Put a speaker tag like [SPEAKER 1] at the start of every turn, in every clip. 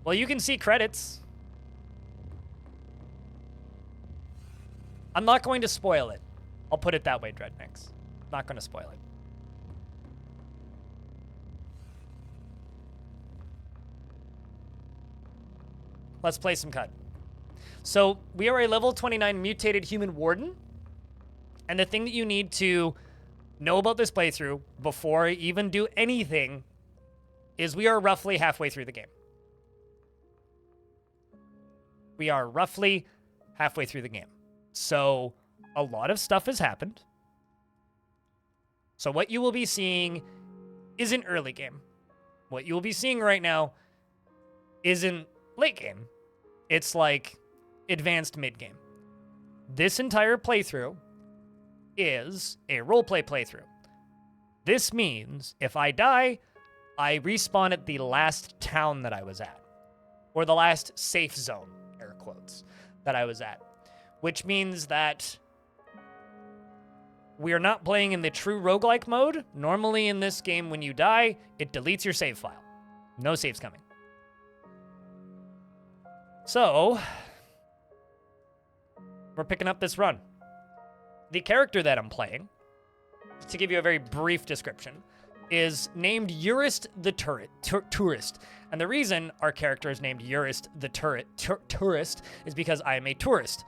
[SPEAKER 1] Well, you can see credits. I'm not going to spoil it. I'll put it that way, Dreadmix. Not going to spoil it. Let's play some CUD. So we are a level 29 mutated human warden. And the thing that you need to know about this playthrough before I even do anything is we are roughly halfway through the game. We are roughly halfway through the game. So a lot of stuff has happened. So what you will be seeing isn't early game. What you will be seeing right now isn't late game. It's like advanced mid game. This entire playthrough is a roleplay playthrough. This means if I die, I respawn at the last town that I was at, or the last safe zone, air quotes, that I was at, which means that we are not playing in the true roguelike mode. Normally in this game, when you die, it deletes your save file. No saves coming. So, we're picking up this run. The character that I'm playing, to give you a very brief description, is named Eurist the Tourist. And the reason our character is named Eurist the Tourist is because I am a tourist.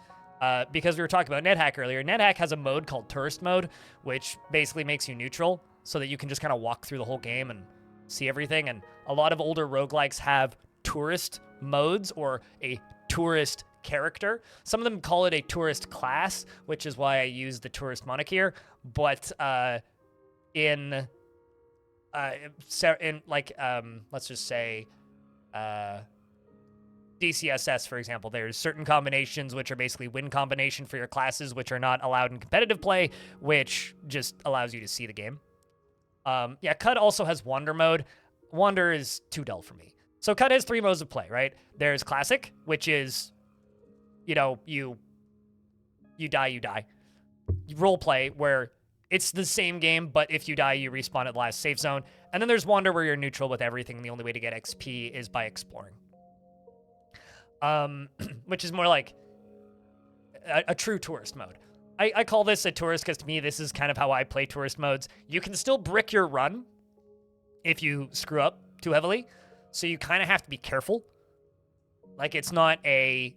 [SPEAKER 1] Because we were talking about NetHack earlier, NetHack has a mode called Tourist Mode, which basically makes you neutral so that you can just kind of walk through the whole game and see everything. And a lot of older roguelikes have tourist modes or a tourist character. Some of them call it a tourist class, which is why I use the tourist moniker. But in let's just say DCSS, for example, there's certain combinations which are basically win combination for your classes, which are not allowed in competitive play, which just allows you to see the game. Yeah, CUD also has Wander mode. Wander is too dull for me. So CUD has 3 modes of play, right? There's Classic, which is, you know, you die, you die. Role play, where it's the same game, but if you die, you respawn at the last safe zone. And then there's Wander, where you're neutral with everything. The only way to get XP is by exploring. Which is more like a true tourist mode. I call this a tourist because to me, this is kind of how I play tourist modes. You can still brick your run if you screw up too heavily. So you kind of have to be careful. Like, it's not a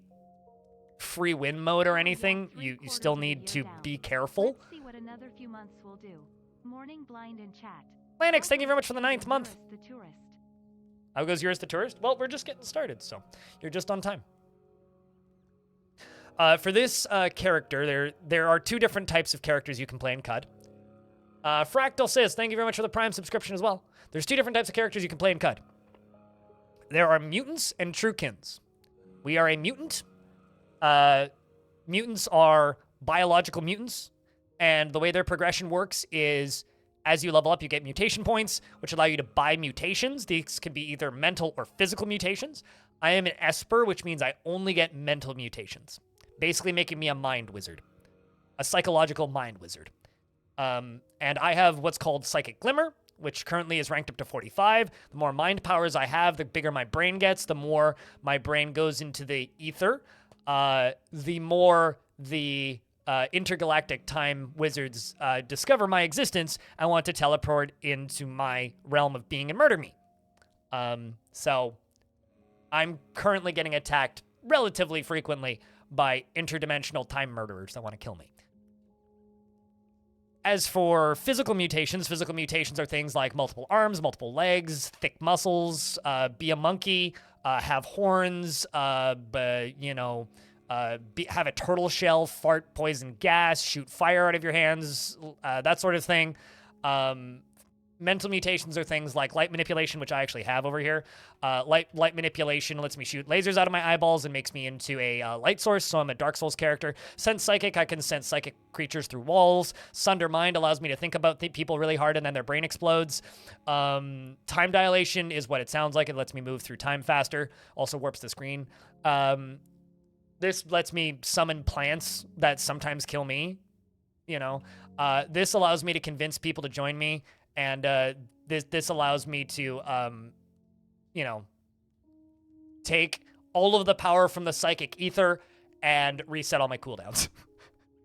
[SPEAKER 1] free win mode or anything. You still need to be careful.
[SPEAKER 2] Let's see what another few months will do. Morning Blind and Chat.
[SPEAKER 1] Lanix, thank you very much for the 9th month.
[SPEAKER 2] The tourist.
[SPEAKER 1] How goes yours, the tourist? Well, we're just getting started, so you're just on time. For this character, there are 2 different types of characters you can play in CUD. Fractal says, thank you very much for the Prime subscription as well. There's 2 different types of characters you can play in CUD. There are mutants and truekins. We are a mutant. Mutants are biological mutants, and the way their progression works is as you level up, you get mutation points, which allow you to buy mutations. These can be either mental or physical mutations. I am an Esper, which means I only get mental mutations, basically making me a mind wizard, a psychological mind wizard. And I have what's called Psychic Glimmer, which currently is ranked up to 45. The more mind powers I have, the bigger my brain gets, the more my brain goes into the ether, the more the intergalactic time wizards discover my existence and want to teleport into my realm of being and murder me. So I'm currently getting attacked relatively frequently by interdimensional time murderers that want to kill me. As for physical mutations are things like multiple arms, multiple legs, thick muscles, be a monkey, have horns, have a turtle shell, fart poison gas, shoot fire out of your hands, that sort of thing. Mental mutations are things like light manipulation, which I actually have over here. Light manipulation lets me shoot lasers out of my eyeballs and makes me into a light source, so I'm a Dark Souls character. Sense Psychic, I can sense psychic creatures through walls. Sunder Mind allows me to think about people really hard and then their brain explodes. Time Dilation is what it sounds like. It lets me move through time faster. Also warps the screen. This lets me summon plants that sometimes kill me. This allows me to convince people to join me. And this allows me to, take all of the power from the Psychic Ether and reset all my cooldowns.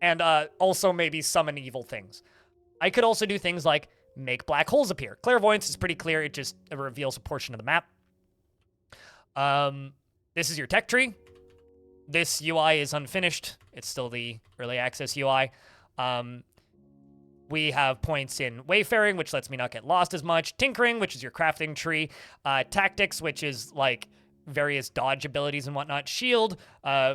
[SPEAKER 1] And also maybe summon evil things. I could also do things like make black holes appear. Clairvoyance is pretty clear. It just reveals a portion of the map. This is your tech tree. This UI is unfinished. It's still the early access UI. We have points in wayfaring, which lets me not get lost as much. Tinkering, which is your crafting tree. Tactics, which is like various dodge abilities and whatnot. Shield,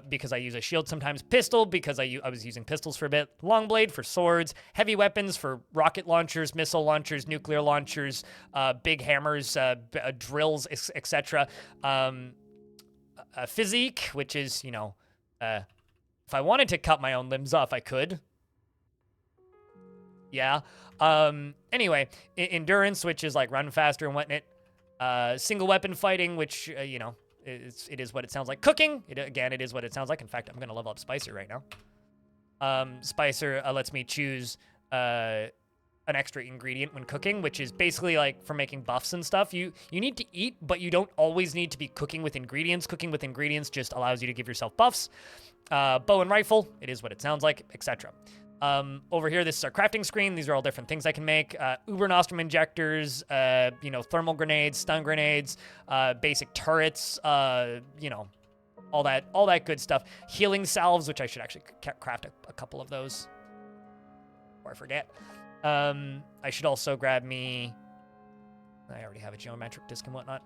[SPEAKER 1] because I use a shield sometimes. Pistol, because I was using pistols for a bit. Longblade for swords. Heavy weapons for rocket launchers, missile launchers, nuclear launchers, big hammers, drills, etc. Physique, which is, you know, if I wanted to cut my own limbs off, I could. Yeah. Anyway, endurance, which is like run faster and whatnot. Single weapon fighting, which, you know, it is what it sounds like. Cooking, again, it is what it sounds like. In fact, I'm going to level up Spicer right now. Spicer lets me choose an extra ingredient when cooking, which is basically like for making buffs and stuff. You need to eat, but you don't always need to be cooking with ingredients. Cooking with ingredients just allows you to give yourself buffs. Bow and rifle, it is what it sounds like, etc. Over here, this is our crafting screen. These are all different things I can make. Uber Nostrum injectors, you know, thermal grenades, stun grenades, basic turrets, you know, all that good stuff. Healing salves, which I should actually craft a couple of those before I forget. I should also grab me, I already have a geometric disc and whatnot.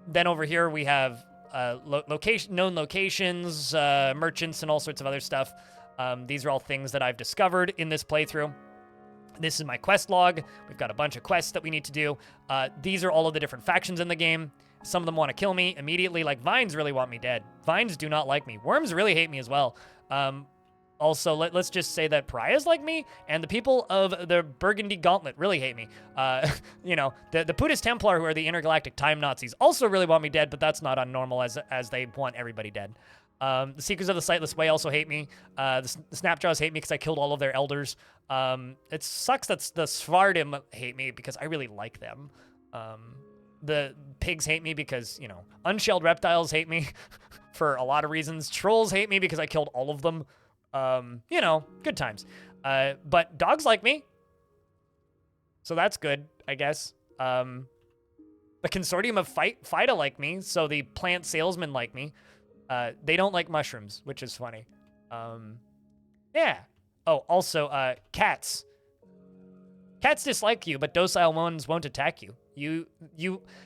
[SPEAKER 1] Then over here we have known locations, merchants, and all sorts of other stuff. These are all things that I've discovered in this playthrough. This is my quest log. We've got a bunch of quests that we need to do. These are all of the different factions in the game. Some of them want to kill me immediately, like Vines really want me dead. Vines do not like me. Worms really hate me as well. Also, let's just say that pariahs like me, and the people of the Burgundy Gauntlet really hate me. You know, the Pudis Templar, who are the intergalactic time Nazis, also really want me dead, but that's not unnormal as they want everybody dead. The Seekers of the Sightless Way also hate me. The Snapjaws hate me because I killed all of their elders. It sucks that the Svardim hate me because I really like them. The pigs hate me because, you know, unshelled reptiles hate me for a lot of reasons. Trolls hate me because I killed all of them. You know, good times. But dogs like me. So that's good, I guess. The Consortium of Phyta like me, so the plant salesmen like me. They don't like mushrooms, which is funny. Yeah. Oh, also, cats. Cats dislike you, but docile ones won't attack you.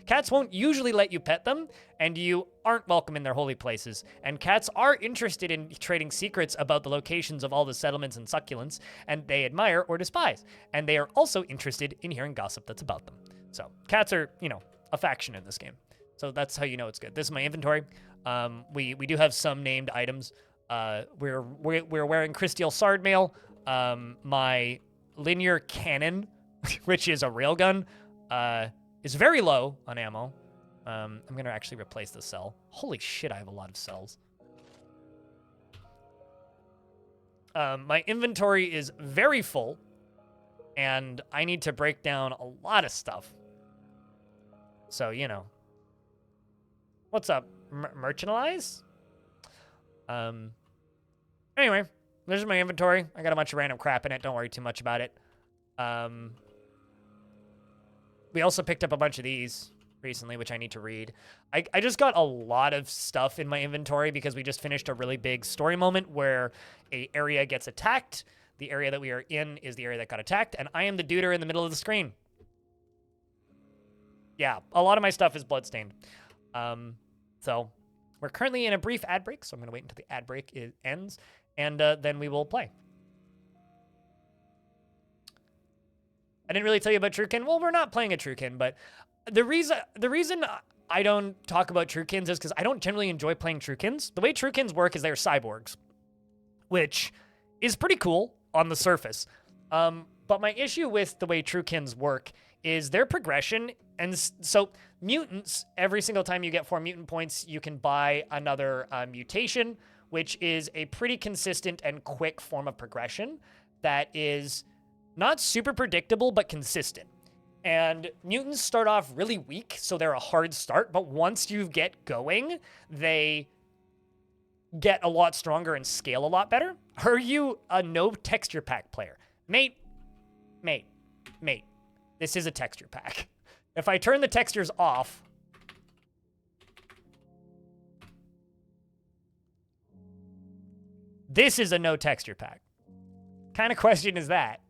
[SPEAKER 1] Cats won't usually let you pet them, and you aren't welcome in their holy places. And cats are interested in trading secrets about the locations of all the settlements and succulents, and they admire or despise. And they are also interested in hearing gossip that's about them. So, cats are, you know, a faction in this game. So that's how you know it's good. This is my inventory. We do have some named items. We're wearing Crysteel Sard Mail. My linear cannon, which is a railgun, is very low on ammo. I'm gonna actually replace the cell. Holy shit, I have a lot of cells. My inventory is very full, and I need to break down a lot of stuff. So, you know. What's up? Merchandise? Anyway, this is my inventory. I got a bunch of random crap in it. Don't worry too much about it. We also picked up a bunch of these recently, which I need to read. I just got a lot of stuff in my inventory because we just finished a really big story moment where a area gets attacked. The area that we are in is the area that got attacked, and I am the duder in the middle of the screen. Yeah, a lot of my stuff is bloodstained. So we're currently in a brief ad break, so I'm going to wait until the ad break ends, and then we will play. I didn't really tell you about Truekin. Well, we're not playing a Truekin, but the reason I don't talk about Truekins is because I don't generally enjoy playing Truekins. The way Truekins work is they're cyborgs, which is pretty cool on the surface. But my issue with the way Truekins work is their progression. And so mutants, every single time you get 4 mutant points, you can buy another mutation, which is a pretty consistent and quick form of progression that is not super predictable, but consistent. And mutants start off really weak, so they're a hard start, but once you get going, they get a lot stronger and scale a lot better. Are you a no texture pack player? Mate, this is a texture pack. If I turn the textures off, this is a no texture pack. Kind of question is that?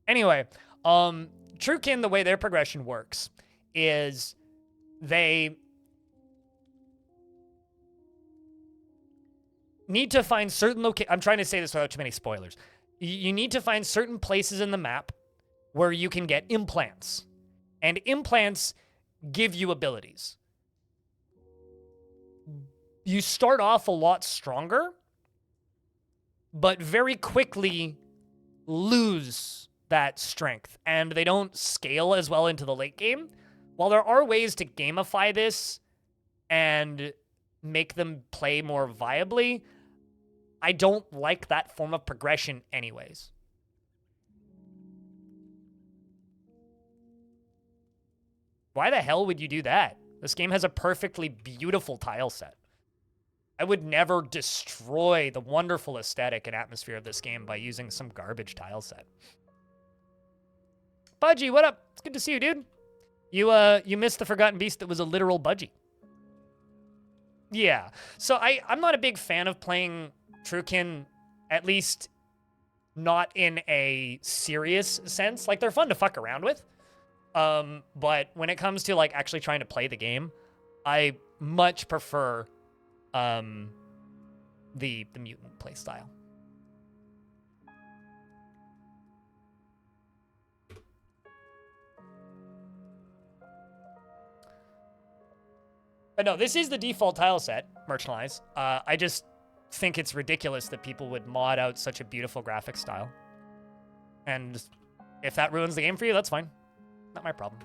[SPEAKER 1] Anyway, Truekin, the way their progression works is they need to find certain I'm trying to say this without too many spoilers. You need to find certain places in the map where you can get implants. And implants give you abilities. You start off a lot stronger, but very quickly lose that strength, and they don't scale as well into the late game. While there are ways to gamify this and make them play more viably, I don't like that form of progression anyways. Why the hell would you do that? This game has a perfectly beautiful tile set. I would never destroy the wonderful aesthetic and atmosphere of this game by using some garbage tile set. Budgie, what up? It's good to see you, dude. You missed the Forgotten Beast that was a literal budgie. Yeah. So I'm not a big fan of playing Truekin, at least not in a serious sense. Like, they're fun to fuck around with. But when it comes to, like, actually trying to play the game, I much prefer the mutant playstyle. But no, this is the default tile set, Merchandise. I just think it's ridiculous that people would mod out such a beautiful graphic style. And if that ruins the game for you, that's fine. Not my problem.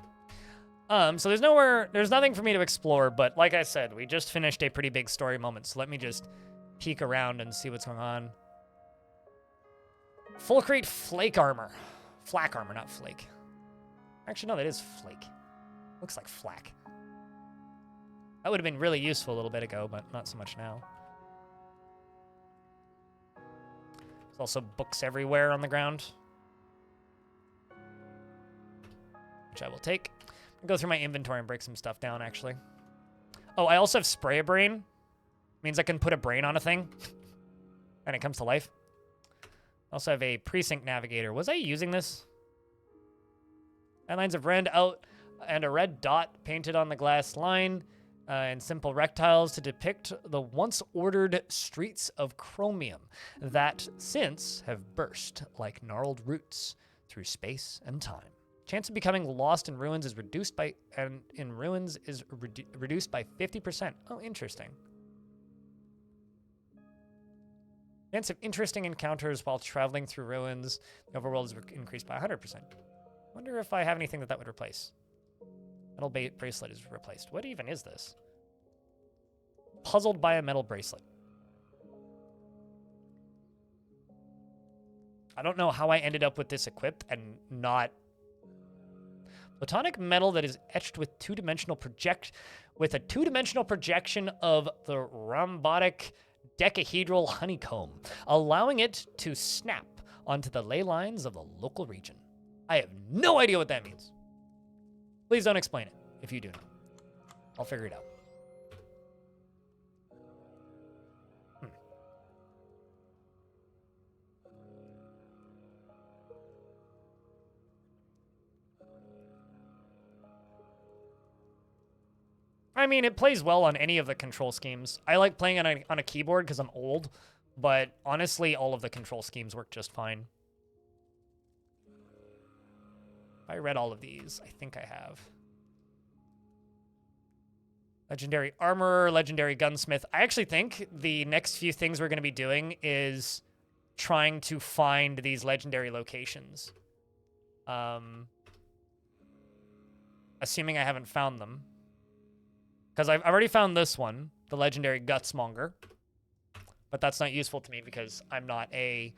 [SPEAKER 1] So there's nothing for me to explore, but like I said, we just finished a pretty big story moment, so let me just peek around and see what's going on. Fulcrate Flake Armor. Flak Armor, not Flake. Actually, no, that is Flake. Looks like Flak. That would have been really useful a little bit ago, but not so much now. There's also books everywhere on the ground, which I will take. I'll go through my inventory and break some stuff down, actually. Oh, I also have Spray a Brain. Means I can put a brain on a thing, and it comes to life. I also have a Precinct Navigator. Was I using this? Outlines of red out and a red dot painted on the glass line. And simple rectangles to depict the once ordered streets of chromium that since have burst like gnarled roots through space and time. Chance of becoming lost in ruins is reduced by reduced by 50%. Oh, interesting. Chance of interesting encounters while traveling through ruins. The overworld is increased by 100%. Wonder if I have anything that would replace. Metal bracelet is replaced. What even is this? Puzzled by a metal bracelet. I don't know how I ended up with this equipped and not... Platonic metal that is etched with a two-dimensional projection of the rhombotic decahedral honeycomb, allowing it to snap onto the ley lines of the local region. I have no idea what that means. Please don't explain it, if you do know. I'll figure it out. I mean, it plays well on any of the control schemes. I like playing on a keyboard because I'm old, but honestly, all of the control schemes work just fine. I read all of these. I think I have. Legendary Armorer, Legendary Gunsmith. I actually think the next few things we're going to be doing is trying to find these legendary locations. Assuming I haven't found them. Because I've already found this one, the Legendary Gutsmonger. But that's not useful to me because I am not a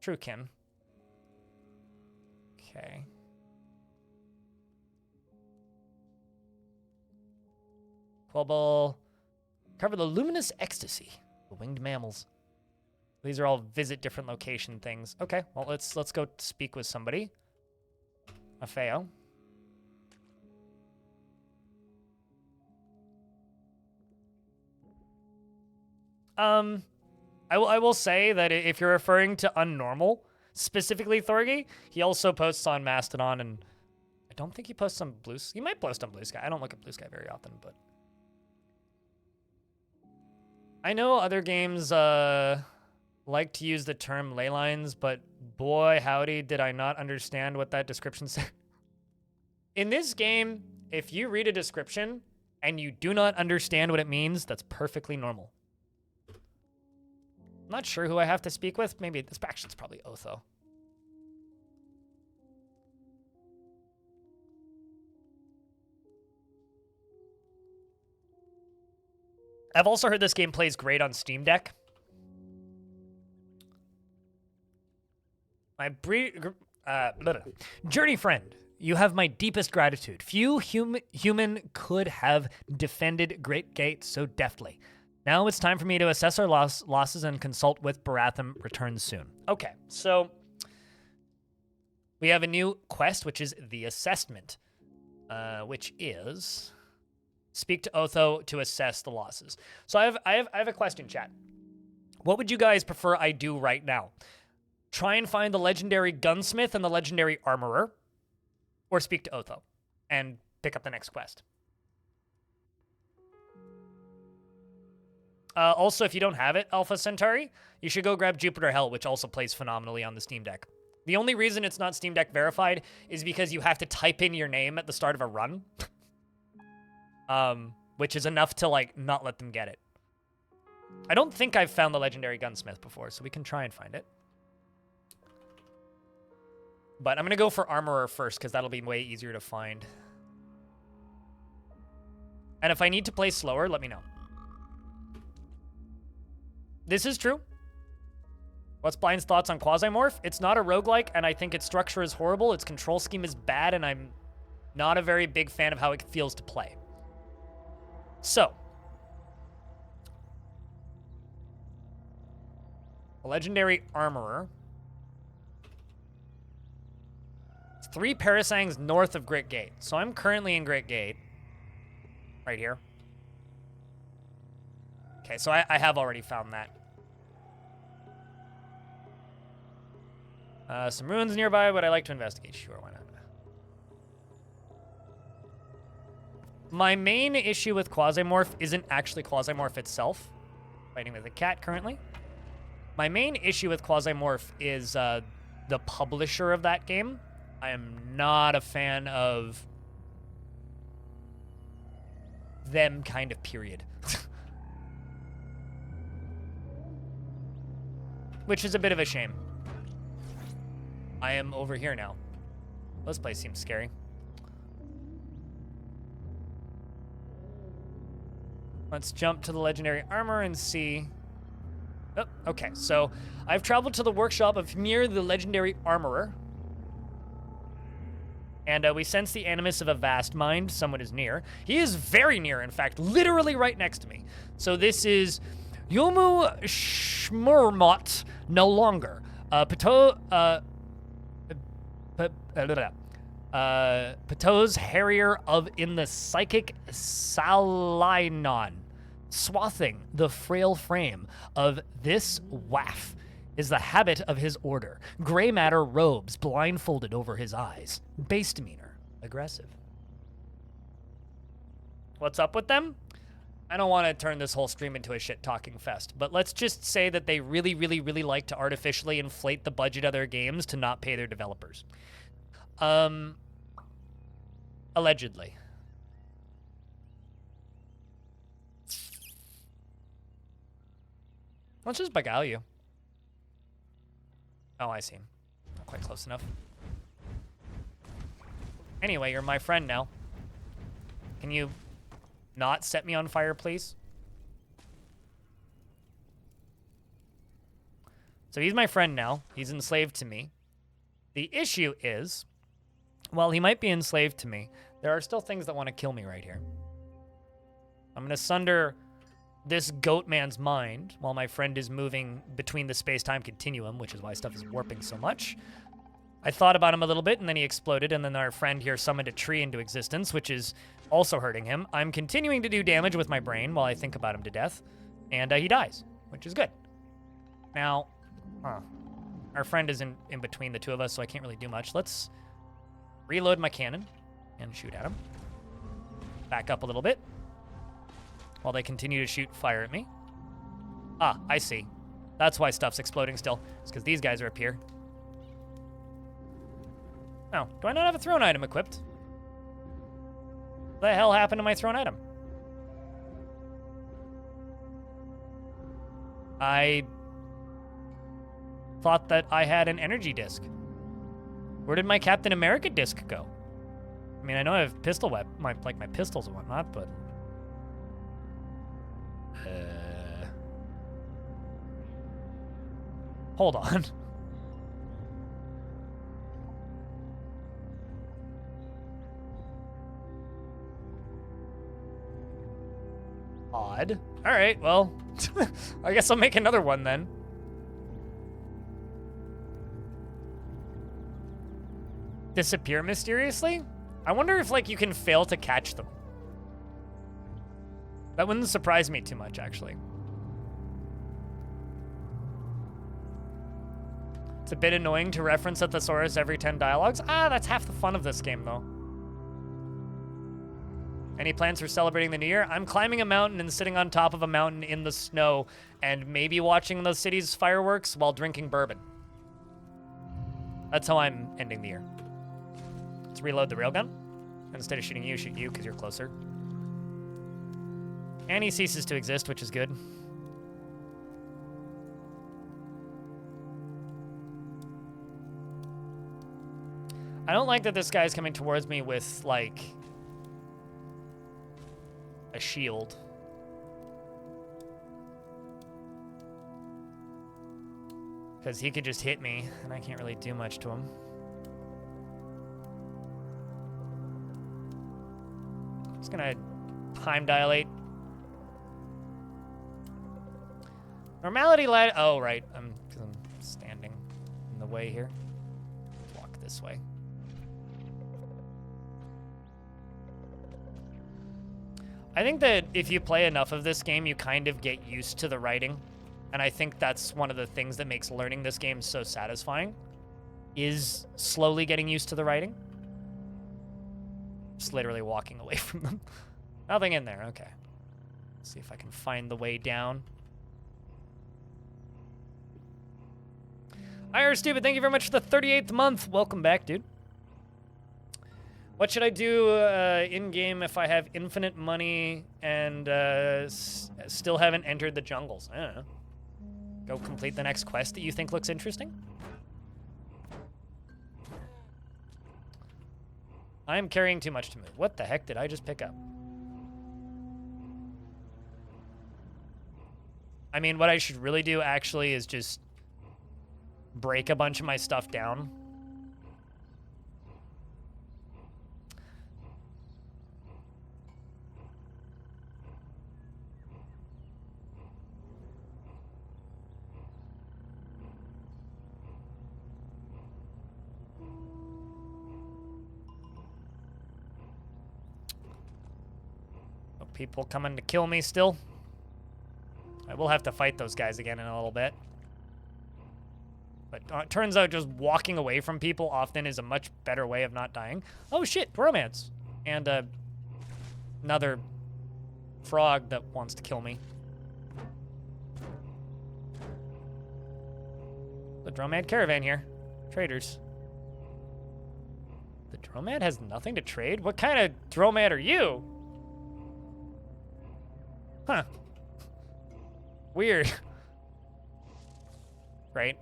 [SPEAKER 1] Truekin. Okay. Quabble. Cover the luminous ecstasy. The winged mammals. These are all visit different location things. Okay, well let's go speak with somebody. Afeo. I will say that if you're referring to Unnormal, specifically Thorgy, he also posts on Mastodon, and I don't think he posts on Blue Sky. He might post on Blue Sky. I don't look at Blue Sky very often, but I know other games like to use the term ley lines, but boy howdy did I not understand what that description said. In this game, if you read a description and you do not understand what it means, that's perfectly normal. I'm not sure who I have to speak with. Maybe this faction's probably Otho. I've also heard this game plays great on Steam Deck. My journey friend, you have my deepest gratitude. Few human could have defended Great Gate so deftly. Now it's time for me to assess our losses and consult with Baratham. Return soon. Okay, so we have a new quest, which is the assessment, which is speak to Otho to assess the losses. So I have a question, chat. What would you guys prefer I do right now? Try and find the legendary gunsmith and the legendary armorer, or speak to Otho and pick up the next quest. Also, if you don't have it, Alpha Centauri, you should go grab Jupiter Hell, which also plays phenomenally on the Steam Deck. The only reason it's not Steam Deck verified is because you have to type in your name at the start of a run. Which is enough to, like, not let them get it. I don't think I've found the legendary gunsmith before, so we can try and find it. But I'm going to go for armorer first, because that'll be way easier to find. And if I need to play slower, let me know. This is true. What's Blind's thoughts on Quasimorph? It's not a roguelike, and I think its structure is horrible. Its control scheme is bad, and I'm not a very big fan of how it feels to play. So, a legendary armorer. It's 3 parasangs north of Great Gate. So I'm currently in Great Gate. Right here. Okay, so I have already found that. Some ruins nearby, but I like to investigate. Sure, why not? My main issue with Quasimorph isn't actually Quasimorph itself. Fighting with a cat currently. My main issue with Quasimorph is the publisher of that game. I am not a fan of them, kind of, period. Which is a bit of a shame. I am over here now. This place seems scary. Let's jump to the legendary armor and see. Oh, okay, so I've traveled to the workshop of Mir, the legendary armorer. And we sense the animus of a vast mind. Someone is near. He is very near, in fact, literally right next to me. So this is Yomu Shmurmot no longer. Pato's Harrier of in the psychic Salinon. Swathing the frail frame of this waif is the habit of his order. Gray matter robes blindfolded over his eyes. Base demeanor, aggressive. What's up with them? I don't want to turn this whole stream into a shit-talking fest, but let's just say that they really, really, really like to artificially inflate the budget of their games to not pay their developers. Allegedly. Let's just beguile you. Oh, I see. Not quite close enough. Anyway, you're my friend now. Can you not set me on fire, please? So he's my friend now. He's enslaved to me. The issue is, while he might be enslaved to me, there are still things that want to kill me right here. I'm going to sunder this goat man's mind while my friend is moving between the space-time continuum, which is why stuff is warping so much. I thought about him a little bit, and then he exploded, and then our friend here summoned a tree into existence, which is also hurting him. I'm continuing to do damage with my brain while I think about him to death, and he dies, which is good. Now, our friend is in between the two of us, so I can't really do much. Let's reload my cannon and shoot at him. Back up a little bit while they continue to shoot fire at me. Ah, I see. That's why stuff's exploding still. It's because these guys are up here. Oh, do I not have a thrown item equipped? What the hell happened to my thrown item? I thought that I had an energy disc. Where did my Captain America disc go? I mean, I know I have pistol my pistols and whatnot, but hold on. Odd. All right, well, I guess I'll make another one then. Disappear mysteriously? I wonder if, like, you can fail to catch them. That wouldn't surprise me too much, actually. It's a bit annoying to reference a thesaurus every 10 dialogues. Ah, that's half the fun of this game, though. Any plans for celebrating the new year? I'm climbing a mountain and sitting on top of a mountain in the snow and maybe watching the city's fireworks while drinking bourbon. That's how I'm ending the year. Let's reload the railgun. Instead of shooting you, shoot you because you're closer. And he ceases to exist, which is good. I don't like that this guy's coming towards me with, like, a shield. Because he could just hit me, and I can't really do much to him. Just gonna time dilate. Normality light. Oh, right. I'm standing in the way here. Walk this way. I think that if you play enough of this game, you kind of get used to the writing. And I think that's one of the things that makes learning this game so satisfying, is slowly getting used to the writing. Just literally walking away from them. Nothing in there, okay. Let's see if I can find the way down. IR Stupid, thank you very much for the 38th month. Welcome back, dude. What should I do in-game if I have infinite money and still haven't entered the jungles? I don't know. Go complete the next quest that you think looks interesting? I'm carrying too much to move. What the heck did I just pick up? I mean, what I should really do actually is just break a bunch of my stuff down. People coming to kill me still. I will have to fight those guys again in a little bit. But it turns out just walking away from people often is a much better way of not dying. Oh shit, romance. And another frog that wants to kill me. The Dromad caravan here. Traders. The Dromad has nothing to trade? What kind of Dromad are you? Huh. Weird. Right.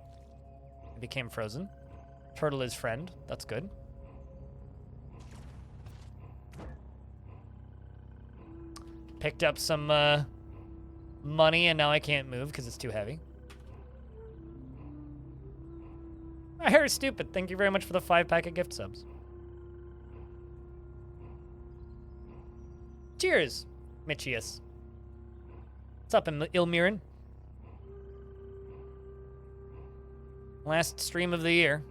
[SPEAKER 1] It became frozen. Turtle is friend. That's good. Picked up some money and now I can't move because it's too heavy. My hair is stupid. Thank you very much for the 5-pack of gift subs. Cheers, Michius. What's up, Ilmirin? Last stream of the year.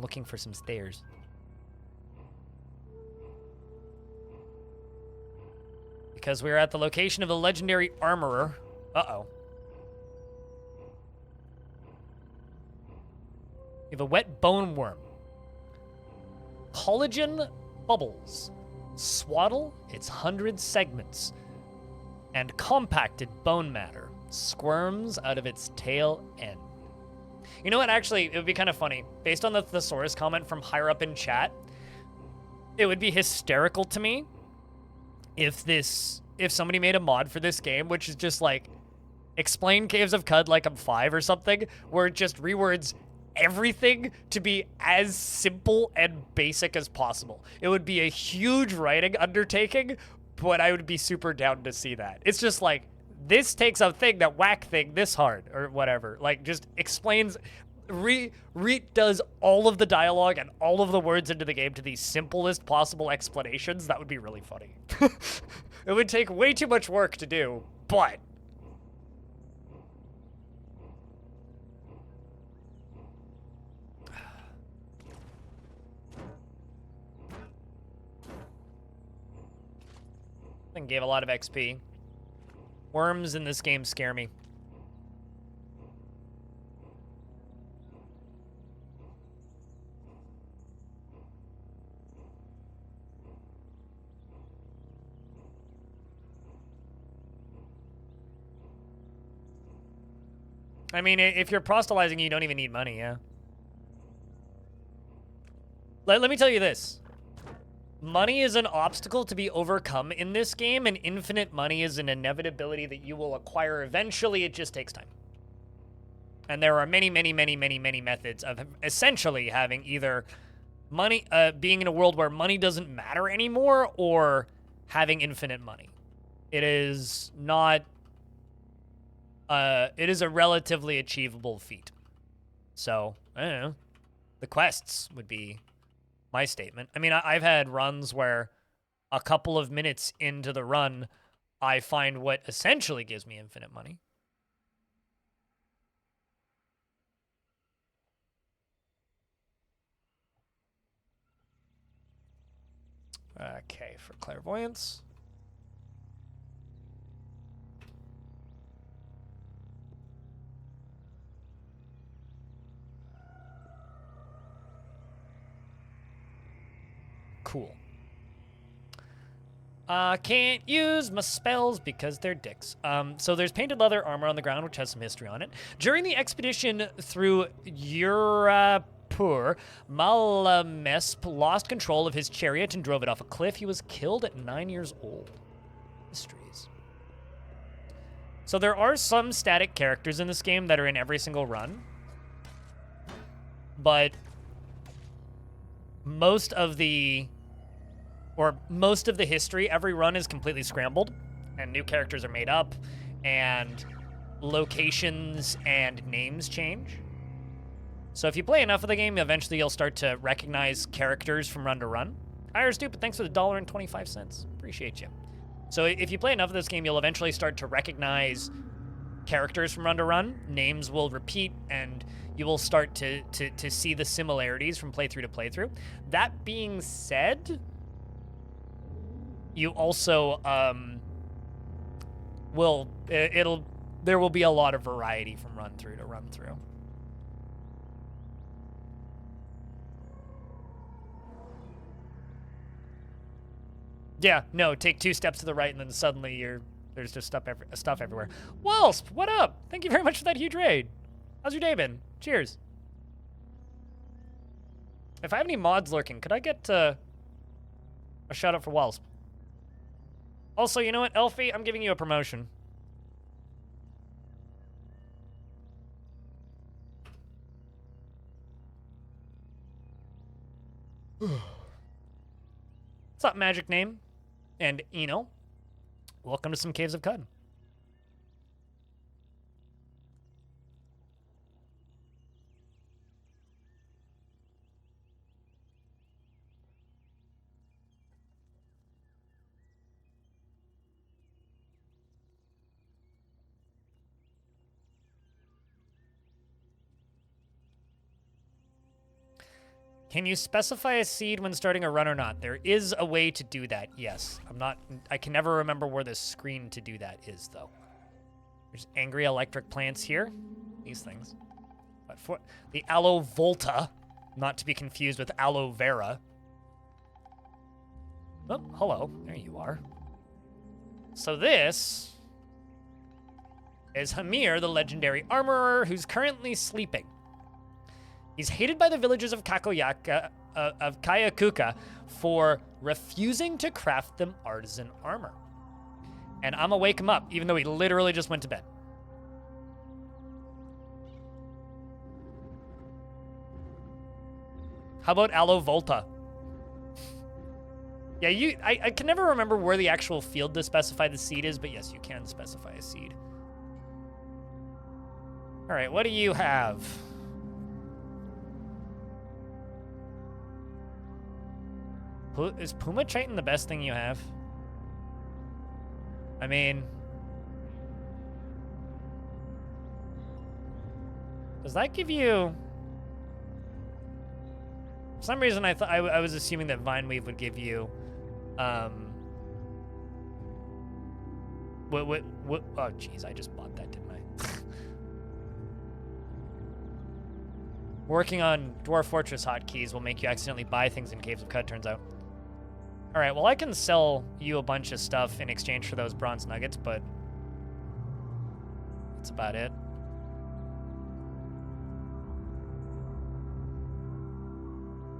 [SPEAKER 1] Looking for some stairs. Because we're at the location of the legendary armorer. Uh-oh. We have a wet bone worm. Collagen bubbles. Swaddle its 100 segments. And compacted bone matter squirms out of its tail end. You know what? Actually, it would be kind of funny. Based on the thesaurus comment from higher up in chat, it would be hysterical to me if somebody made a mod for this game, which is just like, explain Caves of Cud like I'm 5 or something, where it just rewords everything to be as simple and basic as possible. It would be a huge writing undertaking, but I would be super down to see that. It's just like, this takes a thing that whack thing this hard, or whatever. Like, just explains, does all of the dialogue and all of the words into the game to the simplest possible explanations. That would be really funny. It would take way too much work to do, but... and gave a lot of XP. Worms in this game scare me. I mean, if you're proselytizing, you don't even need money, yeah. Let me tell you this. Money is an obstacle to be overcome in this game, and infinite money is an inevitability that you will acquire eventually. It just takes time. And there are many, many, many, many, many methods of essentially having either money, being in a world where money doesn't matter anymore, or having infinite money. It is not, it is a relatively achievable feat. So, I don't know. The quests would be my statement. I mean, I've had runs where a couple of minutes into the run, I find what essentially gives me infinite money. Okay, for clairvoyance. Cool. Can't use my spells because they're dicks. So there's painted leather armor on the ground, which has some history on it. During the expedition through Urapur, Malamesp lost control of his chariot and drove it off a cliff. He was killed at 9 years old. Mysteries. So there are some static characters in this game that are in every single run. But most of the history, every run is completely scrambled, and new characters are made up, and locations and names change. So if you play enough of the game, eventually you'll start to recognize characters from run to run. Hire Stupid, thanks for the $1.25. Appreciate you. So if you play enough of this game, you'll eventually start to recognize characters from run to run. Names will repeat, and you will start to see the similarities from playthrough to playthrough. That being said, you also there will be a lot of variety from run through to run through. Yeah, no, take 2 steps to the right and then suddenly there's just stuff everywhere. Walsp, what up? Thank you very much for that huge raid. How's your day been? Cheers. If I have any mods lurking, could I get a shout out for Walsp? Also, you know what, Elfie? I'm giving you a promotion. What's up, Magic Name? And Eno. Welcome to some Caves of Cud. Can you specify a seed when starting a run or not? There is a way to do that, yes. I can never remember where the screen to do that is, though. There's angry electric plants here. These things. But for the aloe volta, not to be confused with aloe vera. Oh, hello. There you are. So this is Hamir, the legendary armorer, who's currently sleeping. He's hated by the villagers of Kayakuka for refusing to craft them artisan armor. And I'm gonna wake him up, even though he literally just went to bed. How about aloe volta? Yeah, I can never remember where the actual field to specify the seed is, but yes, you can specify a seed. All right, what do you have? Is Puma Chitin the best thing you have? I mean, does that give you? For some reason, I was assuming that Vineweave would give you, what? Oh, jeez, I just bought that, didn't I? Working on Dwarf Fortress hotkeys will make you accidentally buy things in Caves of Cud, turns out. All right, well, I can sell you a bunch of stuff in exchange for those bronze nuggets, but that's about it.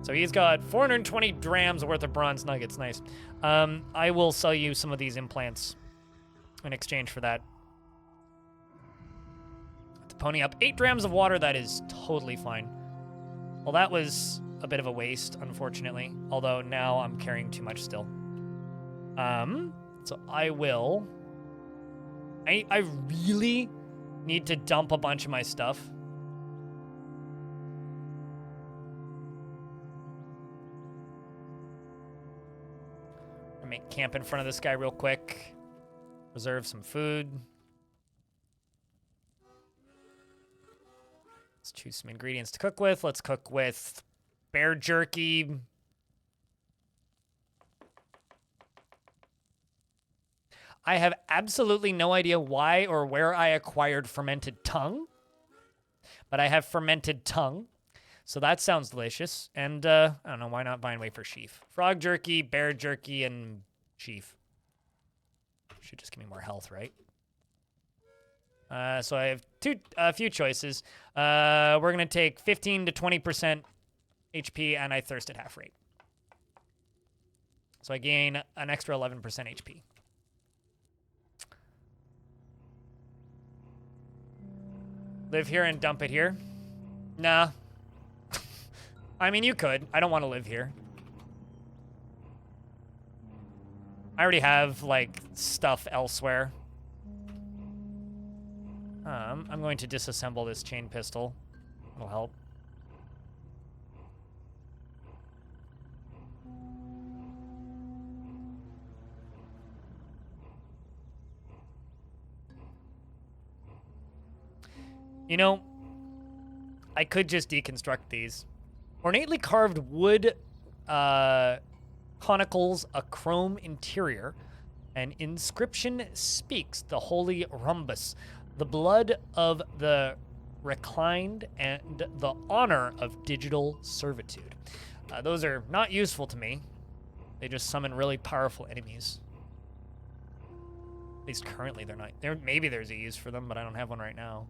[SPEAKER 1] So he's got 420 drams worth of bronze nuggets. Nice. I will sell you some of these implants in exchange for that. To pony up 8 drams of water, that is totally fine. Well, that was a bit of a waste, unfortunately. Although now I'm carrying too much still. So I will... I really need to dump a bunch of my stuff. I'll make camp in front of this guy real quick. Reserve some food. Let's choose some ingredients to cook with. Let's cook with bear jerky. I have absolutely no idea why or where I acquired fermented tongue, but I have fermented tongue, so that sounds delicious. And I don't know, why not Vineweave for sheaf? Frog jerky, bear jerky, and sheaf. Should just give me more health, right? So I have a few choices. We're gonna take 15 to 20% HP, and I thirst at half rate. So I gain an extra 11% HP. Live here and dump it here? Nah. I mean, you could. I don't want to live here. I already have, like, stuff elsewhere. I'm going to disassemble this chain pistol. It'll help. You know, I could just deconstruct these. Ornately carved wood conicals a chrome interior. An inscription speaks the holy rhombus, the blood of the reclined, and the honor of digital servitude. Those are not useful to me. They just summon really powerful enemies. At least currently they're not. Maybe there's a use for them, but I don't have one right now.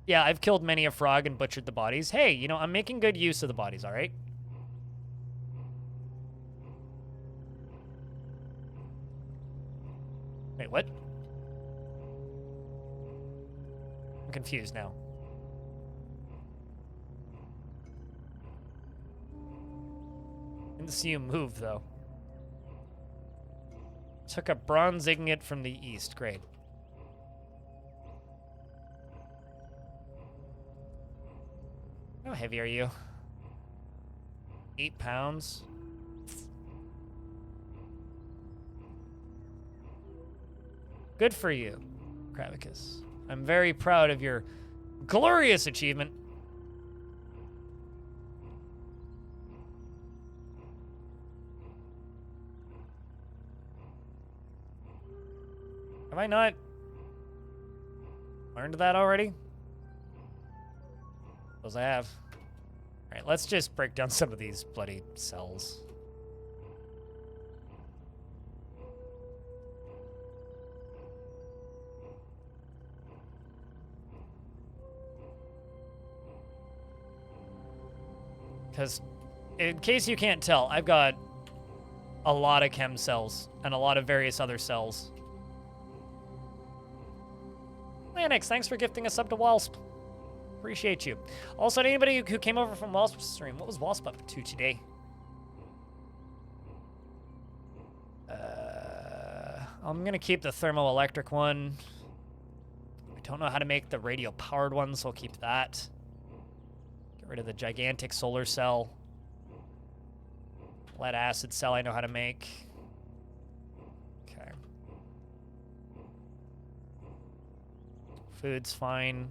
[SPEAKER 1] Yeah, I've killed many a frog and butchered the bodies. Hey, you know, I'm making good use of the bodies, all right? Wait, what? I'm confused now. Didn't see you move, though. Took a bronze ingot from the east. Great. How heavy are you? 8 pounds. Good for you, Kravicus. I'm very proud of your glorious achievement. Have I not learned that already? Suppose I have. Alright, let's just break down some of these bloody cells. Because, in case you can't tell, I've got a lot of chem cells and a lot of various other cells. Lanix, thanks for gifting a sub to Wasp. Appreciate you. Also, anybody who came over from Wasp's stream, what was Wasp up to today? I'm gonna keep the thermoelectric one. I don't know how to make the radio-powered one, so I'll keep that. Get rid of the gigantic solar cell. Lead acid cell I know how to make. Okay. Food's fine.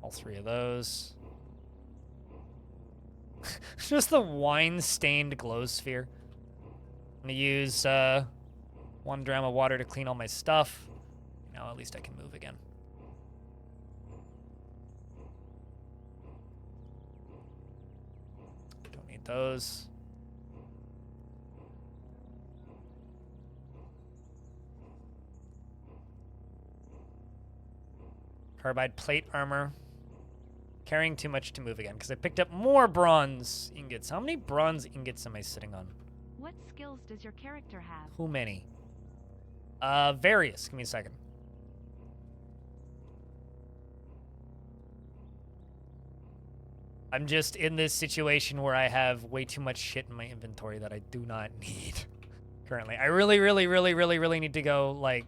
[SPEAKER 1] All three of those. Just the wine-stained glow sphere. I'm gonna use 1 dram of water to clean all my stuff. Now at least I can move again. Don't need those. Carbide plate armor. Carrying too much to move again, because I picked up more bronze ingots. How many bronze ingots am I sitting on?
[SPEAKER 2] What skills does your character have?
[SPEAKER 1] Who many? Various. Give me a second. I'm just in this situation where I have way too much shit in my inventory that I do not need currently. I really, really, really, really, really need to go, like,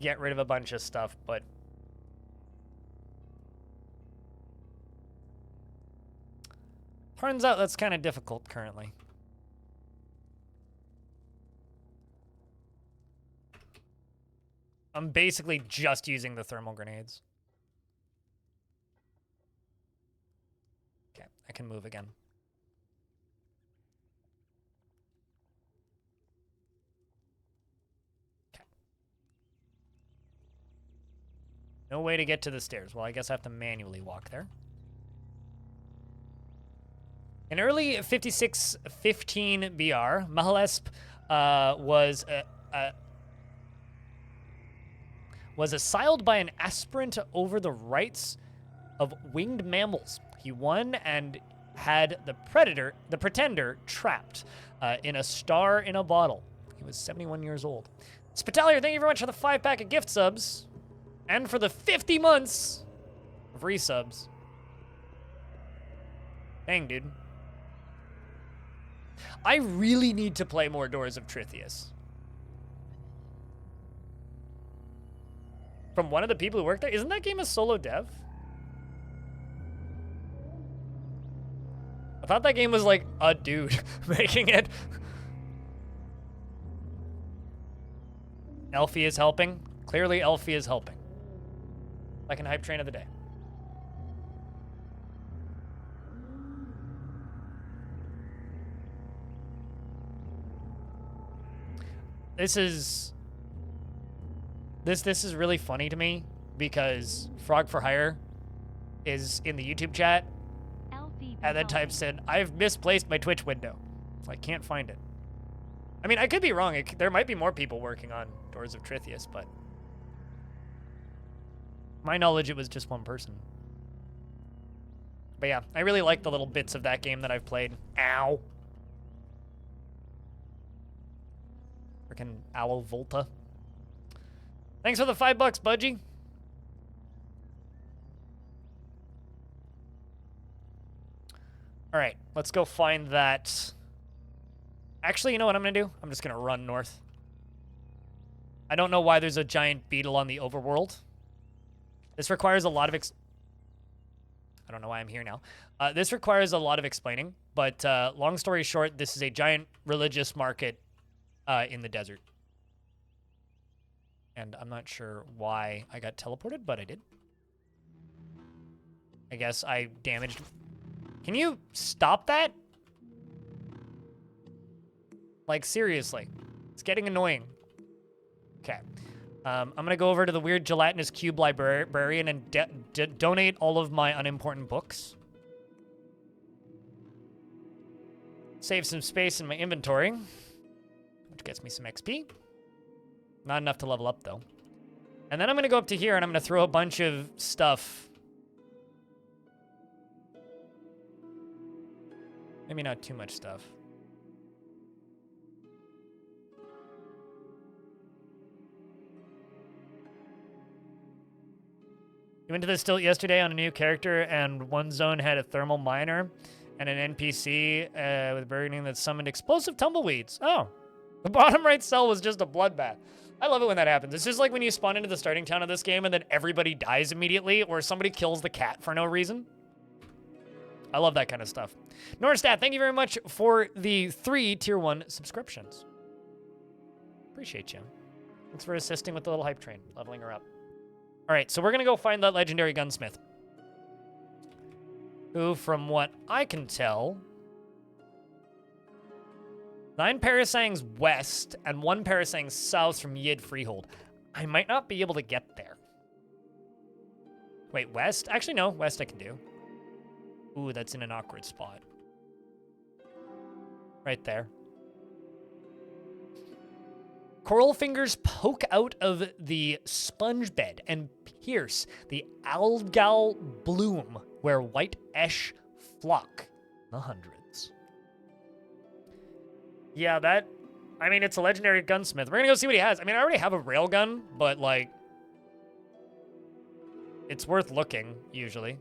[SPEAKER 1] get rid of a bunch of stuff, but turns out that's kind of difficult currently. I'm basically just using the thermal grenades. Okay, I can move again. Okay. No way to get to the stairs. Well, I guess I have to manually walk there. In early 5615 BR, Mahalesp was assailed by an aspirant over the rights of winged mammals. He won and had the pretender, trapped in a star in a bottle. He was 71 years old. Spitalier, thank you very much for the 5-pack of gift subs and for the 50 months of resubs. Dang, dude. I really need to play more Doors of Trithius. From one of the people who work there? Isn't that game a solo dev? I thought that game was like a dude making it. Elfie is helping. Clearly Elfie is helping. Second hype train of the day. This is really funny to me because Frog for Hire is in the YouTube chat and then types in, I've misplaced my Twitch window. So I can't find it. I mean, I could be wrong. There might be more people working on Doors of Trithius, but my knowledge, it was just one person. But yeah, I really like the little bits of that game that I've played. Ow. Frickin' Aloe Volta. Thanks for the $5, Budgie. All right, let's go find that. Actually, you know what I'm gonna do? I'm just gonna run north. I don't know why there's a giant beetle on the overworld. This requires a lot of I don't know why I'm here now. This requires a lot of explaining, but long story short, this is a giant religious market in the desert. And I'm not sure why I got teleported, but I did. I guess I damaged... Can you stop that? Like, seriously. It's getting annoying. Okay. I'm going to go over to the weird gelatinous cube librarian and donate all of my unimportant books. Save some space in my inventory, which gets me some XP. Not enough to level up, though. And then I'm going to go up to here, and I'm going to throw a bunch of stuff. Maybe not too much stuff. You went to the stilt yesterday on a new character, and one zone had a thermal miner and an NPC with burning that summoned explosive tumbleweeds. Oh, the bottom right cell was just a bloodbath. I love it when that happens. It's just like when you spawn into the starting town of this game and then everybody dies immediately, or somebody kills the cat for no reason. I love that kind of stuff. Norstat, thank you very much for the 3 tier 1 subscriptions. Appreciate you. Thanks for assisting with the little hype train, leveling her up. All right, so we're going to go find that legendary gunsmith, who, from what I can tell, 9 parasangs west and 1 parasang south from Yid Freehold. I might not be able to get there. Wait, west? Actually, no, west I can do. Ooh, that's in an awkward spot. Right there. Coral fingers poke out of the sponge bed and pierce the algal bloom where white esh flock the hundreds. Yeah, that... I mean, it's a legendary gunsmith. We're gonna go see what he has. I mean, I already have a railgun, but, like... it's worth looking, usually.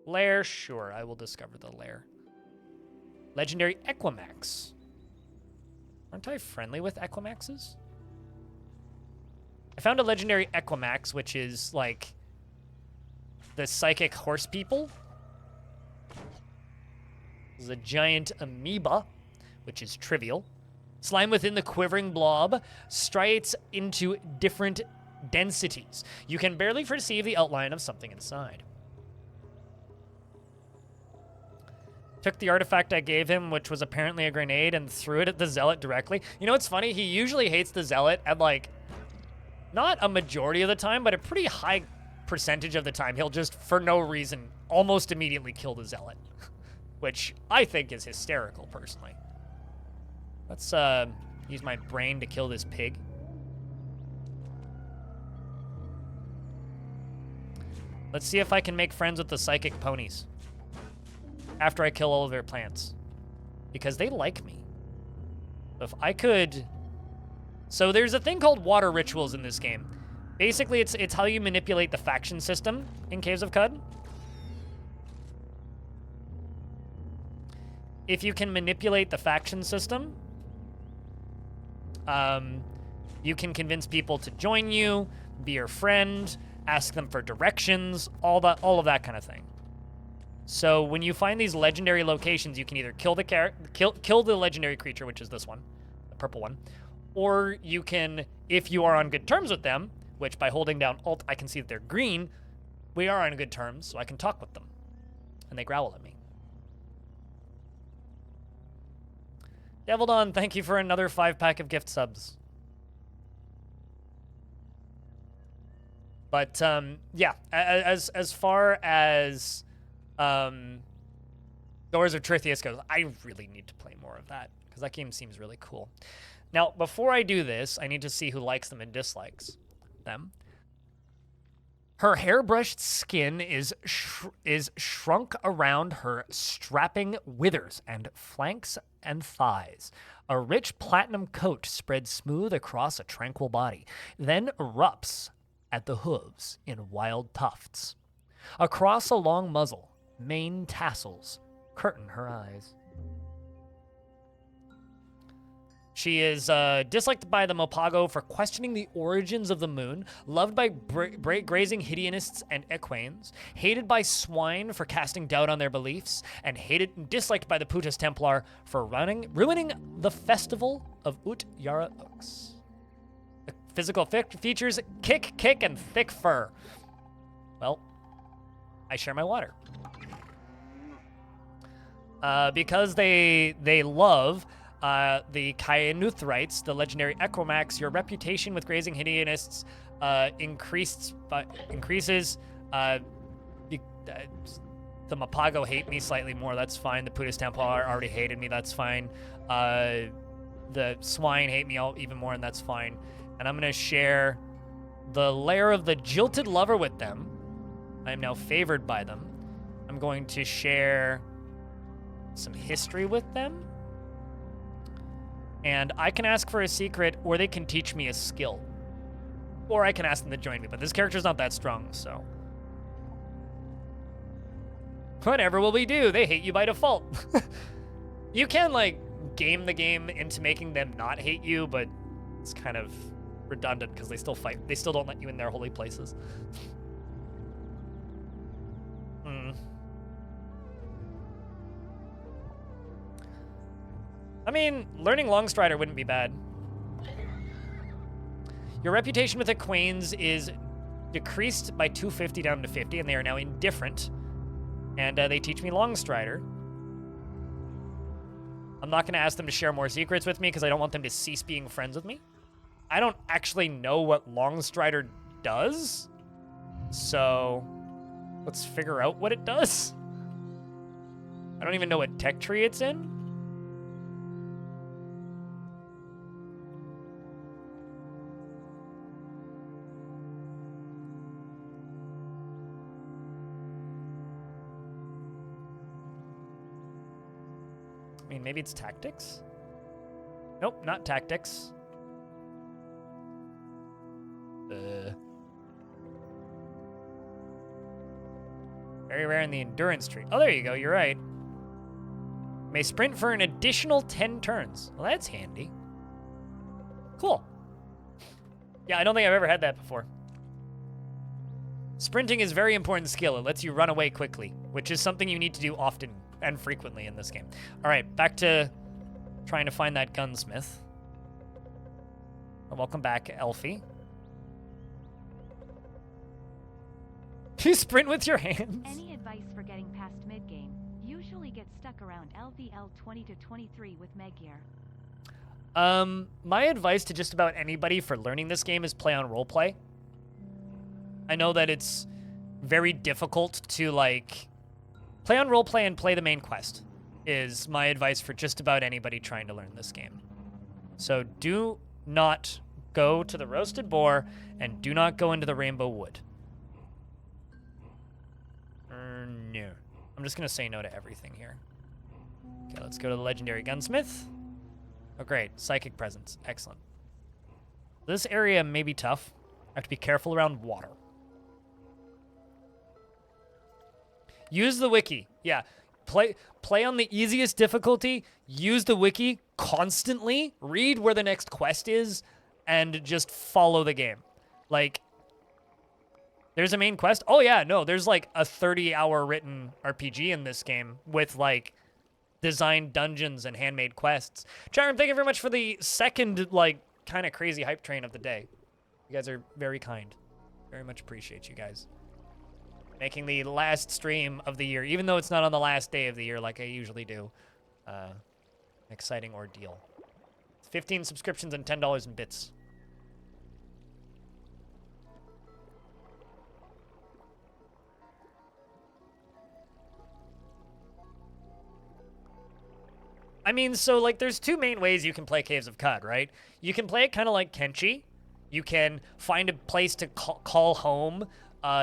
[SPEAKER 1] Lair? Sure, I will discover the lair. Legendary Equimax. Aren't I friendly with Equimaxes? I found a legendary Equimax, which is, like, the psychic horse people. This is a giant amoeba, which is trivial. Slime within the quivering blob striates into different densities. You can barely perceive the outline of something inside. Took the artifact I gave him, which was apparently a grenade, and threw it at the zealot directly. You know what's funny? He usually hates the zealot at, like, not a majority of the time, but a pretty high percentage of the time. He'll just, for no reason, almost immediately kill the zealot, which I think is hysterical, personally. Let's use my brain to kill this pig. Let's see if I can make friends with the psychic ponies after I kill all of their plants, because they like me. If I could... So there's a thing called water rituals in this game. Basically, it's how you manipulate the faction system in Caves of Qud. If you can manipulate the faction system, you can convince people to join you, be your friend, ask them for directions, all of that kind of thing. So when you find these legendary locations, you can either kill the legendary creature, which is this one, the purple one, or you can, if you are on good terms with them, which by holding down Alt, I can see that they're green, we are on good terms, so I can talk with them. And they growl at me. Deviled thank you for another 5-pack of gift subs. But, yeah, as far as... Doors of Trithius goes, I really need to play more of that, because that game seems really cool. Now, before I do this, I need to see who likes them and dislikes them. Her hairbrushed skin is shrunk around her strapping withers and flanks and thighs. A rich platinum coat spreads smooth across a tranquil body, then erupts at the hooves in wild tufts. Across a long muzzle, mane tassels curtain her eyes. She is disliked by the Mopago for questioning the origins of the moon, loved by grazing Hidionists and Equanes, hated by swine for casting doubt on their beliefs, and disliked by the Putas Templar for ruining the festival of Ut Yara Ux. The physical features, kick, and thick fur. Well, I share my water. Because they love The Kyanuthrites, the legendary Equomax, your reputation with grazing Hideonists increases. The Mapago hate me slightly more. That's fine. The Putus Templar already hated me. That's fine. The swine hate me even more, and that's fine. And I'm going to share the lair of the Jilted Lover with them. I am now favored by them. I'm going to share some history with them. And I can ask for a secret, or they can teach me a skill. Or I can ask them to join me, but this character's not that strong, so... Whatever will we do? They hate you by default. You can, like, game the game into making them not hate you, but it's kind of redundant because they still fight. They still don't let you in their holy places. I mean, learning Longstrider wouldn't be bad. Your reputation with the Quains is decreased by 250 down to 50, and they are now indifferent. And they teach me Longstrider. I'm not going to ask them to share more secrets with me because I don't want them to cease being friends with me. I don't actually know what Longstrider does. So let's figure out what it does. I don't even know what tech tree it's in. I mean, maybe it's tactics? Nope, not tactics. Very rare in the endurance tree. Oh, there you go, you're right. May sprint for an additional 10 turns. Well, that's handy. Cool. Yeah, I don't think I've ever had that before. Sprinting is a very important skill. It lets you run away quickly, which is something you need to do often and frequently in this game. All right, back to trying to find that gunsmith. Welcome back, Elfie. You sprint with your hands.
[SPEAKER 2] Any advice for getting past mid-game? Usually get stuck around LVL 20 to 23 with Megear.
[SPEAKER 1] My advice to just about anybody for learning this game is play on roleplay. I know that it's very difficult to, like, play on roleplay and play the main quest is my advice for just about anybody trying to learn this game. So do not go to the Roasted Boar and do not go into the Rainbow Wood. No. I'm just going to say no to everything here. Okay, let's go to the Legendary Gunsmith. Oh, great. Psychic Presence. Excellent. This area may be tough. I have to be careful around water. Use the wiki. Yeah. Play on the easiest difficulty. Use the wiki constantly. Read where the next quest is. And just follow the game. Like... There's a main quest? Oh, yeah, no, there's like a 30-hour written RPG in this game with like designed dungeons and handmade quests. Charm, thank you very much for the second like kind of crazy hype train of the day. You guys are very kind. Very much appreciate you guys. Making the last stream of the year, even though it's not on the last day of the year like I usually do. Exciting ordeal. 15 subscriptions and $10 in bits. I mean, so, like, there's two main ways you can play Caves of Qud, right? You can play it kind of like Kenshi. You can find a place to call home,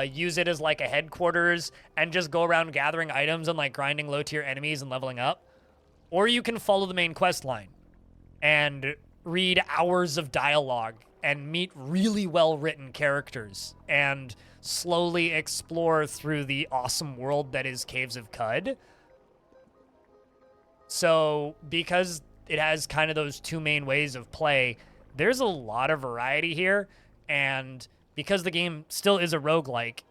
[SPEAKER 1] use it as, like, a headquarters, and just go around gathering items and, like, grinding low-tier enemies and leveling up. Or you can follow the main quest line and read hours of dialogue and meet really well-written characters and slowly explore through the awesome world that is Caves of Qud. So, because it has kind of those two main ways of play, there's a lot of variety here, and because the game still is a roguelike,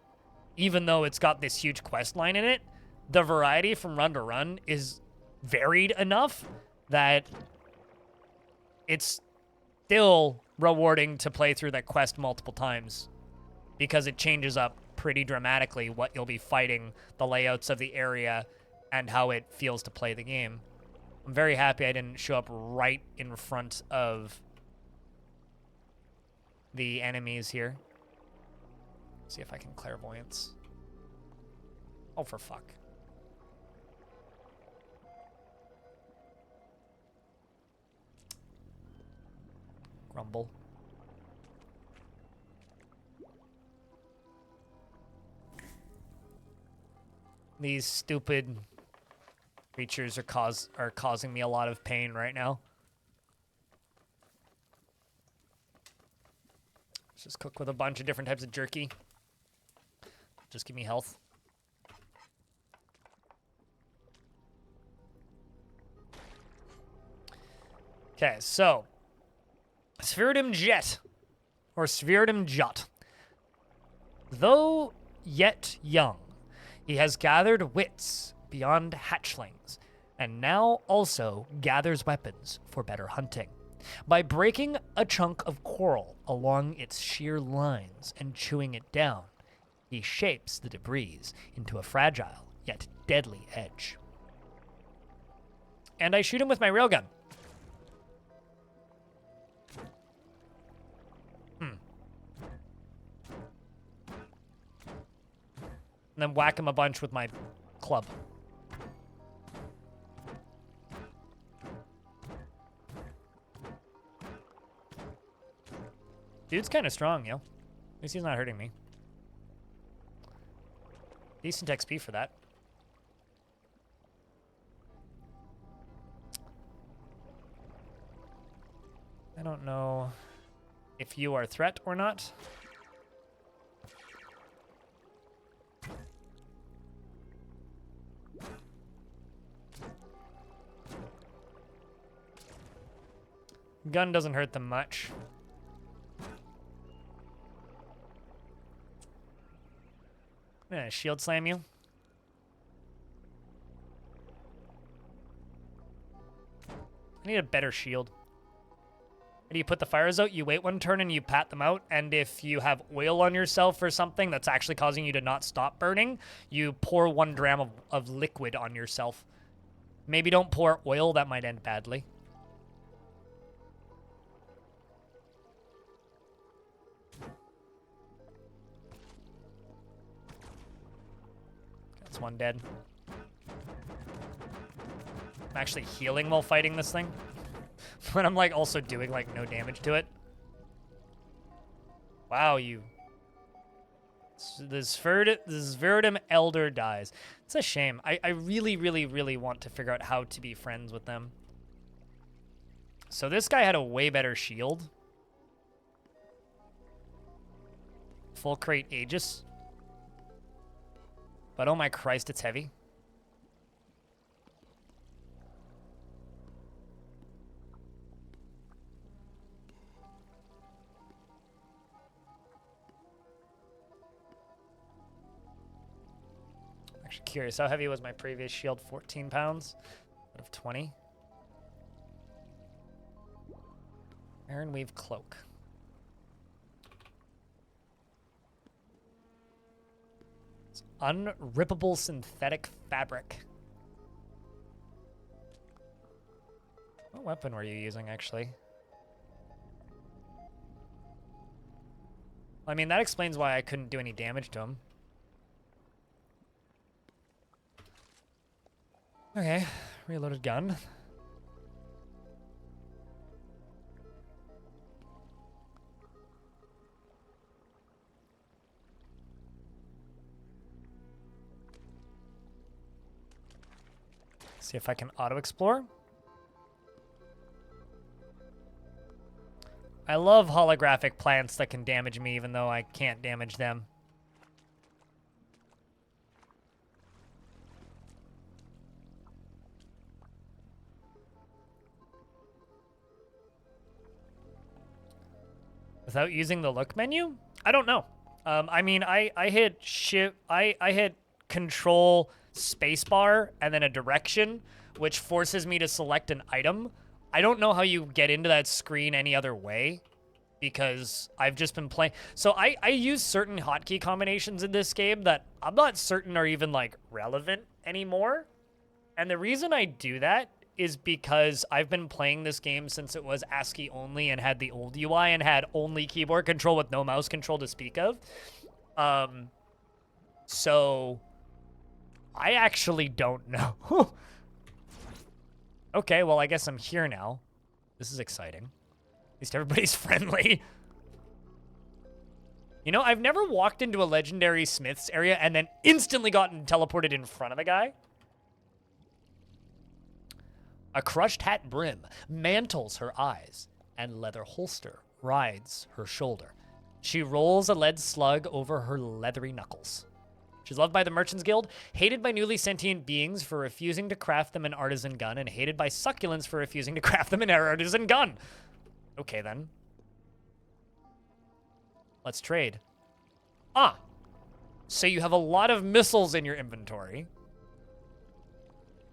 [SPEAKER 1] even though it's got this huge quest line in it, the variety from run to run is varied enough that it's still rewarding to play through that quest multiple times, because it changes up pretty dramatically what you'll be fighting, the layouts of the area, and how it feels to play the game. I'm very happy I didn't show up right in front of the enemies here. See if I can clairvoyance. Oh, for fuck. Grumble. These stupid creatures are causing me a lot of pain right now. Let's just cook with a bunch of different types of jerky. Just give me health. Okay, so Spiritum Jet, or Spiritum Jot. Though yet young, he has gathered wits beyond hatchlings, and now also gathers weapons for better hunting. By breaking a chunk of coral along its sheer lines and chewing it down, he shapes the debris into a fragile yet deadly edge. And I shoot him with my railgun. And then whack him a bunch with my club. Dude's kind of strong, yo. At least he's not hurting me. Decent XP for that. I don't know if you are a threat or not. Gun doesn't hurt them much. I'm gonna shield slam you. I need a better shield. How do you put the fires out? You wait one turn and you pat them out, and if you have oil on yourself or something that's actually causing you to not stop burning, you pour 1 dram of liquid on yourself. Maybe don't pour oil, that might end badly. That's 1 dead. I'm actually healing while fighting this thing. But I'm like also doing like no damage to it. Wow, you. This Verdum Elder dies. It's a shame. I really, really, really want to figure out how to be friends with them. So this guy had a way better shield. Full crate Aegis. But oh my Christ, it's heavy. Actually curious, how heavy was my previous shield? 14 pounds out of 20. Iron Weave Cloak. It's unrippable synthetic fabric. What weapon were you using, actually? I mean, that explains why I couldn't do any damage to him. Okay, reloaded gun. See if I can auto-explore. I love holographic plants that can damage me even though I can't damage them. Without using the look menu? I don't know. I mean, I hit shift, I hit control spacebar and then a direction, which forces me to select an item. I don't know how you get into that screen any other way because I've just been playing. So I use certain hotkey combinations in this game that I'm not certain are even like relevant anymore. And the reason I do that is because I've been playing this game since it was ASCII only and had the old UI and had only keyboard control with no mouse control to speak of. So I actually don't know. Okay, well, I guess I'm here now. This is exciting. At least everybody's friendly. You know, I've never walked into a legendary Smith's area and then instantly gotten teleported in front of a guy. A crushed hat brim mantles her eyes, and leather holster rides her shoulder. She rolls a lead slug over her leathery knuckles. She's loved by the Merchants Guild, hated by newly sentient beings for refusing to craft them an artisan gun, and hated by succulents for refusing to craft them an artisan gun. Okay, then. Let's trade. Ah, so you have a lot of missiles in your inventory.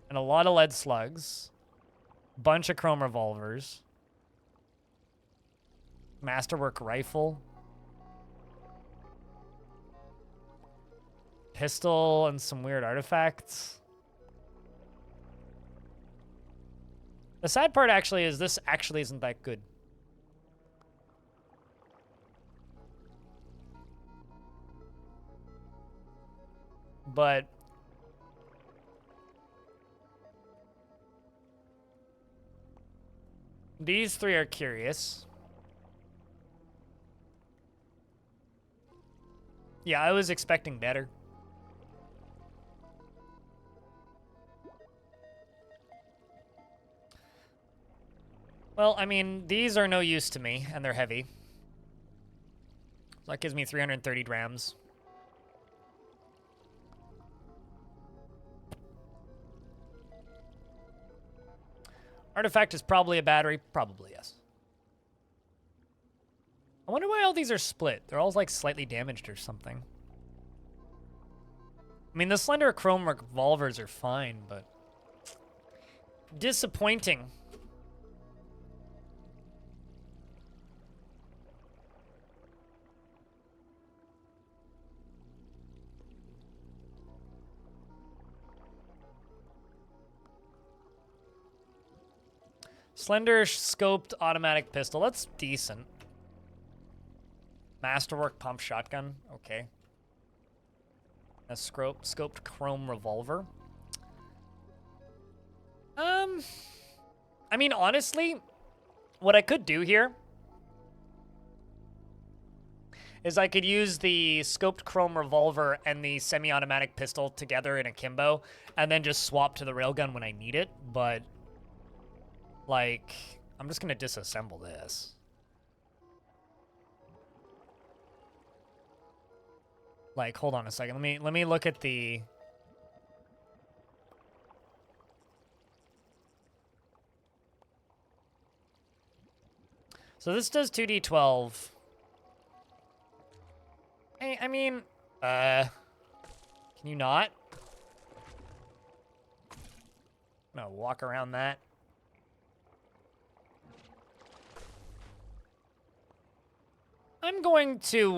[SPEAKER 1] And a lot of lead slugs. Bunch of chrome revolvers. Masterwork rifle. Pistol and some weird artifacts. The sad part actually is this actually isn't that good. But these three are curious. Yeah, I was expecting better. Well, I mean, these are no use to me, and they're heavy. So that gives me 330 drams. Artifact is probably a battery. Probably, yes. I wonder why all these are split. They're all, like, slightly damaged or something. I mean, the slender chrome revolvers are fine, but... disappointing. Slender scoped automatic pistol. That's decent. Masterwork pump shotgun. Okay. A scoped chrome revolver. I mean, honestly, what I could do here is I could use the scoped chrome revolver and the semi-automatic pistol together in a kimbo, and then just swap to the railgun when I need it, but... like, I'm just gonna disassemble this. Like, hold on a second. Let me look at the... So this does 2d12. I mean, can you not? I'm gonna walk around that. I'm going to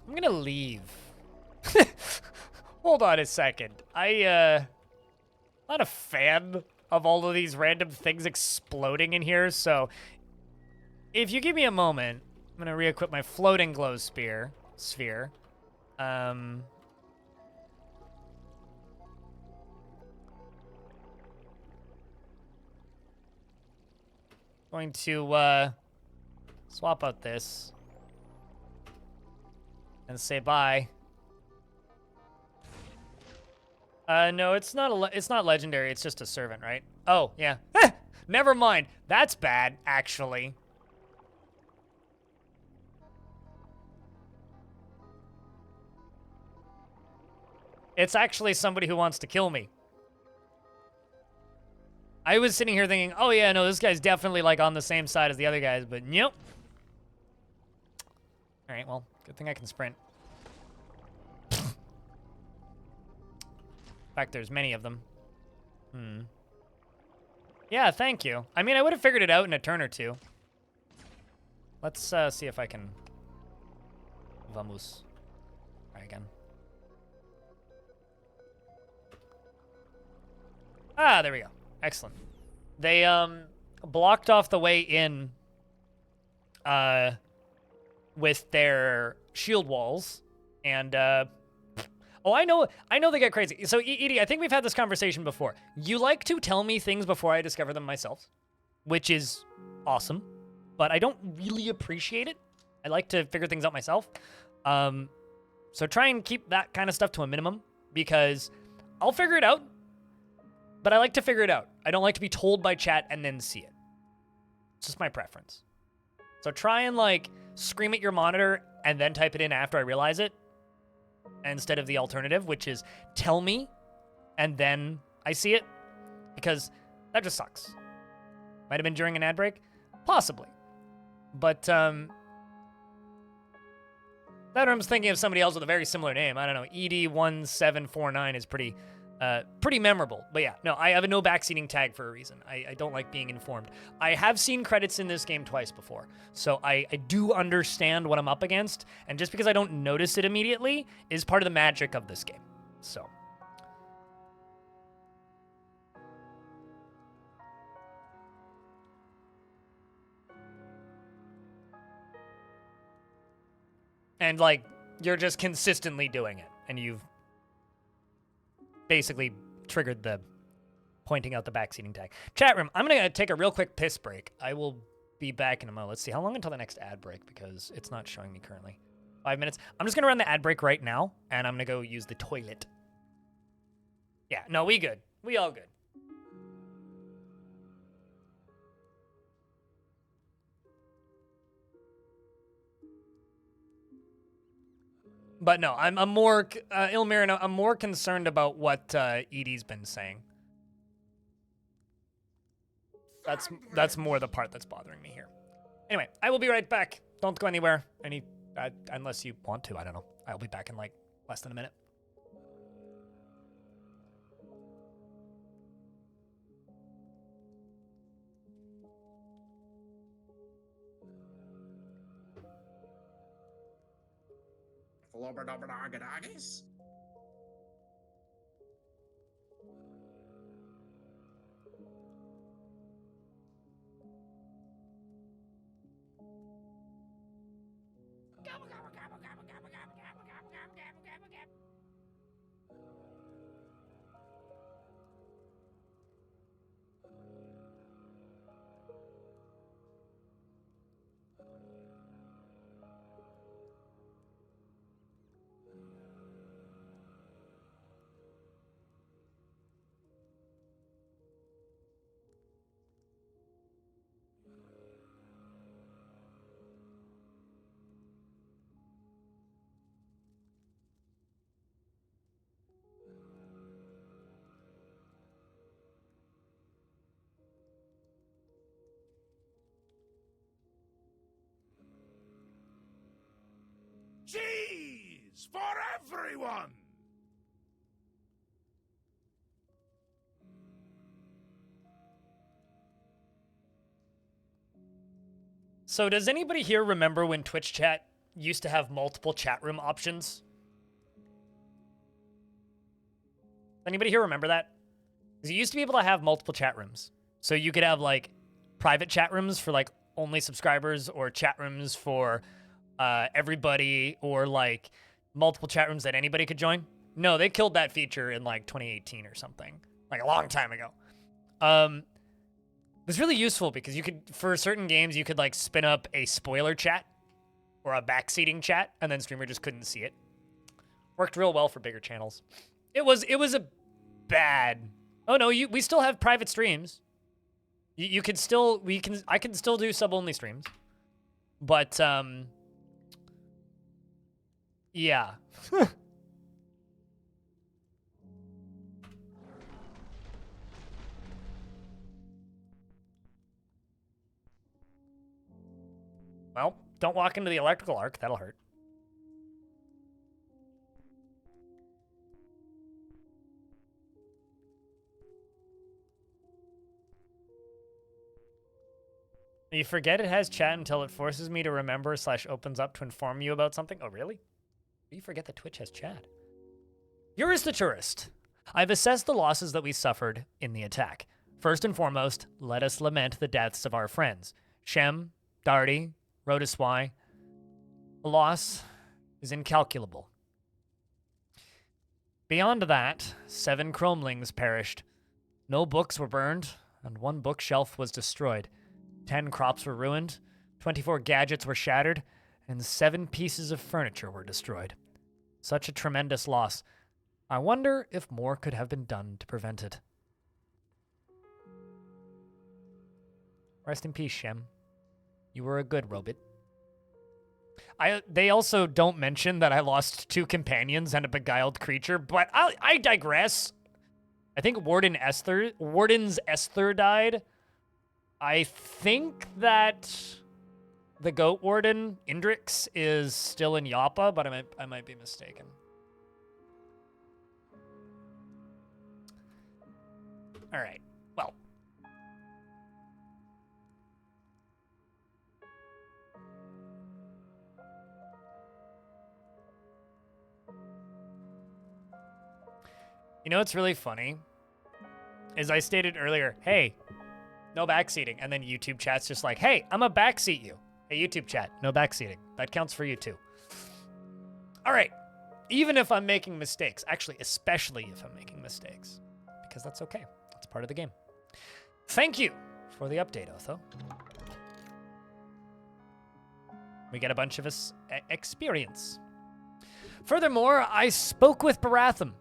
[SPEAKER 1] leave. Hold on a second. Not a fan of all of these random things exploding in here, so if you give me a moment, I'm gonna re-equip my floating glow sphere. Going to swap out this and say bye. No, it's not legendary. It's just a servant, right? Oh, yeah. Never mind. That's bad, actually. It's actually somebody who wants to kill me. I was sitting here thinking, oh yeah, no, this guy's definitely like on the same side as the other guys, but nope. All right, well, good thing I can sprint. In fact, there's many of them. Yeah, thank you. I mean, I would have figured it out in a turn or two. Let's see if I can... Vamos. Try again. Ah, there we go. Excellent. They blocked off the way in with their shield walls, and oh, I know they get crazy. So Edie, I think we've had this conversation before. You like to tell me things before I discover them myself, which is awesome, but I don't really appreciate it. I like to figure things out myself. So try and keep that kind of stuff to a minimum, because I'll figure it out, but I like to figure it out. I don't like to be told by chat and then see it. It's just my preference. So try and like scream at your monitor and then type it in after I realize it, instead of the alternative, which is tell me and then I see it, because that just sucks. Might have been during an ad break, possibly, but that I'm thinking of somebody else with a very similar name. I don't know. ED1749 is pretty memorable. But yeah, no, I have a no backseating tag for a reason. I don't like being informed. I have seen credits in this game twice before, so I do understand what I'm up against, and just because I don't notice it immediately is part of the magic of this game. So. And, like, you're just consistently doing it, and you've basically triggered the pointing out the backseating tag. Chat room, I'm going to take a real quick piss break. I will be back in a moment. Let's see, how long until the next ad break, because it's not showing me currently. 5 minutes. I'm just going to run the ad break right now, and I'm going to go use the toilet. Yeah, no, we good. We all good. But no, I'm more, Ilmir, I'm more concerned about what Edie's been saying. That's more the part that's bothering me here. Anyway, I will be right back. Don't go anywhere. Unless you want to, I don't know. I'll be back in like less than a minute.
[SPEAKER 3] Cheese for everyone!
[SPEAKER 1] So does anybody here remember when Twitch chat used to have multiple chat room options? Anybody here remember that? Because you used to be able to have multiple chat rooms. So you could have like private chat rooms for like only subscribers, or chat rooms for everybody, or like multiple chat rooms that anybody could join. No, they killed that feature in like 2018 or something, like a long time ago. It was really useful because you could, for certain games, you could like spin up a spoiler chat or a backseating chat, and then streamer just couldn't see it. Worked real well for bigger channels. It was a bad. Oh no, we still have private streams. You could still, I can still do sub-only streams, but yeah. Well, don't walk into the electrical arc. That'll hurt. You forget it has chat until it forces me to remember / opens up to inform you about something. Oh, really? You forget that Twitch has chat. You're the tourist. I've assessed the losses that we suffered in the attack. First and foremost, let us lament the deaths of our friends. Shem, Darty, Rodaswy. The loss is incalculable. Beyond that, 7 chromelings perished. No books were burned, and 1 bookshelf was destroyed. 10 crops were ruined, 24 gadgets were shattered, and 7 pieces of furniture were destroyed. Such a tremendous loss. I wonder if more could have been done to prevent it. Rest in peace, Shem. You were a good robot. They also don't mention that I lost 2 companions and a beguiled creature, but I digress. I think Warden's Esther died. I think that the Goat Warden, Indrix, is still in Yappa, but I might be mistaken. All right. Well. You know what's really funny? Is I stated earlier, hey, no backseating. And then YouTube chat's just like, hey, I'm going to backseat you. Hey, YouTube chat, no backseating. That counts for you too. All right. Even if I'm making mistakes, actually, especially if I'm making mistakes, because that's okay. That's part of the game. Thank you for the update, Otho. We get a bunch of experience. Furthermore, I spoke with Baratham,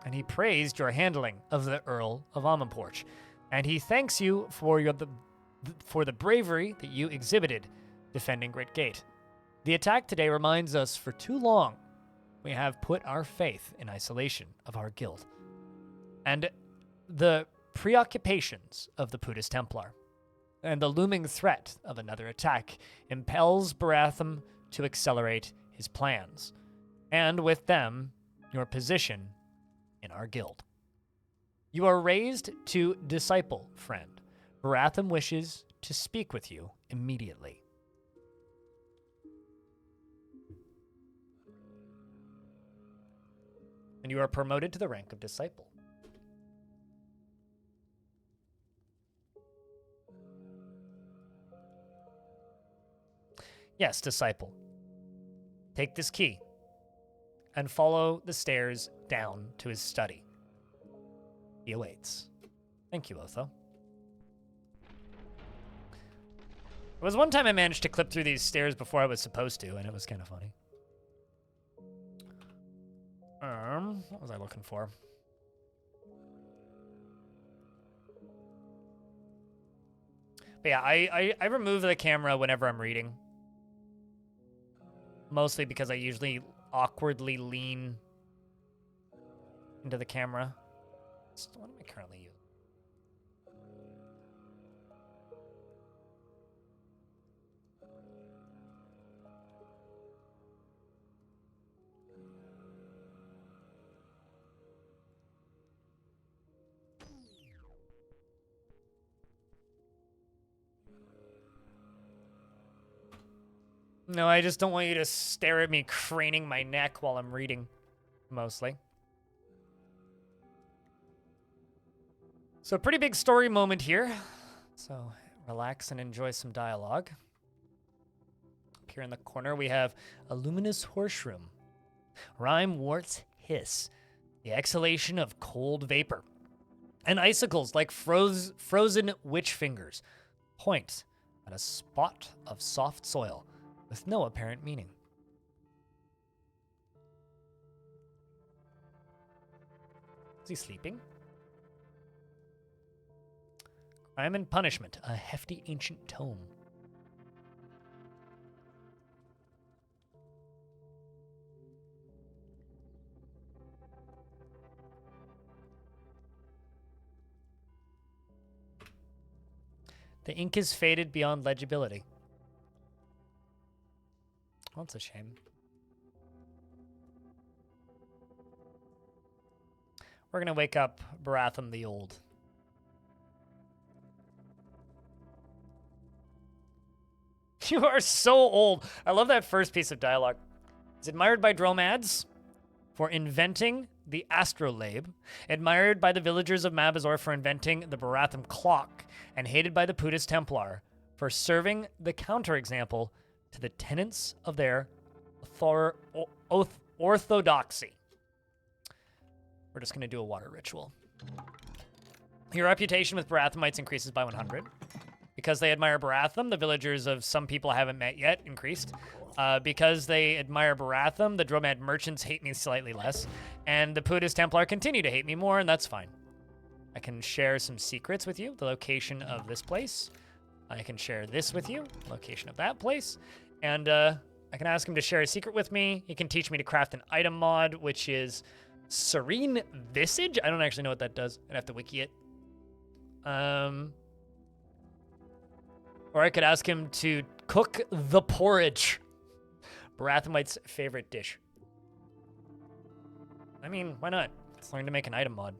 [SPEAKER 1] and he praised your handling of the Earl of Amanporch, and he thanks you for the bravery that you exhibited defending Great Gate. The attack today reminds us for too long we have put our faith in isolation of our guild, and the preoccupations of the Pudis Templar, and the looming threat of another attack impels Baratham to accelerate his plans, and with them, your position in our guild. You are raised to disciple, friend. Baratham wishes to speak with you immediately. And you are promoted to the rank of disciple. Yes, disciple. Take this key and follow the stairs down to his study. He awaits. Thank you, Otho. There was one time I managed to clip through these stairs before I was supposed to, and it was kind of funny. What was I looking for? But yeah, I remove the camera whenever I'm reading. Mostly because I usually awkwardly lean into the camera. So what am I currently using? No, I just don't want you to stare at me craning my neck while I'm reading, mostly. So a pretty big story moment here. So relax and enjoy some dialogue. Up here in the corner, we have a luminous horseshoom. Rhyme warts hiss, the exhalation of cold vapor. And icicles like frozen witch fingers point at a spot of soft soil with no apparent meaning. Is he sleeping? Crime and Punishment, a hefty ancient tome. The ink is faded beyond legibility. Well, that's a shame. We're going to wake up Baratham the Old. You are so old. I love that first piece of dialogue. It's admired by Dromads for inventing the astrolabe, admired by the villagers of Mabazor for inventing the Barathum clock, and hated by the Pudis Templar for serving the counterexample to the tenets of their orthodoxy. We're just going to do a water ritual. Your reputation with Barathumites increases by 100. Because they admire Barathum, the villagers of some people I haven't met yet increased. Because they admire Barathum, the Dromad merchants hate me slightly less. And the Pudis Templar continue to hate me more, and that's fine. I can share some secrets with you. The location of this place. I can share this with you. Location of that place. And I can ask him to share a secret with me. He can teach me to craft an item mod, which is Serene Visage. I don't actually know what that does. I'd have to wiki it. Or I could ask him to cook the porridge. Barathumite's favorite dish. I mean, why not? Let's learn to make an item mod.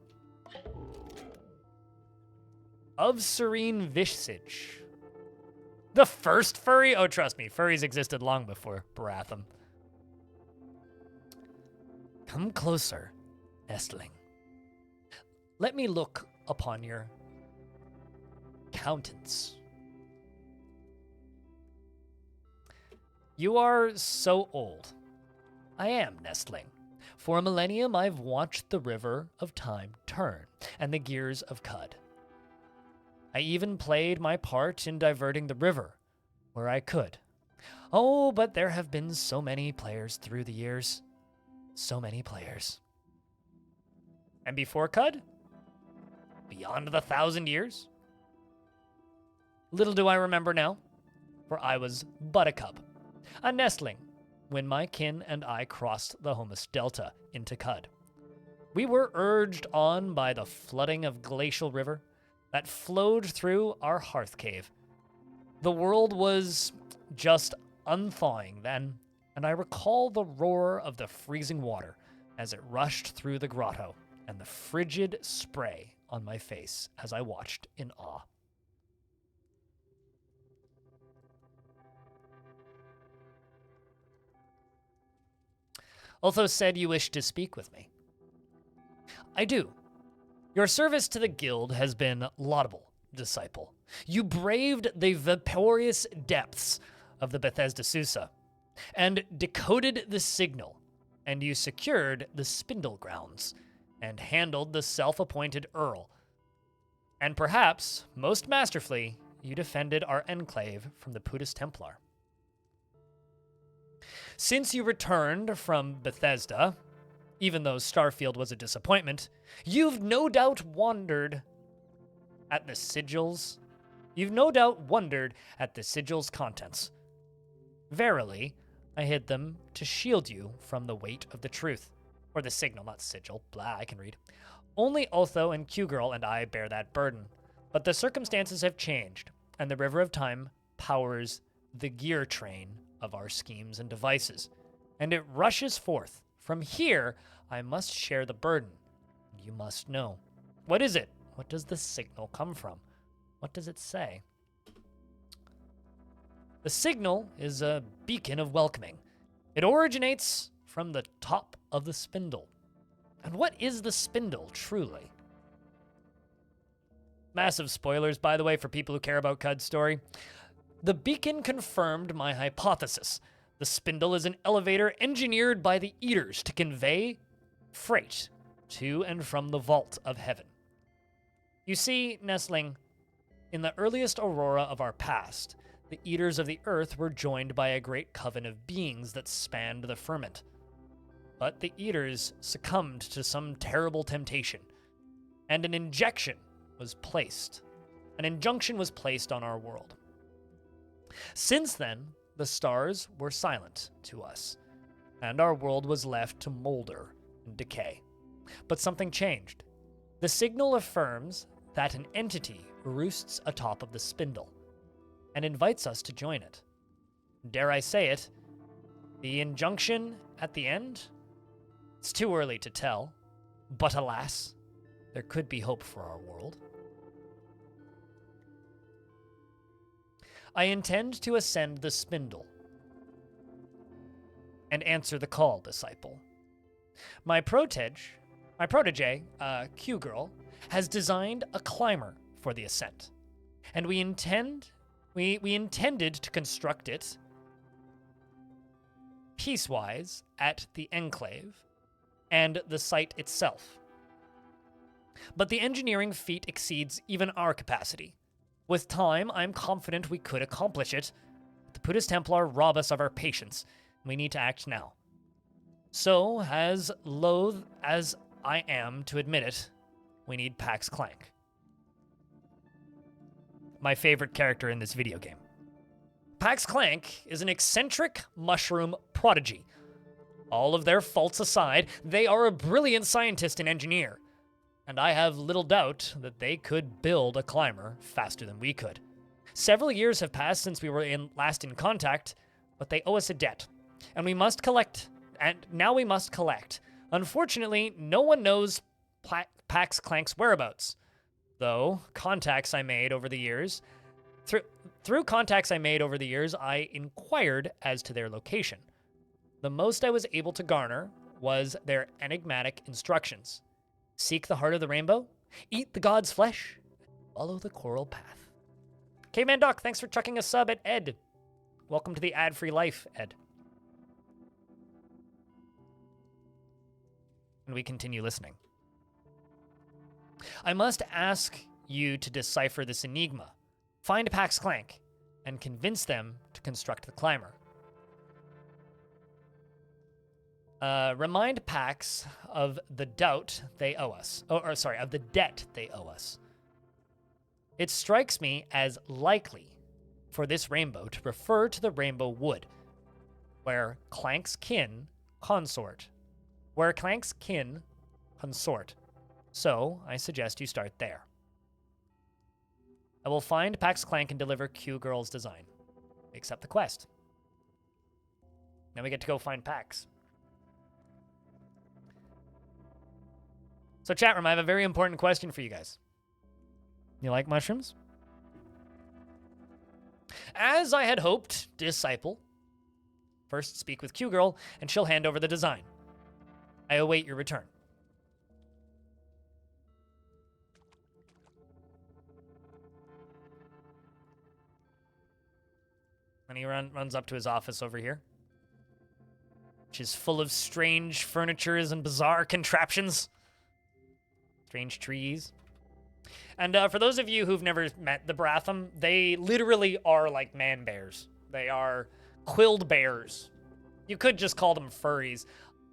[SPEAKER 1] Of Serene Visage. The first furry? Oh, trust me, furries existed long before Barathum. Come closer, nestling. Let me look upon your countenance. You are so old. I am, nestling. For a millennium, I've watched the river of time turn, and the gears of Cud. I even played my part in diverting the river, where I could. Oh, but there have been so many players through the years. So many players. And before Cud? Beyond the 1,000 years? Little do I remember now, for I was but a cub. A nestling, when my kin and I crossed the Homus Delta into Cud. We were urged on by the flooding of glacial river that flowed through our hearth cave. The world was just unthawing then, and I recall the roar of the freezing water as it rushed through the grotto and the frigid spray on my face as I watched in awe. Otho said you wished to speak with me. I do. Your service to the guild has been laudable, disciple. You braved the vaporous depths of the Bethesda Susa, and decoded the signal, and you secured the spindle grounds, and handled the self-appointed Earl. And perhaps, most masterfully, you defended our enclave from the Pudis Templar. Since you returned from Bethesda, even though Starfield was a disappointment, you've no doubt wondered at the sigils. You've no doubt wondered at the sigil's contents. Verily, I hid them to shield you from the weight of the truth. Or the signal, not sigil. Blah, I can read. Only Otho and Q-Girl and I bear that burden. But the circumstances have changed, and the River of Time powers the gear train of our schemes and devices, and it rushes forth. From here, I must share the burden. You must know. What is it? What does the signal come from? What does it say? The signal is a beacon of welcoming. It originates from the top of the spindle. And what is the spindle, truly? Massive spoilers, by the way, for people who care about Cud's story. The beacon confirmed my hypothesis. The spindle is an elevator engineered by the Eaters to convey freight to and from the vault of heaven. You see, Nestling, in the earliest aurora of our past, the Eaters of the Earth were joined by a great coven of beings that spanned the firmament. But the Eaters succumbed to some terrible temptation, and an injunction was placed on our world. Since then, the stars were silent to us, and our world was left to molder and decay. But something changed. The signal affirms that an entity roosts atop of the spindle, and invites us to join it. Dare I say it, the injunction at the end? It's too early to tell, but alas, there could be hope for our world. I intend to ascend the spindle and answer the call, disciple. My protege My protege, Q-Girl, has designed a climber for the ascent, and we intended to construct it piecewise at the Enclave and the site itself. But the engineering feat exceeds even our capacity. With time, I'm confident we could accomplish it. The Puttis Templar rob us of our patience. We need to act now. So, as loath as I am to admit it, we need Pax Clank. My favorite character in this video game. Pax Clank is an eccentric mushroom prodigy. All of their faults aside, they are a brilliant scientist and engineer, and I have little doubt that they could build a climber faster than we could. Several years have passed since we were last in contact, but they owe us a debt, and we must collect. And now we must collect. Unfortunately, no one knows Pax Clank's whereabouts, though contacts I made over the years. Through contacts I made over the years, I inquired as to their location. The most I was able to garner was their enigmatic instructions. Seek the heart of the rainbow, eat the god's flesh, follow the coral path. K-Man Doc, thanks for chucking a sub at Ed. Welcome to the ad-free life, Ed. And we continue listening. I must ask you to decipher this enigma. Find Pax Clank and convince them to construct the climber. Remind Pax of the doubt they owe us. Of the debt they owe us. It strikes me as likely for this rainbow to refer to the Rainbow Wood, where Clank's kin consort. So, I suggest you start there. I will find Pax Clank and deliver Q-Girl's design. Accept the quest. Now we get to go find Pax. So chat room, I have a very important question for you guys. You like mushrooms? As I had hoped, Disciple. First speak with Q-Girl, and she'll hand over the design. I await your return. And he runs up to his office over here, which is full of strange furnitures and bizarre contraptions. Strange trees. And for those of you who've never met the Bratham, they literally are like man bears. They are quilled bears. You could just call them furries.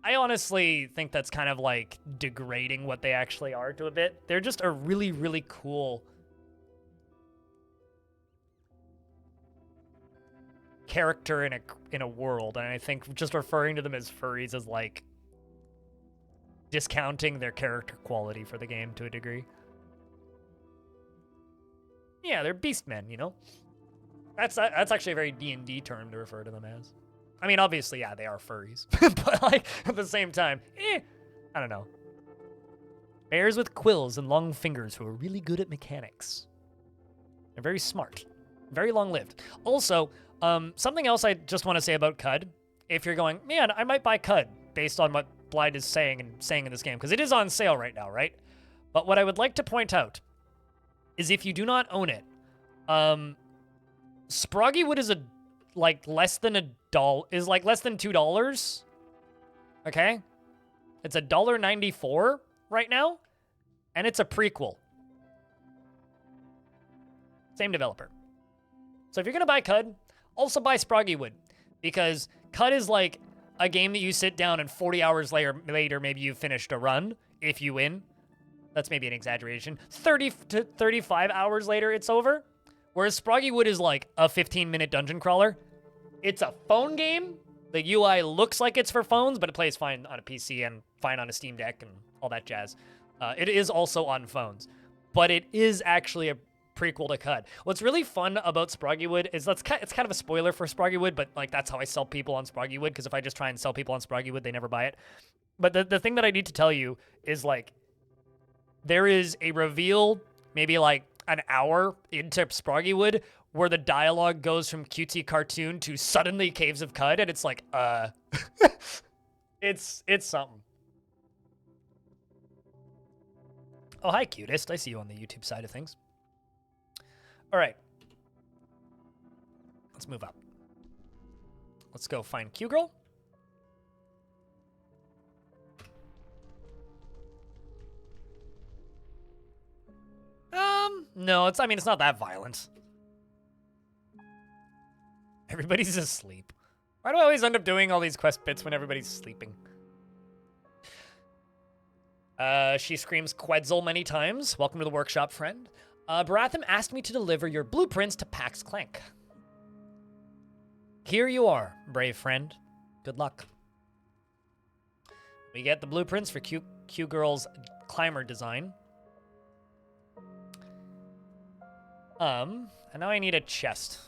[SPEAKER 1] I honestly think that's kind of like degrading what they actually are to a bit. They're just a really, really cool character in a world, and I think just referring to them as furries is like discounting their character quality for the game to a degree. Yeah, they're beastmen, you know? That's actually a very D&D term to refer to them as. I mean, obviously, yeah, they are furries. But, like, at the same time, I don't know. Bears with quills and long fingers who are really good at mechanics. They're very smart. Very long-lived. Also, something else I just want to say about CUD. If you're going, man, I might buy CUD based on what Blind is saying in this game, because it is on sale right now, right? But what I would like to point out is if you do not own it, Sproggywood is less than $2. Okay? It's $1.94 right now, and it's a prequel. Same developer. So if you're gonna buy CUD, also buy Sproggywood, because CUD is like a game that you sit down and 40 hours later maybe you've finished a run, if you win. That's maybe an exaggeration. 30 to 35 hours later, it's over. Whereas Sproggywood is like a 15-minute dungeon crawler. It's a phone game. The UI looks like it's for phones, but it plays fine on a PC and fine on a Steam Deck and all that jazz. It is also on phones. But it is actually a prequel to CUD. What's really fun about Sproggywood is it's kind of a spoiler for Sproggywood, but like that's how I sell people on Sproggywood, because if I just try and sell people on Sproggywood, they never buy it. But the thing that I need to tell you is like there is a reveal maybe like an hour into Sproggywood where the dialogue goes from cutesy cartoon to suddenly Caves of CUD, and it's like, it's something. Oh, hi, cutest. I see you on the YouTube side of things. All right. Let's move up. Let's go find Q-Girl. No, it's not that violent. Everybody's asleep. Why do I always end up doing all these quest bits when everybody's sleeping? She screams Quetzal many times. Welcome to the workshop, friend. Baratham asked me to deliver your blueprints to Pax Clank. Here you are, brave friend. Good luck. We get the blueprints for Q-Girl's climber design. And now I need a chest.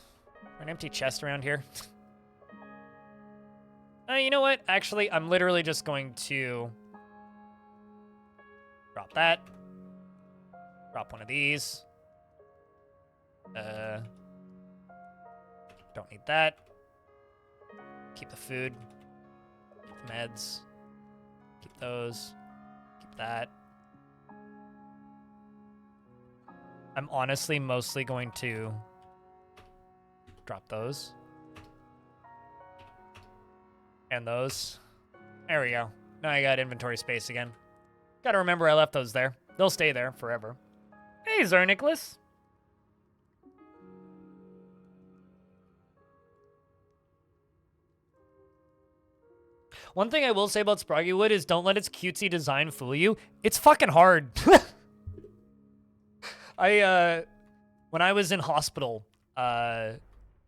[SPEAKER 1] An empty chest around here. You know what? Actually, I'm literally just going to drop that. Drop one of these. Don't need that. Keep the food. Keep the meds. Keep those. Keep that. I'm honestly mostly going to drop those. And those. There we go. Now I got inventory space again. Gotta remember I left those there. They'll stay there forever. Hey, Zerniclus. One thing I will say about Sproggywood is don't let its cutesy design fool you. It's fucking hard. When I was in hospital, right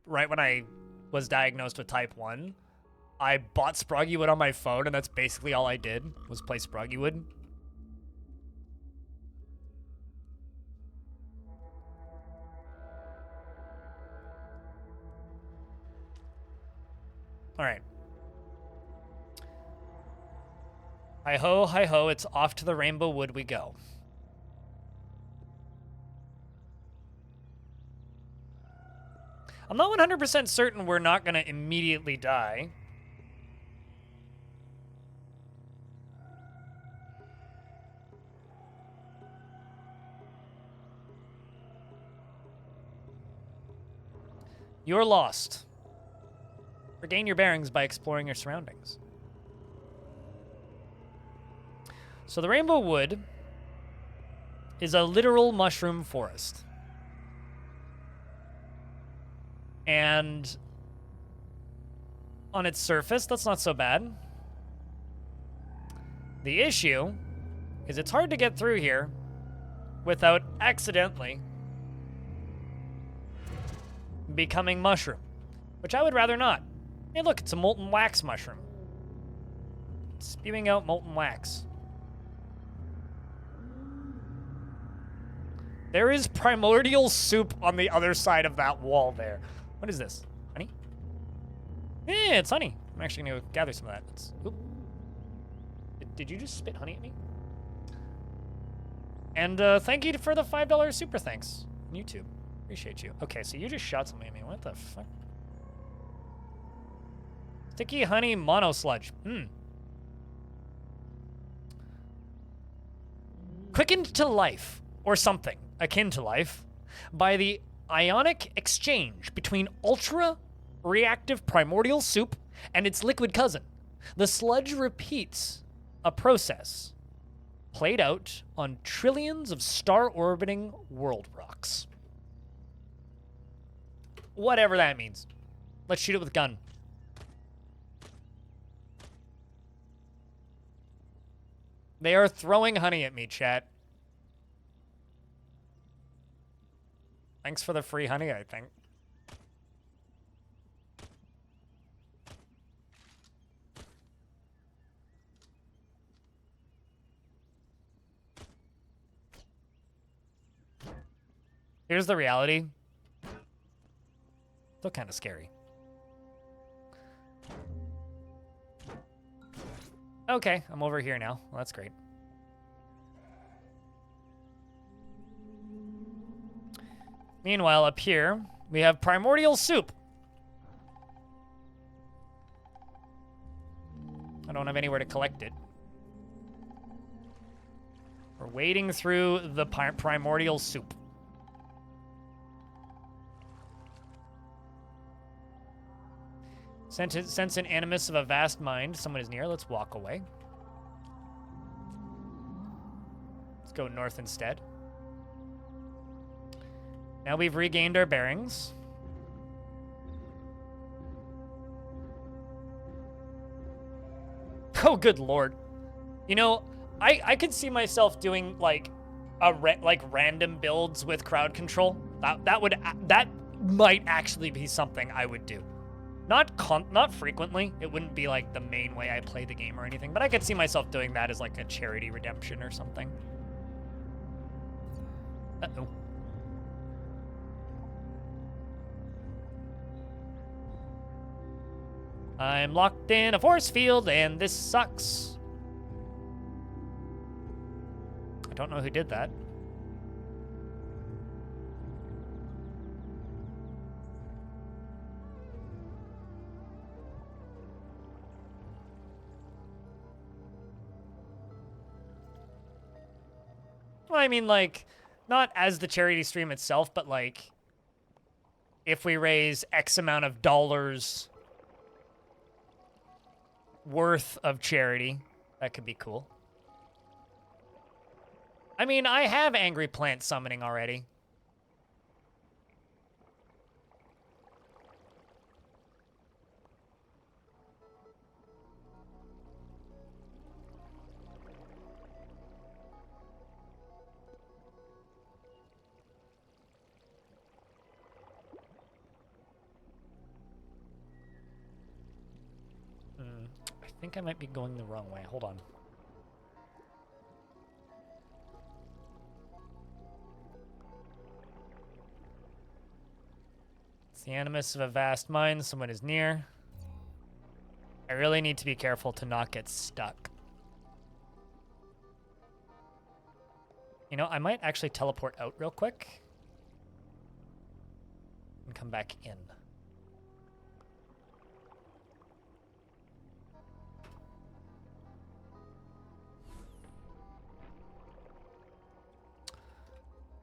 [SPEAKER 1] when I was diagnosed with type 1, I bought Sproggywood on my phone, and that's basically all I did, was play Sproggywood. Alright. Hi ho, it's off to the Rainbow Wood we go. I'm not 100% certain we're not gonna immediately die. You're lost. Regain your bearings by exploring your surroundings. So the Rainbow Wood is a literal mushroom forest. And on its surface, that's not so bad. The issue is it's hard to get through here without accidentally becoming mushroom, which I would rather not. Hey, look, it's a molten wax mushroom. It's spewing out molten wax. There is primordial soup on the other side of that wall there. What is this? Honey? Yeah, it's honey. I'm actually going to gather some of that. Did you just spit honey at me? And thank you for the $5 super thanks on YouTube. Appreciate you. Okay, so you just shot something at me. What the fuck? Sticky honey mono sludge. Quickened to life, or something akin to life, by the ionic exchange between ultra-reactive primordial soup and its liquid cousin. The sludge repeats a process played out on trillions of star-orbiting world rocks. Whatever that means. Let's shoot it with a gun. They are throwing honey at me, chat. Thanks for the free honey, I think. Here's the reality. Still kind of scary. Okay, I'm over here now. Well, that's great. Meanwhile, up here, we have primordial soup. I don't have anywhere to collect it. Or wading through the primordial soup. Sense an animus of a vast mind. Someone is near. Let's walk away. Let's go north instead. Now we've regained our bearings. Oh, good lord. You know, I could see myself doing like random builds with crowd control. That might actually be something I would do. Not frequently. It wouldn't be like the main way I play the game or anything, but I could see myself doing that as like a charity redemption or something. Uh-oh. I'm locked in a force field and this sucks. I don't know who did that. Well, I mean, like, not as the charity stream itself, but like, if we raise X amount of dollars worth of charity, that could be cool. I mean, I have Angry Plant summoning already. I think I might be going the wrong way. Hold on. It's the animus of a vast mind. Someone is near. I really need to be careful to not get stuck. You know, I might actually teleport out real quick and come back in.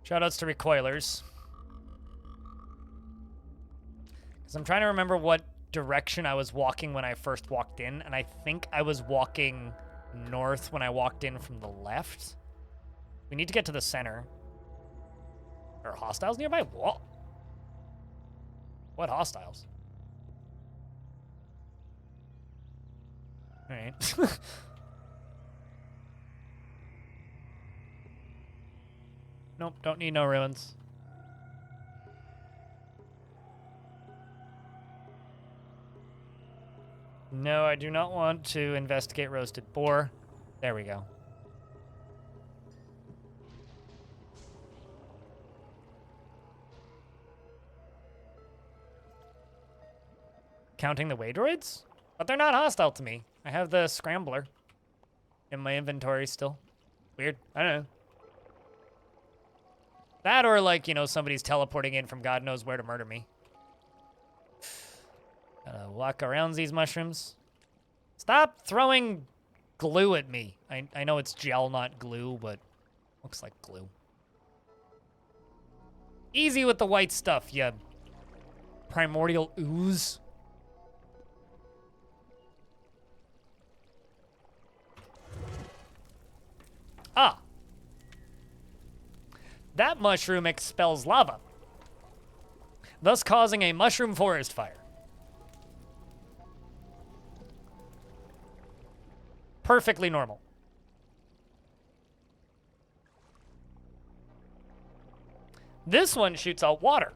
[SPEAKER 1] Shoutouts to Recoilers. Because I'm trying to remember what direction I was walking when I first walked in, and I think I was walking north when I walked in from the left. We need to get to the center. Are hostiles nearby? What? What hostiles? Alright. Nope, don't need no ruins. No, I do not want to investigate roasted boar. There we go. Counting the way droids? But they're not hostile to me. I have the scrambler in my inventory still. Weird. I don't know. That or, like, you know, somebody's teleporting in from God knows where to murder me. Gotta walk around these mushrooms. Stop throwing glue at me. I know it's gel, not glue, but looks like glue. Easy with the white stuff, you primordial ooze. Ah. That mushroom expels lava, thus causing a mushroom forest fire. Perfectly normal. This one shoots out water.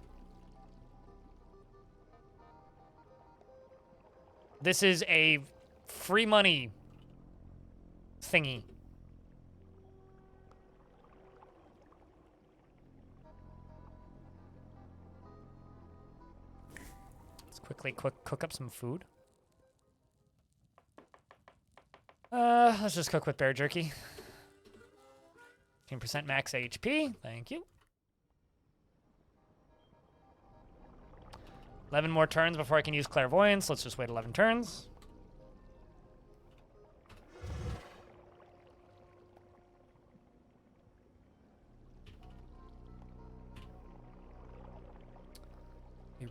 [SPEAKER 1] This is a free money thingy. Quickly cook up some food. Let's just cook with bear jerky. 15% max HP. Thank you. 11 more turns before I can use clairvoyance. Let's just wait 11 turns.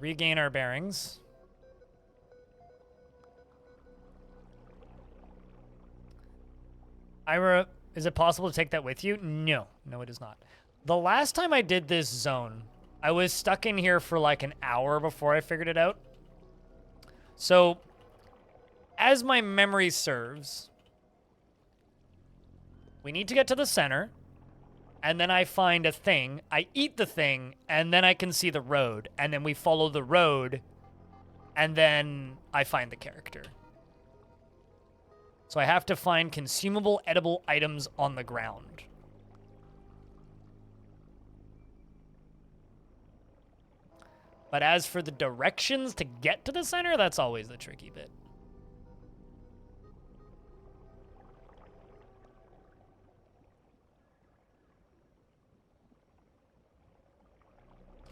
[SPEAKER 1] We regain our bearings. Ira, is it possible to take that with you? No. No, it is not. The last time I did this zone, I was stuck in here for like an hour before I figured it out. So, as my memory serves, we need to get to the center, and then I find a thing, I eat the thing, and then I can see the road, and then we follow the road, and then I find the character. So I have to find consumable, edible items on the ground. But as for the directions to get to the center, that's always the tricky bit.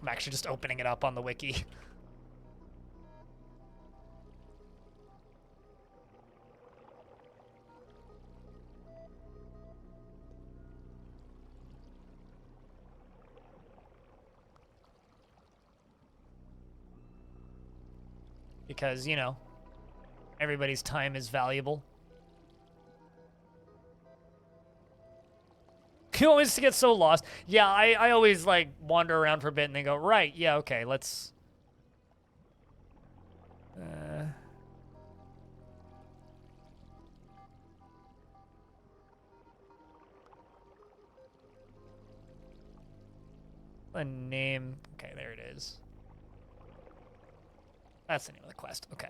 [SPEAKER 1] I'm actually just opening it up on the wiki. Because, you know, everybody's time is valuable. You always get so lost. Yeah, I always, like, wander around for a bit and then go, right, yeah, okay, let's... A name... Okay, there it is. That's the name of the quest. Okay.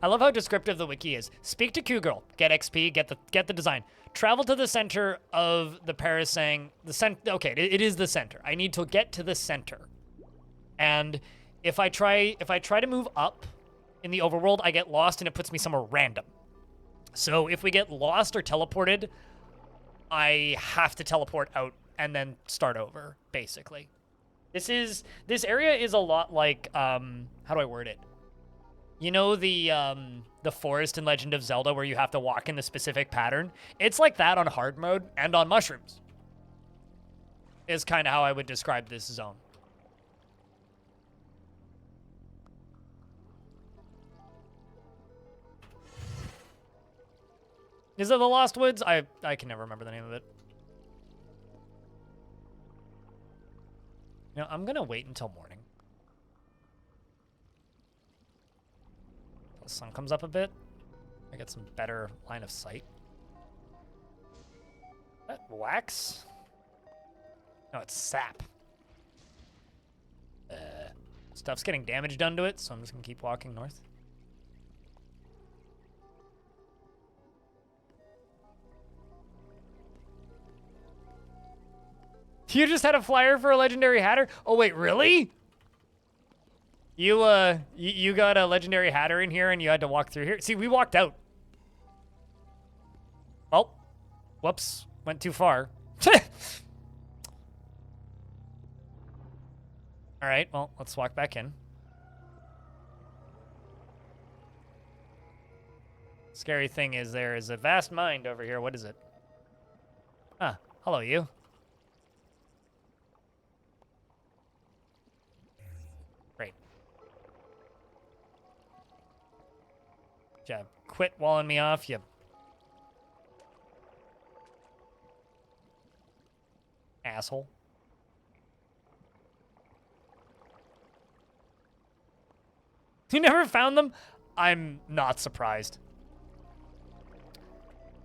[SPEAKER 1] I love how descriptive the wiki is. Speak to Q-Girl. Get XP. Get the design. Travel to the center of the Parasang. Okay, it is the center. I need to get to the center. And if I try to move up in the overworld, I get lost and it puts me somewhere random. So if we get lost or teleported, I have to teleport out and then start over, basically. This area is a lot like, how do I word it? You know the forest in Legend of Zelda where you have to walk in the specific pattern? It's like that on hard mode and on mushrooms. Is kind of how I would describe this zone. Is it the Lost Woods? I can never remember the name of it. You know, I'm gonna wait until morning. The sun comes up a bit. I get some better line of sight. Is that wax? No, it's sap. Stuff's getting damage done to it, so I'm just gonna keep walking north. You just had a flyer for a legendary hatter? Oh wait, really? You got a legendary hatter in here and you had to walk through here? See, we walked out. Oh. Whoops. Went too far. Alright, well, let's walk back in. Scary thing is there is a vast mind over here. What is it? Ah, hello you. Great. Yeah, quit walling me off, you asshole. You never found them? I'm not surprised.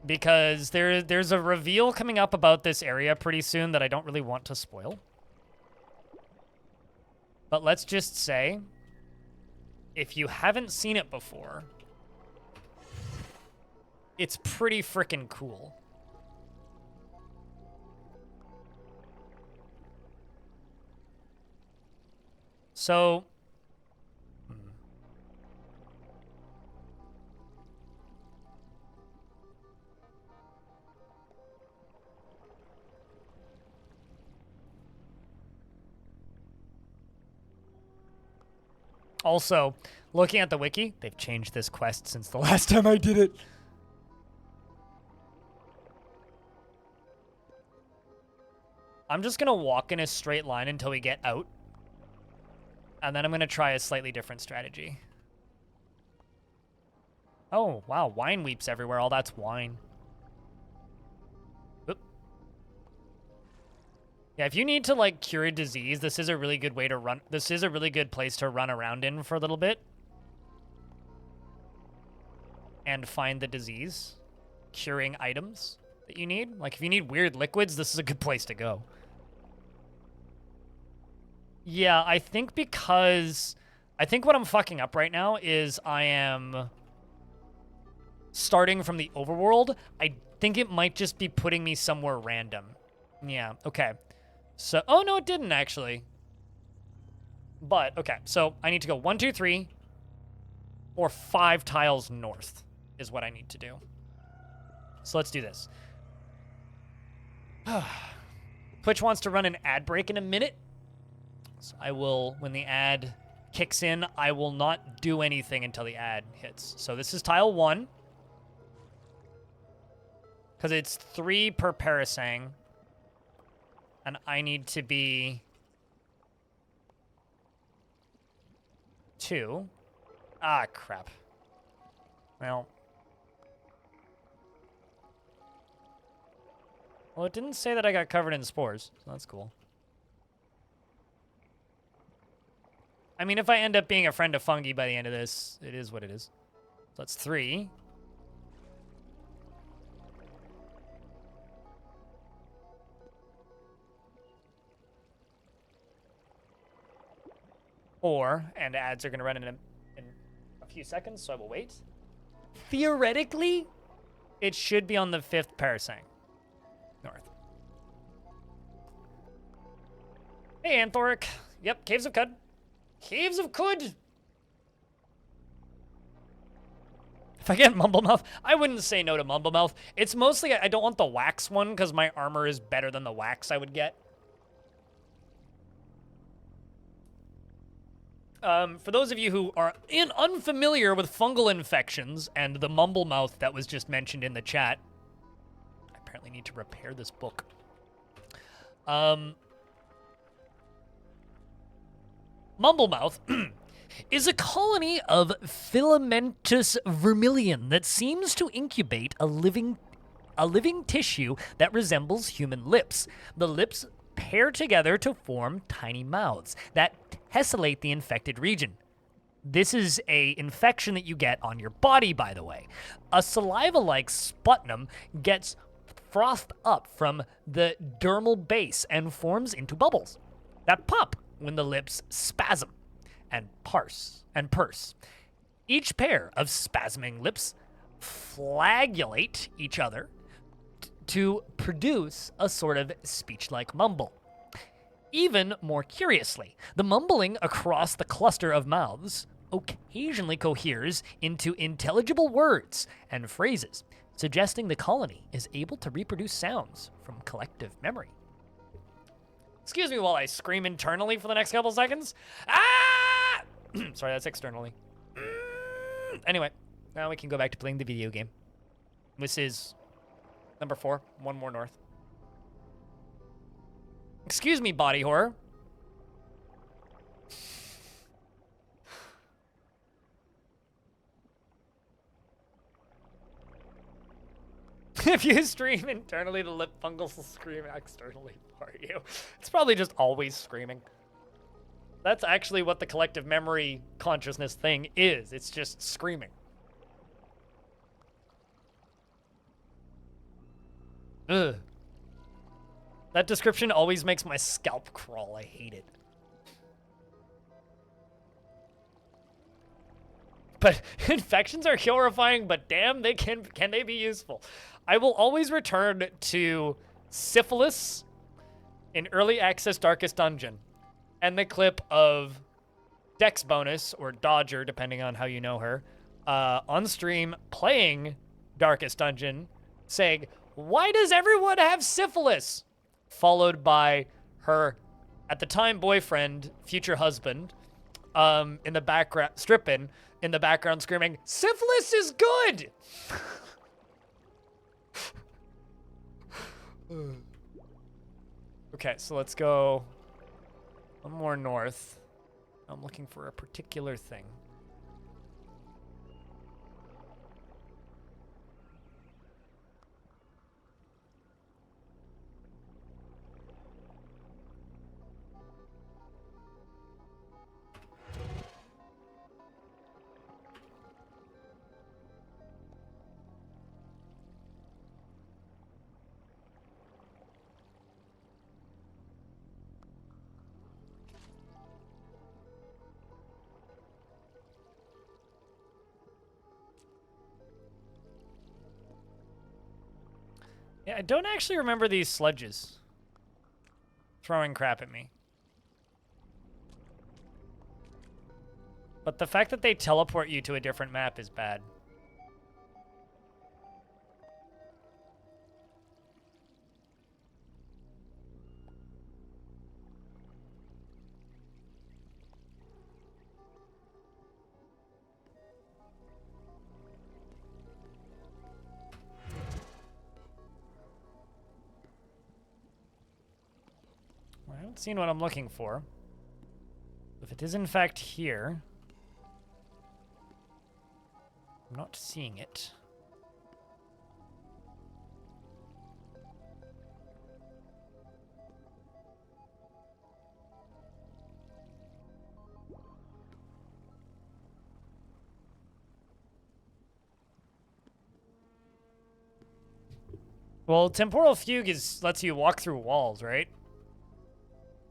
[SPEAKER 1] Because there's a reveal coming up about this area pretty soon that I don't really want to spoil. But let's just say, if you haven't seen it before, it's pretty freaking cool. So... Also, looking at the wiki, they've changed this quest since the last time I did it. I'm just gonna walk in a straight line until we get out. And then I'm gonna try a slightly different strategy. Oh, wow, wine weeps everywhere. All that's wine. Oop. Yeah, if you need to, like, cure a disease, this is a really good way to run. This is a really good place to run around in for a little bit. And find the disease. Curing items that you need. Like, if you need weird liquids, this is a good place to go. Yeah, I think because... I think what I'm fucking up right now is I am... starting from the overworld. I think it might just be putting me somewhere random. Yeah, okay. So, oh no, it didn't actually. But, okay, so I need to go 1, 2, 3, or 5 tiles north is what I need to do. So let's do this. Twitch wants to run an ad break in a minute. So I will, when the ad kicks in, I will not do anything until the ad hits. So this is tile 1. Because it's 3 per parasang. And I need to be 2. Ah, crap. Well, it didn't say that I got covered in spores, so that's cool. I mean, if I end up being a friend of fungi by the end of this, it is what it is. So that's 3. And ads are going to run in a few seconds, so I will wait. Theoretically, it should be on the 5th parasang. North. Hey, Anthoric. Yep, Caves of Cud. Caves of Cud! If I get Mumblemouth, I wouldn't say no to Mumblemouth. It's mostly, I don't want the wax one, because my armor is better than the wax I would get. For those of you who are unfamiliar with fungal infections and the Mumblemouth that was just mentioned in the chat, I apparently need to repair this book. Mumblemouth is a colony of Filamentous vermilion that seems to incubate a living tissue that resembles human lips. The lips pair together to form tiny mouths that tessellate the infected region. This is a infection that you get on your body, by the way. A saliva-like sputum gets frothed up from the dermal base and forms into bubbles that pop when the lips spasm and purse. Each pair of spasming lips flagellate each other to produce a sort of speech-like mumble. Even more curiously, the mumbling across the cluster of mouths occasionally coheres into intelligible words and phrases, suggesting the colony is able to reproduce sounds from collective memory. Excuse me while I scream internally for the next couple seconds. Ah! Sorry, that's externally. Anyway, now we can go back to playing the video game. This is number 4, 1 more north. Excuse me, body horror. If you stream internally, the lip fungals will scream externally for you. It's probably just always screaming. That's actually what the collective memory consciousness thing is. It's just screaming. Ugh. That description always makes my scalp crawl. I hate it. But infections are horrifying, but damn, can they be useful? I will always return to Syphilis in Early Access Darkest Dungeon and the clip of Dex Bonus, or Dodger, depending on how you know her, on stream playing Darkest Dungeon, saying, "Why does everyone have syphilis?" Followed by her, at the time, boyfriend, future husband, in the background, stripping, in the background screaming, "Syphilis is good!" Okay, so let's go one more north. I'm looking for a particular thing. Yeah, I don't actually remember these sludges throwing crap at me. But the fact that they teleport you to a different map is bad. I haven't seen what I'm looking for. If it is in fact here, I'm not seeing it. Well, Temporal Fugue lets you walk through walls, right?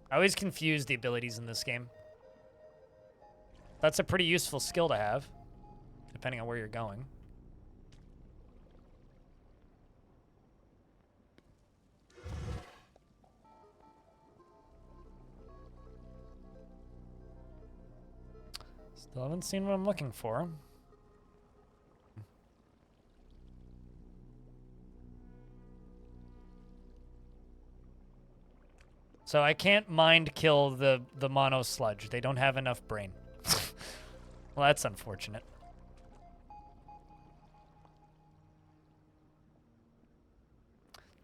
[SPEAKER 1] I always confuse the abilities in this game. That's a pretty useful skill to have, depending on where you're going. Still haven't seen what I'm looking for. So I can't mind kill the mono sludge. They don't have enough brain. Well, that's unfortunate.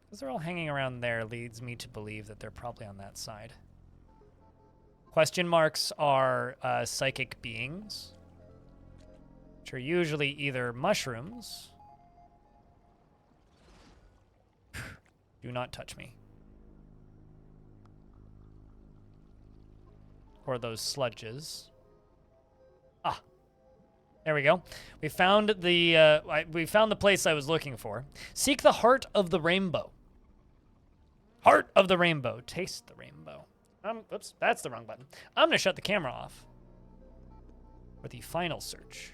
[SPEAKER 1] Because they're all hanging around there leads me to believe that they're probably on that side. Question marks are psychic beings, which are usually either mushrooms. Do not touch me. Or those sludges. Ah, there we go. We found the place I was looking for. Seek the heart of the rainbow. Heart of the rainbow. Taste the rainbow. Oops, that's the wrong button. I'm gonna shut the camera off. For the final search.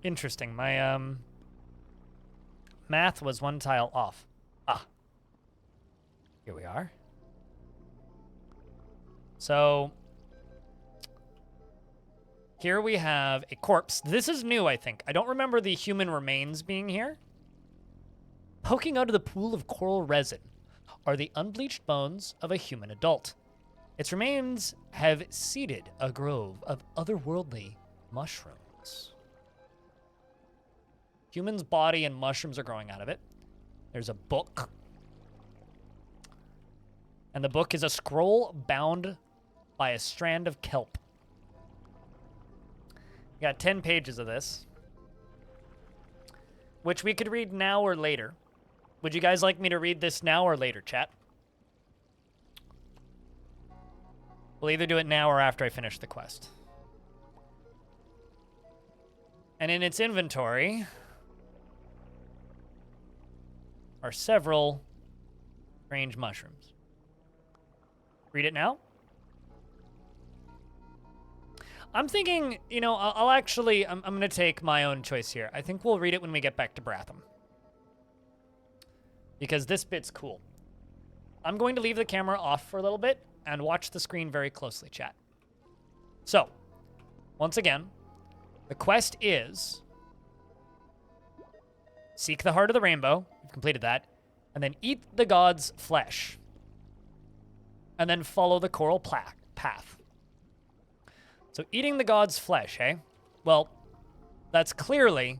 [SPEAKER 1] Interesting. My math was one tile off. Ah. Here we are. So here we have a corpse. This is new, I think. I don't remember the human remains being here. Poking out of the pool of coral resin are the unbleached bones of a human adult. Its remains have seeded a grove of otherworldly mushrooms. Human's body and mushrooms are growing out of it. There's a book. And the book is a scroll bound by a strand of kelp. We got 10 pages of this, which we could read now or later. Would you guys like me to read this now or later, chat? We'll either do it now or after I finish the quest. And in its inventory are several strange mushrooms. Read it now? I'm thinking, you know, I'm going to take my own choice here. I think we'll read it when we get back to Bratham. Because this bit's cool. I'm going to leave the camera off for a little bit and watch the screen very closely, chat. So, once again, the quest is seek the heart of the rainbow. We've completed that. And then eat the god's flesh. And then follow the coral path. So eating the god's flesh, eh? Well, that's clearly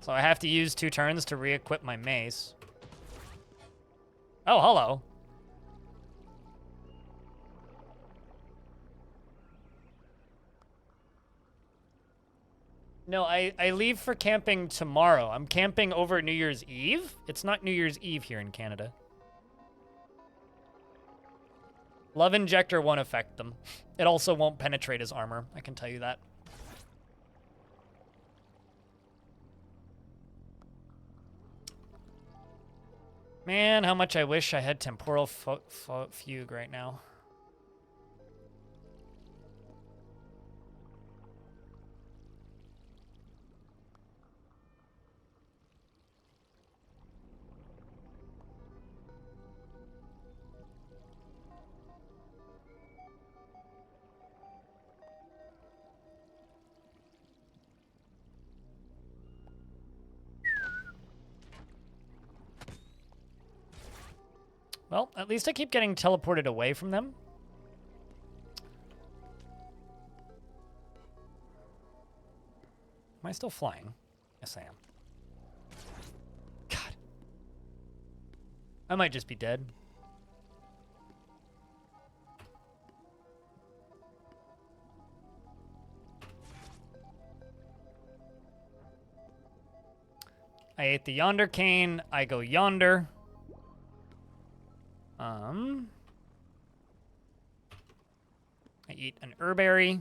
[SPEAKER 1] So I have to use 2 turns to re-equip my mace. Oh, hello. No, I leave for camping tomorrow. I'm camping over New Year's Eve. It's not New Year's Eve here in Canada. Love Injector won't affect them. It also won't penetrate his armor, I can tell you that. Man, how much I wish I had Temporal Fugue right now. Well, at least I keep getting teleported away from them. Am I still flying? Yes, I am. God. I might just be dead. I ate the Yonder Cane. I go yonder. I eat an herberry.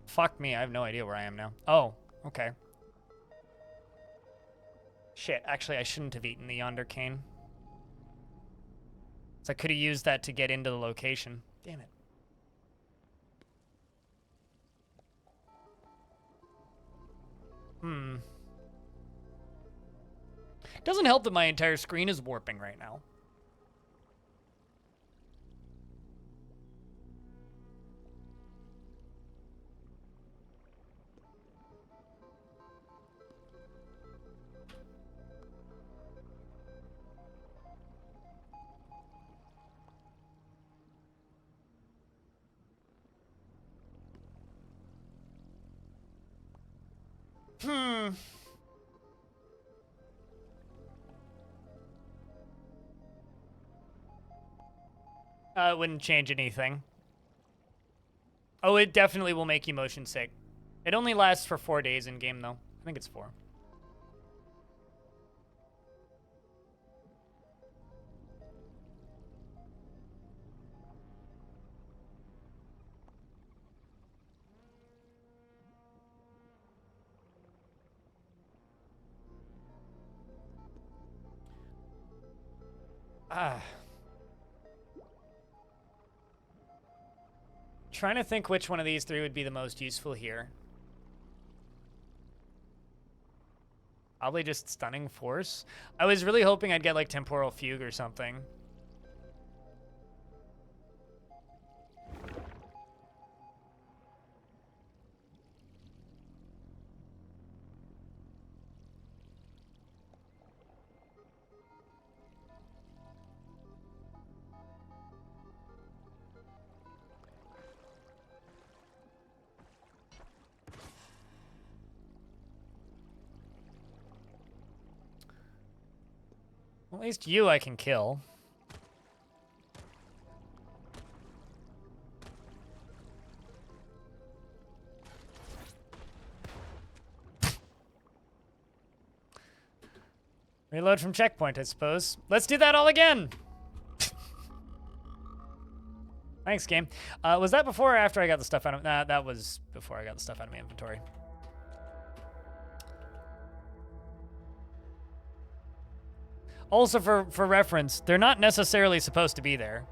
[SPEAKER 1] Fuck me, I have no idea where I am now. Oh, okay. Shit, actually I shouldn't have eaten the Yonder Cane. So I could have used that to get into the location. Damn it. Doesn't help that my entire screen is warping right now. It wouldn't change anything. Oh, it definitely will make you motion sick. It only lasts for 4 days in game, though. I think it's 4. Trying to think which one of these 3 would be the most useful here. Probably just Stunning Force. I was really hoping I'd get like Temporal Fugue or something. Well, at least you I can kill. Reload from checkpoint, I suppose. Let's do that all again! Thanks, game. Was that before or after I got the stuff out of... Nah, that was before I got the stuff out of my inventory. Also, for reference, they're not necessarily supposed to be there.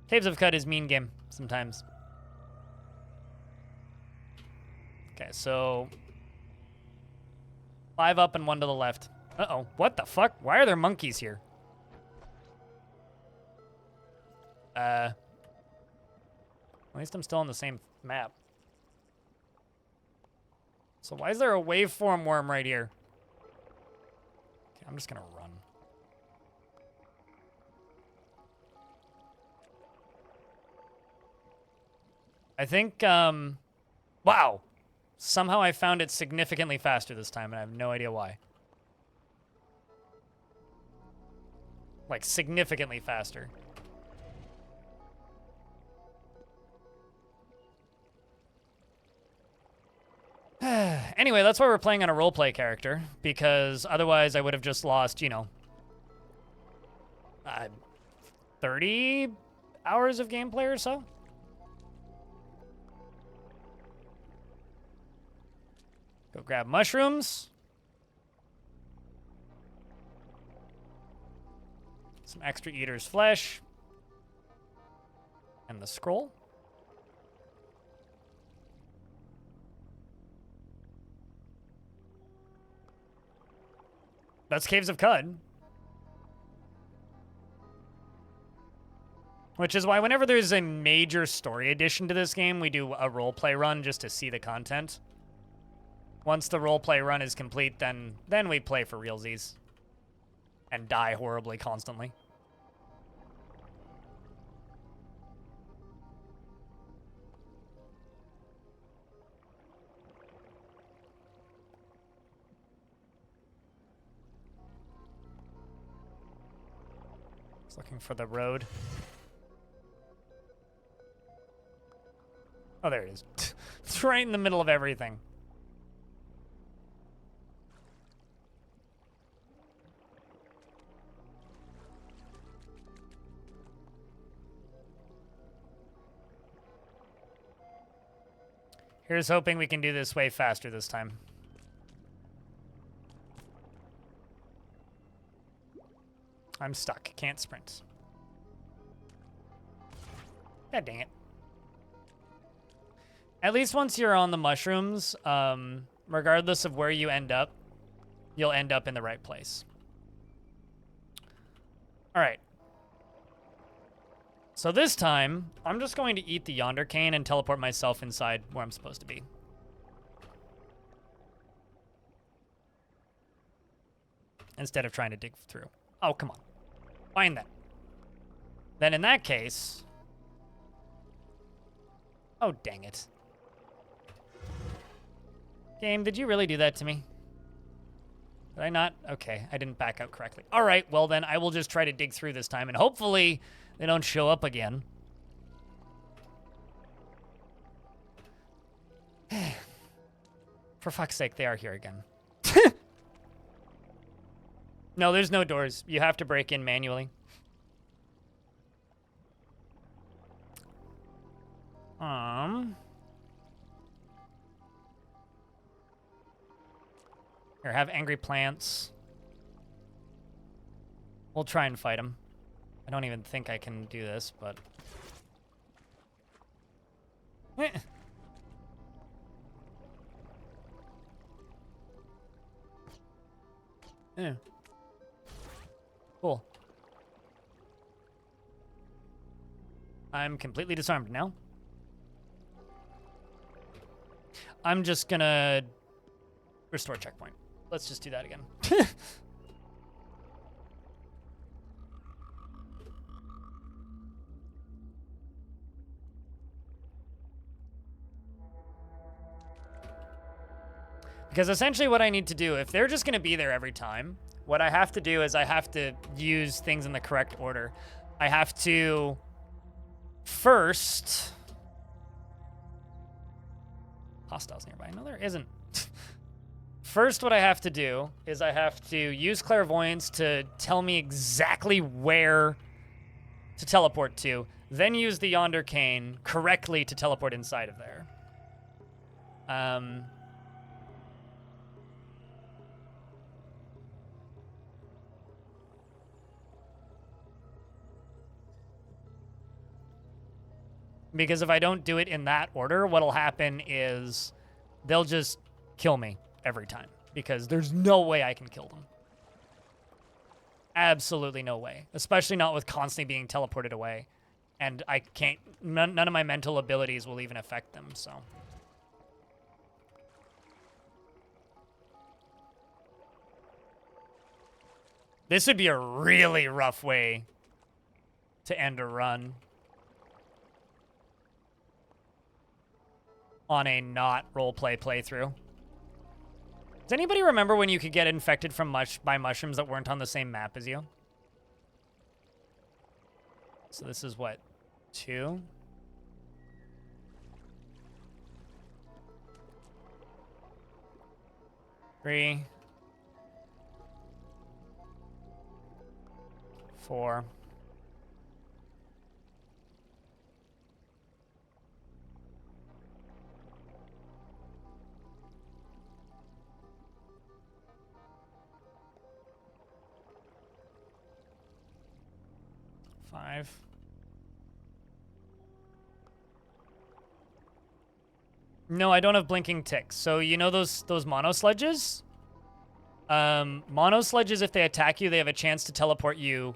[SPEAKER 1] Caves of Cut is mean game sometimes. Okay, so 5 up and 1 to the left. Uh-oh, what the fuck? Why are there monkeys here? At least I'm still on the same map. So why is there a waveform worm right here? Okay, I'm just gonna run. I think, wow. Somehow I found it significantly faster this time, and I have no idea why. Like, significantly faster. Anyway, that's why we're playing on a roleplay character, because otherwise I would have just lost, you know, 30 hours of gameplay or so. Go grab mushrooms. Some extra eater's flesh. And the scroll. That's Caves of Cud. Which is why whenever there's a major story addition to this game, we do a roleplay run just to see the content. Once the roleplay run is complete, then we play for realsies. And die horribly constantly. Just looking for the road. Oh, there it is. It's right in the middle of everything. Here's hoping we can do this way faster this time. I'm stuck. Can't sprint. God dang it. At least once you're on the mushrooms, regardless of where you end up, you'll end up in the right place. All right. So this time, I'm just going to eat the Yonder Cane and teleport myself inside where I'm supposed to be. Instead of trying to dig through. Oh, come on. Find that. Then in that case... Oh, dang it. Game, did you really do that to me? Did I not? Okay, I didn't back out correctly. All right, well then I will just try to dig through this time, and hopefully they don't show up again. For fuck's sake, they are here again. No, there's no doors. You have to break in manually. Here, have angry plants. We'll try and fight him. I don't even think I can do this, but... Yeah. Cool. I'm completely disarmed now. I'm just gonna restore checkpoint. Let's just do that again. Because essentially what I need to do, if they're just going to be there every time, what I have to do is I have to use things in the correct order. I have to first... Hostiles nearby. No, there isn't. First, what I have to do is I have to use clairvoyance to tell me exactly where to teleport to, then use the Yonder Cane correctly to teleport inside of there. Because if I don't do it in that order, what'll happen is they'll just kill me every time. Because there's no way I can kill them. Absolutely no way. Especially not with constantly being teleported away. And I can't... None of my mental abilities will even affect them, so... This would be a really rough way to end a run. on a not roleplay playthrough. Does anybody remember when you could get infected from by mushrooms that weren't on the same map as you? So this is what, 2? Three. 4. Five. No, I don't have blinking ticks. So you know those mono sledges? Mono sledges, if they attack you, they have a chance to teleport you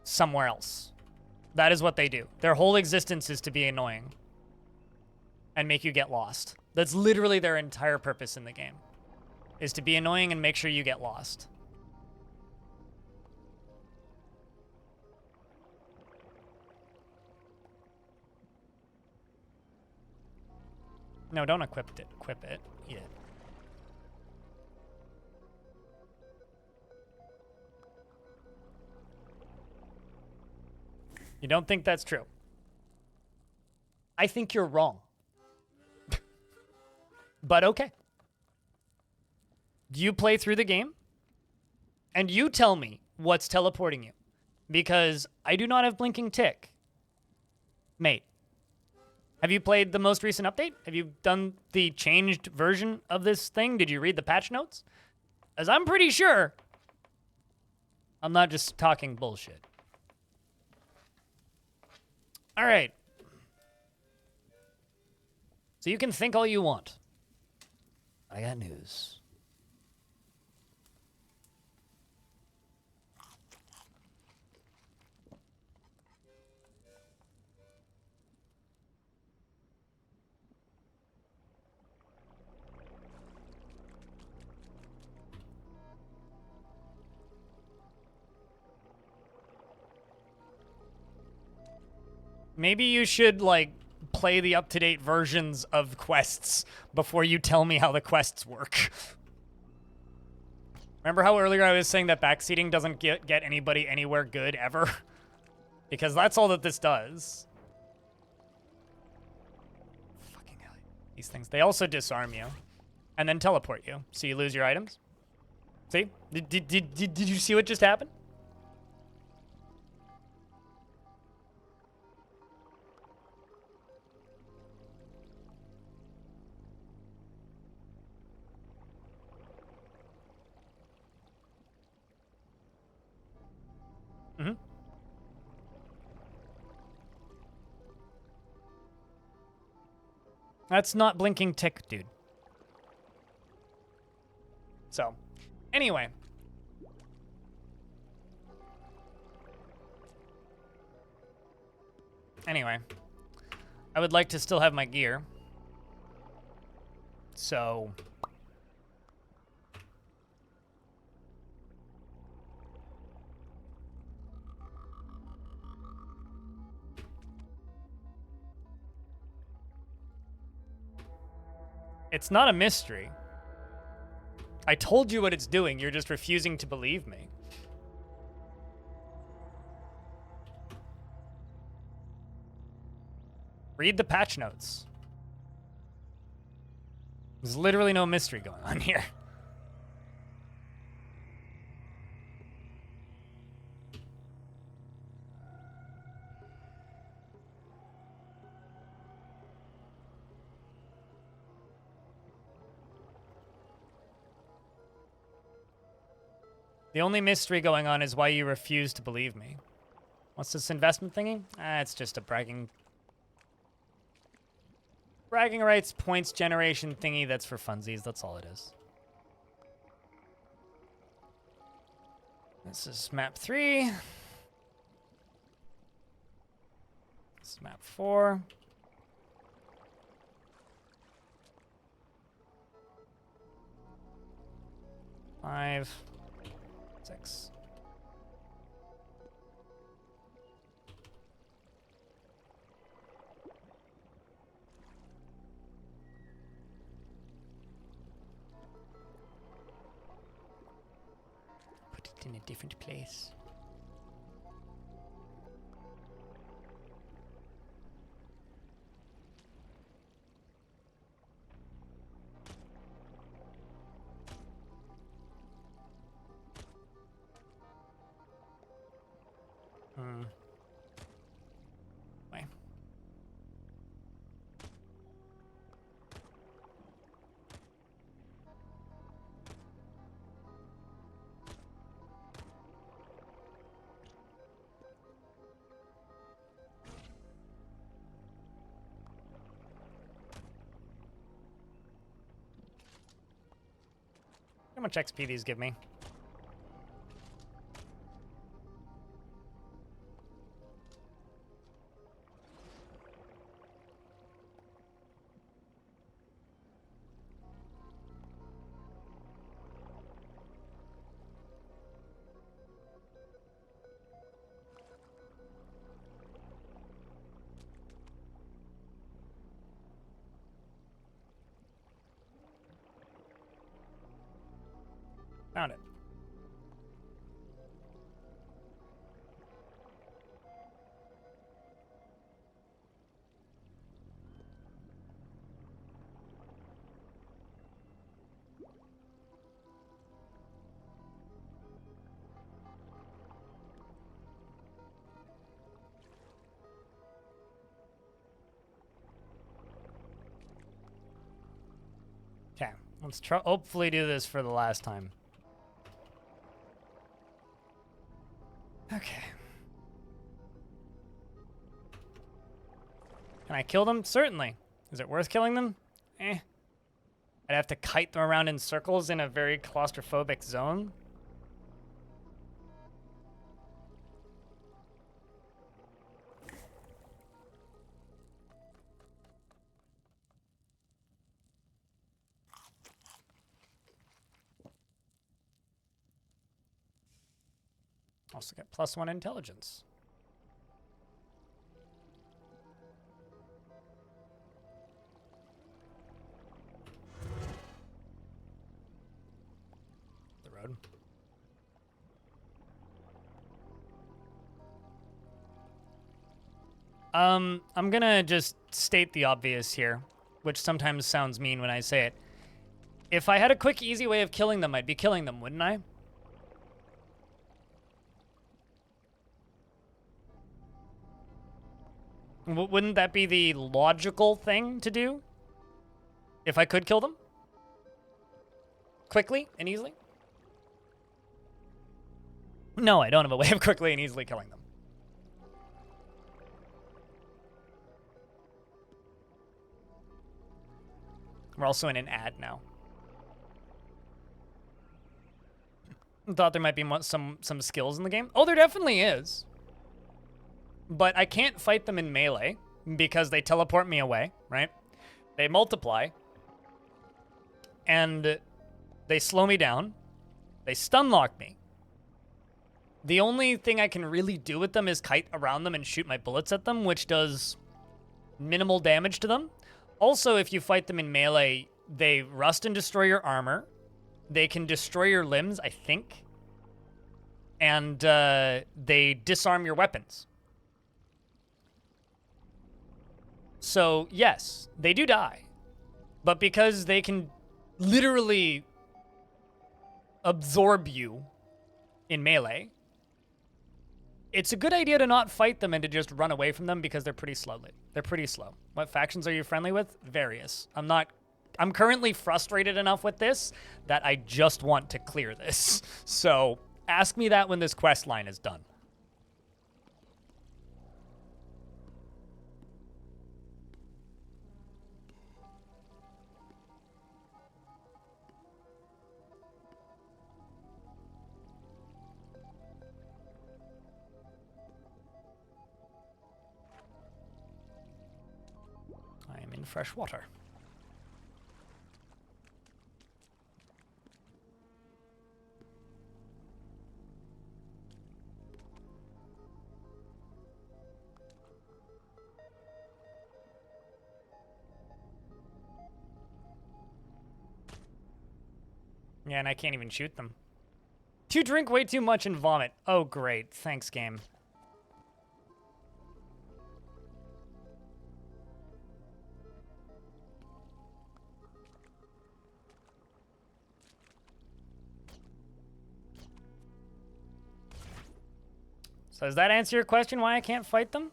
[SPEAKER 1] somewhere else. That is what they do. Their whole existence is to be annoying and make you get lost. That's literally their entire purpose in the game, is to be annoying and make sure you get lost. No, don't equip it. Equip it. Eat it. You don't think that's true? I think you're wrong. But okay. You play through the game, and you tell me what's teleporting you. Because I do not have blinking tick. Mate. Have you played the most recent update? Have you done the changed version of this thing? Did you read the patch notes? As I'm pretty sure I'm not just talking bullshit. All right. So you can think all you want. I got news. Maybe you should, like, play the up-to-date versions of quests before you tell me how the quests work. Remember how earlier I was saying that backseating doesn't get anybody anywhere good ever? Because that's all that this does. Fucking hell. These things. They also disarm you. And then teleport you. So you lose your items. See? Did you see what just happened? Mm-hmm. That's not blinking tick, dude. So, anyway. Anyway. I would like to still have my gear. So... It's not a mystery. I told you what it's doing. You're just refusing to believe me. Read the patch notes. There's literally no mystery going on here. The only mystery going on is why you refuse to believe me. What's this investment thingy? It's just a bragging rights points generation thingy that's for funsies. That's all it is. This is map 3. This is map 4. Five. 6. different place. Why? How much XP these give me? Found it. Okay, let's try. Hopefully, do this for the last time. Okay. Can I kill them? Certainly. Is it worth killing them? Eh. I'd have to kite them around in circles in a very claustrophobic zone. Also get +1 intelligence. The road. I'm gonna just state the obvious here, which sometimes sounds mean when I say it. If I had a quick, easy way of killing them, I'd be killing them, wouldn't I? Wouldn't that be the logical thing to do? If I could kill them? Quickly and easily? No, I don't have a way of quickly and easily killing them. We're also in an ad now. Thought there might be some skills in the game. Oh, there definitely is. But I can't fight them in melee because they teleport me away, right? They multiply. And they slow me down. They stun lock me. The only thing I can really do with them is kite around them and shoot my bullets at them, which does minimal damage to them. Also, if you fight them in melee, they rust and destroy your armor. They can destroy your limbs, I think. And they disarm your weapons. So, yes, they do die. But because they can literally absorb you in melee, it's a good idea to not fight them and to just run away from them because they're pretty slow. What factions are you friendly with? Various. I'm currently frustrated enough with this that I just want to clear this. So ask me that when this quest line is done. I am in fresh water. Yeah, and I can't even shoot them. You drink way too much and vomit. Oh, great. Thanks, game. So does that answer your question why I can't fight them?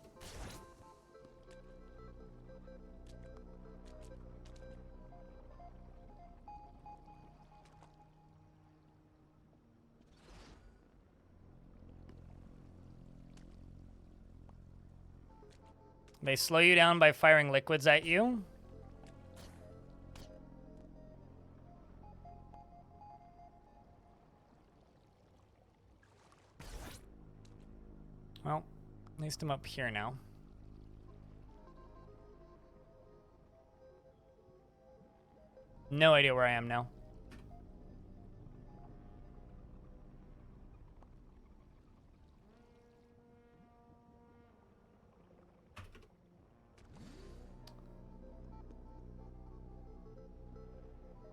[SPEAKER 1] They slow you down by firing liquids at you. Well, at least I'm up here now. No idea where I am now.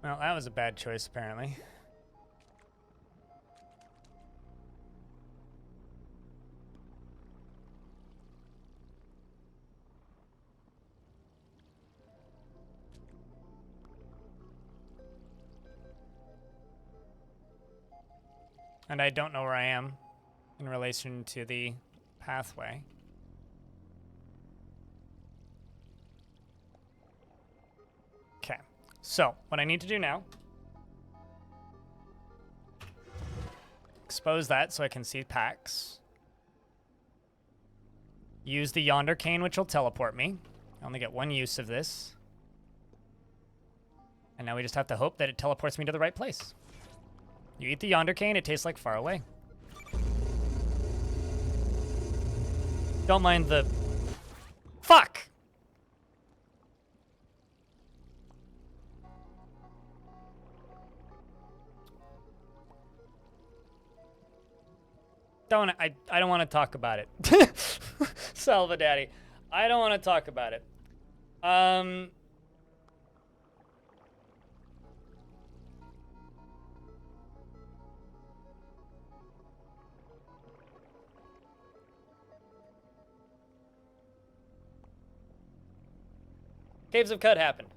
[SPEAKER 1] Well, that was a bad choice, apparently. And I don't know where I am in relation to the pathway. Okay, so what I need to do now, expose that so I can see Pax. Use the Yonder Cane, which will teleport me. I only get one use of this. And now we just have to hope that it teleports me to the right place. You eat the Yonder Cane, it tastes like Far Away. Don't mind the... Fuck! I don't want to talk about it. Salva Daddy. I don't want to talk about it. Caves of Cut happened.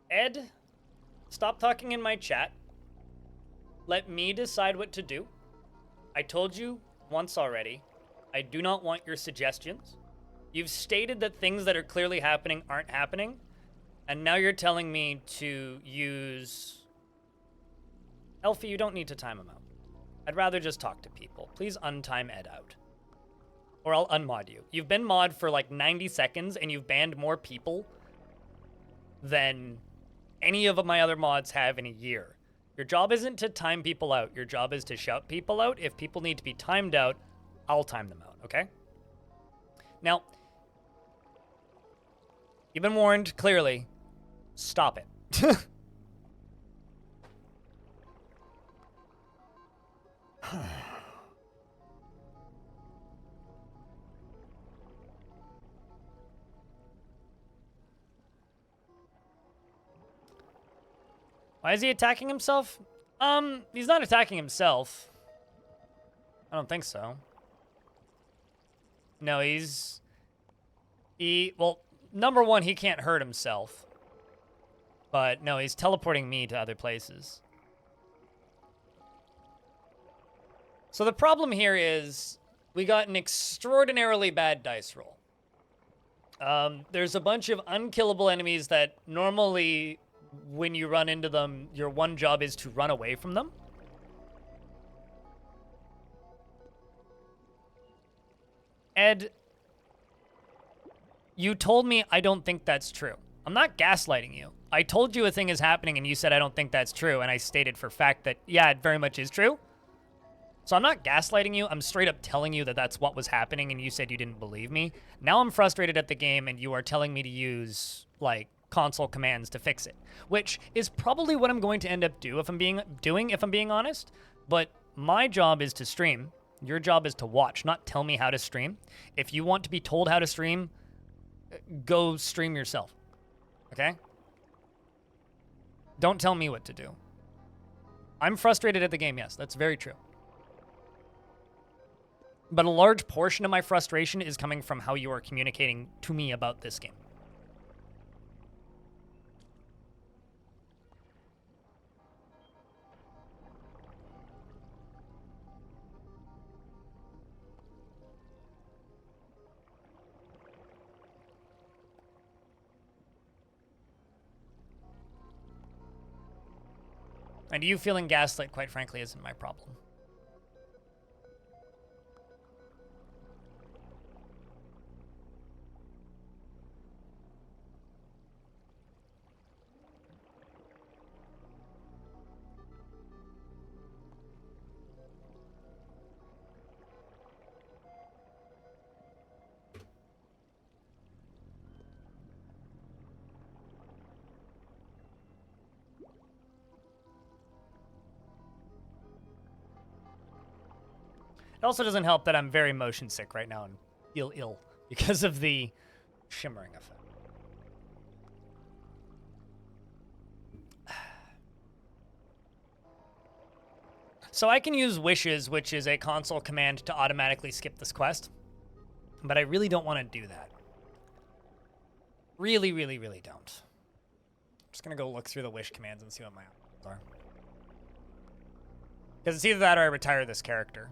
[SPEAKER 1] Ed, stop talking in my chat. Let me decide what to do. I told you once already, I do not want your suggestions. You've stated that things that are clearly happening aren't happening, and now you're telling me to use... Elfie, you don't need to time him out. I'd rather just talk to people. Please untime Ed out. Or I'll unmod you. You've been mod for like 90 seconds, and you've banned more people than any of my other mods have in a year. Your job isn't to time people out. Your job is to shout people out. If people need to be timed out, I'll time them out, okay? Now, you've been warned clearly. Stop it. Why is he attacking himself? He's not attacking himself. I don't think so. No, well, number one, he can't hurt himself. But no, he's teleporting me to other places. So the problem here is we got an extraordinarily bad dice roll. There's a bunch of unkillable enemies that normally, when you run into them, your one job is to run away from them. Ed, you told me I don't think that's true. I'm not gaslighting you. I told you a thing is happening and you said I don't think that's true, and I stated for fact that, yeah, it very much is true. So I'm not gaslighting you. I'm straight up telling you that that's what was happening, and you said you didn't believe me. Now I'm frustrated at the game, and you are telling me to use, like, console commands to fix it, which is probably what I'm going to end up if I'm being honest. But my job is to stream. Your job is to watch, not tell me how to stream. If you want to be told how to stream, go stream yourself. Okay? Don't tell me what to do. I'm frustrated at the game, yes, that's very true. But a large portion of my frustration is coming from how you are communicating to me about this game. And you feeling gaslit, quite frankly, isn't my problem. It also doesn't help that I'm very motion sick right now and feel ill because of the shimmering effect. So I can use wishes, which is a console command to automatically skip this quest, but I really don't want to do that. Really, really, really don't. I'm just gonna go look through the wish commands and see what my options are. Because it's either that or I retire this character.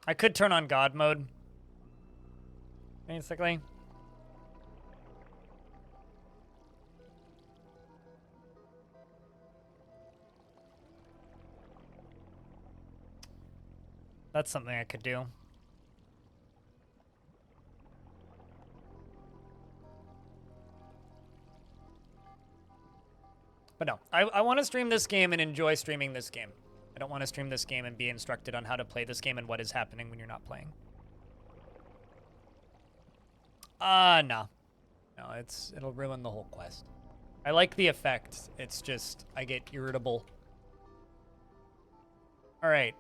[SPEAKER 1] I could turn on God mode, basically. That's something I could do. But no, I want to stream this game and enjoy streaming this game. I don't want to stream this game and be instructed on how to play this game and what is happening when you're not playing. No. No, it'll ruin the whole quest. I like the effect. It's just, I get irritable. All right.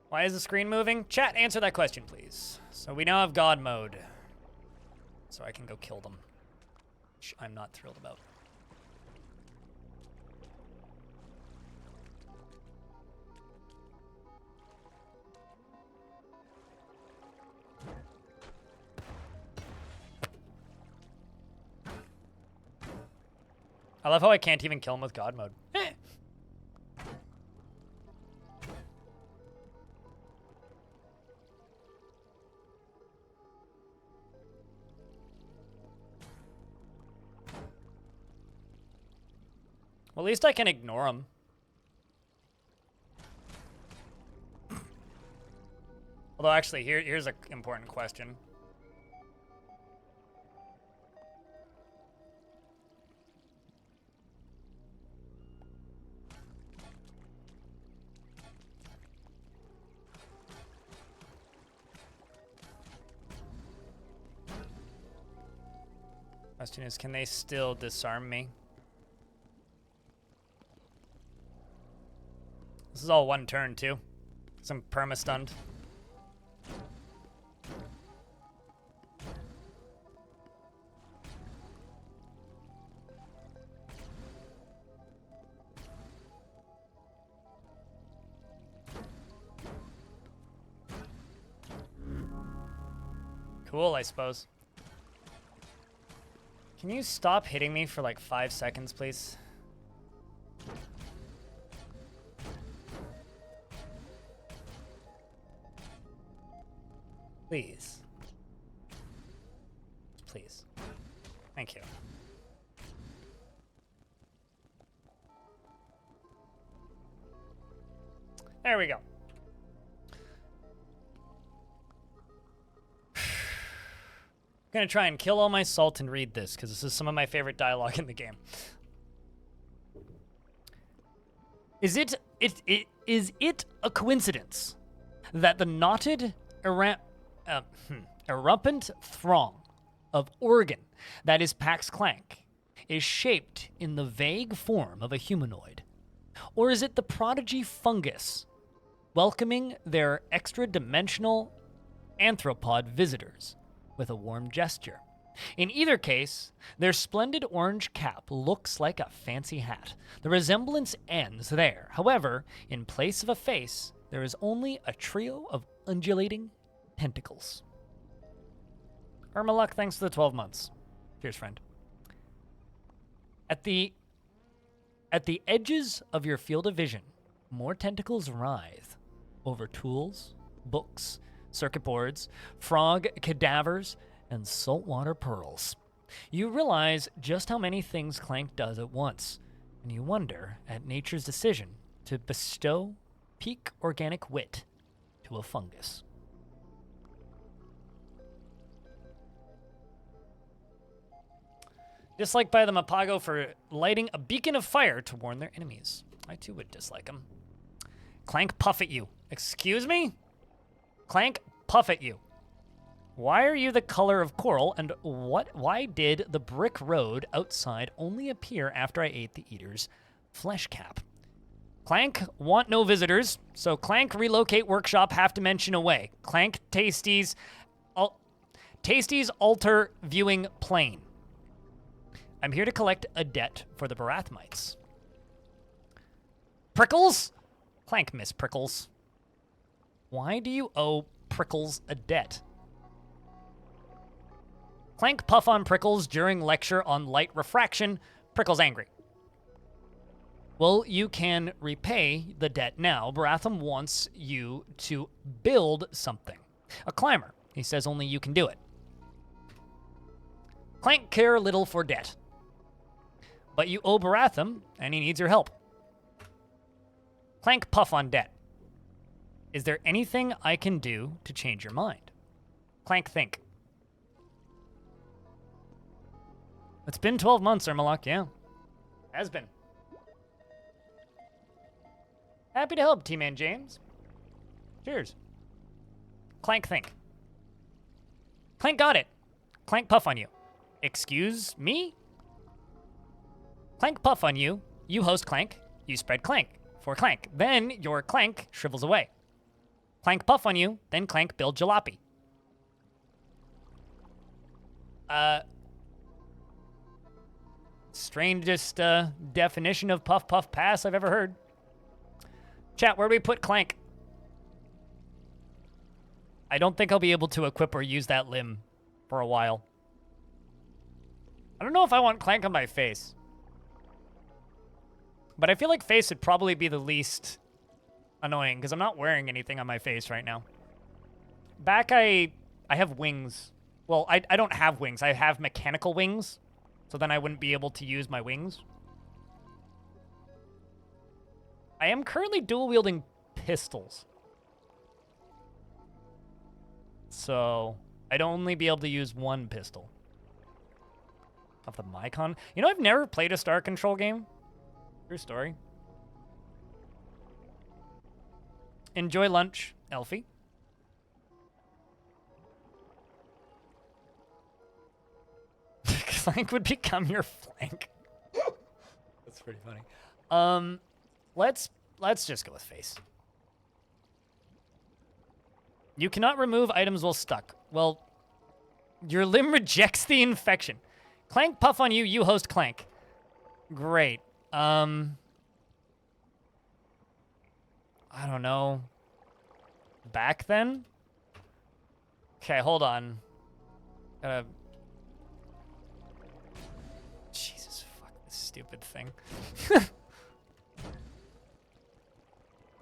[SPEAKER 1] Why is the screen moving? Chat, answer that question, please. So we now have God mode. So I can go kill them. Which I'm not thrilled about. I love how I can't even kill him with God mode. Eh. Well, at least I can ignore him. Although, actually, here's an important question. Question is, can they still disarm me? This is all one turn, too. Some perma-stunned. Cool, I suppose. Can you stop hitting me for like 5 seconds, please? Please. Please. Thank you. There we go. I'm gonna try and kill all my salt and read this, because this is some of my favorite dialogue in the game. Is it a coincidence that the knotted, erupant throng of Oregon that is Pax Clank is shaped in the vague form of a humanoid? Or is it the prodigy fungus welcoming their extra-dimensional anthropod visitors with a warm gesture? In either case, their splendid orange cap looks like a fancy hat. The resemblance ends there. However, in place of a face, there is only a trio of undulating tentacles. Irmaluk, thanks for the 12 months. Cheers, friend. At the edges of your field of vision, more tentacles writhe over tools, books, circuit boards, frog cadavers, and saltwater pearls. You realize just how many things Clank does at once, and you wonder at nature's decision to bestow peak organic wit to a fungus. Disliked by the Mapago for lighting a beacon of fire to warn their enemies. I too would dislike him. Clank puff at you. Excuse me? Clank puff at you. Why are you the color of coral, and why did the brick road outside only appear after I ate the eater's flesh cap? Clank want no visitors, so Clank relocate workshop half dimension away. Clank Tasty's altar viewing plane. I'm here to collect a debt for the Barathmites. Prickles? Clank miss Prickles. Why do you owe Prickles a debt? Clank puff on Prickles during lecture on light refraction. Prickles angry. Well, you can repay the debt now. Baratham wants you to build something. A climber. He says only you can do it. Clank care little for debt. But you owe Baratham, and he needs your help. Clank puff on debt. Is there anything I can do to change your mind? Clank think. It's been 12 months, Irmalok, yeah. Has been. Happy to help, T-Man James. Cheers. Clank think. Clank got it. Clank puff on you. Excuse me? Clank puff on you. You host Clank. You spread Clank for Clank. Then your Clank shrivels away. Clank puff on you. Then Clank build jalopy. Strangest definition of puff puff pass I've ever heard. Chat, where do we put Clank? I don't think I'll be able to equip or use that limb for a while. I don't know if I want Clank on my face. But I feel like face would probably be the least annoying, because I'm not wearing anything on my face right now. Back, I have wings. Well, I don't have wings. I have mechanical wings. So then I wouldn't be able to use my wings. I am currently dual-wielding pistols. So I'd only be able to use one pistol. Of the Mycon. You know, I've never played a Star Control game. True story. Enjoy lunch, Elfie. Flank would become your flank. That's pretty funny. Let's just go with face. You cannot remove items while stuck. Well, your limb rejects the infection. Clank puff on you, you host Clank. Great. I don't know. Back then? Okay, hold on. Jesus, fuck this stupid thing.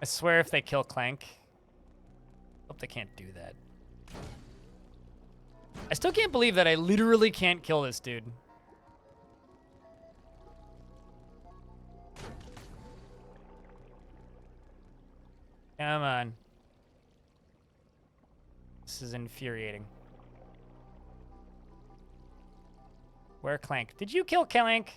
[SPEAKER 1] I swear if they kill Clank... Hope they can't do that. I still can't believe that I literally can't kill this dude. Come on. This is infuriating. Where Clank? Did you kill Clank?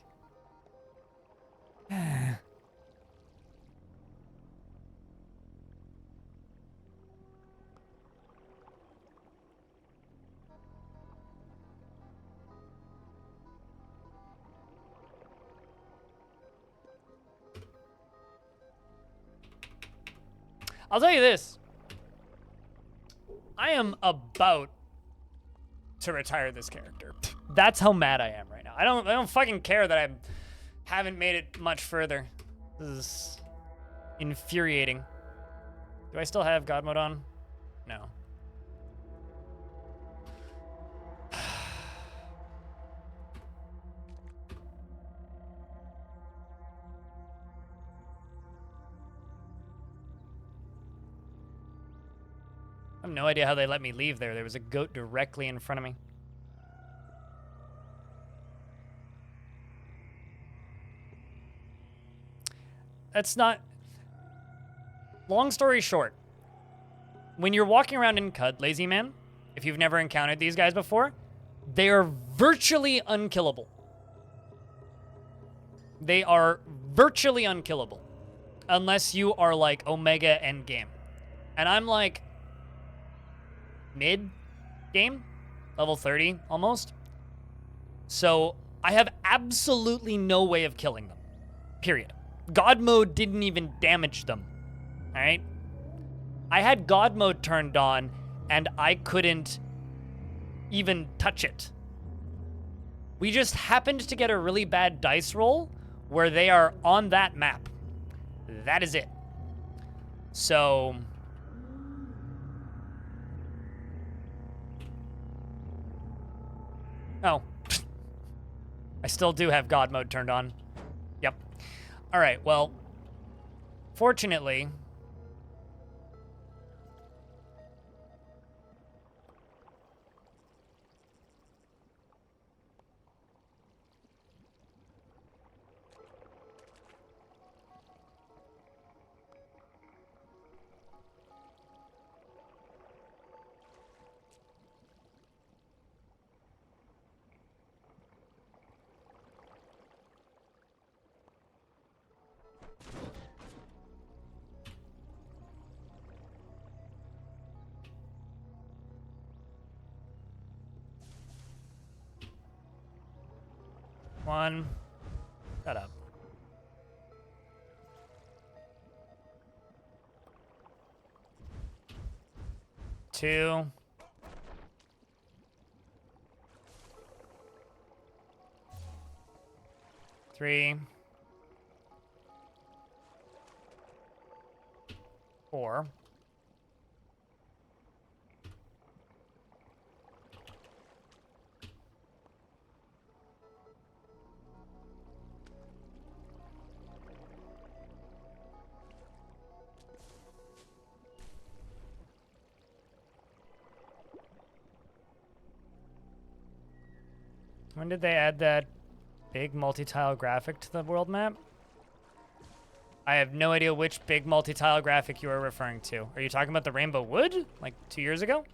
[SPEAKER 1] I'll tell you this. I am about to retire this character. That's how mad I am right now. I don't fucking care that I haven't made it much further. This is infuriating. Do I still have God mode on? No. I have no idea how they let me leave there. There was a goat directly in front of me. That's not... Long story short, when you're walking around in Cud, Lazy Man, if you've never encountered these guys before, they are virtually unkillable. They are virtually unkillable. Unless you are like Omega Endgame. And I'm like... mid-game? Level 30, almost. So, I have absolutely no way of killing them. Period. God mode didn't even damage them. Alright? I had God mode turned on, and I couldn't even touch it. We just happened to get a really bad dice roll where they are on that map. That is it. So... Oh. I still do have God mode turned on. Yep. All right, well, fortunately... One. Shut up. Two. Three. Four. When did they add that big multi-tile graphic to the world map? I have no idea which big multi-tile graphic you are referring to. Are you talking about the Rainbow Wood? Like 2 years ago?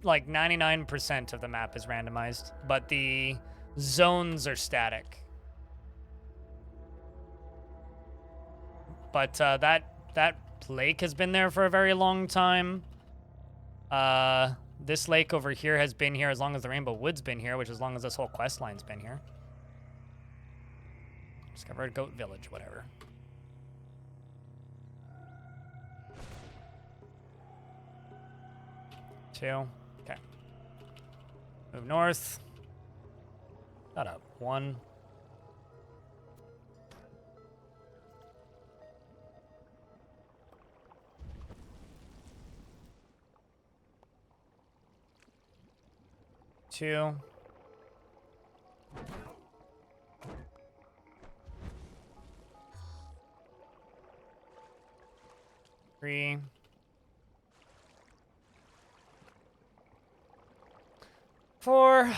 [SPEAKER 1] Like 99% of the map is randomized, but the zones are static. But that lake has been there for a very long time. This lake over here has been here as long as the Rainbow Wood's been here, which is as long as this whole quest line's been here. Discovered Goat Village, whatever. Two. Okay. Move north. Shut up. One. 2. 3. 4.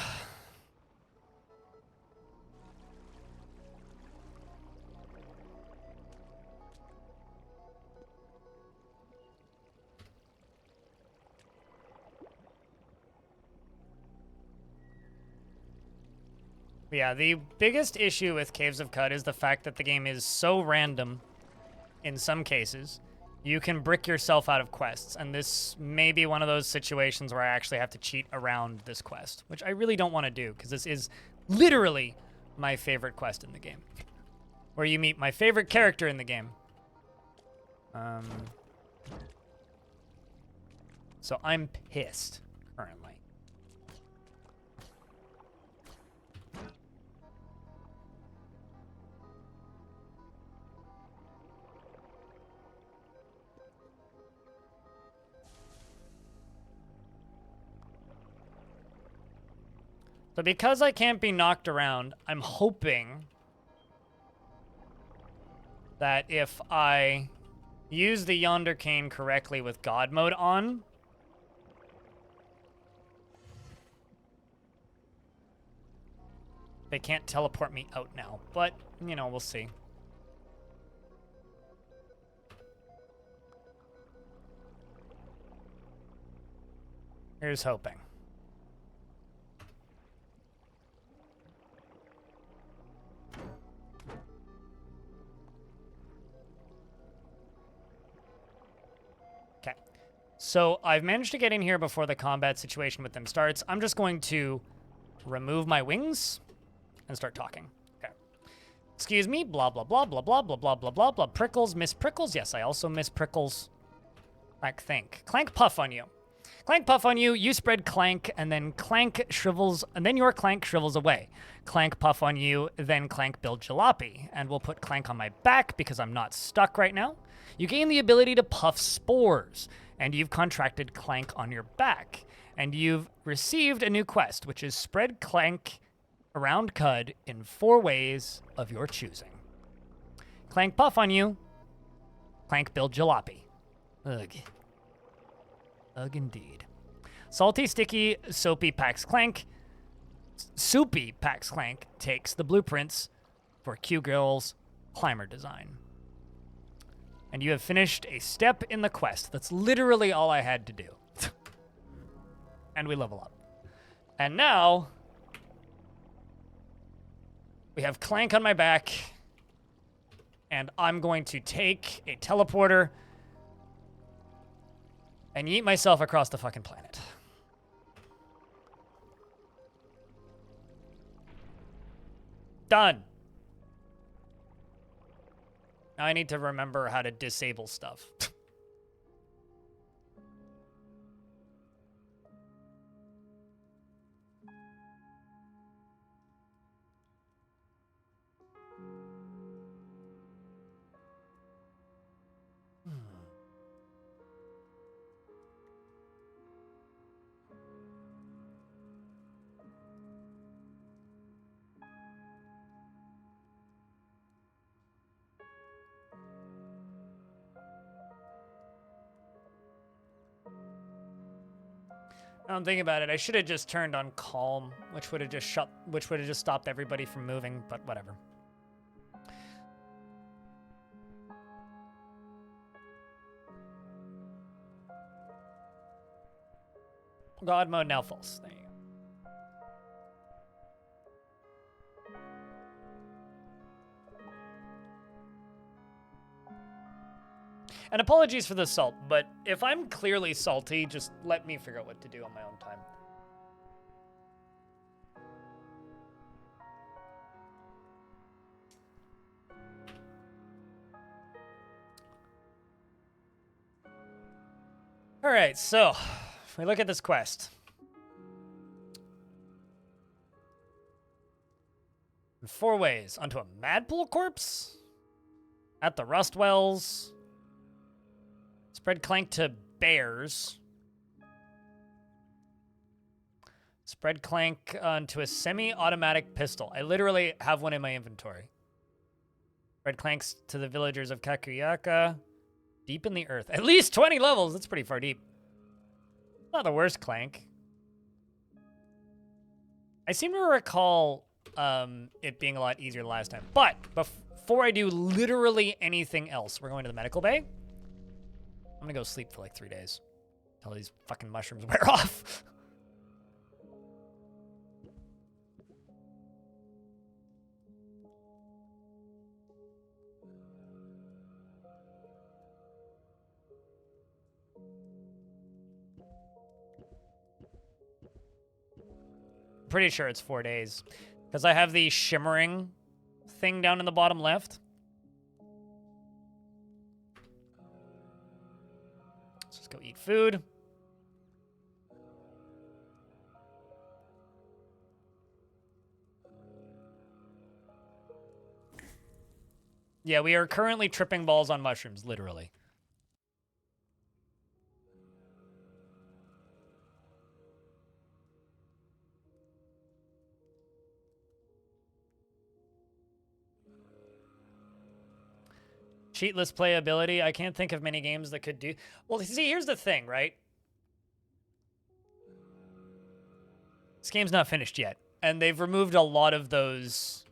[SPEAKER 1] Yeah, the biggest issue with Caves of Qud is the fact that the game is so random in some cases. You can brick yourself out of quests, and this may be one of those situations where I actually have to cheat around this quest, which I really don't want to do, because this is literally my favorite quest in the game, where you meet my favorite character in the game. So I'm pissed currently. So because I can't be knocked around, I'm hoping that if I use the Yonder Cane correctly with God mode on, they can't teleport me out now. But, you know, we'll see. Here's hoping. So I've managed to get in here before the combat situation with them starts. I'm just going to remove my wings and start talking. Okay. Excuse me, blah, blah, blah, blah, blah, blah, blah, blah, blah, blah. Prickles, miss Prickles. Yes, I also miss Prickles. Clank, think. Clank, puff on you. Clank, puff on you. You spread Clank, and then Clank shrivels, and then your Clank shrivels away. Clank, puff on you, then Clank build Jalopy. And we'll put Clank on my back because I'm not stuck right now. You gain the ability to puff spores, and you've contracted Clank on your back. And you've received a new quest, which is spread Clank around Qud in 4 ways of your choosing. Clank puff on you. Clank build Jalopy. Ugh. Ugh indeed. Salty, sticky, soapy Pax Clank. Soupy Pax Clank takes the blueprints for Q-Girl's climber design. And you have finished a step in the quest. That's literally all I had to do. And we level up. And now we have Clank on my back. And I'm going to take a teleporter and yeet myself across the fucking planet. Done. Now I need to remember how to disable stuff. I'm thinking about it. I should have just turned on calm, which would have just stopped everybody from moving, but whatever. God mode now false. There you go. And apologies for the salt, but if I'm clearly salty, just let me figure out what to do on my own time. All right, so if we look at this quest. In 4 ways. Onto a Madpool corpse? At the Rust Wells? Spread Clank to bears. Spread clank onto a semi-automatic pistol. I literally have one in my inventory. Spread clanks to the villagers of Kakuyaka. Deep in the earth. At least 20 levels. That's pretty far deep. Not the worst clank. I seem to recall it being a lot easier the last time. But before I do literally anything else, we're going to the medical bay. I'm going to go sleep for like 3 days. Until these fucking mushrooms wear off. Pretty sure it's 4 days. Because I have the shimmering thing down in the bottom left. Let's just go eat food. Yeah, we are currently tripping balls on mushrooms, literally. Cheatless playability. I can't think of many games that could do... Well, see, here's the thing, right? This game's not finished yet. And they've removed a lot of those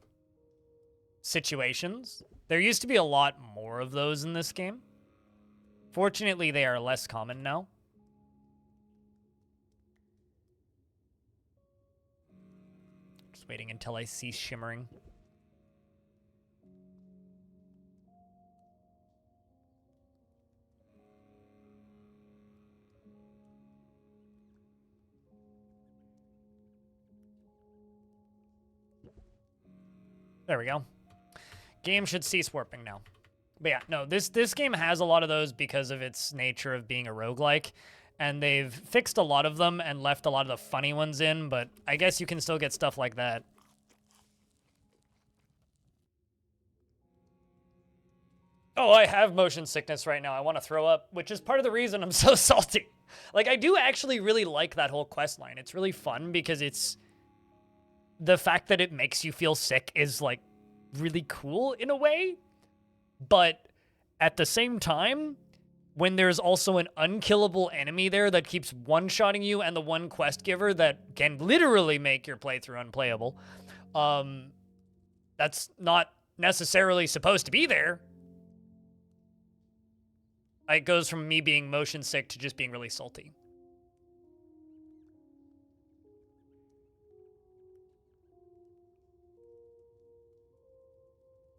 [SPEAKER 1] situations. There used to be a lot more of those in this game. Fortunately, they are less common now. Just waiting until I see shimmering. There we go. Game should cease warping now. But yeah, no, this game has a lot of those because of its nature of being a roguelike. And they've fixed a lot of them and left a lot of the funny ones in, but I guess you can still get stuff like that. Oh, I have motion sickness right now. I want to throw up, which is part of the reason I'm so salty. Like, I do actually really like that whole quest line. It's really fun because it's... The fact that it makes you feel sick is, like, really cool in a way. But at the same time, when there's also an unkillable enemy there that keeps one-shotting you and the one quest giver that can literally make your playthrough unplayable, that's not necessarily supposed to be there. It goes from me being motion sick to just being really salty.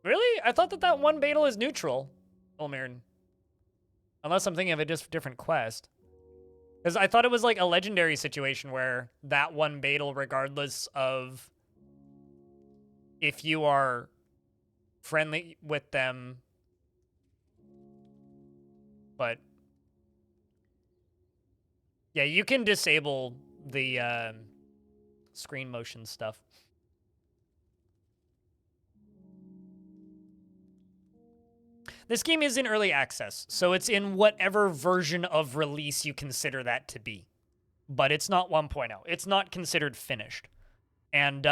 [SPEAKER 1] Really? I thought that one Beetle is neutral, Ulmirn. Unless I'm thinking of a just different quest. Because I thought it was like a legendary situation where that one Beetle, regardless of if you are friendly with them, but yeah, you can disable the screen motion stuff. This game is in early access, so it's in whatever version of release you consider that to be. But it's not 1.0. It's not considered finished. And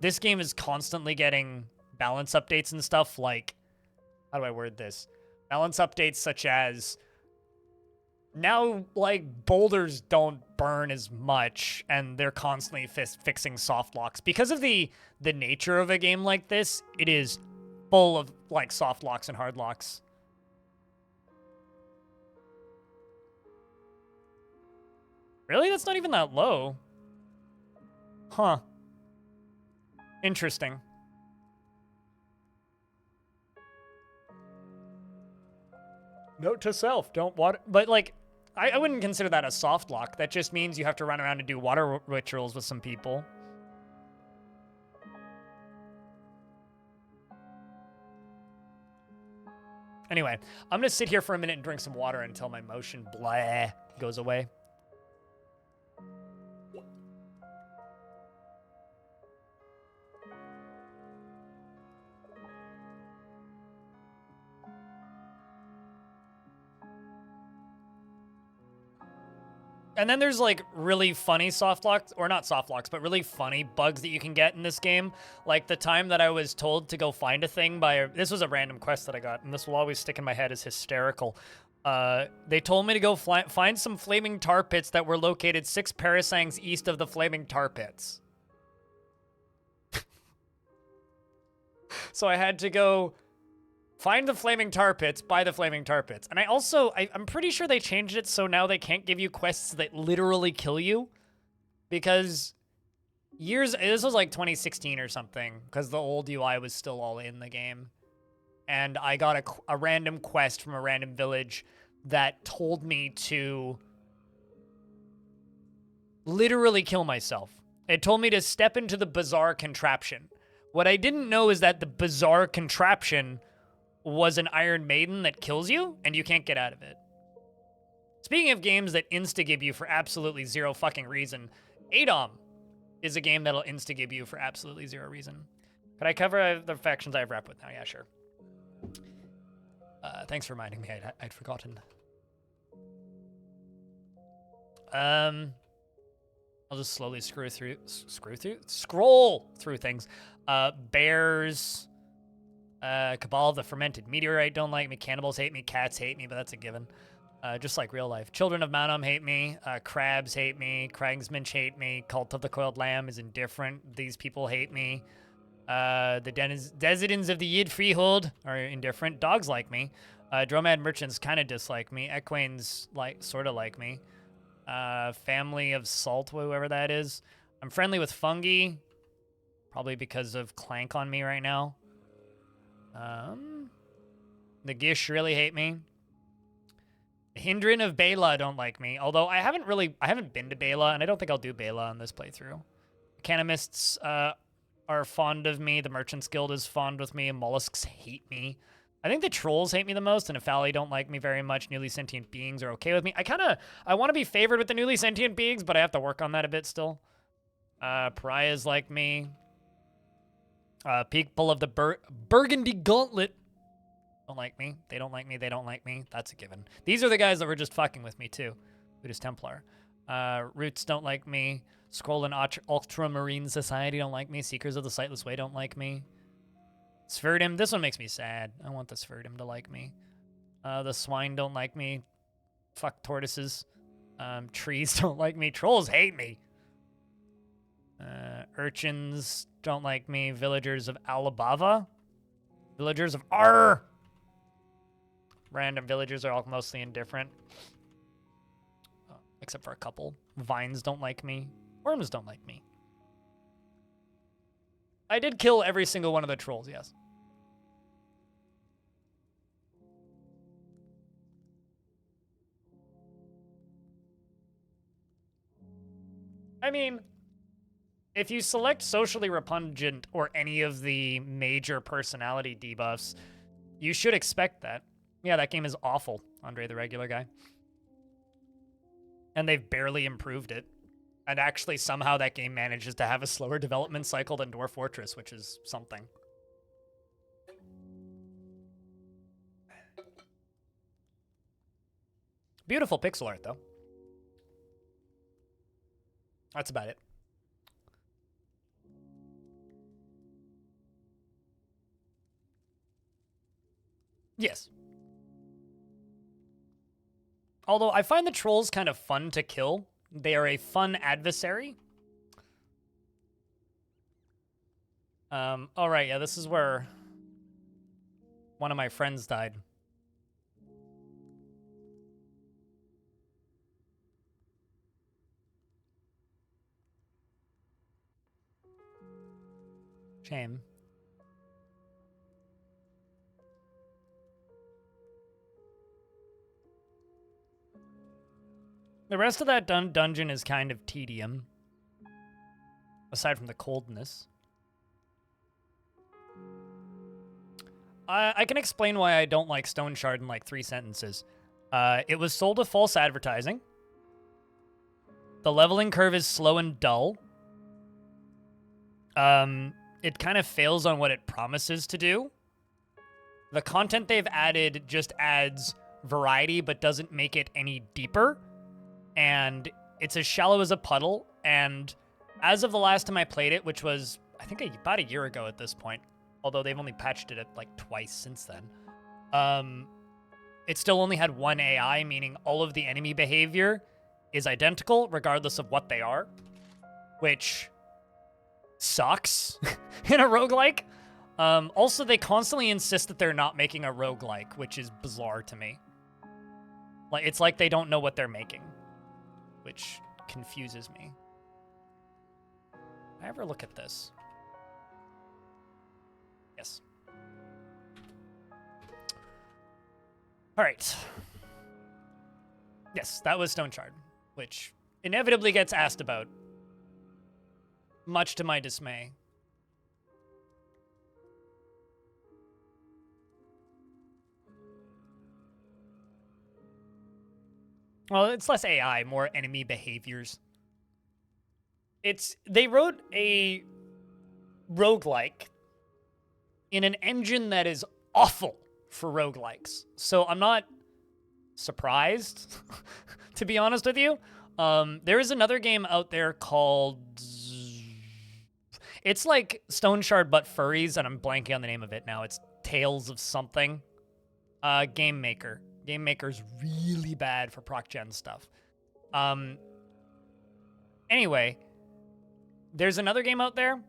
[SPEAKER 1] this game is constantly getting balance updates and stuff like... How do I word this? Balance updates such as... Now, like, boulders don't burn as much, and they're constantly fixing soft locks. Because of the nature of a game like this, it is full of, like, soft locks and hard locks. Really? That's not even that low. Huh. Interesting. Note to self, don't water... But, like, I wouldn't consider that a soft lock. That just means you have to run around and do water rituals with some people. Anyway, I'm going to sit here for a minute and drink some water until my motion blah goes away. And then there's like really funny soft locks, or not soft locks, but really funny bugs that you can get in this game. Like the time that I was told to go find a thing this was a random quest that I got, and this will always stick in my head as hysterical. They told me to go find some flaming tar pits that were located 6 parasangs east of the flaming tar pits. So I had to go find the flaming tar pits, buy the flaming tar pits. And I'm pretty sure they changed it so now they can't give you quests that literally kill you. Because this was like 2016 or something, because the old UI was still all in the game. And I got a random quest from a random village that told me to literally kill myself. It told me to step into the bizarre contraption. What I didn't know is that the bizarre contraption was an Iron Maiden that kills you, and you can't get out of it. Speaking of games that insta-gib you for absolutely zero fucking reason, ADOM is a game that'll insta-gib you for absolutely zero reason. Could I cover the factions I have rep with now? Yeah, sure. Thanks for reminding me. I'd forgotten. I'll just slowly scroll through things. Bears, Cabal of the Fermented Meteorite don't like me. Cannibals hate me. Cats hate me, but that's a given. Just like real life. Children of Manum hate me. Crabs hate me. Kragsminch hate me. Cult of the Coiled Lamb is indifferent. These people hate me. The Desidens of the Yid Freehold are indifferent. Dogs like me. Dromad Merchants kind of dislike me. Equanes sort of like me. Family of Salt, whoever that is. I'm friendly with fungi, probably because of Clank on me right now. The Gish really hate me. The Hindran of Bela don't like me, although I haven't been to Bela, and I don't think I'll do Bela on this playthrough. Canamists are fond of me. The Merchants Guild is fond with me, and Mollusks hate me. I think the Trolls hate me the most, and Aphali don't like me very much. Newly Sentient Beings are okay with me. I want to be favored with the Newly Sentient Beings, but I have to work on that a bit still. Pariahs like me. People of the Burgundy Gauntlet don't like me. They don't like me. They don't like me. That's a given. These are the guys that were just fucking with me, too. Buddhist Templar. Roots don't like me. Scroll and Ultramarine Society don't like me. Seekers of the Sightless Way don't like me. Sverdim, this one makes me sad. I want the Sverdim to like me. The swine don't like me. Fuck tortoises. Trees don't like me. Trolls hate me. Urchins don't like me. Villagers of Alibaba. Villagers of Arr. Random villagers are all mostly indifferent. Except for a couple. Vines don't like me. Worms don't like me. I did kill every single one of the trolls, yes. I mean, if you select socially repugnant or any of the major personality debuffs, you should expect that. Yeah, that game is awful, Andre the Regular Guy. And they've barely improved it. And actually, somehow that game manages to have a slower development cycle than Dwarf Fortress, which is something. Beautiful pixel art, though. That's about it. Yes. Although I find the trolls kind of fun to kill. They are a fun adversary. All right, yeah, this is where one of my friends died. Shame. The rest of that dungeon is kind of tedium. Aside from the coldness. I can explain why I don't like Stone Shard in like 3 sentences. It was sold with false advertising. The leveling curve is slow and dull. It kind of fails on what it promises to do. The content they've added just adds variety, but doesn't make it any deeper. And It's as shallow as a puddle, and as of the last time I played it, which was, I think, about a year ago at this point, although they've only patched it like twice since then, it still only had one AI, meaning all of the enemy behavior is identical regardless of what they are, which sucks in a roguelike. Also, they constantly insist that they're not making a roguelike, which is bizarre to me. Like, it's like they don't know what they're making, which confuses me. Did I ever look at this? Yes. All right. Yes, that was Stone Shard, which inevitably gets asked about, much to my dismay. Well, it's less AI, more enemy behaviors. They wrote a roguelike in an engine that is awful for roguelikes. So I'm not surprised, to be honest with you. There is another game out there called... It's like Stone Shard but furries, and I'm blanking on the name of it now. It's Tales of something. Game Maker. Game Maker's really bad for proc gen stuff. Anyway, there's another game out there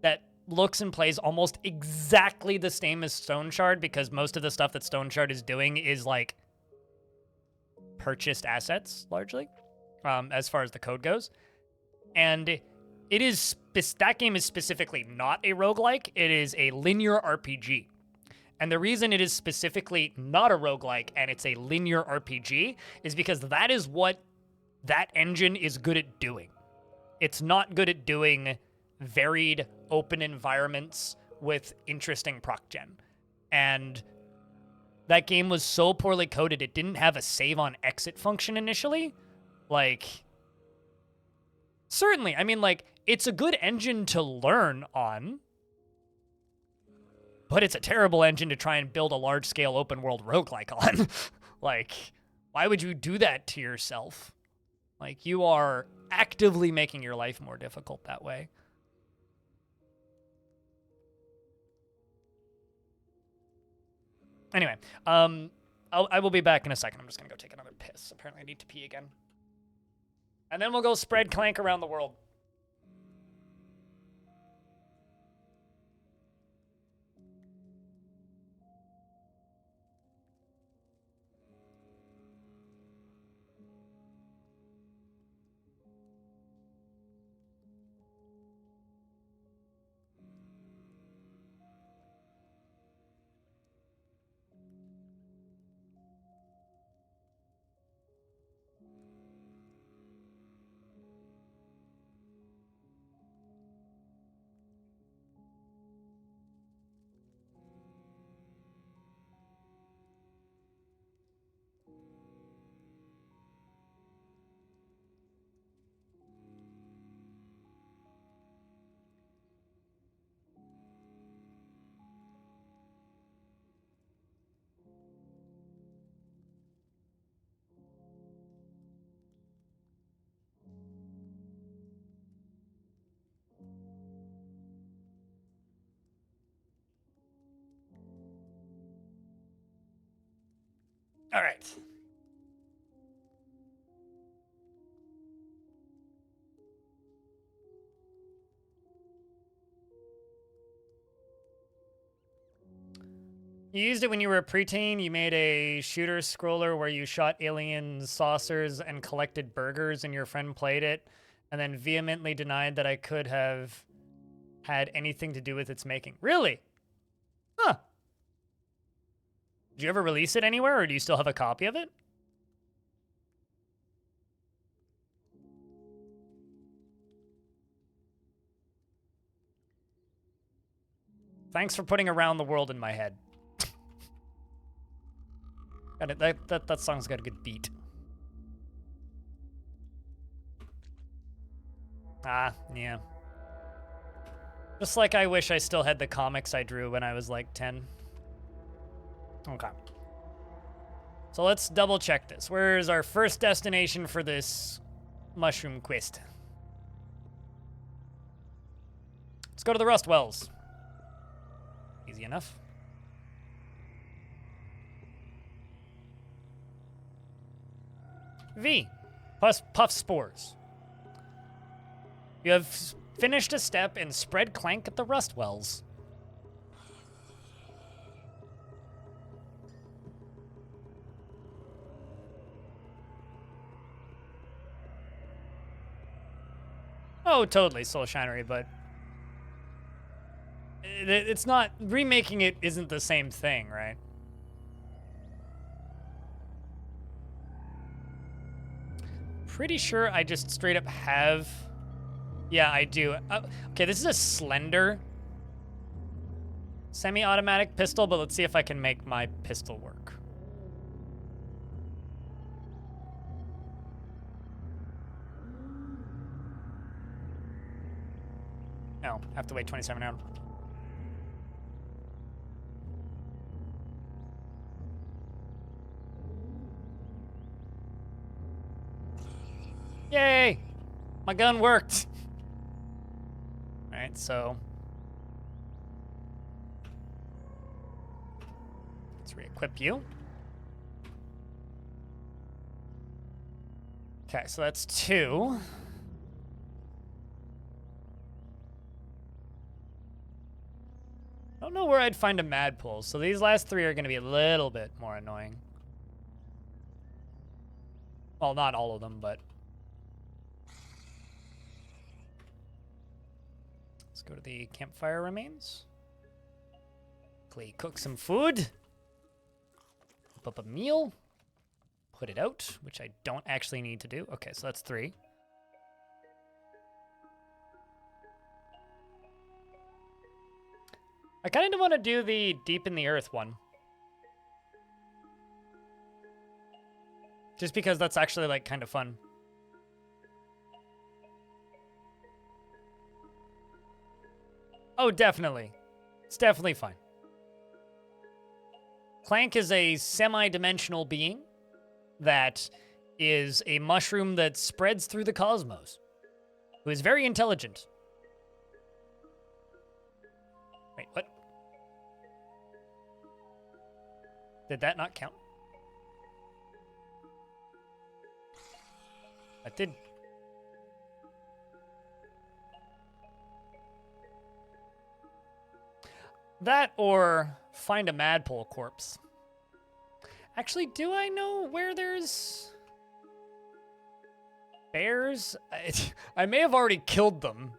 [SPEAKER 1] that looks and plays almost exactly the same as Stone Shard, because most of the stuff that Stone Shard is doing is like purchased assets largely, as far as the code goes. And it is that game is specifically not a roguelike. It is a linear RPG. And the reason it is specifically not a roguelike and it's a linear RPG is because that is what that engine is good at doing. It's not good at doing varied open environments with interesting proc gen. And that game was so poorly coded, it didn't have a save on exit function initially. Like, certainly, I mean, like, it's a good engine to learn on, but it's a terrible engine to try and build a large-scale open-world roguelike on. Like, why would you do that to yourself? Like, you are actively making your life more difficult that way. Anyway, I will be back in a second. I'm just going to go take another piss. Apparently I need to pee again. And then we'll go spread Clank around the world. All right. You used it when you were a preteen. You made a shooter scroller where you shot alien saucers and collected burgers, and your friend played it and then vehemently denied that I could have had anything to do with its making. Really? Huh. Did you ever release it anywhere, or do you still have a copy of it? Thanks for putting Around the World in my head. That song's got a good beat. Ah, yeah. Just like I wish I still had the comics I drew when I was like 10. Okay. So let's double check this. Where's our first destination for this mushroom quest. Let's go to the Rust Wells. Easy enough. V. Puff spores. You have finished a step in spread clank at the Rust Wells. Oh, totally Soul Shinery, but it's not, remaking it isn't the same thing, right? Pretty sure I just straight up have, yeah, I do. Okay, this is a slender semi-automatic pistol, but let's see if I can make my pistol work. No, have to wait 27 rounds. Yay! My gun worked! Alright, so let's re-equip you. Okay, so that's 2. I don't know where I'd find a mad pull, so these last 3 are going to be a little bit more annoying. Well, not all of them, but let's go to the campfire remains. Quickly cook some food. Whip up a meal. Put it out, which I don't actually need to do. Okay, so that's 3. I kind of want to do the deep in the earth one. Just because that's actually like kind of fun. Oh, definitely. It's definitely fine. Clank is a semi-dimensional being that is a mushroom that spreads through the cosmos, who is very intelligent. Wait, what? Did that not count? That did. That or find a Madpole corpse. Actually, do I know where there's bears? I may have already killed them.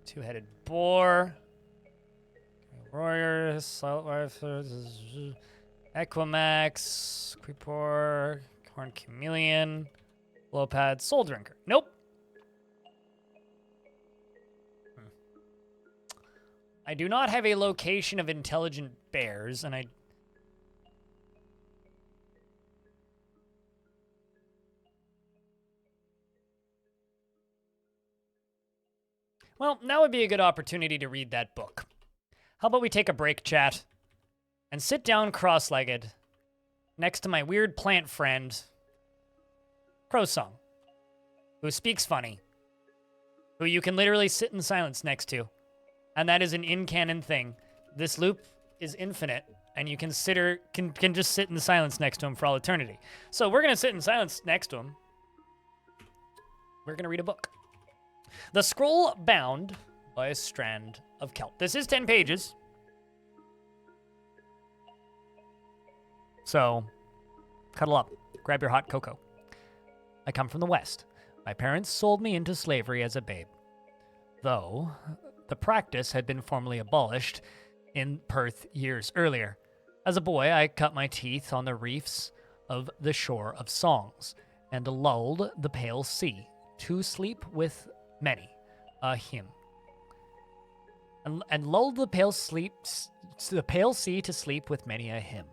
[SPEAKER 1] Two-headed boar. Warrior, Saltlife, Equimax, Creepor, Horn Chameleon, Lopad, Soul Drinker. Nope. I do not have a location of intelligent bears, and I... Well, now would be a good opportunity to read that book. How about we take a break, chat, and sit down cross-legged next to my weird plant friend, Crowsong, who speaks funny, who you can literally sit in silence next to, and that is an in-canon thing. This loop is infinite, and you can just sit in silence next to him for all eternity. So we're going to sit in silence next to him. We're going to read a book. The Scroll Bound by a Strand of Kelp. This is 10 pages. So, cuddle up. Grab your hot cocoa. I come from the West. My parents sold me into slavery as a babe. Though, the practice had been formally abolished in Perth years earlier. As a boy, I cut my teeth on the reefs of the Shore of Songs and lulled the pale sea to sleep with many a hymn. And lulled the pale sea to sleep with many a hymn,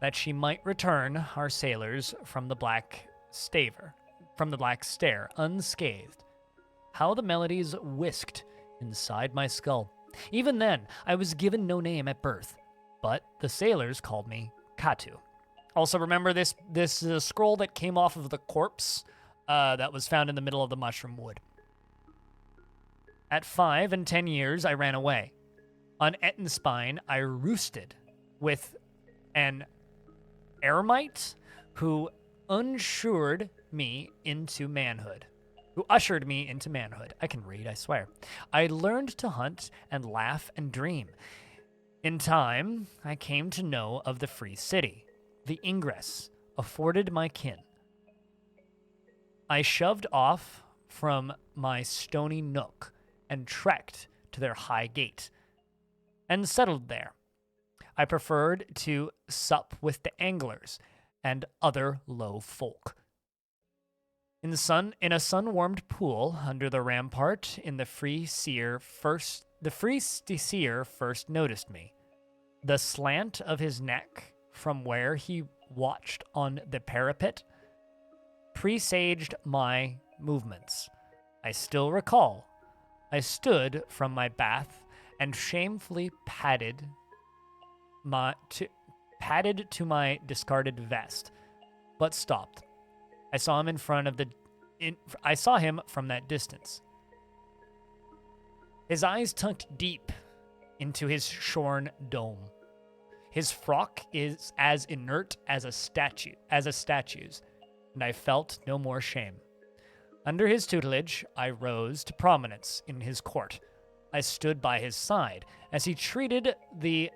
[SPEAKER 1] that she might return our sailors from the black staver from the black stare, unscathed. How the melodies whisked inside my skull. Even then, I was given no name at birth, but the sailors called me Katu. Also, remember this scroll that came off of the corpse that was found in the middle of the mushroom wood. At 5 and 10 years, I ran away. On Ettenspine, I roosted with an eremite who ushered me into manhood. I can read, I swear. I learned to hunt and laugh and dream. In time, I came to know of the free city, the ingress afforded my kin. I shoved off from my stony nook and trekked to their high gate, and settled there. I preferred to sup with the anglers and other low folk. In a sun-warmed pool under the rampart, the free seer first noticed me. The slant of his neck from where he watched on the parapet presaged my movements. I still recall. I stood from my bath and shamefully padded to my discarded vest, but stopped. I saw him from that distance. His eyes tucked deep into his shorn dome. His frock is as inert as a statue's, and I felt no more shame. Under his tutelage, I rose to prominence in his court. I stood by his side as he treated the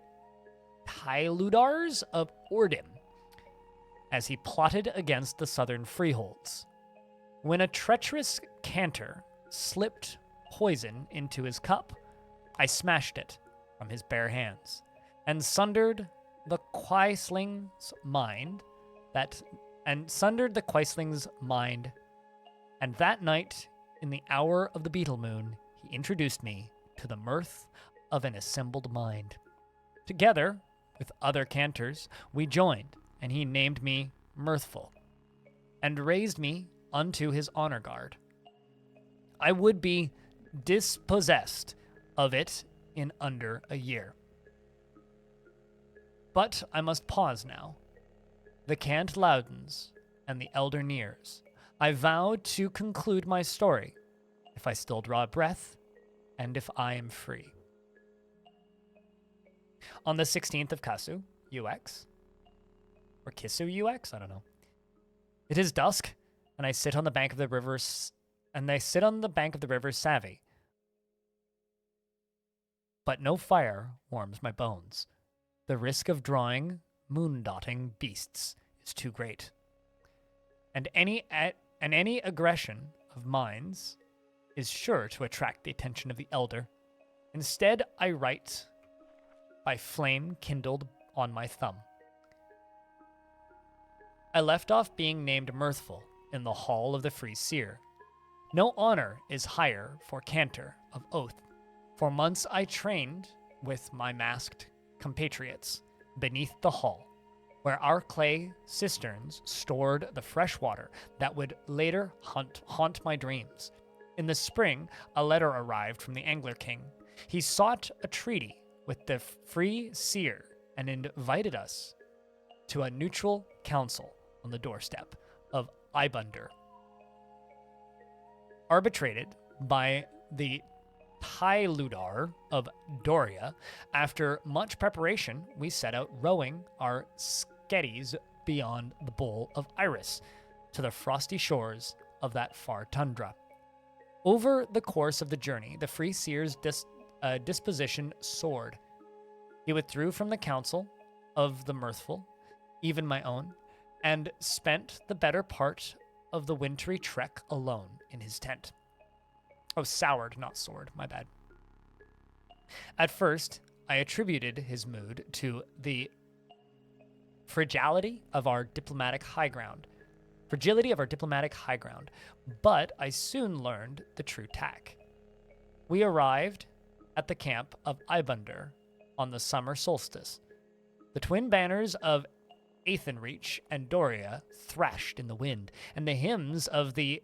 [SPEAKER 1] Tyludars of Ordim as he plotted against the southern freeholds. When a treacherous canter slipped poison into his cup, I smashed it from his bare hands and sundered the Quaisling's mind and that night, in the hour of the beetle moon, he introduced me to the mirth of an assembled mind. Together, with other cantors, we joined, and he named me Mirthful, and raised me unto his honor guard. I would be dispossessed of it in under a year. But I must pause now. The cant loudens, and the elder nears. I vow to conclude my story, if I still draw a breath, and if I am free. On the 16th of Kasu, UX, or Kisu UX, I don't know. It is dusk, and I sit on the bank of the river, Savvy. But no fire warms my bones. The risk of drawing moon-dotting beasts is too great. And any aggression of minds is sure to attract the attention of the elder. Instead, I write by flame kindled on my thumb. I left off being named Mirthful in the hall of the free seer. No honor is higher for cantor of oath. For months I trained with my masked compatriots beneath the hall, where our clay cisterns stored the fresh water that would later haunt my dreams. In the spring, a letter arrived from the Angler King. He sought a treaty with the free seer and invited us to a neutral council on the doorstep of Ibundr. Arbitrated by the Tyludar of Doria, after much preparation, we set out rowing our sketties beyond the bowl of Iris to the frosty shores of that far tundra. Over the course of the journey, the free seer's disposition soared. He withdrew from the council of the mirthful, even my own, and spent the better part of the wintry trek alone in his tent. Oh, soured, not soared, my bad. At first, I attributed his mood to the fragility of our diplomatic high ground, but I soon learned the true tack. We arrived at the camp of Ibundr on the summer solstice. The twin banners of Athenreach and Doria thrashed in the wind, and the hymns of the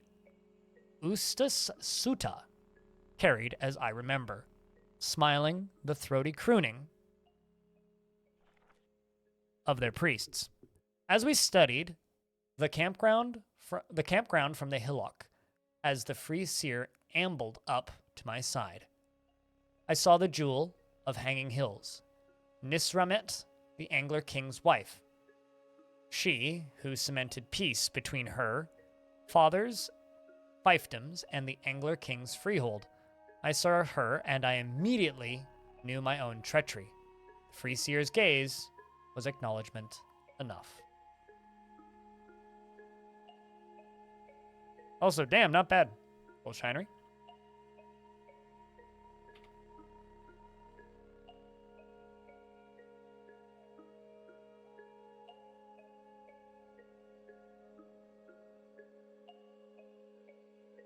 [SPEAKER 1] Ustas Sutta carried as I remember, smiling the throaty crooning of their priests. As we studied the campground from the hillock, as the free seer ambled up to my side, I saw the jewel of hanging hills, Nisramet, the Angler King's wife. She who cemented peace between her father's fiefdoms and the Angler King's freehold. I saw her, and I immediately knew my own treachery. The free seer's gaze was acknowledgement enough. Also, damn, not bad. Little shinery.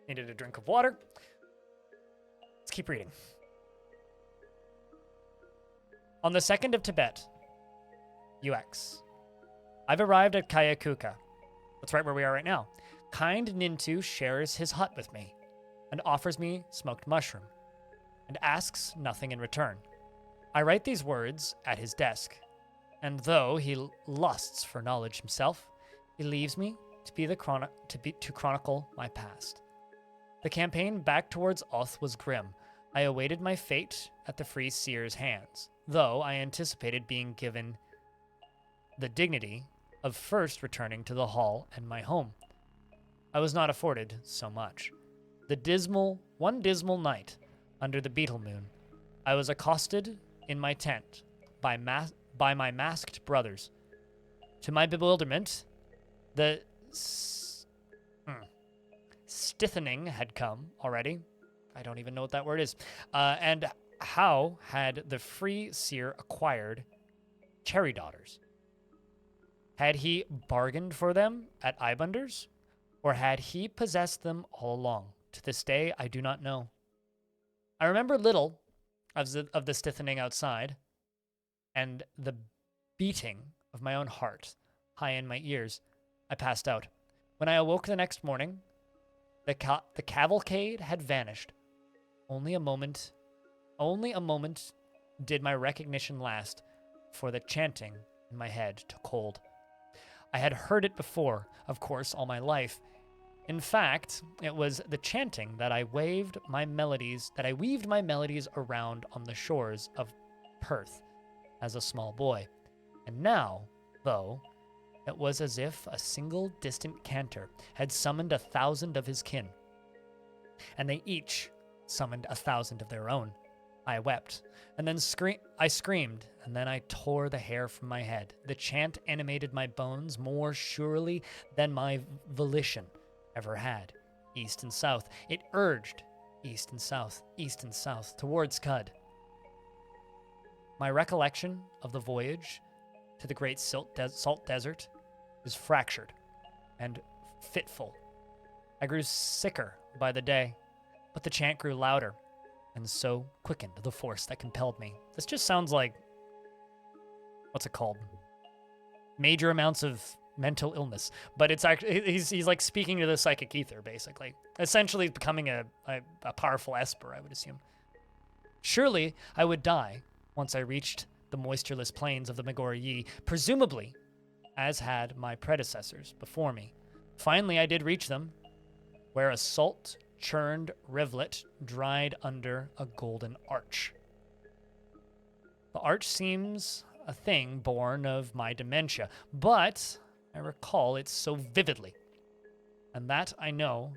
[SPEAKER 1] Needed a drink of water. Let's keep reading. On the 2nd of Tibet, UX. I've arrived at Kayakuka. That's right where we are right now. Kind Nintu shares his hut with me and offers me smoked mushroom and asks nothing in return. I write these words at his desk, and though he lusts for knowledge himself, he leaves me to chronicle my past. The campaign back towards Oth was grim. I awaited my fate at the free seer's hands, though I anticipated being given the dignity of first returning to the hall and my home. I was not afforded so much. One dismal night, under the beetle moon, I was accosted in my tent by my masked brothers. To my bewilderment, the stiffening had come already. I don't even know what that word is. And how had the free seer acquired cherry daughters? Had he bargained for them at Ibunder's? Or had he possessed them all along? To this day, I do not know. I remember little of the stiffening outside and the beating of my own heart high in my ears. I passed out. When I awoke the next morning, the cavalcade had vanished. Only a moment did my recognition last, for the chanting in my head took hold. I had heard it before, of course, all my life. In fact, it was the chanting that I weaved my melodies around on the shores of Perth as a small boy. And now, though, it was as if a single distant cantor had summoned 1,000 of his kin, and they each summoned 1,000 of their own. I wept, and then I screamed, and then I tore the hair from my head. The chant animated my bones more surely than my volition ever had. East and south. It urged east and south, towards Cud. My recollection of the voyage to the great salt desert is fractured and fitful. I grew sicker by the day, but the chant grew louder, and so quickened the force that compelled me. This just sounds like, what's it called? Major amounts of mental illness. But it's actually, he's like speaking to the psychic ether, basically. Essentially becoming a powerful esper, I would assume. Surely I would die once I reached the moistureless plains of the Magora Yi, presumably, as had my predecessors before me. Finally, I did reach them, where a salt-churned rivulet dried under a golden arch. The arch seems a thing born of my dementia, but I recall it so vividly, and that I know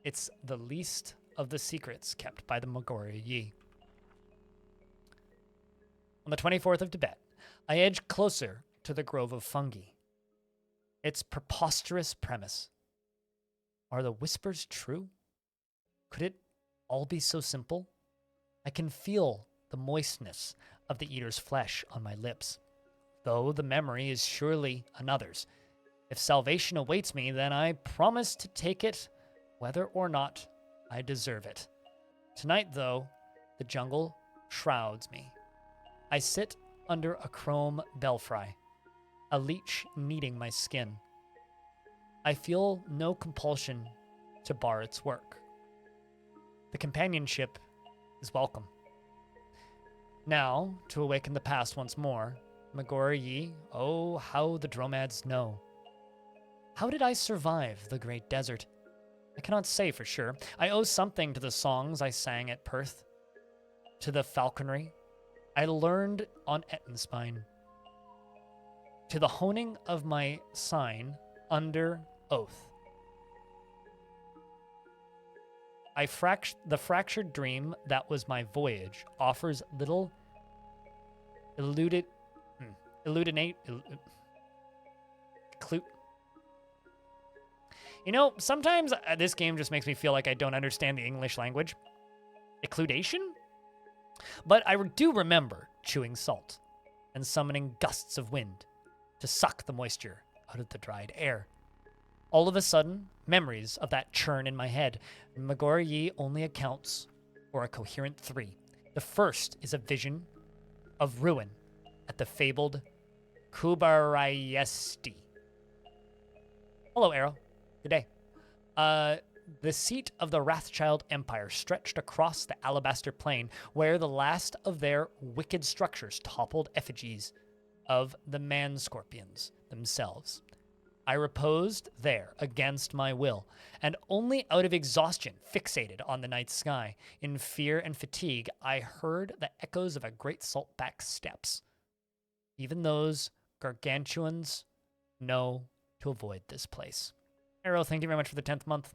[SPEAKER 1] it's the least of the secrets kept by the Magora Yi. On the 24th of Tibet, I edged closer to the grove of fungi. Its preposterous premise. Are the whispers true? Could it all be so simple? I can feel the moistness of the eater's flesh on my lips, though the memory is surely another's. If salvation awaits me, then I promise to take it, whether or not I deserve it. Tonight, though, the jungle shrouds me. I sit under a chrome belfry. a leech kneading my skin. I feel no compulsion to bar its work. The companionship is welcome. Now, to awaken the past once more, Magor Yi, oh, how the Dromads know. How did I survive the great desert? I cannot say for sure. I owe something to the songs I sang at Perth, to the falconry I learned on Ettenspine, to the honing of my sign under oath. The fractured dream that was my voyage offers little You know, sometimes this game just makes me feel like I don't understand the English language. Eccludation? But I do remember chewing salt and summoning gusts of wind to suck the moisture out of the dried air. All of a sudden, memories of that churn in my head. Magor Yi only accounts for a coherent 3. The first is a vision of ruin at the fabled Kubarayesti. Hello, Arrow. Good day. The seat of the Wrathchild Empire stretched across the Alabaster Plain, where the last of their wicked structures toppled effigies of the man-scorpions themselves. I reposed there against my will, and only out of exhaustion, fixated on the night sky. In fear and fatigue, I heard the echoes of a great saltback steps. Even those gargantuans know to avoid this place. Arrow, thank you very much for the 10th month.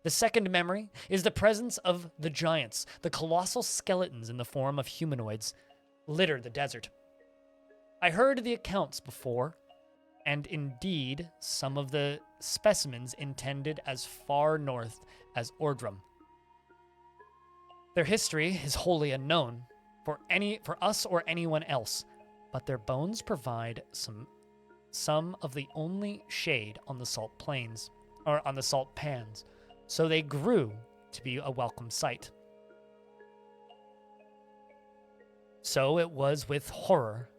[SPEAKER 1] The second memory is the presence of the giants. The colossal skeletons in the form of humanoids litter the desert. I heard the accounts before, and indeed some of the specimens intended as far north as Ordrum. Their history is wholly unknown for us or anyone else, but their bones provide some of the only shade on the salt plains, or on the salt pans, so they grew to be a welcome sight. So it was with horror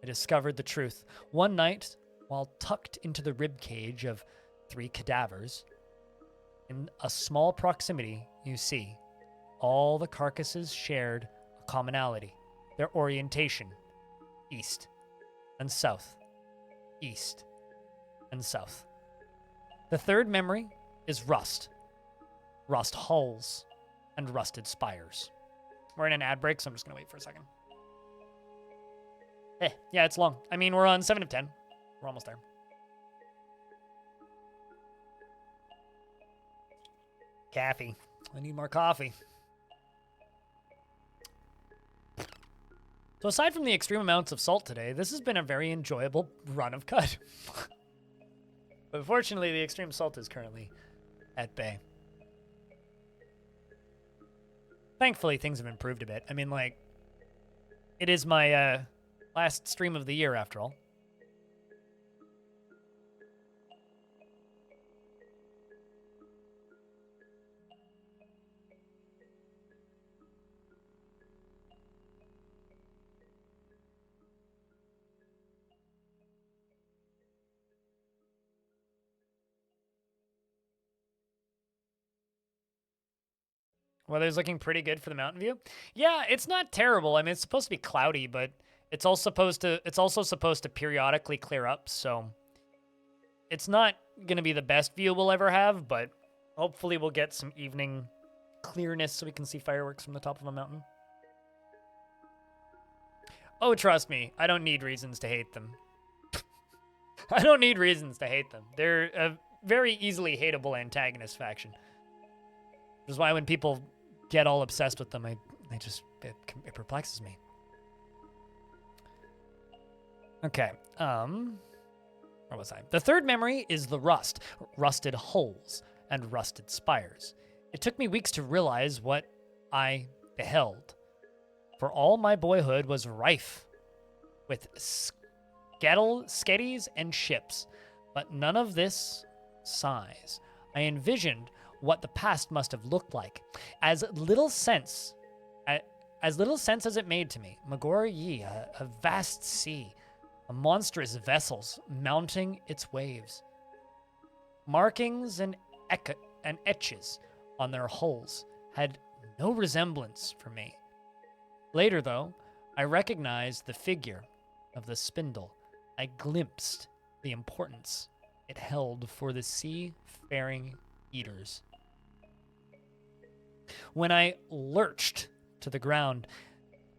[SPEAKER 1] I discovered the truth. One night, while tucked into the ribcage of 3 cadavers, in a small proximity, you see, all the carcasses shared a commonality, their orientation, east and south, east and south. The third memory is rust hulls, and rusted spires. We're in an ad break, so I'm just going to wait for a second. Yeah, it's long. I mean, we're on 7 of 10. We're almost there. Coffee. I need more coffee. So aside from the extreme amounts of salt today, this has been a very enjoyable run of cut. But unfortunately, the extreme salt is currently at bay. Thankfully, things have improved a bit. I mean, like, it is my last stream of the year, after all. Weather's looking pretty good for the mountain view. Yeah, it's not terrible. I mean, it's supposed to be cloudy, but it's also supposed to periodically clear up, so it's not going to be the best view we'll ever have, but hopefully we'll get some evening clearness so we can see fireworks from the top of a mountain. Oh, trust me, I don't need reasons to hate them. I don't need reasons to hate them. They're a very easily hateable antagonist faction. Which is why when people get all obsessed with them, it perplexes me. Okay, where was I? The third memory is the rusted hulls and rusted spires. It took me weeks to realize what I beheld, for all my boyhood was rife with sketties and ships, but none of this size. I envisioned what the past must have looked like, as little sense as it made to me. Magor Yi, a vast sea, monstrous vessels mounting its waves. Markings and etches on their hulls had no resemblance for me. Later, though, I recognized the figure of the spindle. I glimpsed the importance it held for the seafaring eaters. When I lurched to the ground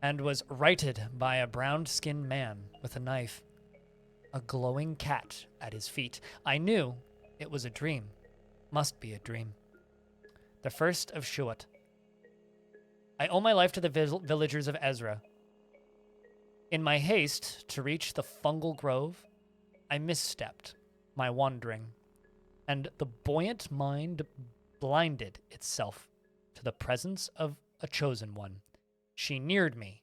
[SPEAKER 1] and was righted by a brown-skinned man with a knife, a glowing cat at his feet, I knew it was a dream. Must be a dream. The first of Shuat. I owe my life to the villagers of Ezra. In my haste to reach the fungal grove, I misstepped my wandering, and the buoyant mind blinded itself to the presence of a chosen one. She neared me,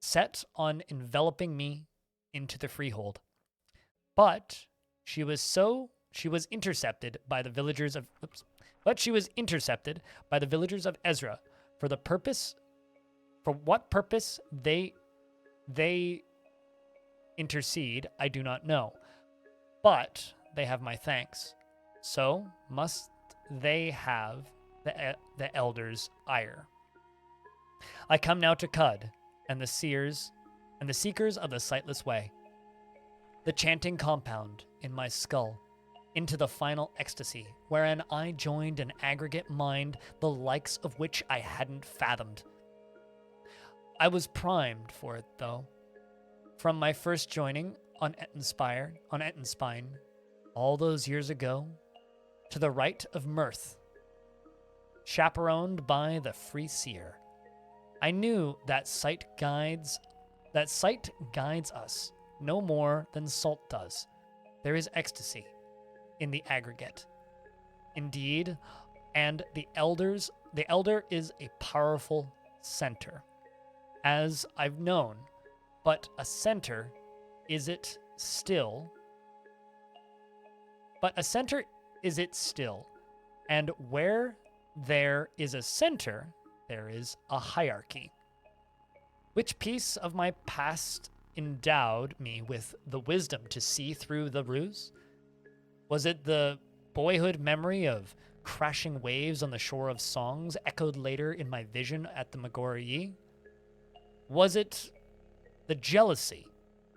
[SPEAKER 1] set on enveloping me into the freehold. But she was intercepted by the villagers of Ezra for what purpose they intercede, I do not know. But they have my thanks. So must they have the elders' ire. I come now to Cud and the seers and the seekers of the sightless way. The chanting compound in my skull into the final ecstasy, wherein I joined an aggregate mind the likes of which I hadn't fathomed. I was primed for it, though. From my first joining on Ettenspine, all those years ago, to the rite of mirth, chaperoned by the free seer, I knew that sight guides us no more than salt does. There is ecstasy in the aggregate. Indeed, and the elder is a powerful center, as I've known, but a center is it still? And where there is a center, there is a hierarchy. Which piece of my past endowed me with the wisdom to see through the ruse? Was it the boyhood memory of crashing waves on the shore of songs echoed later in my vision at the Magori? Was it the jealousy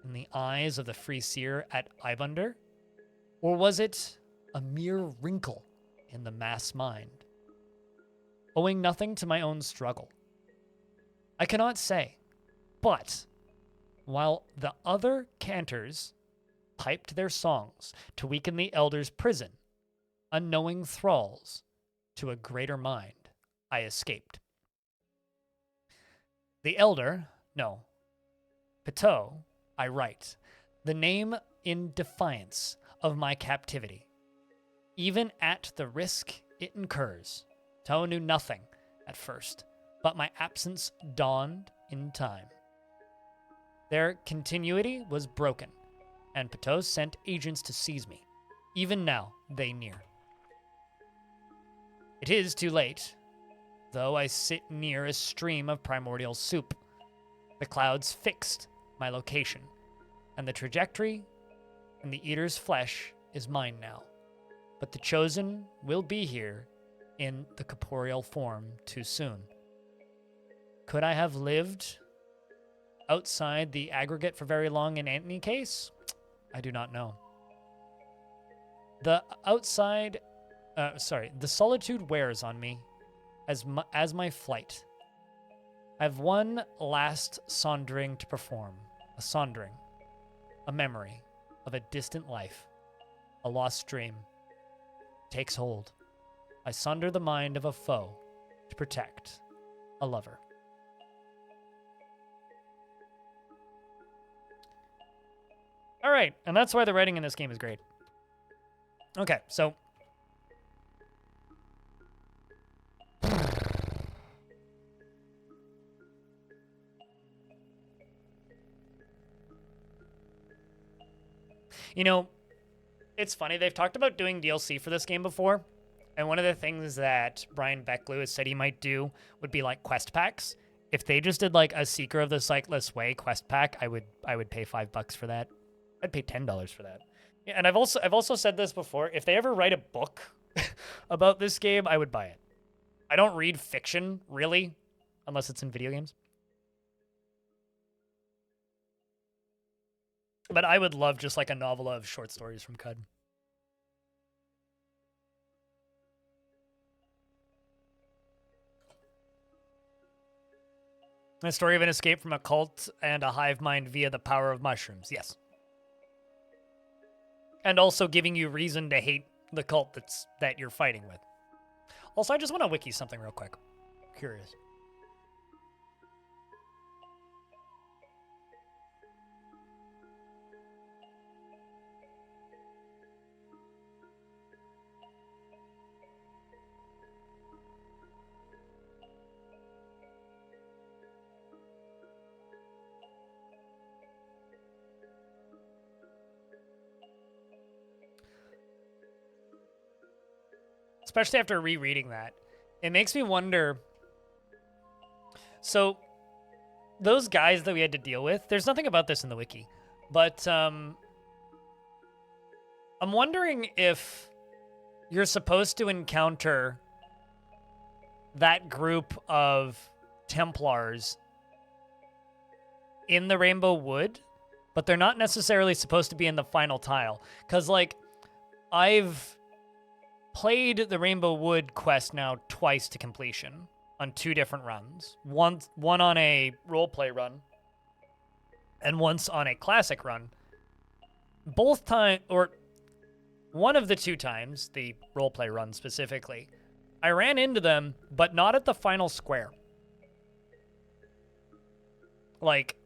[SPEAKER 1] in the eyes of the free seer at Ivander? Or was it a mere wrinkle in the mass mind, owing nothing to my own struggle? I cannot say, but while the other cantors piped their songs to weaken the elder's prison, unknowing thralls to a greater mind, I escaped. The elder, no, Pitot, I write, the name in defiance of my captivity. Even at the risk it incurs, Toe knew nothing at first, but my absence dawned in time. Their continuity was broken, and Pitot sent agents to seize me. Even now, they near. It is too late, though I sit near a stream of primordial soup. The clouds fixed my location, and the trajectory and the eater's flesh is mine now. But the chosen will be here in the corporeal form too soon. Could I have lived outside the aggregate for very long in any case? I do not know. The solitude wears on me as my flight. I have one last sondering to perform. A sondering. A memory of a distant life. A lost dream. Takes hold. I sunder the mind of a foe to protect a lover. All right, and that's why the writing in this game is great. Okay, so you know, it's funny, they've talked about doing DLC for this game before, and one of the things that Brian Becklew has said he might do would be like quest packs. If they just did like a Seeker of the Sightless Way quest pack, I would pay $5 for that. I'd pay $10 for that. Yeah, and I've also said this before. If they ever write a book about this game, I would buy it. I don't read fiction, really, unless it's in video games. But I would love just like a novel of short stories from Cud. A story of an escape from a cult and a hive mind via the power of mushrooms. Yes. And also giving you reason to hate the cult that you're fighting with. Also, I just want to wiki something real quick. Curious. Especially after rereading that. It makes me wonder. So, those guys that we had to deal with, there's nothing about this in the wiki. But, I'm wondering if you're supposed to encounter that group of Templars in the Rainbow Wood, but they're not necessarily supposed to be in the final tile. Because, like, I've played the Rainbow Wood quest now twice to completion on 2 different runs. One on a roleplay run and once on a classic run. Both time, or one of the 2 times, the roleplay run specifically, I ran into them, but not at the final square. Like,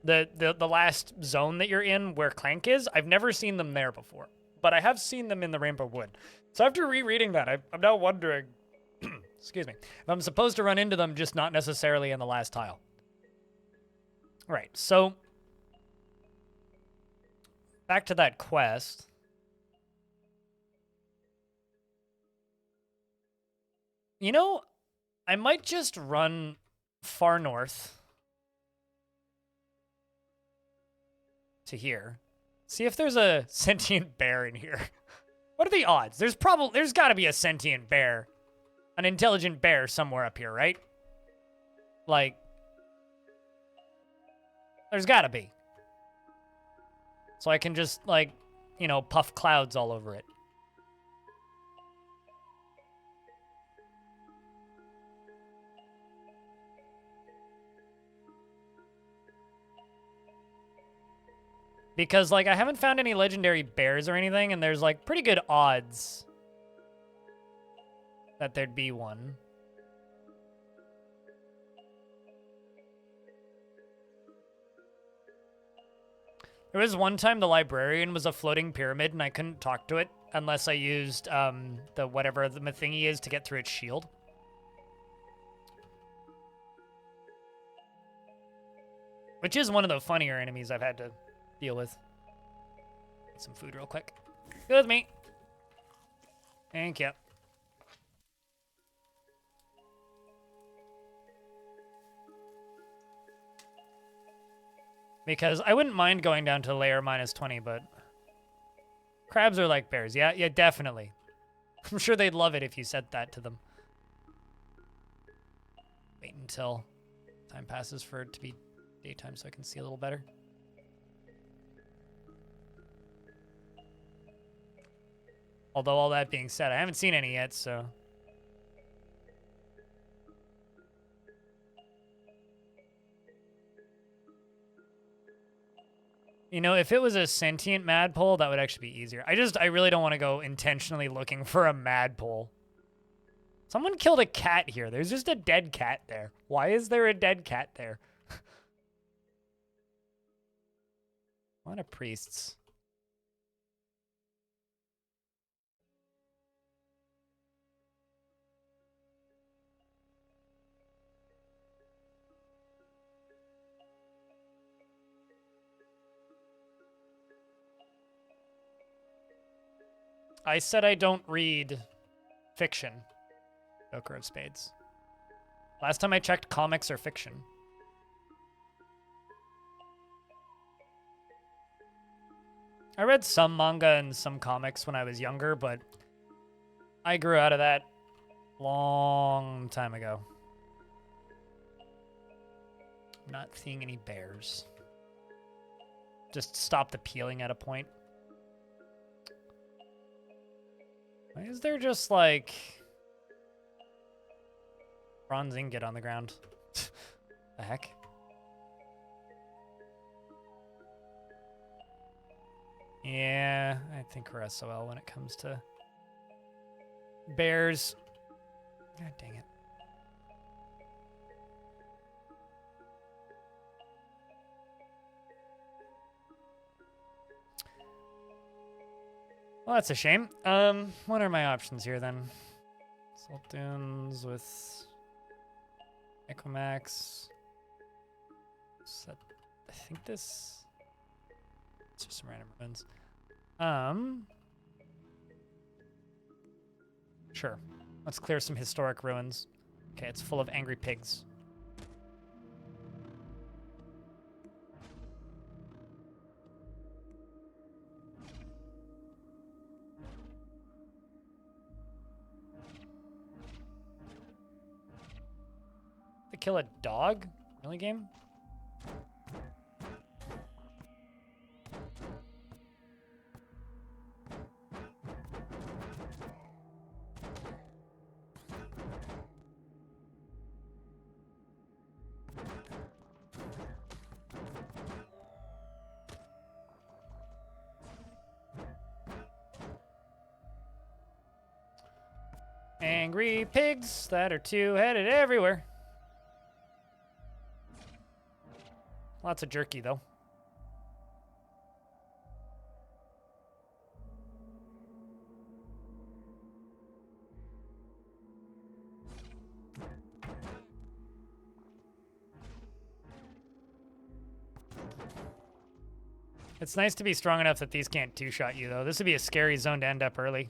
[SPEAKER 1] the last zone that you're in where Clank is, I've never seen them there before. But I have seen them in the Rainbow Wood. So after rereading that, I'm now wondering, excuse me, if I'm supposed to run into them, just not necessarily in the last tile. Right, so back to that quest. You know, I might just run far north to here. See if there's a sentient bear in here. What are the odds? There's got to be a sentient bear. An intelligent bear somewhere up here, right? Like, there's got to be. So I can just, like, you know, puff clouds all over it. Because, like, I haven't found any legendary bears or anything, and there's, like, pretty good odds that there'd be one. There was one time the librarian was a floating pyramid, and I couldn't talk to it unless I used, the whatever the thingy is to get through its shield. Which is one of the funnier enemies I've had to deal with. Get some food real quick. Good with me. Thank you. Because I wouldn't mind going down to layer -20, but crabs are like bears. Yeah, definitely. I'm sure they'd love it if you said that to them. Wait until time passes for it to be daytime so I can see a little better. Although all that being said, I haven't seen any yet, so. You know, if it was a sentient madpole, that would actually be easier. I really don't want to go intentionally looking for a madpole. Someone killed a cat here. There's just a dead cat there. Why is there a dead cat there? A lot of priests. I said I don't read fiction. Joker of Spades. Last time I checked, comics are fiction. I read some manga and some comics when I was younger, but I grew out of that long time ago. I'm not seeing any bears. Just stopped appealing at a point. Why is there just like bronze ingot on the ground? The heck? Yeah, I think we're SOL when it comes to bears. God dang it. Well, that's a shame. What are my options here then? Salt Dunes with Equimax. Set, I think this. It's just some random ruins. Sure. Let's clear some historic ruins. Okay, it's full of angry pigs. To kill a dog? Really, game? Angry pigs that are two-headed everywhere. Lots of jerky, though. It's nice to be strong enough that these can't two-shot you, though. This would be a scary zone to end up early.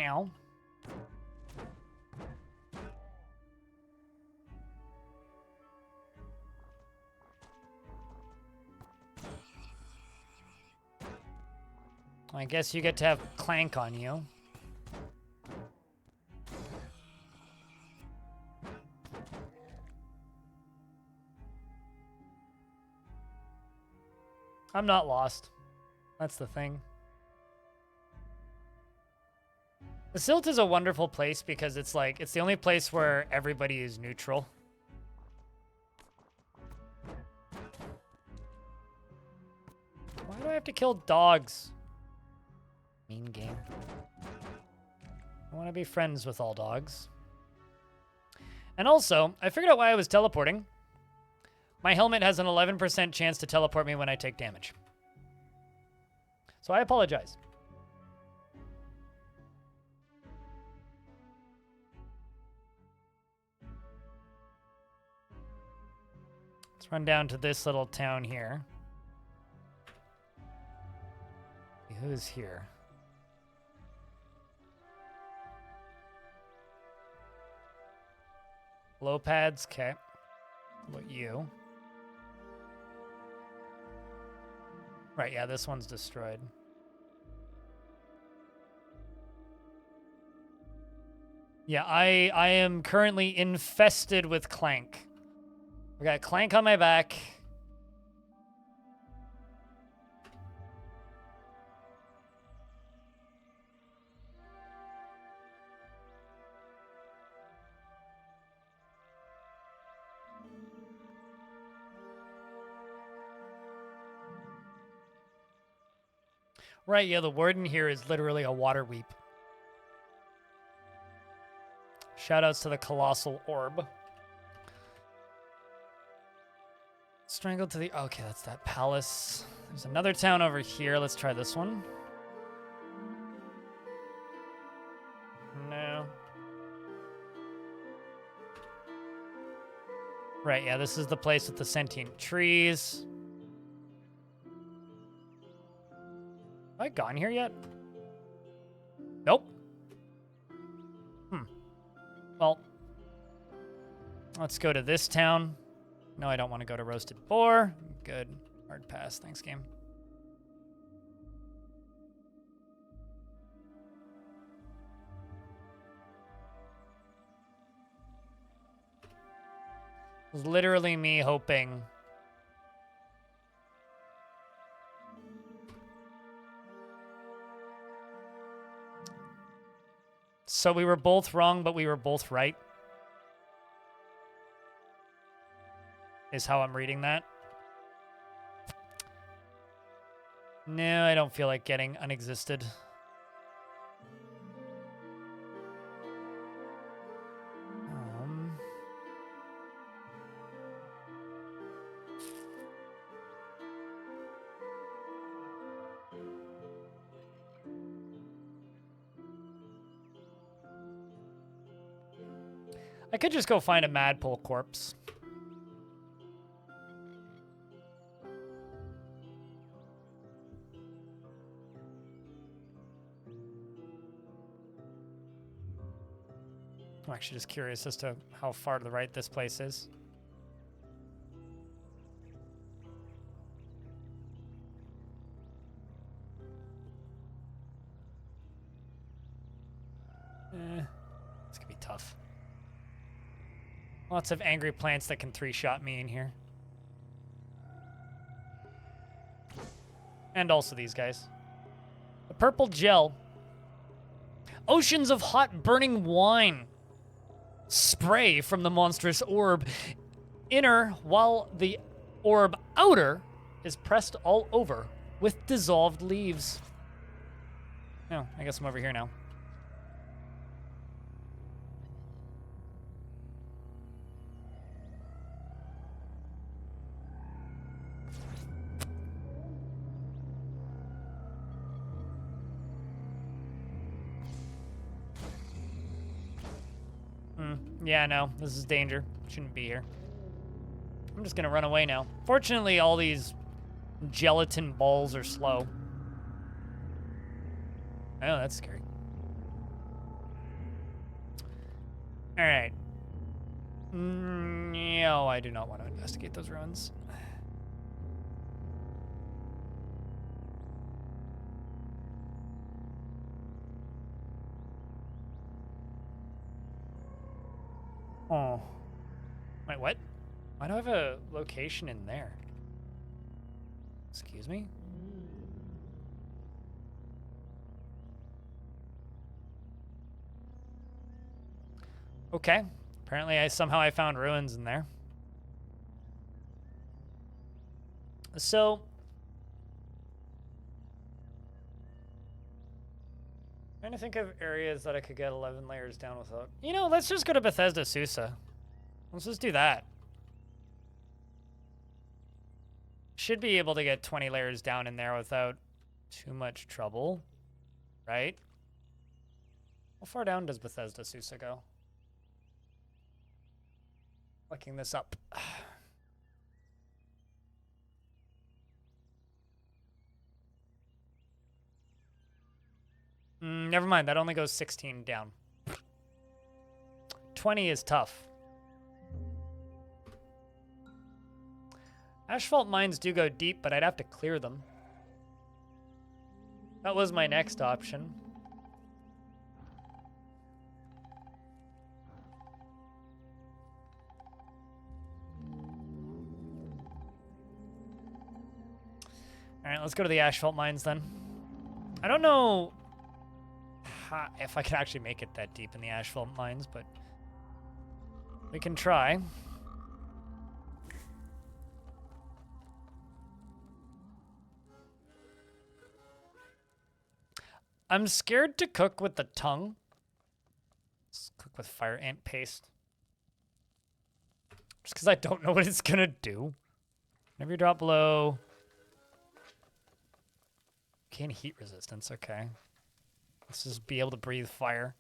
[SPEAKER 1] Ow. I guess you get to have Clank on you. I'm not lost. That's the thing. The Silt is a wonderful place because it's like, it's the only place where everybody is neutral. Why do I have to kill dogs? Mean game. I want to be friends with all dogs. And also, I figured out why I was teleporting. My helmet has an 11% chance to teleport me when I take damage. So I apologize. Let's run down to this little town here. Who's here? Low pads, okay. How about you? Right, yeah, this one's destroyed. Yeah, I am currently infested with Clank. I got Clank on my back. Right, yeah, the warden here is literally a water weep. Shoutouts to the colossal orb. Strangled to the... Okay, that's that palace. There's another town over here. Let's try this one. No. Right, yeah, this is the place with the sentient trees. Have I gone here yet? Nope. Well, let's go to this town. No, I don't want to go to Roasted Boar. Good. Hard pass. Thanks, game. It was literally me hoping. So we were both wrong, but we were both right. Is how I'm reading that. No, I don't feel like getting unexisted. I could just go find a Madpole corpse. I'm actually just curious as to how far to the right this place is. This could be tough. Lots of angry plants that can three-shot me in here. And also these guys. The purple gel. Oceans of hot burning wine. Spray from the monstrous orb. Inner, while the orb outer is pressed all over with dissolved leaves. Oh, I guess I'm over here now. Yeah, no, this is danger. Shouldn't be here. I'm just gonna run away now. Fortunately, all these gelatin balls are slow. Oh, that's scary. All right. No, I do not want to investigate those ruins. Oh. Wait, what? Why do I have a location in there? Excuse me? Okay. Apparently somehow I found ruins in there. So... trying to think of areas that I could get 11 layers down without... You know, let's just go to Bethesda Susa. Let's just do that. Should be able to get 20 layers down in there without too much trouble, right? How far down does Bethesda Susa go? Looking this up. Never mind, that only goes 16 down. 20 is tough. Asphalt mines do go deep, but I'd have to clear them. That was my next option. All right, let's go to the asphalt mines then. I don't know if I can actually make it that deep in the asphalt mines, but we can try. I'm scared to cook with the tongue. Let's cook with fire ant paste. Just because I don't know what it's gonna do. Whenever you drop below... gain heat resistance, okay. Let's just be able to breathe fire.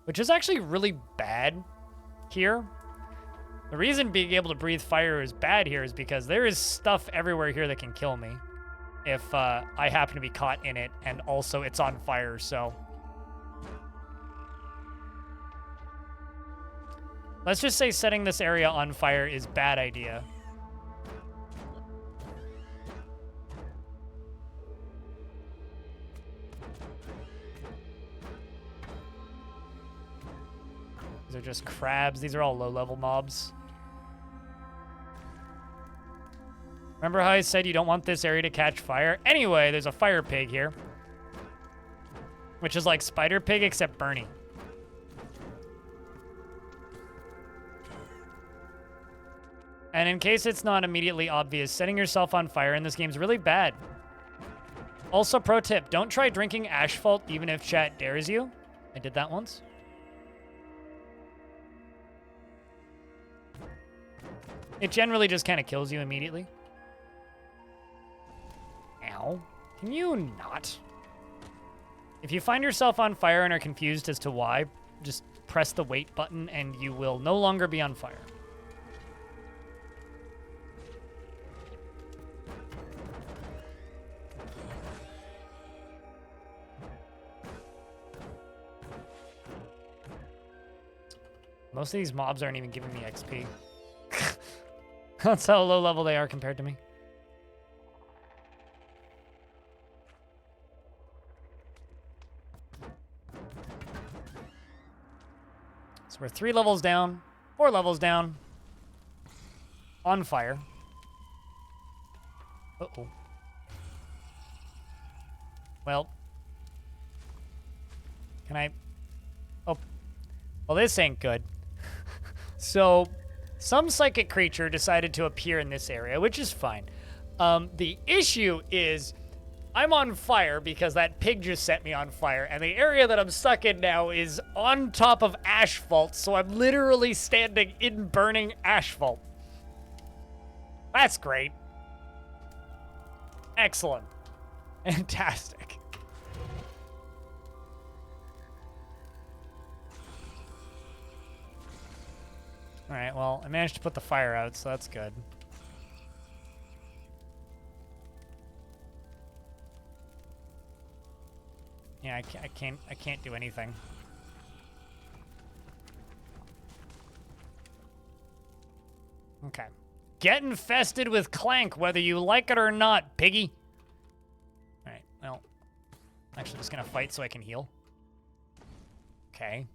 [SPEAKER 1] which is actually really bad here. The reason being able to breathe fire is bad here is because there is stuff everywhere here that can kill me if I happen to be caught in it, and also it's on fire, so. Let's just say setting this area on fire is bad idea. These are just crabs. These are all low-level mobs. Remember how I said you don't want this area to catch fire? Anyway, there's a fire pig here, which is like Spider Pig except Bernie. And in case it's not immediately obvious, setting yourself on fire in this game is really bad. Also, pro tip, don't try drinking asphalt even if chat dares you. I did that once. It generally just kind of kills you immediately. Ow. Can you not? If you find yourself on fire and are confused as to why, just press the wait button and you will no longer be on fire. Most of these mobs aren't even giving me XP. That's how low level they are compared to me. So we're 3 levels down, 4 levels down, on fire. Uh-oh. Well, can I? Oh, well, this ain't good. So, some psychic creature decided to appear in this area, which is fine. The issue is I'm on fire because that pig just set me on fire, and the area that I'm stuck in now is on top of asphalt, so I'm literally standing in burning asphalt. That's great. Excellent. Fantastic. All right, well, I managed to put the fire out, so that's good. Yeah, I can't do anything. Okay. Get infested with Clank, whether you like it or not, piggy. All right, well, I'm actually just gonna fight so I can heal. Okay.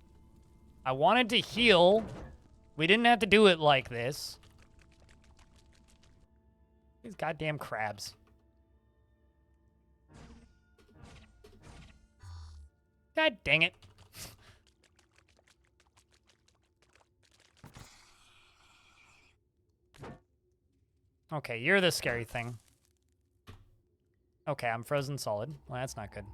[SPEAKER 1] I wanted to heal. We didn't have to do it like this. These goddamn crabs. God dang it. Okay, you're the scary thing. Okay, I'm frozen solid. Well, that's not good.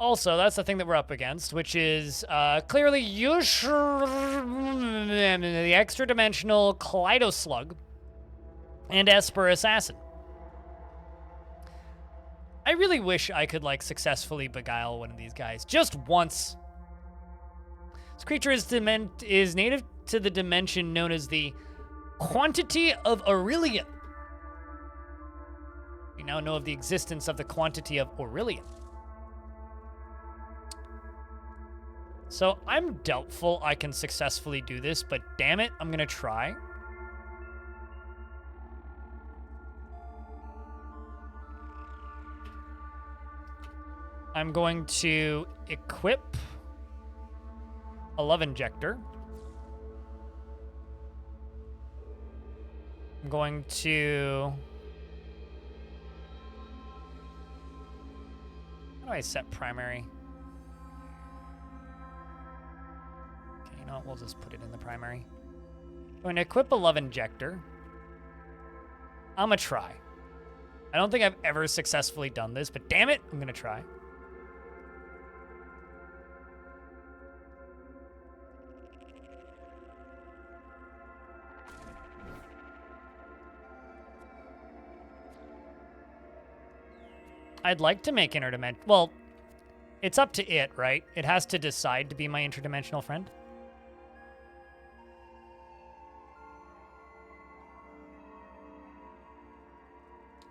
[SPEAKER 1] Also, that's the thing that we're up against, which is clearly the extra-dimensional Kaleido Slug and Esper Assassin. I really wish I could, like, successfully beguile one of these guys just once. This creature is native to the dimension known as the Quantity of Aurelian. We now know of the existence of the Quantity of Aurelian. So I'm doubtful I can successfully do this, but damn it, I'm gonna try. I'm going to equip a love injector. I'm going to... How do I set primary? Okay, you know what? We'll just put it in the primary. I'm going to equip a love injector. I'm gonna try. I don't think I've ever successfully done this, but damn it, I'm gonna try. I'd like to make interdimensional. Well, it's up to it, right? It has to decide to be my interdimensional friend.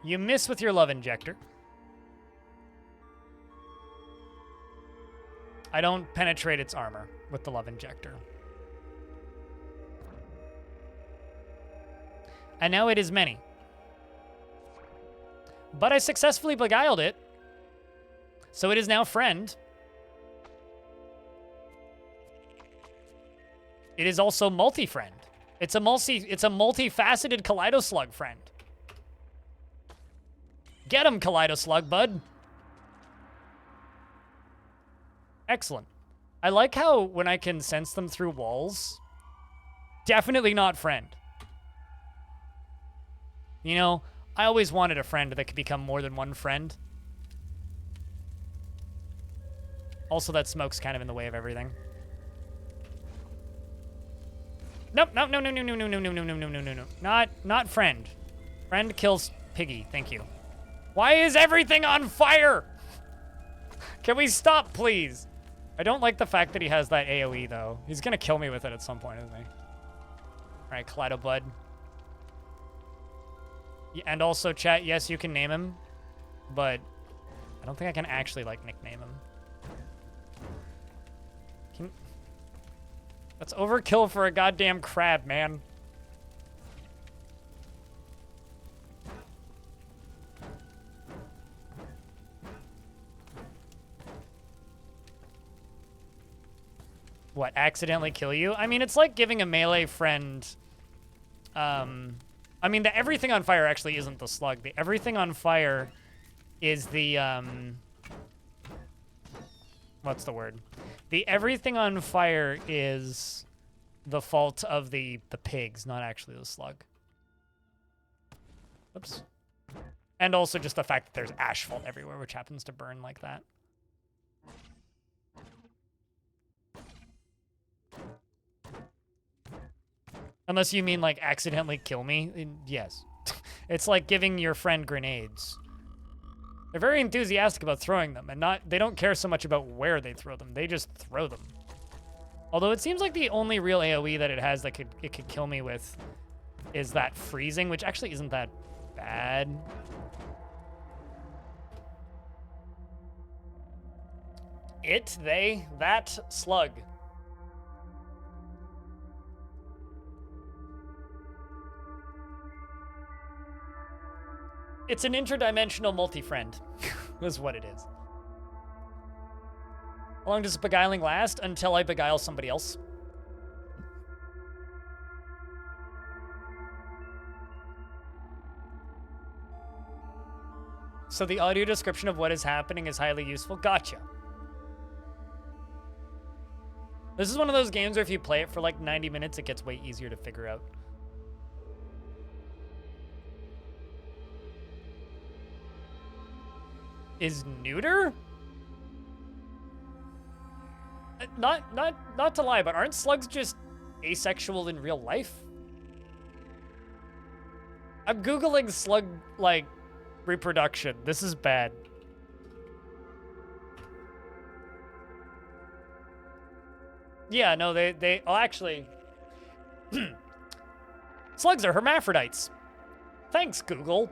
[SPEAKER 1] You miss with your love injector. I don't penetrate its armor with the love injector. And now it is many. But I successfully beguiled it. So it is now friend. It is also multi-friend. It's a multifaceted Kaleidoslug friend. Get him, Kaleidoslug, bud. Excellent. I like how when I can sense them through walls, definitely not friend. You know, I always wanted a friend that could become more than one friend. Also, that smoke's kind of in the way of everything. Nope, no, no, no, no, no, no, no, no, no, no, no, no, no, no. Not friend. Friend kills piggy, thank you. Why is everything on fire? Can we stop, please? I don't like the fact that he has that AoE, though. He's gonna kill me with it at some point, isn't he? Alright, Kaleido Bud. And also, chat, yes, you can name him, but I don't think I can actually, like, nickname him. That's overkill for a goddamn crab, man. What, accidentally kill you? I mean, it's like giving a melee friend... I mean, the everything on fire actually isn't the slug. The everything on fire is the, what's the word? The everything on fire is the fault of the pigs, not actually the slug. Oops. And also just the fact that there's asphalt everywhere, which happens to burn like that. Unless you mean, like, accidentally kill me. Yes. It's like giving your friend grenades. They're very enthusiastic about throwing them, and they don't care so much about where they throw them. They just throw them. Although it seems like the only real AoE that it has that it could kill me with is that freezing, which actually isn't that bad. That slug. It's an interdimensional multi-friend, is what it is. How long does beguiling last? Until I beguile somebody else. So the audio description of what is happening is highly useful. Gotcha. This is one of those games where if you play it for like 90 minutes, it gets way easier to figure out. Is neuter? Not to lie, but aren't slugs just asexual in real life? I'm Googling slug, like, reproduction. This is bad. Yeah, no, oh, actually, slugs are hermaphrodites. Thanks, Google.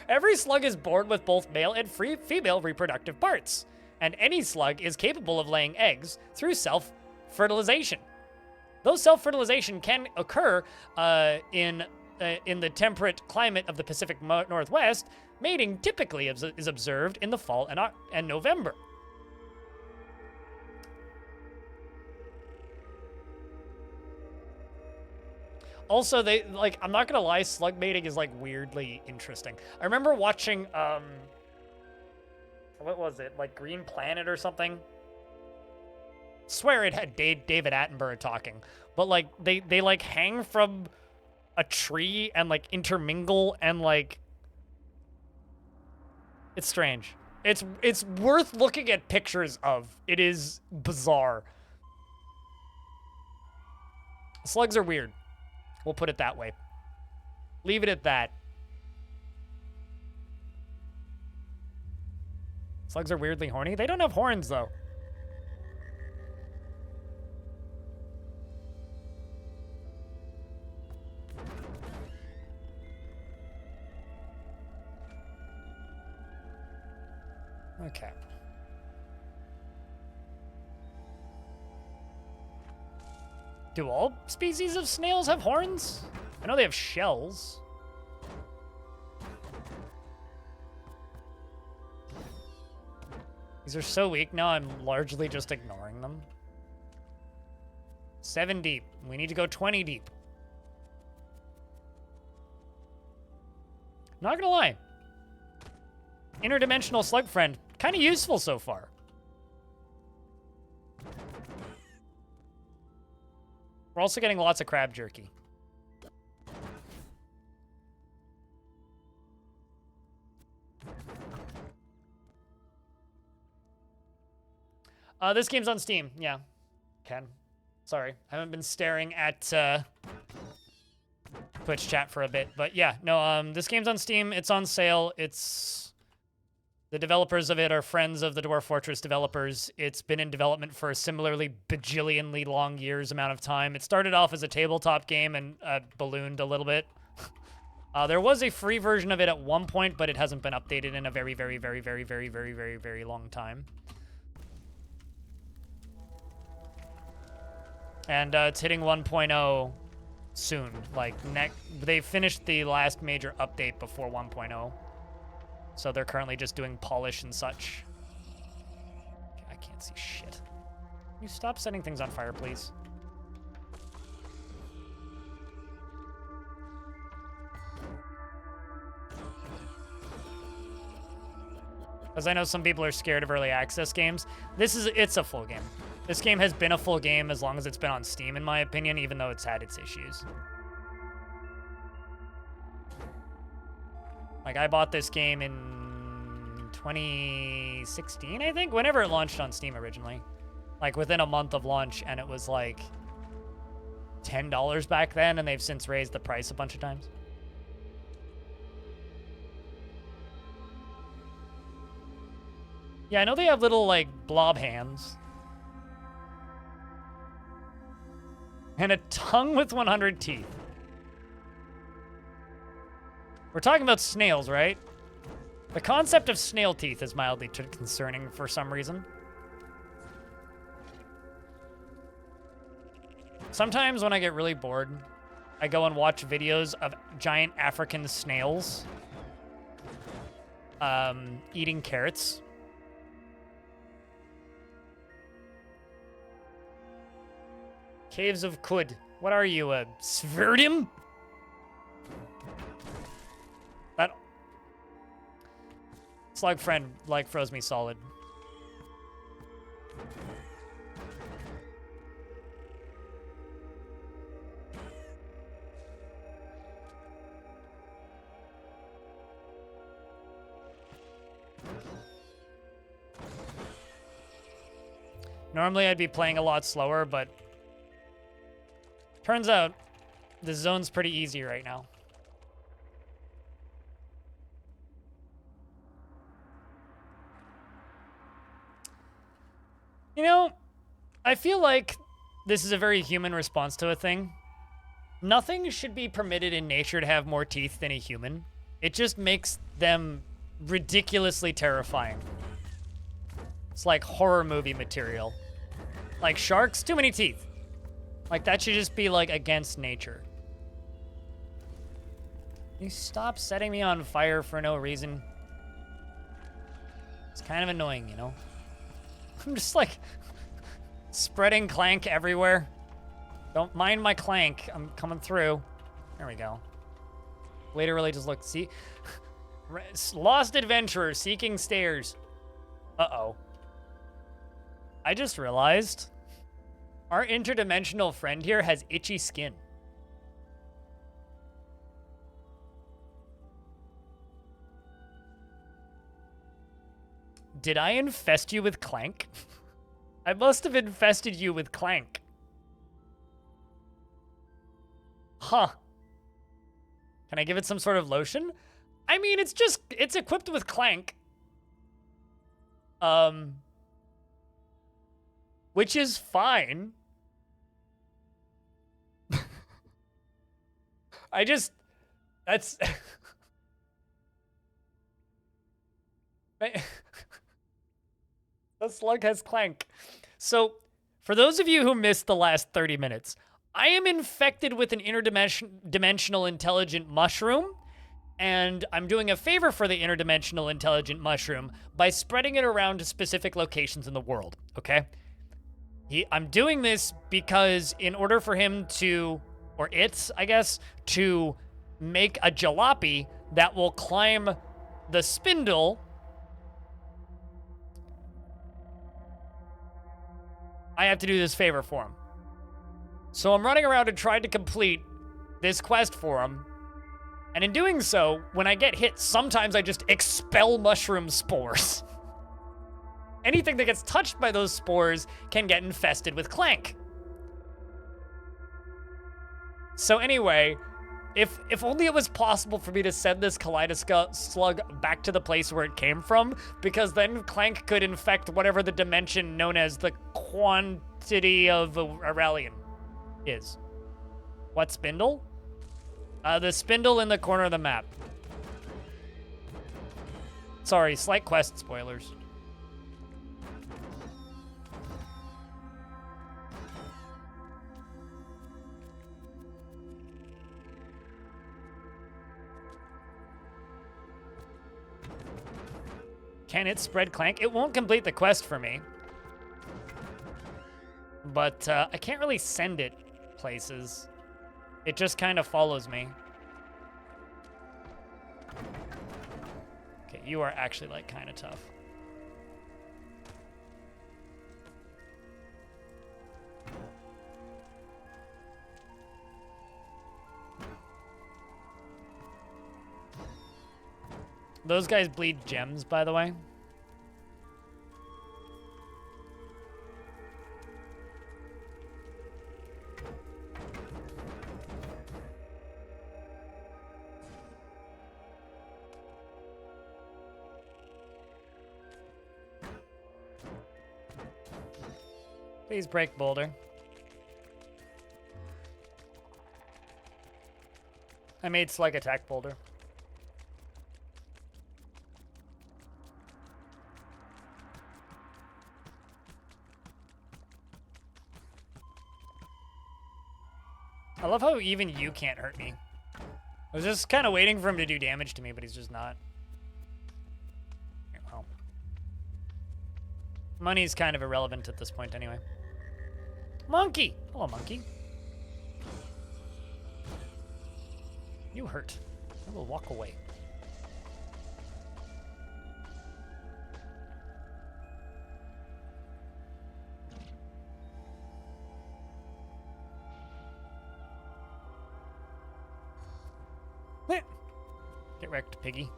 [SPEAKER 1] Every slug is born with both male and female reproductive parts, and any slug is capable of laying eggs through self-fertilization. Though self-fertilization can occur in the temperate climate of the Pacific Northwest, mating typically is observed in the fall and November. Also, I'm not gonna lie, slug mating is, like, weirdly interesting. I remember watching, what was it, like Green Planet or something? Swear it had David Attenborough talking. But, like, they like, hang from a tree and, like, intermingle and, like... It's strange. It's worth looking at pictures of. It is bizarre. Slugs are weird. We'll put it that way. Leave it at that. Slugs are weirdly horny. They don't have horns, though. Okay. Do all species of snails have horns? I know they have shells. These are so weak now, I'm largely just ignoring them. 7 deep. We need to go 20 deep. Not gonna lie. Interdimensional slug friend. Kind of useful so far. We're also getting lots of crab jerky. This game's on Steam. Yeah. Ken. Sorry. I haven't been staring at Twitch chat for a bit. But yeah, no, this game's on Steam. It's on sale. It's... The developers of it are friends of the Dwarf Fortress developers. It's been in development for a similarly bajillionly long years amount of time. It started off as a tabletop game and ballooned a little bit. There was a free version of it at one point, but it hasn't been updated in a very, very, very, very, very, very, very, very long time. And it's hitting 1.0 soon. Like, they finished the last major update before 1.0. So they're currently just doing polish and such. I can't see shit. Can you stop setting things on fire, please? Because I know some people are scared of early access games. It's a full game. This game has been a full game as long as it's been on Steam, in my opinion, even though it's had its issues. Like, I bought this game in 2016, I think? Whenever it launched on Steam originally. Like, within a month of launch, and it was, like, $10 back then, and they've since raised the price a bunch of times. Yeah, I know they have little, like, blob hands. And a tongue with 100 teeth. We're talking about snails, right? The concept of snail teeth is mildly concerning for some reason. Sometimes when I get really bored, I go and watch videos of giant African snails eating carrots. Caves of Kud. What are you, a Svirdium? That slug friend like froze me solid. Normally I'd be playing a lot slower, but turns out this zone's pretty easy right now. You know, I feel like this is a very human response to a thing. Nothing should be permitted in nature to have more teeth than a human. It just makes them ridiculously terrifying. It's like horror movie material. Like sharks, too many teeth. Like that should just be like against nature. You stop setting me on fire for no reason. It's kind of annoying, you know? I'm just like spreading clank everywhere. Don't mind my clank. I'm coming through. There we go. Literally just look. See? Lost adventurer seeking stairs. Uh-oh. I just realized our interdimensional friend here has itchy skin. Did I infest you with clank? I must have infested you with clank. Huh. Can I give it some sort of lotion? I mean, it's equipped with clank. Which is fine. That's the slug has clank. So, for those of you who missed the last 30 minutes, I am infected with an interdimensional intelligent mushroom, and I'm doing a favor for the interdimensional intelligent mushroom by spreading it around to specific locations in the world, okay? I'm doing this because in order for him to, or it's, I guess, to make a jalopy that will climb the spindle, I have to do this favor for him. So I'm running around and trying to complete this quest for him. And in doing so, when I get hit, sometimes I just expel mushroom spores. Anything that gets touched by those spores can get infested with clank. So anyway, if only it was possible for me to send this Kaleidoscope slug back to the place where it came from, because then clank could infect whatever the dimension known as the quantity of Aurelian is. What spindle? The spindle in the corner of the map. Sorry, slight quest spoilers. Can it spread clank? It won't complete the quest for me. But I can't really send it places. It just kind of follows me. Okay, you are actually, like, kind of tough. Those guys bleed gems, by the way. Please break boulder. I made slug attack boulder. I love how even you can't hurt me. I was just kind of waiting for him to do damage to me, but he's just not. Well, money's kind of irrelevant at this point anyway. Monkey! Hello, monkey. You hurt. I will walk away. Get wrecked, piggy.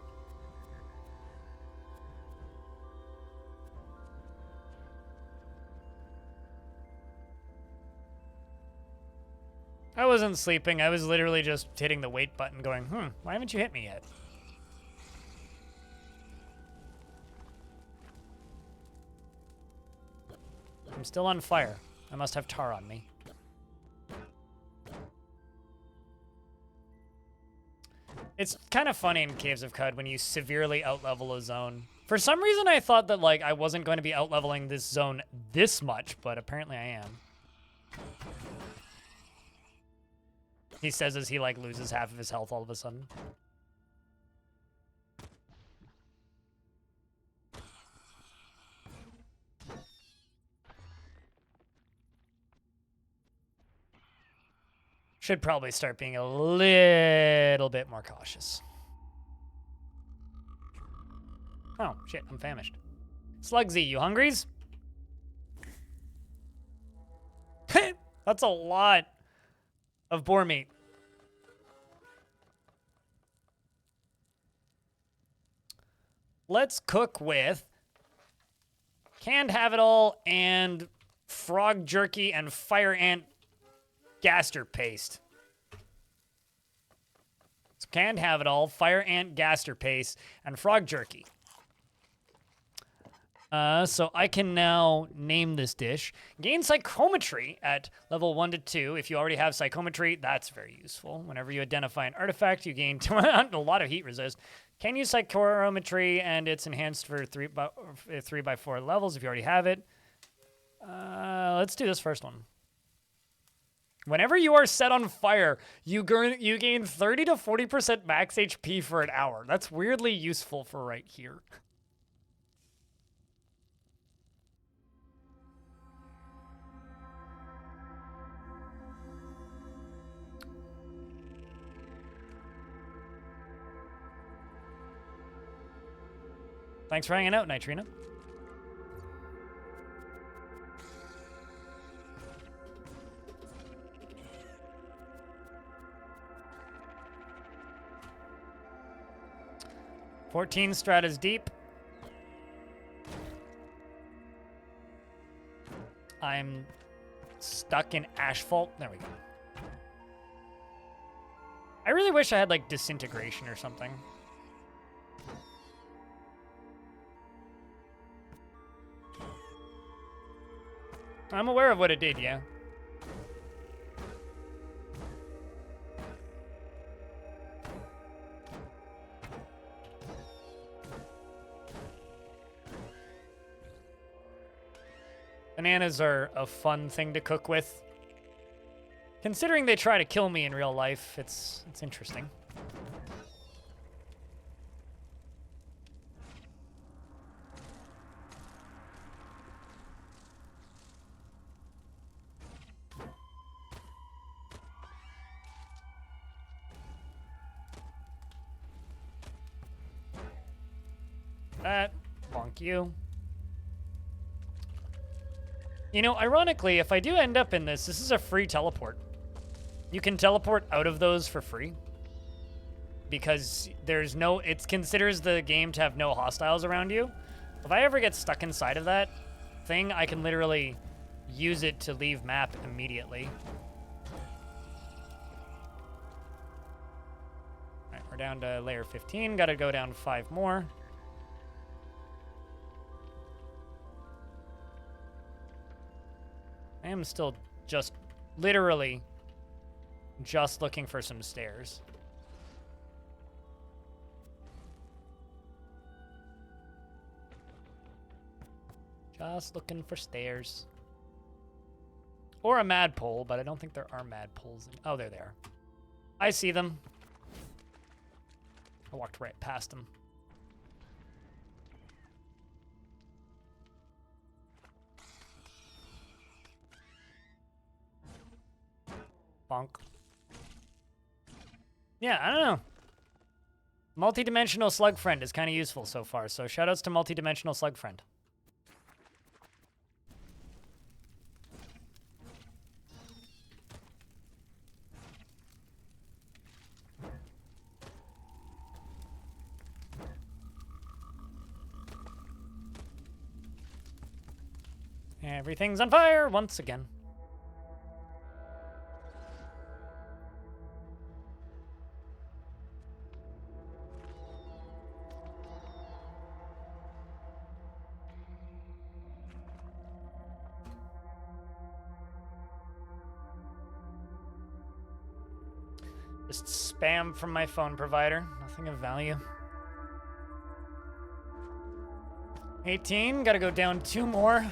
[SPEAKER 1] I wasn't sleeping. I was literally just hitting the wait button going, why haven't you hit me yet? I'm still on fire. I must have tar on me. It's kind of funny in Caves of Qud when you severely outlevel a zone. For some reason, I thought that, like, I wasn't going to be outleveling this zone this much, but apparently I am. He says as he, like, loses half of his health all of a sudden. Should probably start being a little bit more cautious. Oh, shit, I'm famished. Slugsy, you hungries? That's a lot of boar meat. Let's cook with canned have it all and frog jerky and fire ant gaster paste. So canned have it all, fire ant gaster paste, and frog jerky. So I can now name this dish. Gain psychometry at level 1 to 2. If you already have psychometry, that's very useful. Whenever you identify an artifact, you gain a lot of heat resist. Can use psychometry, and it's enhanced for 3 by 4 levels if you already have it. Let's do this first one. Whenever you are set on fire, you gain 30 to 40% max HP for an hour. That's weirdly useful for right here. Thanks for hanging out, Nitrina. "14 stratas deep. I'm stuck in asphalt." There we go. I really wish I had, like, disintegration or something. I'm aware of what it did, yeah. Bananas are a fun thing to cook with. Considering they try to kill me in real life, it's interesting. That, bonk you. You know, ironically, if I do end up in this is a free teleport. You can teleport out of those for free. Because there's no, it considers the game to have no hostiles around you. If I ever get stuck inside of that thing, I can literally use it to leave map immediately. Alright, we're down to layer 15. Gotta go down 5 more. I am still just literally just looking for some stairs. Just looking for stairs. Or a mad pole, but I don't think there are mad poles. Oh, there they are. I see them. I walked right past them. Bonk. Yeah, I don't know. Multi-dimensional slug friend is kind of useful so far, so shoutouts to multi-dimensional slug friend. Everything's on fire once again. Just spam from my phone provider. Nothing of value. 18. Gotta go down 2 more.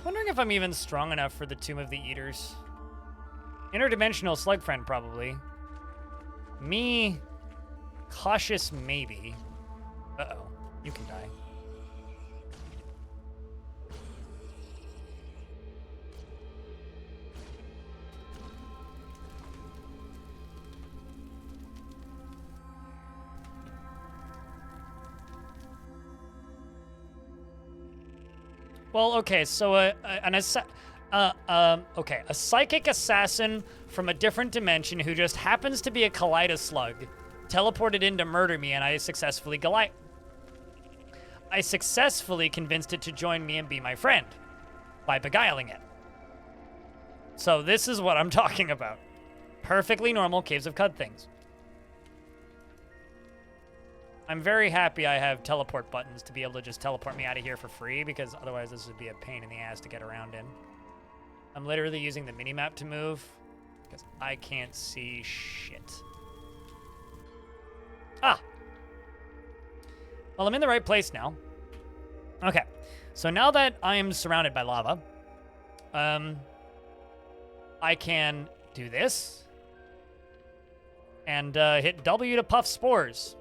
[SPEAKER 1] Wondering if I'm even strong enough for the Tomb of the Eaters. Interdimensional slug friend, probably. Me, cautious, maybe. Uh-oh. You can die. Well, okay, so a psychic assassin from a different dimension who just happens to be a Kaleidoslug teleported in to murder me, and I successfully convinced it to join me and be my friend by beguiling it. So this is what I'm talking about. Perfectly normal Caves of Cud things. I'm very happy I have teleport buttons to be able to just teleport me out of here for free, because otherwise this would be a pain in the ass to get around in. I'm literally using the minimap to move, because I can't see shit. Ah! Well, I'm in the right place now. Okay, so now that I am surrounded by lava, I can do this, and hit W to puff spores.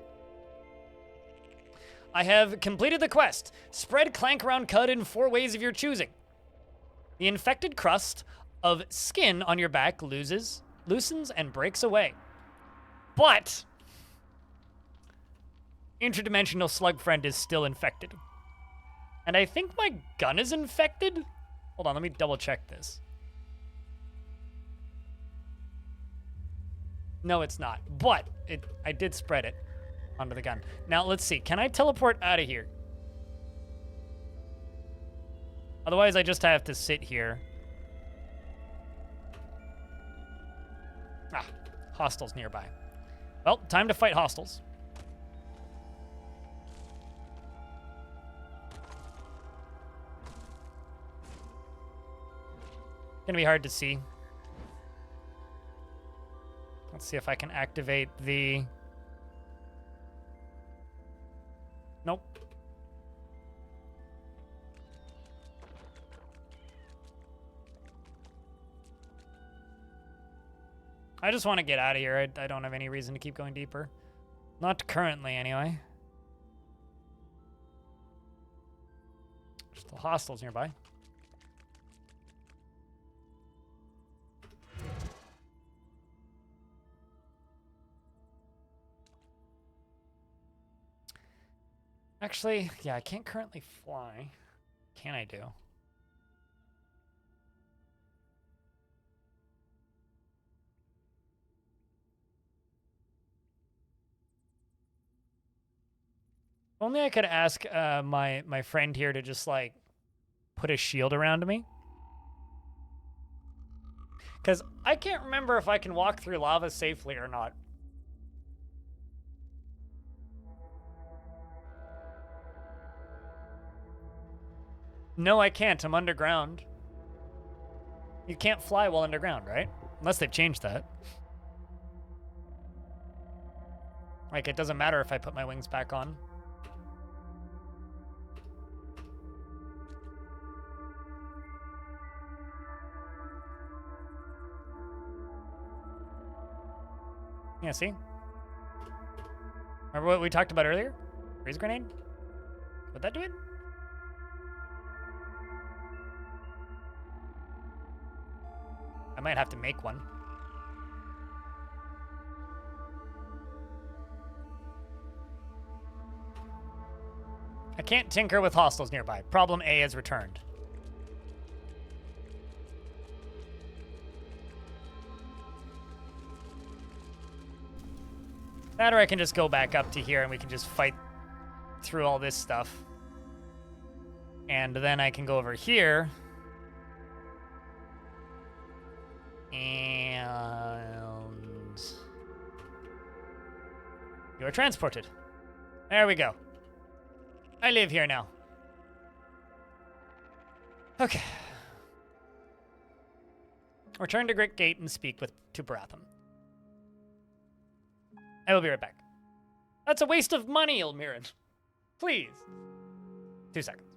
[SPEAKER 1] I have completed the quest. Spread Clank around Cud in 4 ways of your choosing. The infected crust of skin on your back loosens, and breaks away. But interdimensional slug friend is still infected. And I think my gun is infected? Hold on, let me double check this. No, it's not. But I did spread it onto the gun. Now, let's see. Can I teleport out of here? Otherwise, I just have to sit here. Ah, hostiles nearby. Well, time to fight hostiles. Gonna be hard to see. Let's see if I can activate the... Nope. I just want to get out of here. I don't have any reason to keep going deeper. Not currently, anyway. Still hostiles nearby. Actually, yeah, I can't currently fly. Can I do? Only I could ask my friend here to just, like, put a shield around me. Because I can't remember if I can walk through lava safely or not. No, I can't. I'm underground. You can't fly while underground, right? Unless they've changed that. Like, it doesn't matter if I put my wings back on. Yeah, see? Remember what we talked about earlier? Freeze grenade? Would that do it? I might have to make one. I can't tinker with hostiles nearby. Problem A is returned. That or I can just go back up to here and we can just fight through all this stuff. And then I can go over here. And you are transported. There we go. I live here now. Okay. Return to Grit Gate and speak to Baratham. I will be right back. That's a waste of money, Ilmirin. Please. 2 seconds.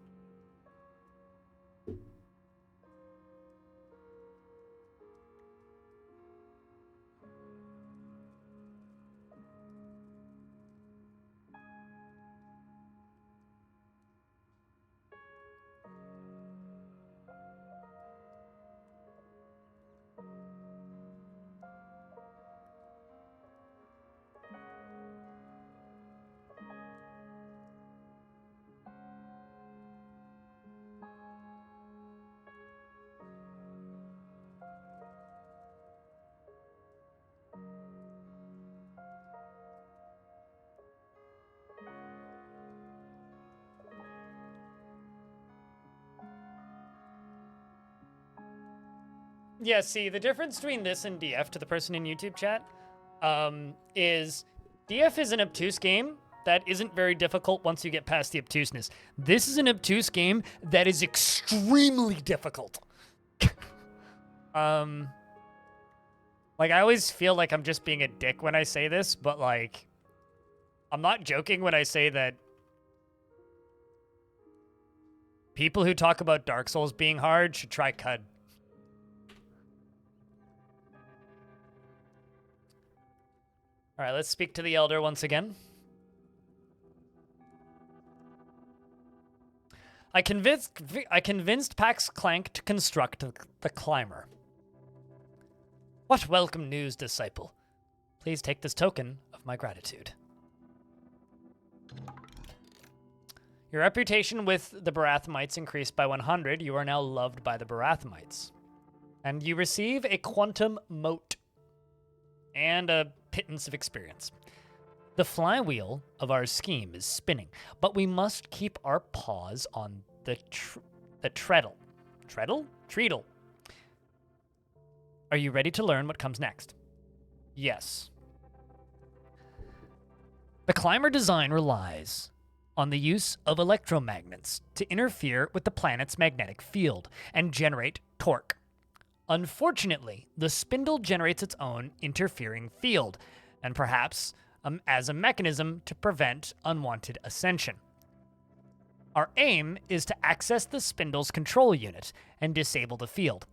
[SPEAKER 1] Yeah, see, the difference between this and DF to the person in YouTube chat is DF is an obtuse game that isn't very difficult once you get past the obtuseness. This is an obtuse game that is extremely difficult. Like, I always feel like I'm just being a dick when I say this, but, like, I'm not joking when I say that people who talk about Dark Souls being hard should try CUD. All right, let's speak to the Elder once again. I convinced Pax Clank to construct the Climber. What welcome news, disciple. Please take this token of my gratitude. Your reputation with the Barathamites increased by 100. You are now loved by the Barathamites. And you receive a quantum mote and a pittance of experience. The flywheel of our scheme is spinning, but we must keep our paws on the treadle. Treadle? Are you ready to learn what comes next? Yes. The Climber design relies on the use of electromagnets to interfere with the planet's magnetic field and generate torque. Unfortunately, the spindle generates its own interfering field, and perhaps as a mechanism to prevent unwanted ascension. Our aim is to access the spindle's control unit and disable the field.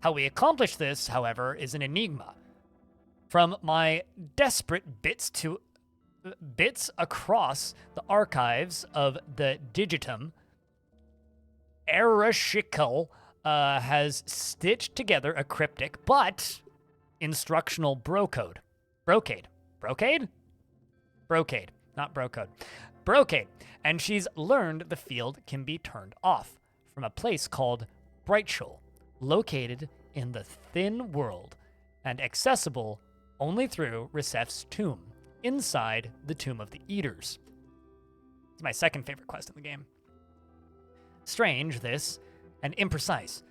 [SPEAKER 1] How we accomplish this, however, is an enigma. From my desperate bits across the archives of the Digitum, Ereshkigal has stitched together a cryptic but instructional brocode. Brocade, not brocode. Brocade. And she's learned the field can be turned off from a place called Brightshul, located in the Thin World and accessible only through Resef's tomb, inside the Tomb of the Eaters. It's my second favorite quest in the game. Strange, this, and imprecise.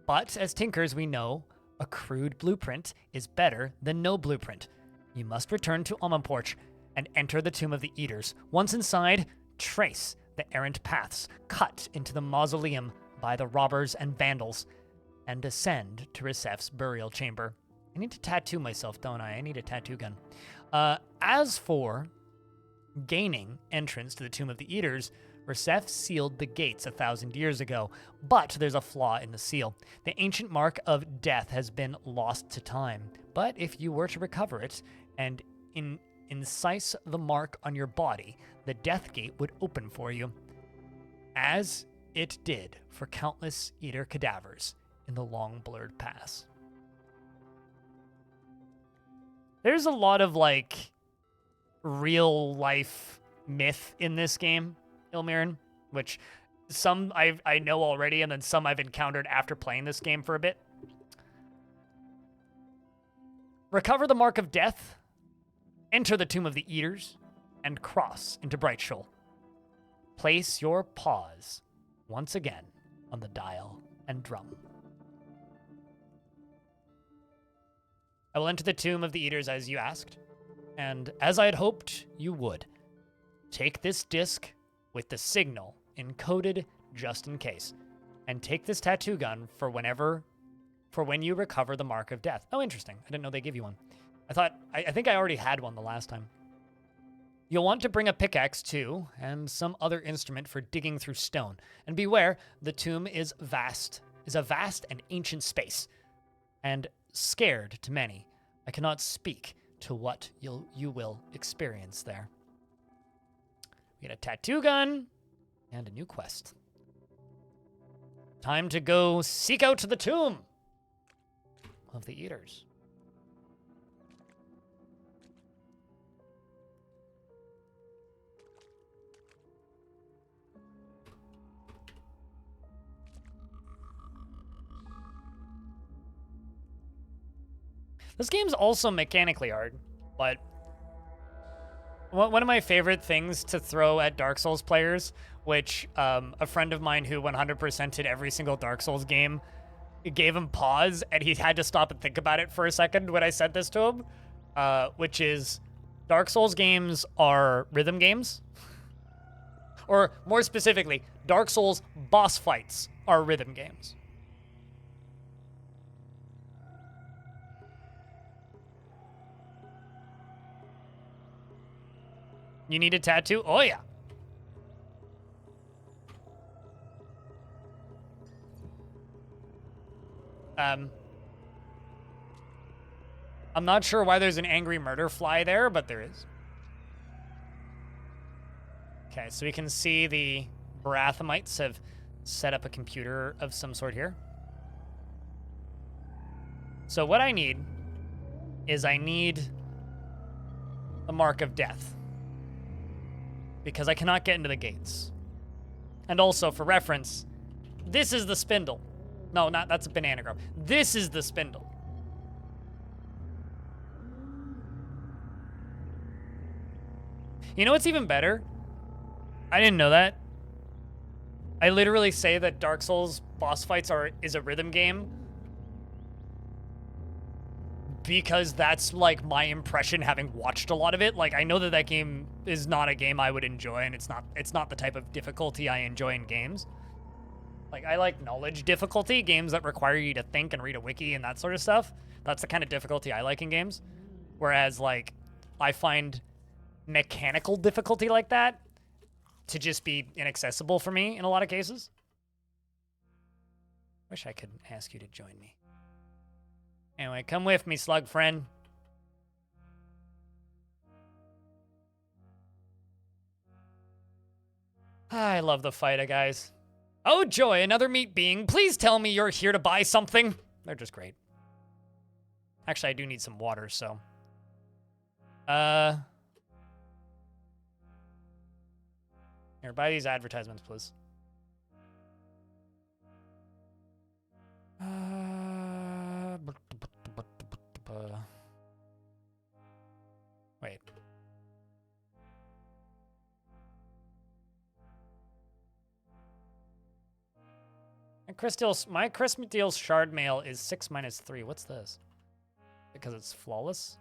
[SPEAKER 1] But as tinkers, we know a crude blueprint is better than no blueprint. You must return to Omenporch and enter the Tomb of the Eaters. Once inside, trace the errant paths cut into the mausoleum by the robbers and vandals, and ascend to Resef's burial chamber. I need to tattoo myself, don't I? I need a tattoo gun. As for gaining entrance to the Tomb of the Eaters, Resef sealed the gates 1,000 years ago, but there's a flaw in the seal. The ancient mark of death has been lost to time, but if you were to recover it and incise the mark on your body, the death gate would open for you, as it did for countless Eater cadavers in the long blurred pass. There's a lot of, like, real life myth in this game, Ilmirin, which some I know already, and then some I've encountered after playing this game for a bit. Recover the Mark of Death, enter the Tomb of the Eaters, and cross into Brightshul. Place your paws once again on the dial and drum. I will enter the Tomb of the Eaters as you asked, and as I had hoped you would. Take this disc with the signal encoded just in case, and take this tattoo gun for when you recover the Mark of Death. Oh, interesting. I didn't know they give you one. I think I already had one the last time. You'll want to bring a pickaxe too, and some other instrument for digging through stone. And beware, the tomb is a vast and ancient space, and scared to many. I cannot speak to what you will experience there. We get a tattoo gun and a new quest. Time to go seek out the Tomb of the Eaters. This game's also mechanically hard, but one of my favorite things to throw at Dark Souls players, which a friend of mine who 100%ed every single Dark Souls game it gave him pause, and he had to stop and think about it for a second when I said this to him, which is Dark Souls games are rhythm games. Or more specifically, Dark Souls boss fights are rhythm games. You need a tattoo? Oh, yeah. I'm not sure why there's an angry murder fly there, but there is. Okay, so we can see the Barathamites have set up a computer of some sort here. So what I need is I need the Mark of Death, because I cannot get into the gates. And also, for reference, this is the spindle. No, not that's a banana grove. This is the spindle. You know what's even better? I didn't know that. I literally say that Dark Souls boss fights is a rhythm game because that's like my impression having watched a lot of it. Like, I know that that game is not a game I would enjoy, and it's not the type of difficulty I enjoy in games. Like, I like knowledge difficulty, games that require you to think and read a wiki and that sort of stuff. That's the kind of difficulty I like in games. Whereas, like, I find mechanical difficulty like that to just be inaccessible for me in a lot of cases. Wish I could ask you to join me. Anyway, come with me, slug friend. I love the fighter, guys. Oh, joy, another meat being. Please tell me you're here to buy something. They're just great. Actually, I do need some water, so. Here, buy these advertisements, please. Wait. My Crystale's shard mail is 6 minus 3. What's this? Because it's flawless?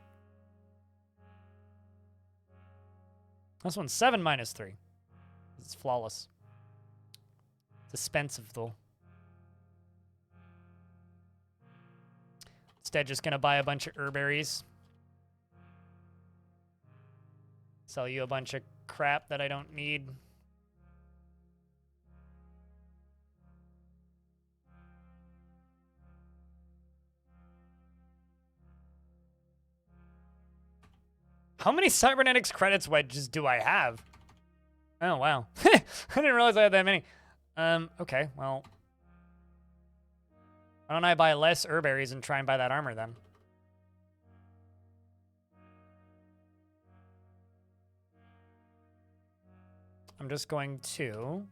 [SPEAKER 1] This one's 7 minus 3. It's flawless. It's expensive, though. Instead, just gonna buy a bunch of herberries. Sell you a bunch of crap that I don't need. How many cybernetics credits wedges do I have? Oh, wow. I didn't realize I had that many. Okay, well. Why don't I buy less herberries and try and buy that armor then? I'm just going to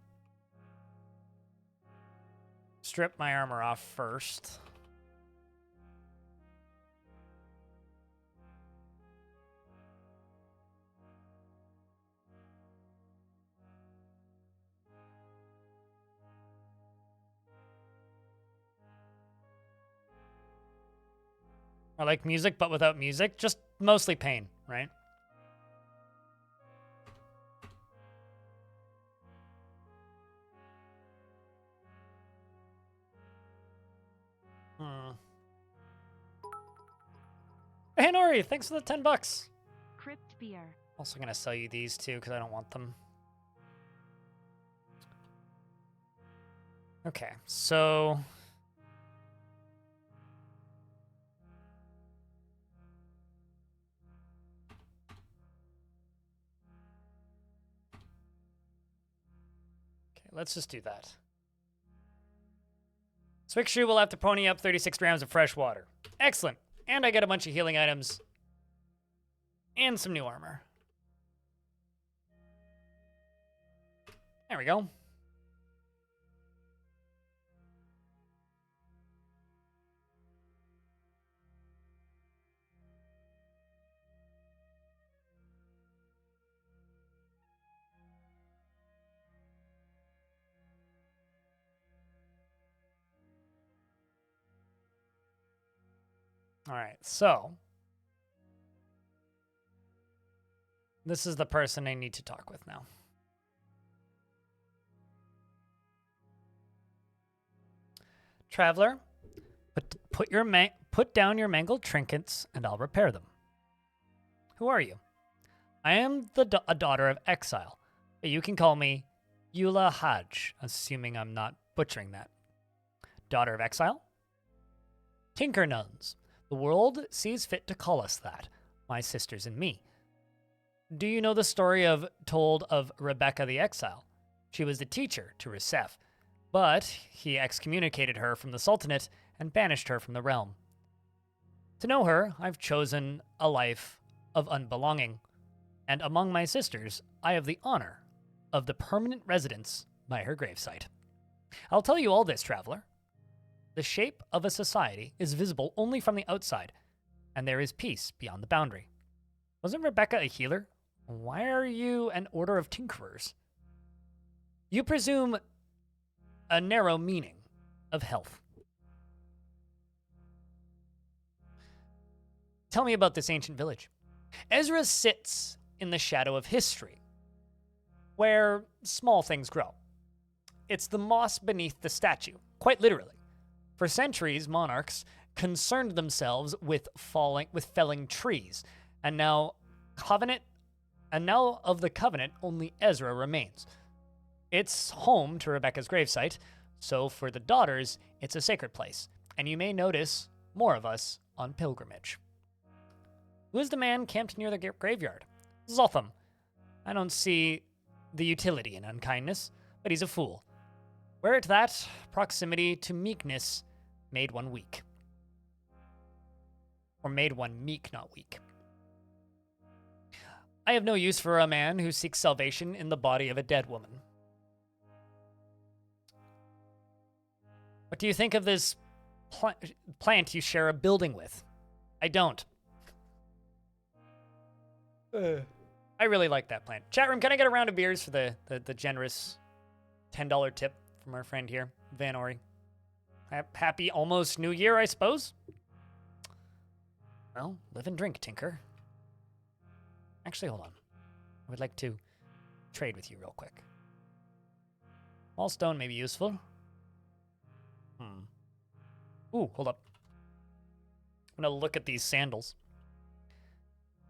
[SPEAKER 1] strip my armor off first. I like music, but without music. Just mostly pain, right? Hey, Nori, thanks for the 10 bucks.
[SPEAKER 2] Crypt beer.
[SPEAKER 1] Also gonna sell you these too, because I don't want them. Okay, so... Okay, let's just do that. Swickshoe will have to pony up 36 grams of fresh water. Excellent. And I get a bunch of healing items. And some new armor. There we go. All right, so this is the person I need to talk with now. Traveler, put down your mangled trinkets, and I'll repair them. Who are you? I am a daughter of exile, but you can call me Eula Hajj, assuming I'm not butchering that. Daughter of exile? Tinker nuns. The world sees fit to call us that, my sisters and me. Do you know the story told of Rebecca the Exile? She was the teacher to Rusef, but he excommunicated her from the Sultanate and banished her from the realm. To know her, I've chosen a life of unbelonging, and among my sisters, I have the honor of the permanent residence by her gravesite. I'll tell you all this, traveler. The shape of a society is visible only from the outside, and there is peace beyond the boundary. Wasn't Rebecca a healer? Why are you an order of tinkerers? You presume a narrow meaning of health. Tell me about this ancient village. Ezra sits in the shadow of history, where small things grow. It's the moss beneath the statue, quite literally. For centuries, monarchs concerned themselves with felling trees, and now of the covenant, only Ezra remains. It's home to Rebecca's gravesite, so for the daughters, it's a sacred place, and you may notice more of us on pilgrimage. Who is the man camped near the graveyard? Zotham. I don't see the utility in unkindness, but he's a fool. Were it that, proximity to meekness made one weak. Or made one meek, not weak. I have no use for a man who seeks salvation in the body of a dead woman. What do you think of this plant you share a building with? I don't. I really like that plant. Chat room, can I get a round of beers for the generous $10 tip from our friend here, Van Ori? Happy almost New Year, I suppose? Well, live and drink, Tinker. Actually, hold on. I would like to trade with you real quick. All stone may be useful. Ooh, hold up. I'm gonna look at these sandals.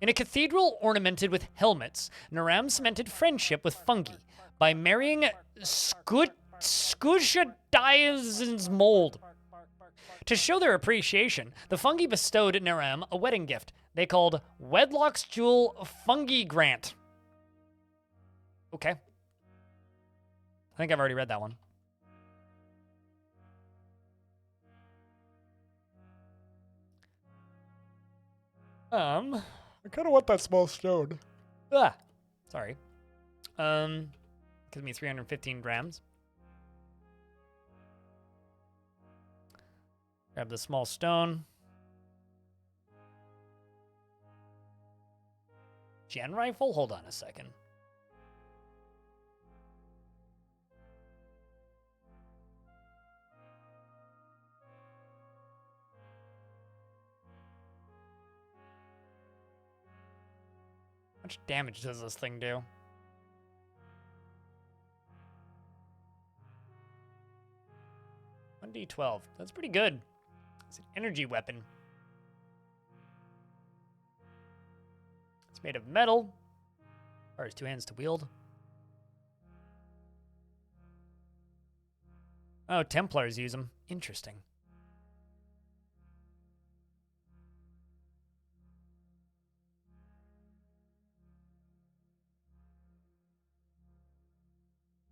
[SPEAKER 1] In a cathedral ornamented with helmets, Naram cemented friendship with fungi by marrying Skushadia's mold. To show their appreciation, the fungi bestowed Naram a wedding gift they called Wedlock's Jewel Fungi Grant. Okay. I think I've already read that one. I kind of want that small stone. Sorry. Gives me 315 grams. Grab the small stone. Gen rifle? Hold on a second. How much damage does this thing do? D12. That's pretty good. It's an energy weapon. It's made of metal. Requires 2 hands to wield. Oh, Templars use them. Interesting.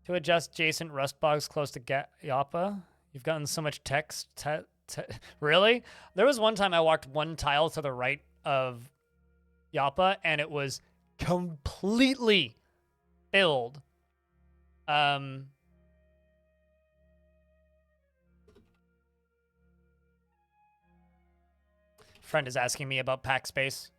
[SPEAKER 1] To adjust adjacent rust bogs close to Yappa. You've gotten so much text. Really? There was one time I walked one tile to the right of Yappa, and it was completely filled. Friend is asking me about pack space.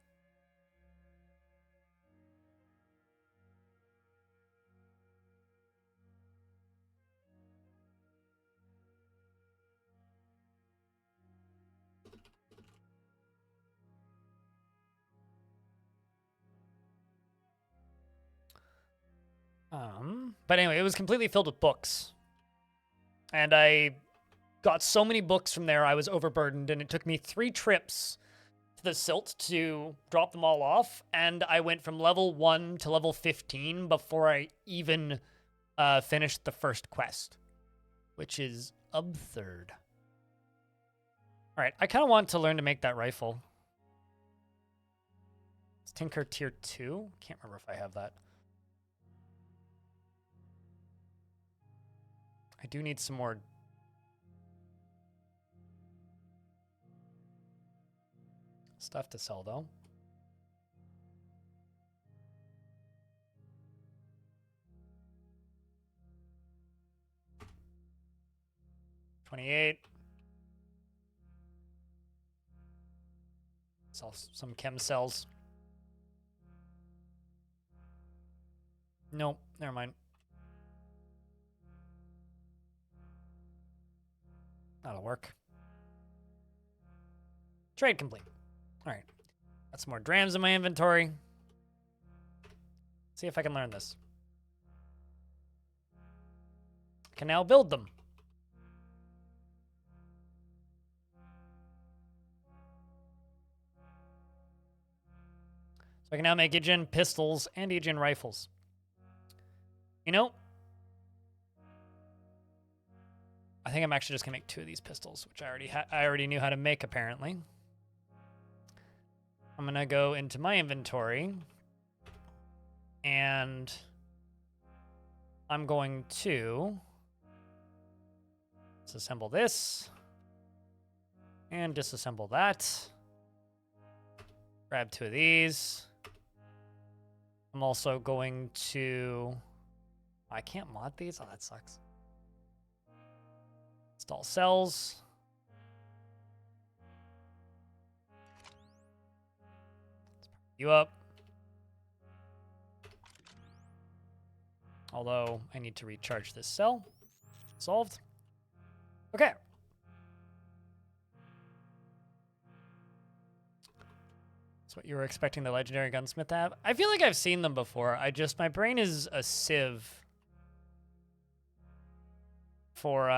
[SPEAKER 1] But anyway, it was completely filled with books. And I got so many books from there, I was overburdened, and it took me 3 trips to the Silt to drop them all off, and I went from level 1 to level 15 before I even finished the first quest, which is absurd. All right, I kind of want to learn to make that rifle. It's Tinker Tier 2? Can't remember if I have that. I do need some more stuff to sell, though. $28. Sell some chem cells. Nope, never mind. That'll work. Trade complete. All right. Got some more drams in my inventory. See if I can learn this. I can now build them. So I can now make Aegean pistols and Aegean rifles. You know, I think I'm actually just gonna make 2 of these pistols, which I already knew how to make apparently. I'm gonna go into my inventory, and I'm going to disassemble this and disassemble that. Grab 2 of these. I'm also going to... I can't mod these? Oh, that sucks. Install cells. Let's power you up. Although, I need to recharge this cell. Solved. Okay. That's what you were expecting the legendary gunsmith to have? I feel like I've seen them before. My brain is a sieve for,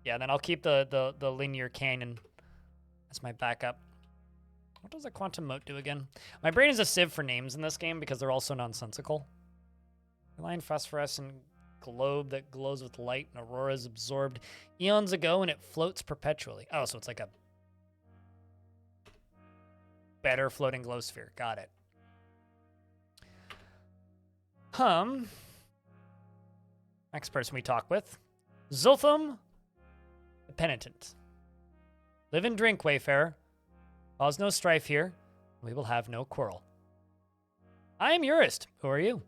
[SPEAKER 1] yeah, then I'll keep the linear cannon as my backup. What does a quantum mote do again? My brain is a sieve for names in this game because they're all so nonsensical. Line phosphorescent globe that glows with light and aurora is absorbed eons ago and it floats perpetually. Oh, so it's like a better floating glow sphere. Got it. Next person we talk with. Zulthum the Penitent. Live and drink, Wayfarer. Cause no strife here. We will have no quarrel. I am Urist. Who are you?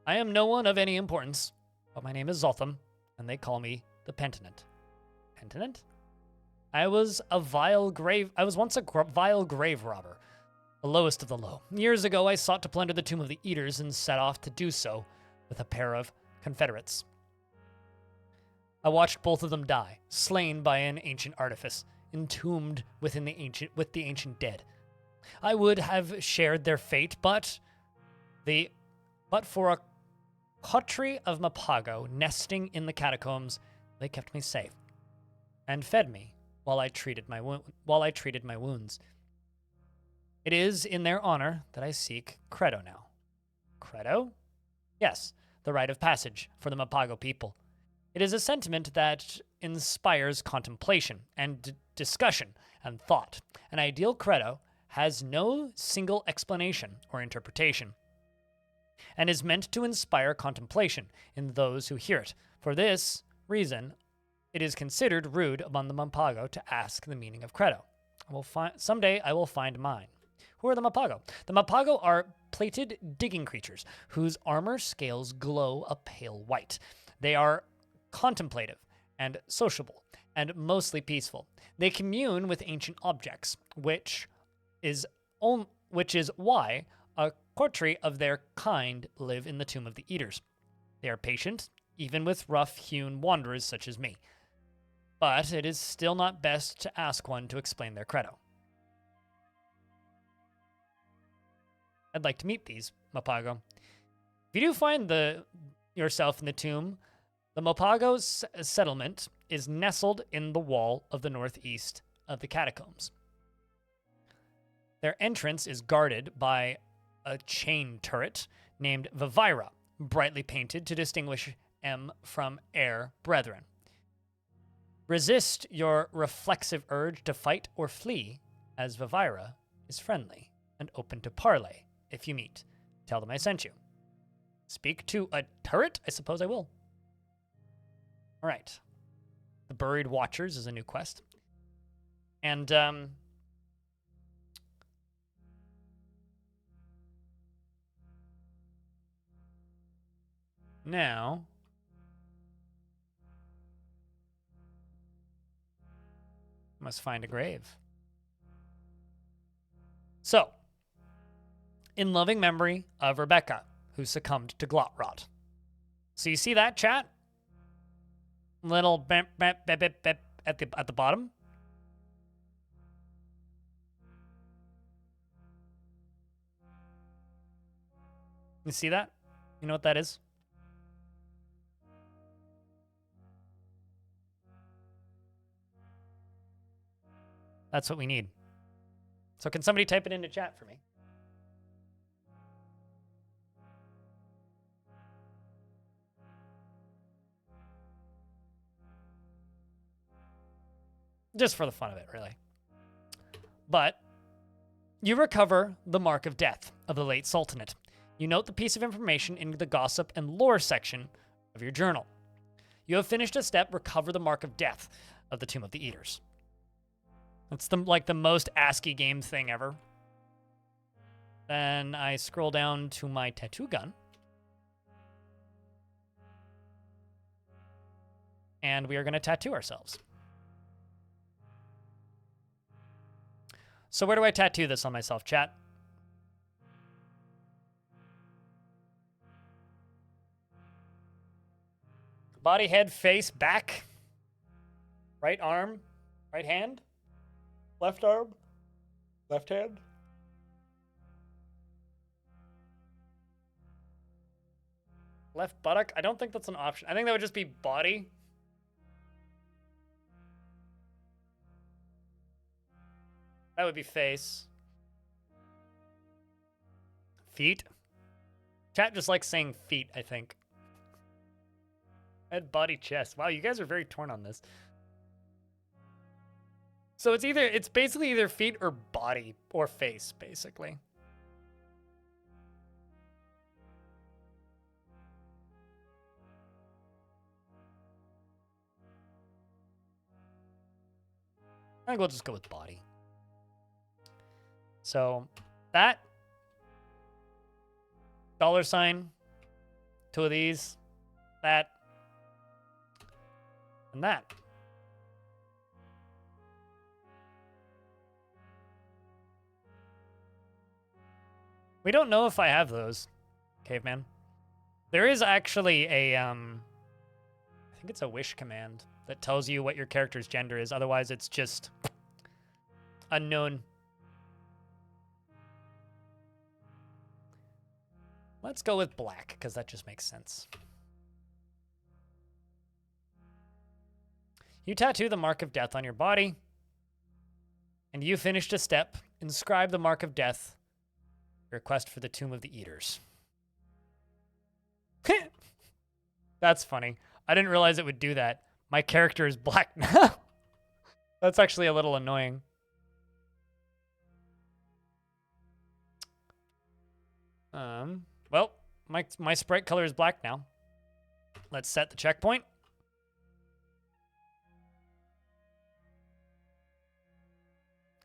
[SPEAKER 1] I am no one of any importance, but my name is Zulthum, and they call me the Penitent. Penitent? I was once a vile grave robber, the lowest of the low. Years ago, I sought to plunder the tomb of the Eaters and set off to do so with a pair of Confederates. I watched both of them die, slain by an ancient artifice, entombed with the ancient dead. I would have shared their fate, but for a coterie of Mapago nesting in the catacombs, they kept me safe and fed me while I treated my wounds. It is in their honor that I seek Credo now. Credo? Yes, the rite of passage for the Mapago people. It is a sentiment that inspires contemplation and discussion and thought. An ideal credo has no single explanation or interpretation, and is meant to inspire contemplation in those who hear it. For this reason, it is considered rude among the Mapago to ask the meaning of credo. Someday I will find mine. Who are the Mapago? The Mapago are plated digging creatures whose armor scales glow a pale white. They are contemplative and sociable and mostly peaceful. They commune with ancient objects, which is why a coterie of their kind live in the Tomb of the Eaters. They are patient, even with rough-hewn wanderers such as me. But it is still not best to ask one to explain their credo. I'd like to meet these, Mapago. If you do find yourself in the tomb, the Mapago settlement is nestled in the wall of the northeast of the catacombs. Their entrance is guarded by a chain turret named Vivira, brightly painted to distinguish M from Air Brethren. Resist your reflexive urge to fight or flee, as Vivira is friendly and open to parley if you meet. Tell them I sent you. Speak to a turret? I suppose I will. All right. The Buried Watchers is a new quest. And, now, must find a grave. So, in loving memory of Rebecca, who succumbed to glot rot. So you see that, chat? Little bep, bep, bep, bep, bep at the bottom. You see that? You know what that is? That's what we need. So can somebody type it into chat for me? Just for the fun of it, really. But you recover the Mark of Death of the late Sultanate. You note the piece of information in the gossip and lore section of your journal. You have finished a step, recover the Mark of Death of the Tomb of the Eaters. That's the most ASCII game thing ever. Then I scroll down to my tattoo gun. And we are going to tattoo ourselves. So where do I tattoo this on myself, chat? Body, head, face, back. Right arm, right hand. Left arm, left hand. Left buttock? I don't think that's an option. I think that would just be body. That would be face. Feet? Chat just likes saying feet, I think. Head, body, chest. Wow, you guys are very torn on this. So it's basically either feet or body or face, basically. I think we'll just go with body. So that $, two of these, that, and that. We don't know if I have those, caveman. There is actually a, I think it's a wish command that tells you what your character's gender is. Otherwise, it's just unknown. Let's go with black, because that just makes sense. You tattoo the Mark of Death on your body, and you finished a step. Inscribe the Mark of Death. Request for the Tomb of the Eaters. That's funny. I didn't realize it would do that. My character is black now. That's actually a little annoying. Well, my sprite color is black now. Let's set the checkpoint.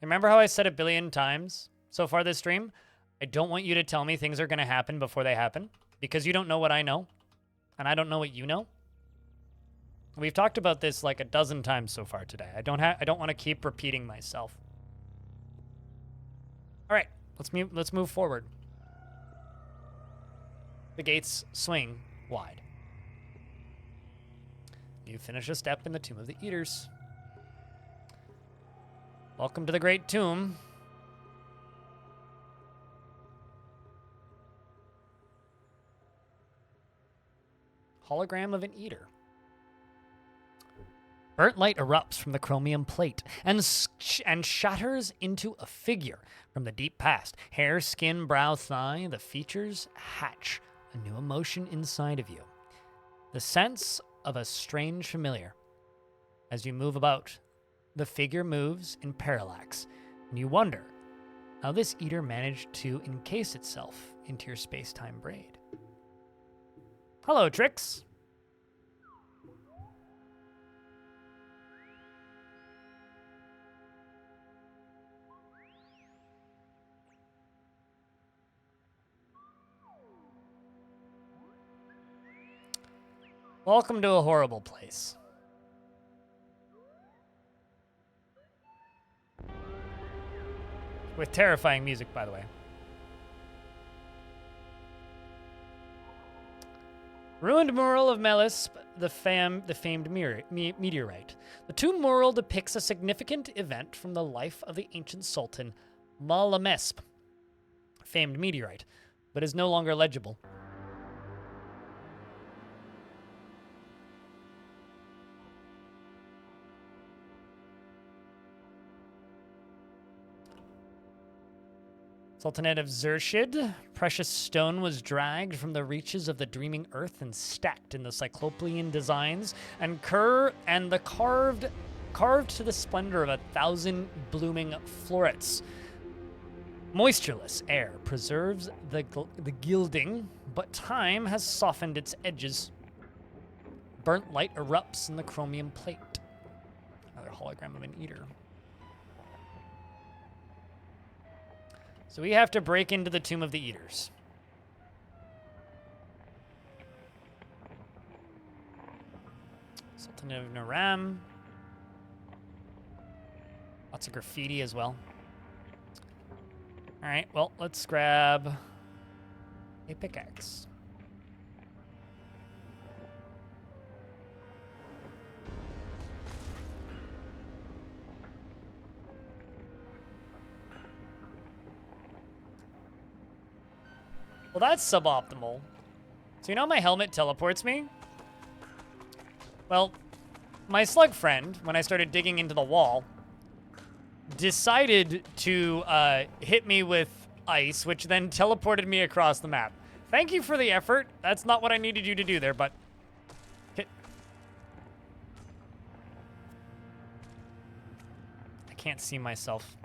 [SPEAKER 1] Remember how I said 1 billion times so far this stream? I don't want you to tell me things are going to happen before they happen, because you don't know what I know, and I don't know what you know. We've talked about this like 12 times so far today. I don't want to keep repeating myself. All right, let's move forward. The gates swing wide. You finish a step in the Tomb of the Eaters. Welcome to the Great Tomb. hologram of an eater. Burnt light erupts from the chromium plate and shatters into a figure from the deep past. Hair, skin, brow, thigh, the features hatch a new emotion inside of you. The sense of a strange familiar. As you move about, the figure moves in parallax, and you wonder how this eater managed to encase itself into your space-time braid. Hello, Trix. Welcome to a horrible place. With terrifying music, by the way. Ruined mural of Melisp, the famed meteorite. The tomb mural depicts a significant event from the life of the ancient sultan Malamesp, famed meteorite, but is no longer legible. Sultanate of Zurshid, precious stone was dragged from the reaches of the dreaming earth and stacked in the Cyclopean designs and carved to the splendor of 1,000 blooming florets. Moistureless air preserves the gilding, but time has softened its edges. Burnt light erupts in the chromium plate. Another hologram of an eater. So we have to break into the Tomb of the Eaters. Sultan of Naram. Lots of graffiti as well. All right, well, let's grab a pickaxe. Well, that's suboptimal. So you know my helmet teleports me? Well, my slug friend, when I started digging into the wall, decided to hit me with ice, which then teleported me across the map. Thank you for the effort. That's not what I needed you to do there, but... I can't see myself.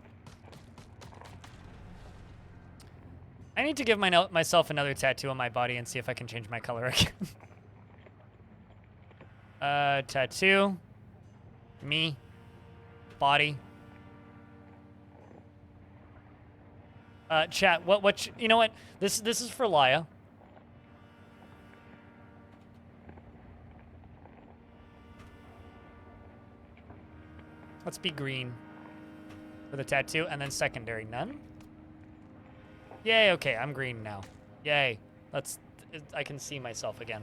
[SPEAKER 1] I need to give myself another tattoo on my body and see if I can change my color again. Tattoo. Me. Body. Chat, you know what? This is for Laya. Let's be green for the tattoo, and then secondary, none. Yay, okay, I'm green now. Yay. I can see myself again.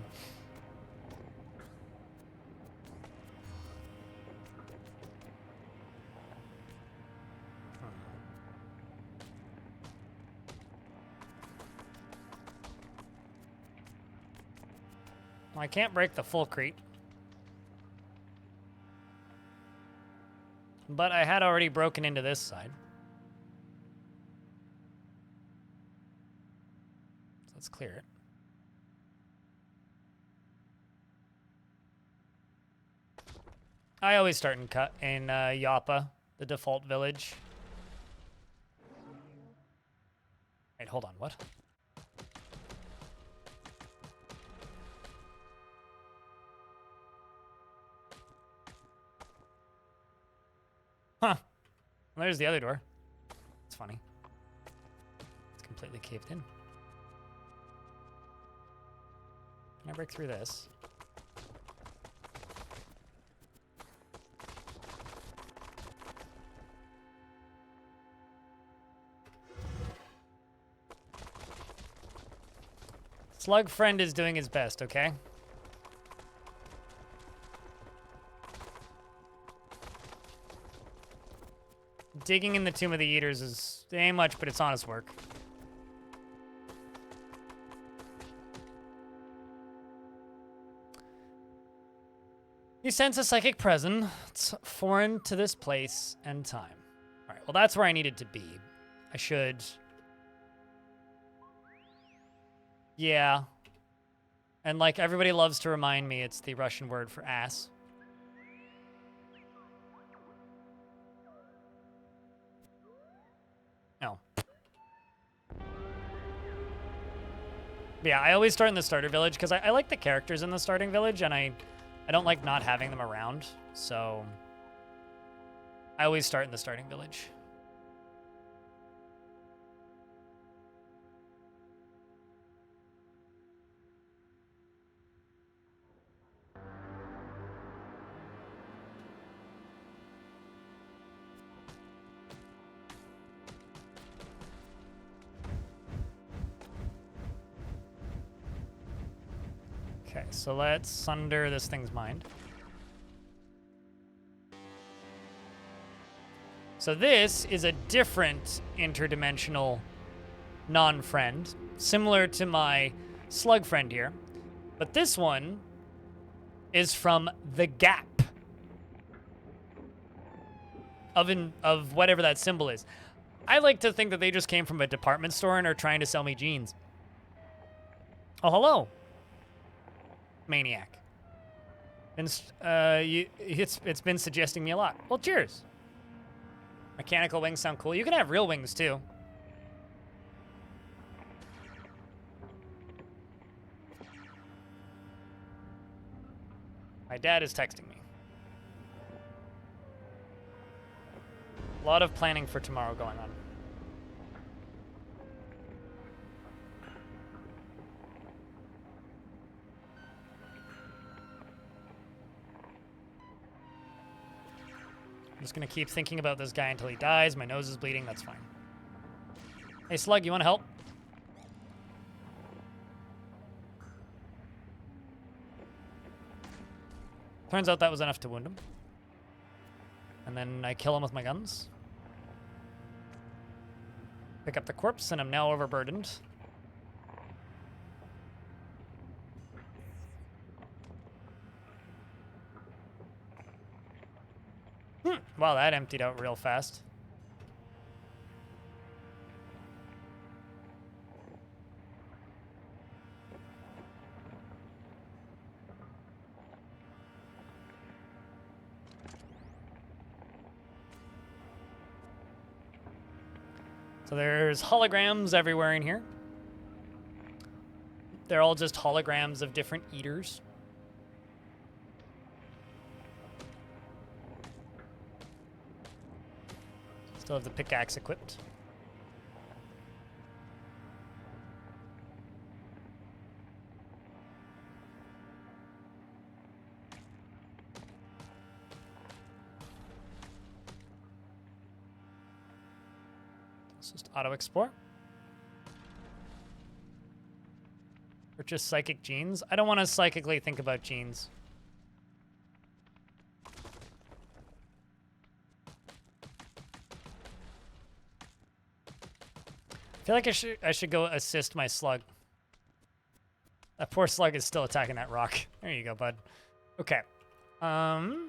[SPEAKER 1] Well, I can't break the full crete. But I had already broken into this side. Let's clear it. I always start in Yappa, the default village. Wait, hold on, what? Huh. Well, there's the other door. It's funny. It's completely caved in. Can I break through this? Slug friend is doing his best, okay? Digging in the Tomb of the Eaters is ain't much, but it's honest work. You sense a psychic presence foreign to this place and time. All right, well, that's where I needed to be. I should... Yeah. And like everybody loves to remind me, it's the Russian word for ass. No. Yeah, I always start in the starter village because I like the characters in the starting village, and I don't like not having them around, so I always start in the starting village. Okay, so let's sunder this thing's mind. So this is a different interdimensional non-friend, similar to my slug friend here. But this one is from the Gap of whatever that symbol is. I like to think that they just came from a department store and are trying to sell me jeans. Oh, hello. Maniac. And it's been suggesting me a lot. Well, cheers. Mechanical wings sound cool. You can have real wings too. My dad is texting me. A lot of planning for tomorrow going on. I'm just gonna keep thinking about this guy until he dies. My nose is bleeding, that's fine. Hey, Slug, you wanna help? Turns out that was enough to wound him. And then I kill him with my guns. Pick up the corpse, and I'm now overburdened. Wow, that emptied out real fast. So there's holograms everywhere in here. They're all just holograms of different eaters. Still have the pickaxe equipped. Let's just auto-explore. Purchase psychic genes. I don't want to psychically think about genes. I feel like I should go assist my slug. That poor slug is still attacking that rock. There you go, bud. Okay. Let's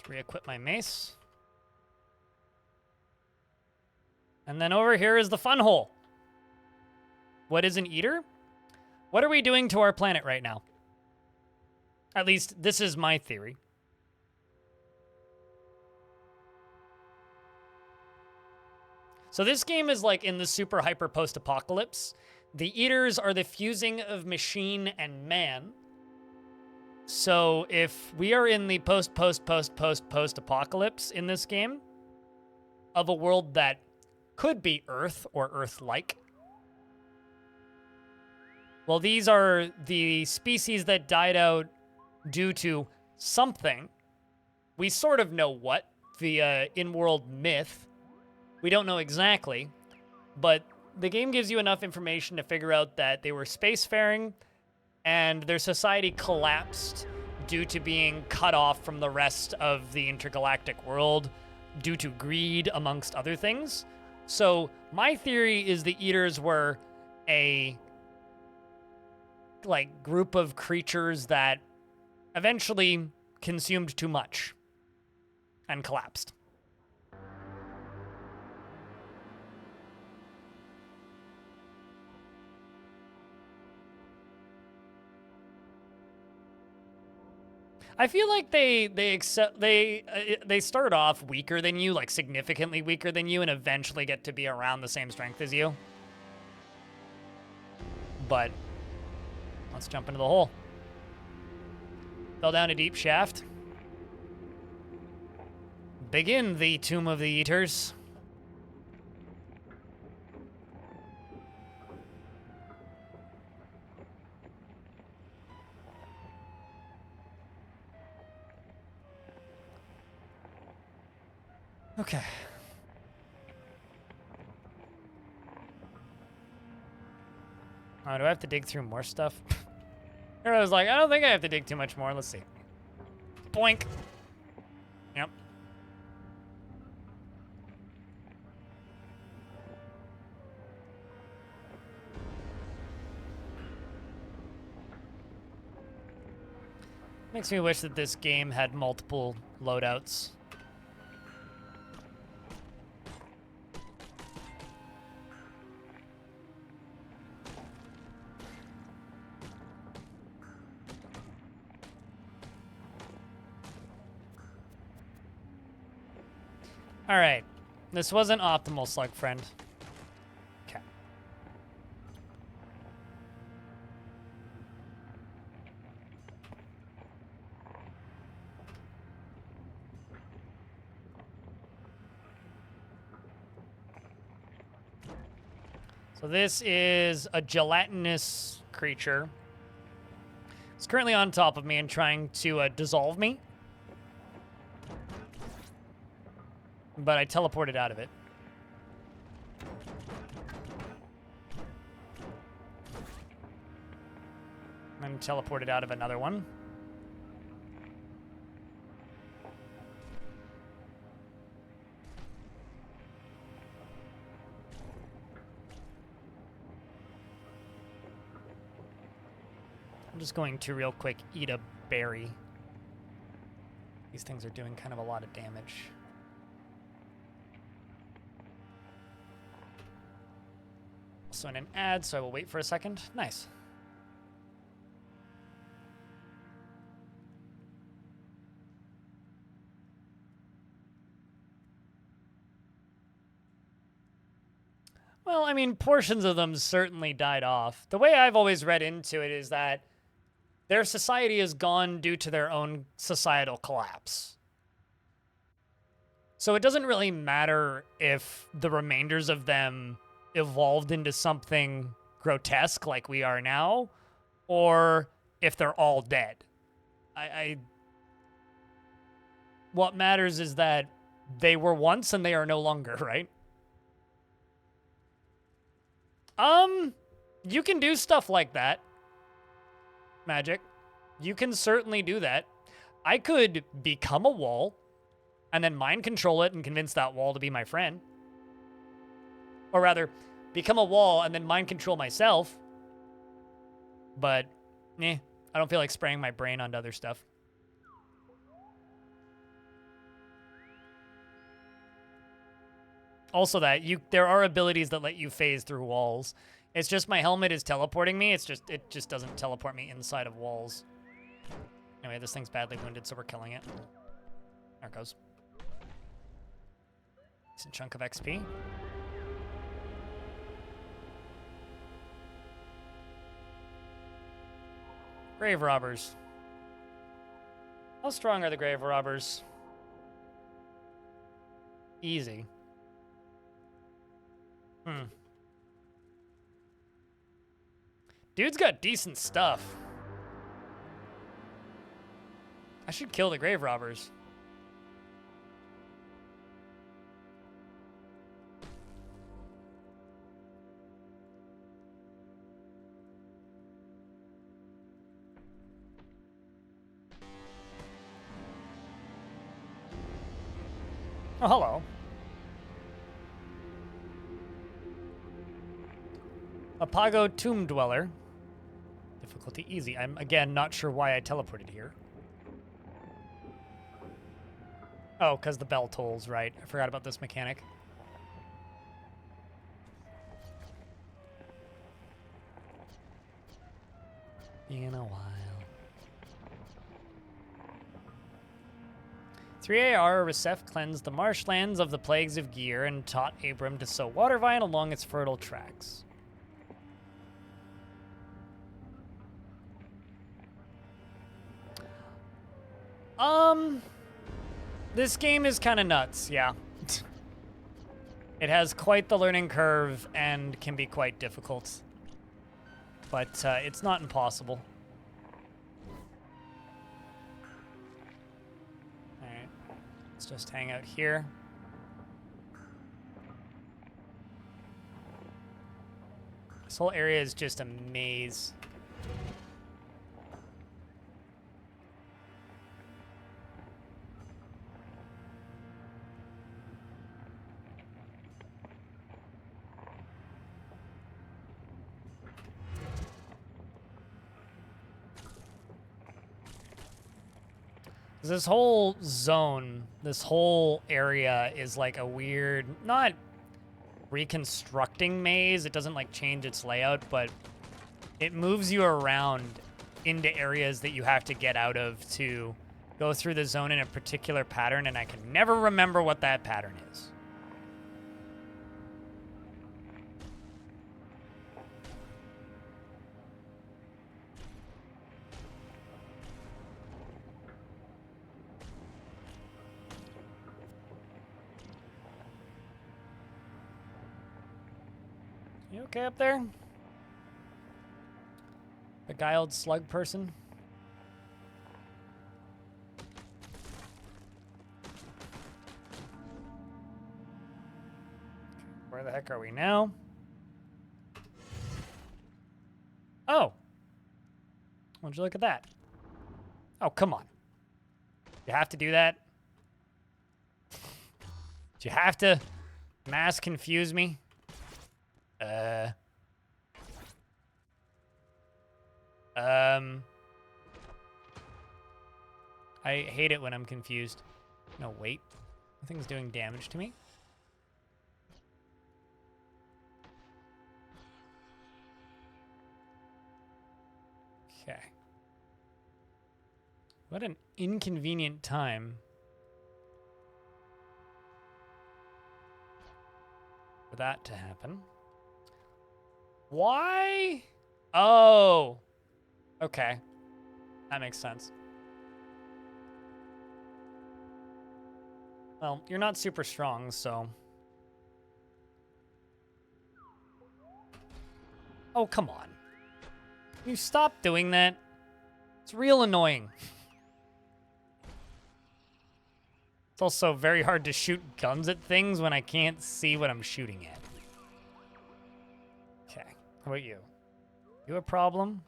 [SPEAKER 1] re-equip my mace. And then over here is the fun hole. What is an eater? What are we doing to our planet right now? At least, this is my theory. So this game is like in the super hyper post-apocalypse. The Eaters are the fusing of machine and man. So if we are in the post-apocalypse in this game, of a world that could be Earth or Earth-like, well, these are the species that died out due to something. We sort of know what via in-world myth. We don't know exactly, but the game gives you enough information to figure out that they were spacefaring and their society collapsed due to being cut off from the rest of the intergalactic world due to greed, amongst other things. So my theory is the Eaters were a like group of creatures that eventually consumed too much and collapsed. I feel like they start off weaker than you, like significantly weaker than you, and eventually get to be around the same strength as you. But let's jump into the hole. Fell down a deep shaft. Begin the Tomb of the Eaters. Okay. Oh, do I have to dig through more stuff? I was like, I don't think I have to dig too much more. Let's see. Boink. Yep. Makes me wish that this game had multiple loadouts. All right. This wasn't optimal, Slug Friend. Okay. So this is a gelatinous creature. It's currently on top of me and trying to dissolve me. But I teleported out of it. And teleported out of another one. I'm just going to real quick eat a berry. These things are doing kind of a lot of damage. So in an ad, so I will wait for a second. Nice. Well, I mean, portions of them certainly died off. The way I've always read into it is that their society is gone due to their own societal collapse. So it doesn't really matter if the remainders of them evolved into something grotesque like we are now, or if they're all dead. What matters is that they were once and they are no longer, right? You can do stuff like that. Magic. You can certainly do that. I could become a wall and then mind control it and convince that wall to be my friend. Or rather, become a wall and then mind control myself. But, I don't feel like spraying my brain onto other stuff. Also there are abilities that let you phase through walls. It's just my helmet is teleporting me. It just doesn't teleport me inside of walls. Anyway, this thing's badly wounded, so we're killing it. There it goes. Decent chunk of XP. Grave robbers. How strong are the grave robbers? Easy. Dude's got decent stuff. I should kill the grave robbers. Oh, hello. Apago Tomb Dweller. Difficulty easy. I'm, again, not sure why I teleported here. Oh, because the bell tolls, right. I forgot about this mechanic. In a while. 3AR Resef cleansed the marshlands of the plagues of Gear and taught Abram to sow water vine along its fertile tracks. This game is kind of nuts, yeah. It has quite the learning curve and can be quite difficult. But it's not impossible. Alright, let's just hang out here. This whole area is just a maze. This whole zone, this whole area is like a weird, not reconstructing maze. It doesn't like change its layout, but it moves you around into areas that you have to get out of to go through the zone in a particular pattern, and I can never remember what that pattern is. You okay up there? Beguiled slug person? Where the heck are we now? Oh. Why'd you look at that? Oh, come on. You have to do that? Do you have to mass confuse me? I hate it when I'm confused. No, wait. Nothing's doing damage to me. Okay. What an inconvenient time for that to happen. Why? Oh. Okay. That makes sense. Well, you're not super strong, so... Oh, come on. Can you stop doing that? It's real annoying. It's also very hard to shoot guns at things when I can't see what I'm shooting at. Okay, how about you? You a problem?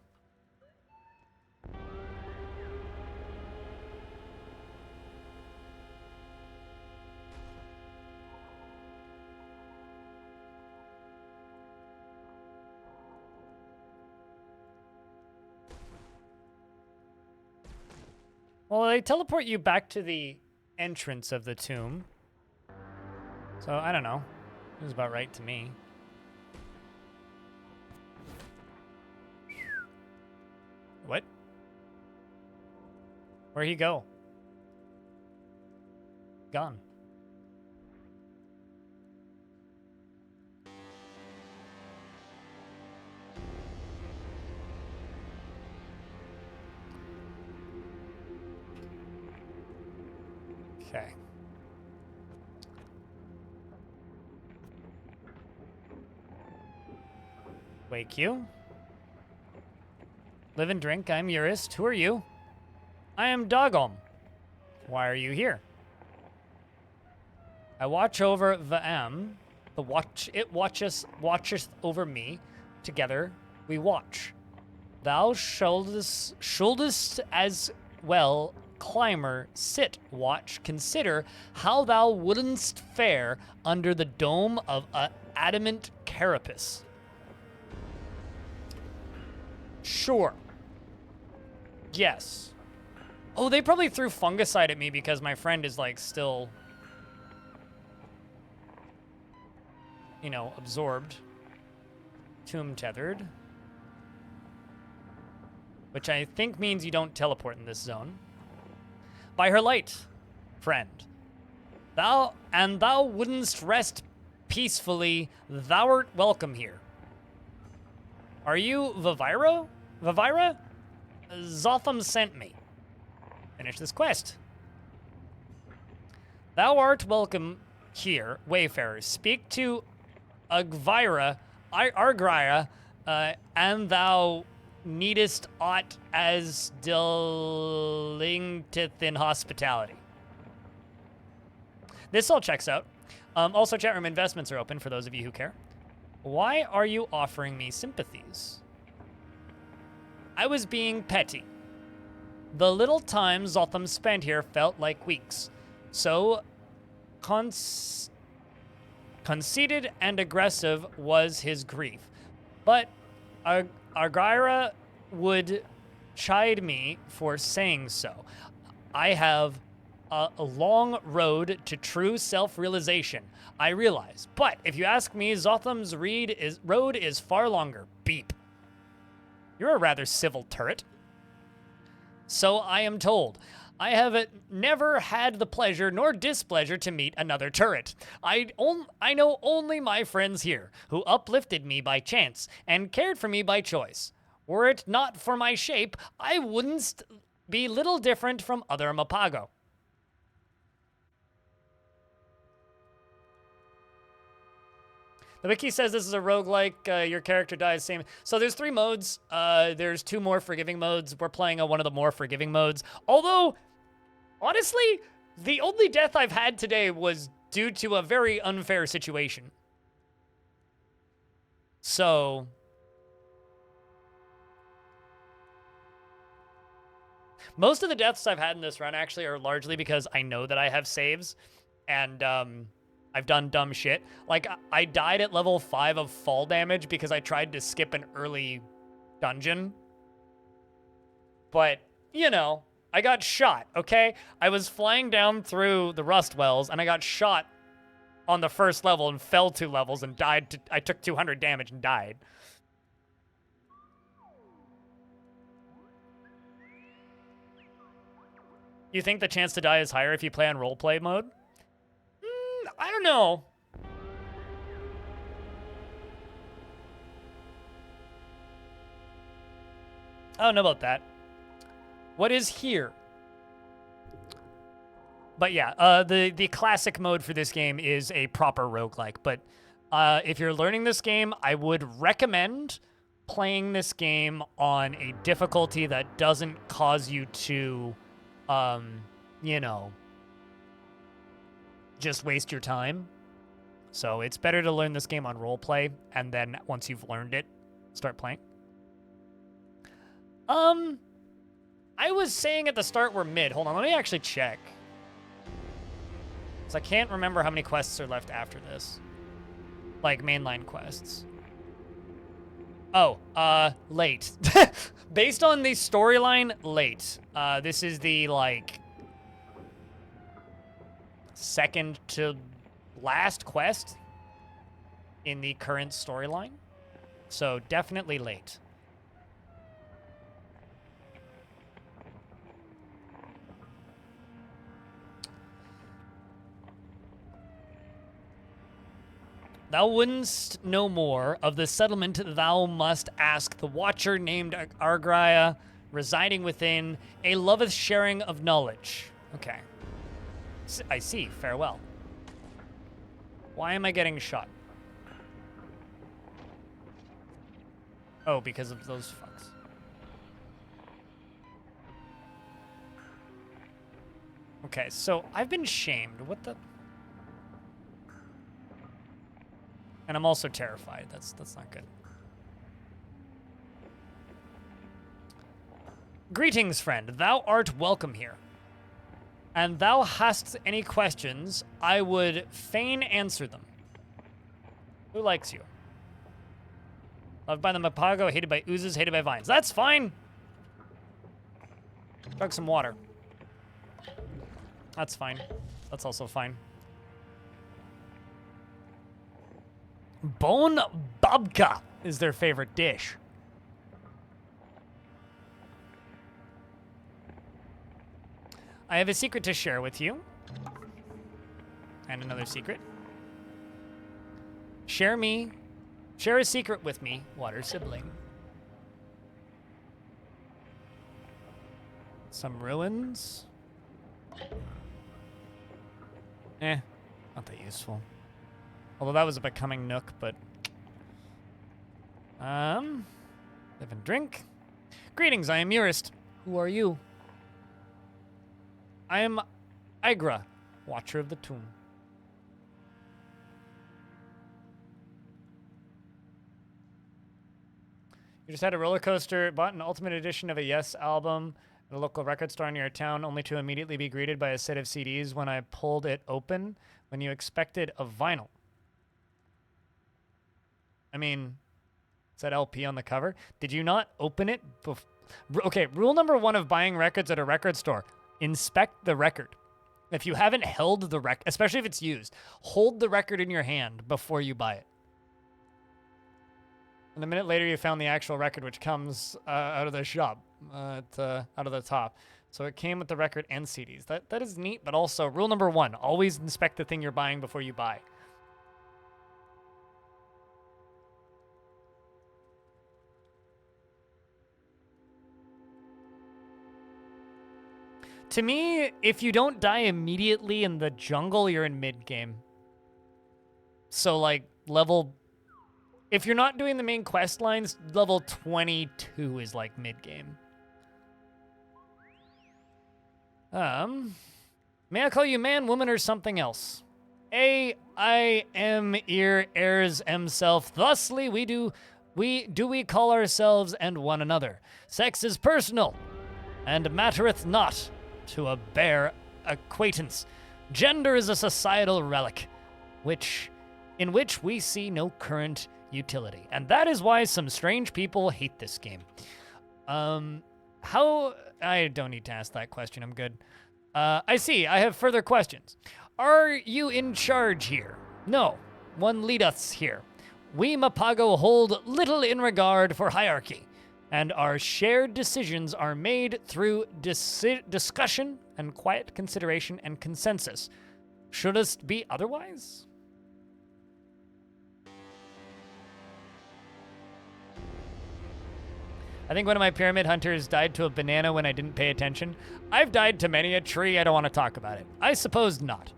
[SPEAKER 1] Well, they teleport you back to the entrance of the tomb. So, I don't know. It was about right to me. What? Where'd he go? Gone. Okay. Wake you. Live and drink, I'm Urist. Who are you? I am Dogom. Why are you here? I watch over Va'am. It watcheth over me. Together we watch. Thou shouldest as well climber, sit, watch, consider how thou wouldnst fare under the dome of a adamant carapace. Sure. Yes. Oh, they probably threw fungicide at me because my friend is, like, still, you know, absorbed. Tomb tethered. Which I think means you don't teleport in this zone. By her light, friend. Thou wouldn't rest peacefully, thou'rt welcome here. Are you Vivira? Vivira? Zotham sent me. Finish this quest. Thou art welcome here, wayfarer. Speak to Agvira, Argraya, and thou needest aught as delingteth in hospitality. This all checks out. Also, chat room investments are open for those of you who care. Why are you offering me sympathies? I was being petty. The little time Zotham spent here felt like weeks. So, conceited and aggressive was his grief. But Argyra would chide me for saying so. I have a long road to true self-realization, I realize. But if you ask me, Zotham's road is far longer. Beep. You're a rather civil turret. So I am told. I have never had the pleasure nor displeasure to meet another turret. I know only my friends here, who uplifted me by chance and cared for me by choice. Were it not for my shape, I wouldn't be little different from other Mapago. The wiki says this is a roguelike, your character dies same. So there's 3 modes. There's 2 more forgiving modes. We're playing one of the more forgiving modes. Although, honestly, the only death I've had today was due to a very unfair situation. So, most of the deaths I've had in this run actually are largely because I know that I have saves, and I've done dumb shit. Like, I died at level 5 of fall damage because I tried to skip an early dungeon. But, you know, I got shot, okay? I was flying down through the Rust Wells, and I got shot on the first level and fell 2 levels and died. I took 200 damage and died. You think the chance to die is higher if you play on roleplay mode? I don't know. I don't know about that. What is here? But yeah, the classic mode for this game is a proper roguelike. But if you're learning this game, I would recommend playing this game on a difficulty that doesn't cause you to, you know, just waste your time. So it's better to learn this game on roleplay, and then once you've learned it, start playing. I was saying at the start we're mid. Hold on, let me actually check. Because I can't remember how many quests are left after this. Like, mainline quests. Oh, late. Based on the storyline, late. This is the, like, second to last quest in the current storyline. So definitely late. Thou wouldn't know more of the settlement, thou must ask the watcher named Argraya, residing within, a loveth sharing of knowledge. Okay. I see. Farewell. Why am I getting shot? Oh, because of those fucks. Okay, so I've been shamed. What the? And I'm also terrified. That's not good. Greetings, friend. Thou art welcome here. And thou hast any questions, I would fain answer them. Who likes you? Loved by the Mapago, hated by oozes, hated by vines. That's fine. Chug some water. That's fine. That's also fine. Bone babka is their favorite dish. I have a secret to share with you. And another secret. Share a secret with me, water sibling. Some ruins. Not that useful. Although that was a becoming nook, but... live and drink. Greetings, I am Urist. Who are you? I am Igra, Watcher of the Tomb. You just had a roller coaster, bought an Ultimate Edition of a Yes album at a local record store in your town, only to immediately be greeted by a set of CDs when I pulled it open, when you expected a vinyl. I mean, it said LP on the cover. Did you not open it? Okay, rule number 1 of buying records at a record store. Inspect the record. If you haven't held the record, especially if it's used, hold the record in your hand before you buy it. And a minute later, you found the actual record, which comes out of the shop, out of the top. So it came with the record and CDs. That is neat, but also rule number 1, always inspect the thing you're buying before you buy. To me, if you don't die immediately in the jungle, you're in mid-game. So, like, if you're not doing the main quest lines, level 22 is, like, mid-game. May I call you man, woman, or something else? I am heirs himself. Thusly, we call ourselves and one another. Sex is personal, and mattereth not to a bare acquaintance. Gender is a societal relic, in which we see no current utility. And that is why some strange people hate this game. I don't need to ask that question, I'm good. I see, I have further questions. Are you in charge here? No, one lead us here. We Mapago hold little in regard for hierarchy, and our shared decisions are made through discussion and quiet consideration and consensus. Should it be otherwise? I think one of my pyramid hunters died to a banana when I didn't pay attention. I've died to many a tree, I don't want to talk about it. I suppose not.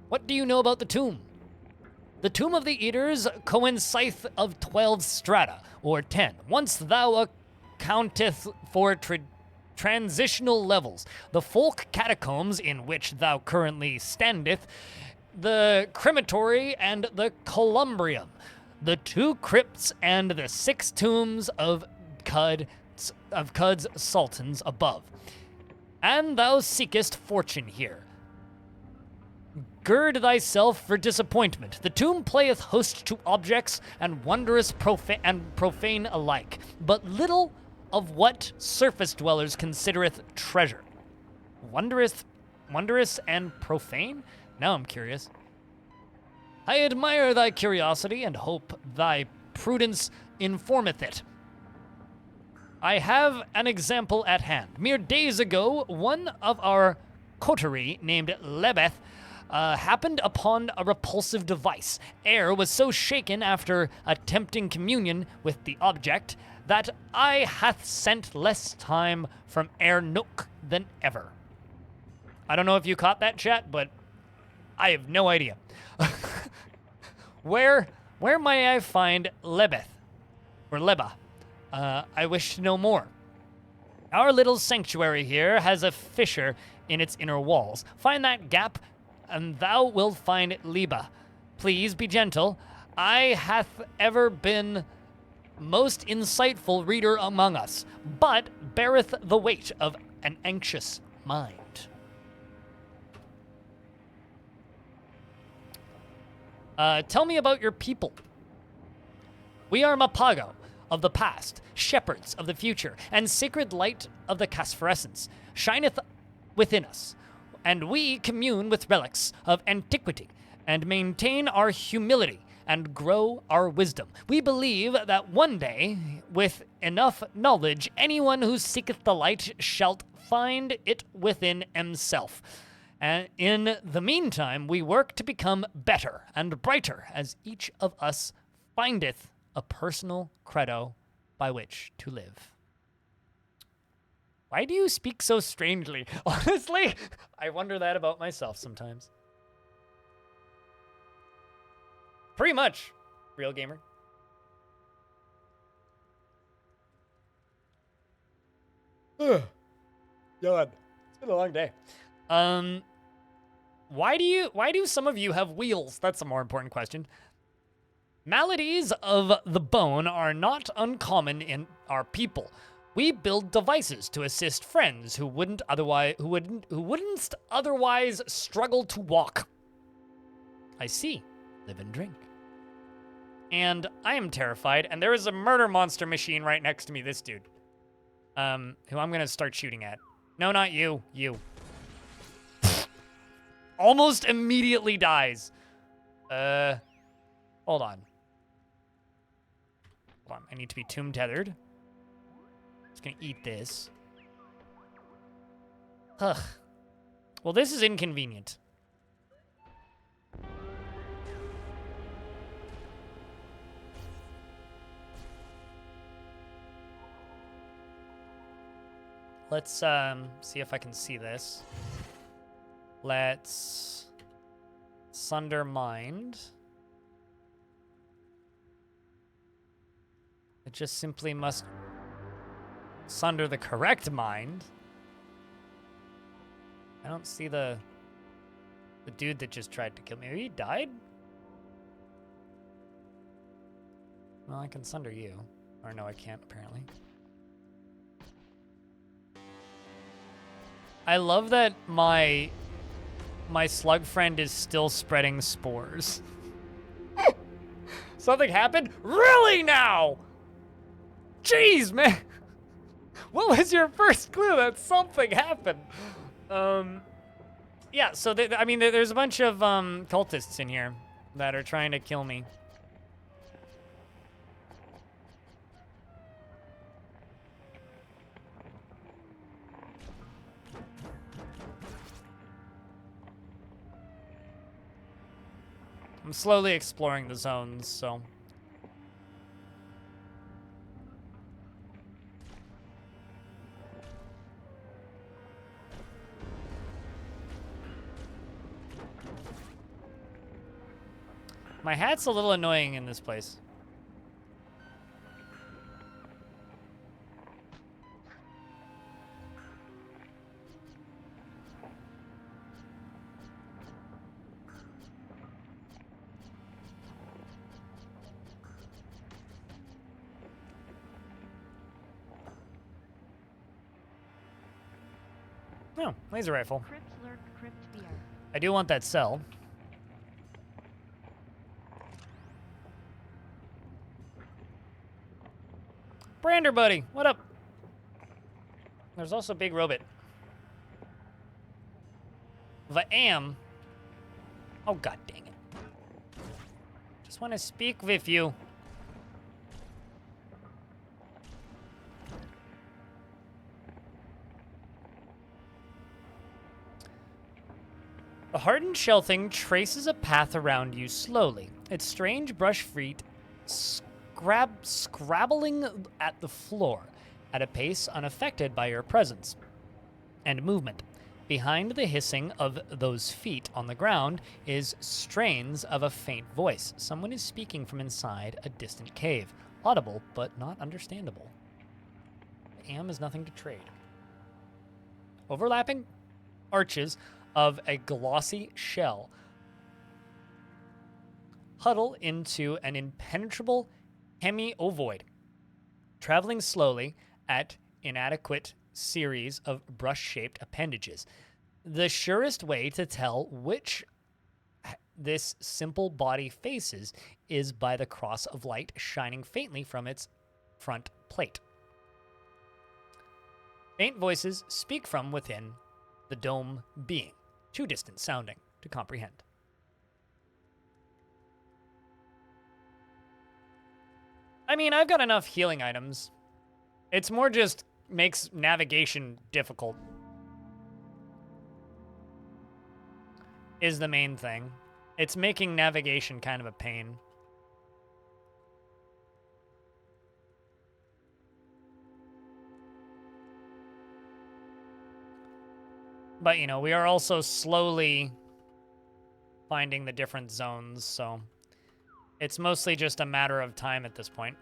[SPEAKER 1] What do you know about the tomb? The Tomb of the Eaters coincide of 12 strata, or 10. Once thou accounteth for transitional levels, the folk catacombs in which thou currently standeth, the crematory and the columbrium, the 2 crypts and the 6 tombs of Cud's sultans above. And thou seekest fortune here. Gird thyself for disappointment. The tomb playeth host to objects and wondrous profane alike, but little of what surface dwellers considereth treasure. Wondrous and profane? Now I'm curious. I admire thy curiosity and hope thy prudence informeth it. I have an example at hand. Mere days ago, one of our coterie named Lebeth happened upon a repulsive device. Air was so shaken after attempting communion with the object that I hath sent less time from Air Nook than ever. I don't know if you caught that, chat, but I have no idea. Where may I find Lebeth? Or Leba? I wish to know more. Our little sanctuary here has a fissure in its inner walls. Find that gap, and thou wilt find Liba. Please be gentle. I hath ever been most insightful reader among us, but beareth the weight of an anxious mind. Tell me about your people. We are Mapago. of the past, shepherds of the future, and sacred light of the phosphorescence shineth within us, and we commune with relics of antiquity, and maintain our humility, and grow our wisdom. We believe that one day, with enough knowledge, anyone who seeketh the light shall find it within himself. And in the meantime, we work to become better and brighter as each of us findeth a personal credo by which to live. Why do you speak so strangely? Honestly, I wonder that about myself sometimes. Pretty much, real gamer. Ugh. God, it's been a long day. Why do some of you have wheels? That's a more important question. Maladies of the bone are not uncommon in our people. We build devices to assist friends who wouldn't otherwise struggle to walk. I see. Live and drink. And I am terrified, and there is a murder monster machine right next to me, this dude. Who I'm gonna start shooting at. No, not you. You. Almost immediately dies. Hold on. Hold on, I need to be tomb tethered. Just gonna eat this. Ugh. Well, this is inconvenient. Let's see if I can see this. Let's sunder mind. It just simply must sunder the correct mind. I don't see the dude that just tried to kill me. Maybe he died? Well, I can sunder you. Or no, I can't, apparently. I love that my slug friend is still spreading spores. Something happened? Really now? Jeez, man. What was your first clue that something happened? Yeah, so I mean, there's a bunch of cultists in here that are trying to kill me. I'm slowly exploring the zones, so. My hat's a little annoying in this place. Oh, laser rifle.
[SPEAKER 2] Crypt lurk, crypt beer.
[SPEAKER 1] I do want that cell. Brander, buddy, what up? There's also Big Robot. Am. Oh, god dang it. Just want to speak with you. The hardened shell thing traces a path around you slowly. Its strange brush feet scrabbling at the floor at a pace unaffected by your presence and movement. Behind the hissing of those feet on the ground is strains of a faint voice. Someone is speaking from inside a distant cave. Audible, but not understandable. Am is nothing to trade. Overlapping arches of a glossy shell huddle into an impenetrable hemi-ovoid, traveling slowly at inadequate series of brush-shaped appendages. The surest way to tell which this simple body faces is by the cross of light shining faintly from its front plate. Faint voices speak from within the dome being, too distant sounding to comprehend. I mean, I've got enough healing items. It's more just makes navigation difficult. Is the main thing. It's making navigation kind of a pain. But, you know, we are also slowly finding the different zones, so it's mostly just a matter of time at this point.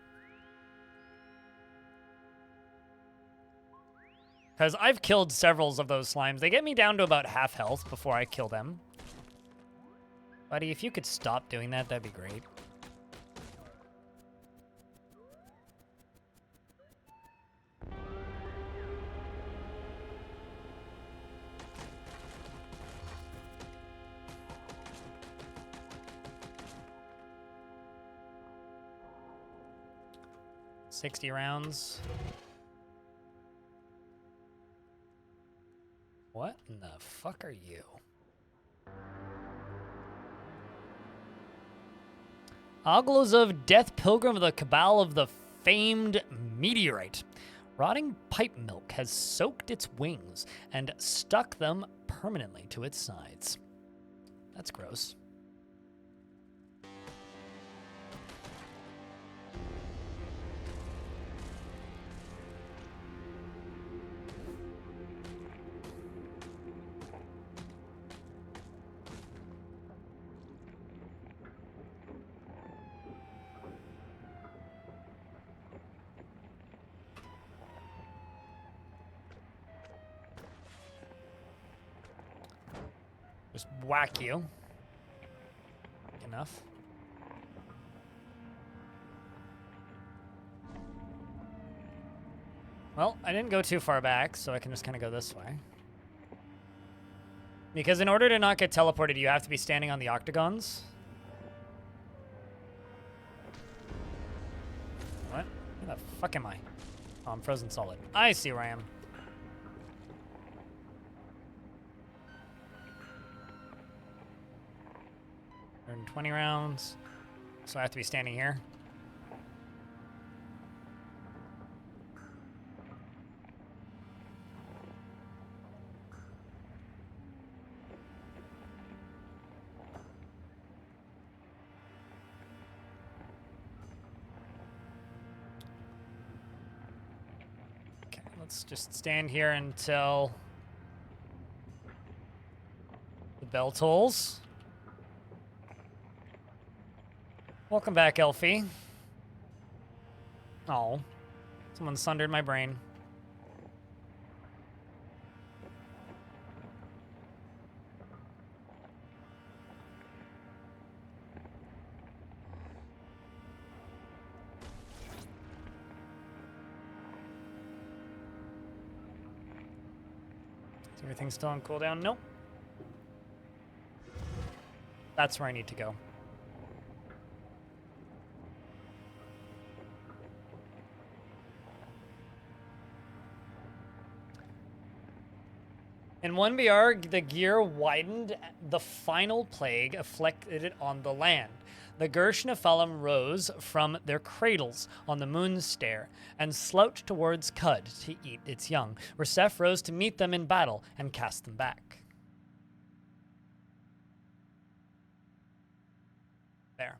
[SPEAKER 1] Because I've killed several of those slimes. They get me down to about half health before I kill them. Buddy, if you could stop doing that, that'd be great. $60 rounds. What in the fuck are you? Oglos of Death Pilgrim of the Cabal of the Famed Meteorite. Rotting pipe milk has soaked its wings and stuck them permanently to its sides. That's gross. Just whack you. Enough. Well, I didn't go too far back, so I can just kind of go this way. Because in order to not get teleported, you have to be standing on the octagons. What? Where the fuck am I? Oh, I'm frozen solid. I see where I am. 120 rounds. So I have to be standing here. Okay, let's just stand here until the bell tolls. Welcome back, Elfie. Oh, someone sundered my brain. Is everything still on cooldown? Nope. That's where I need to go. In 1BR, the gear widened the final plague afflicted it on the land. The Gersh-Nephilim rose from their cradles on the moon stair and slouched towards Cud to eat its young. Resef rose to meet them in battle and cast them back. There.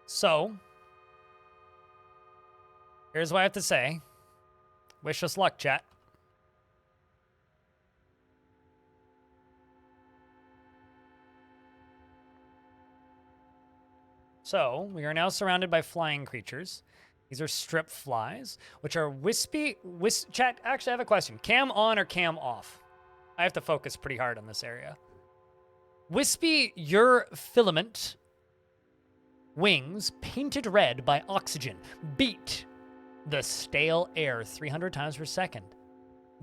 [SPEAKER 1] So, here's what I have to say. Wish us luck, chat. So, we are now surrounded by flying creatures. These are strip flies, which are wispy. Chat, actually, I have a question. Cam on or cam off? I have to focus pretty hard on this area. Wispy urfilament wings painted red by oxygen beat the stale air 300 times per second.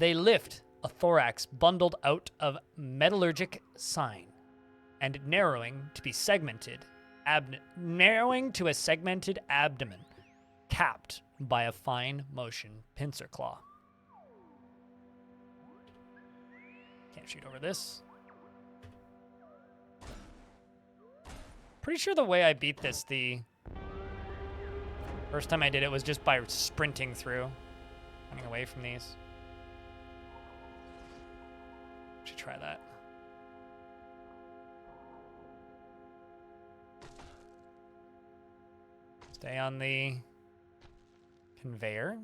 [SPEAKER 1] They lift a thorax bundled out of metallurgic sign and narrowing to a segmented abdomen capped by a fine motion pincer claw. Can't shoot over this. Pretty sure the way I beat this the first time I did it was just by sprinting through, running away from these. Should try that. Stay on the conveyor.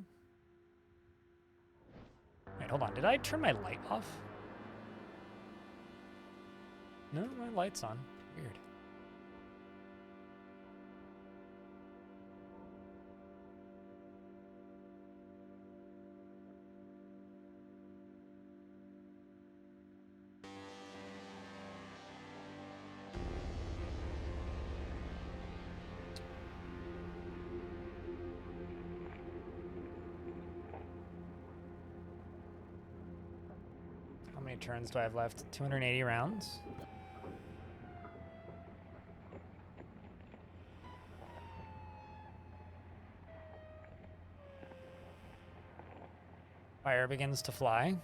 [SPEAKER 1] Wait, hold on. Did I turn my light off? No, my light's on. Weird. How many turns do I have left? 280 rounds. Fire begins to fly. Did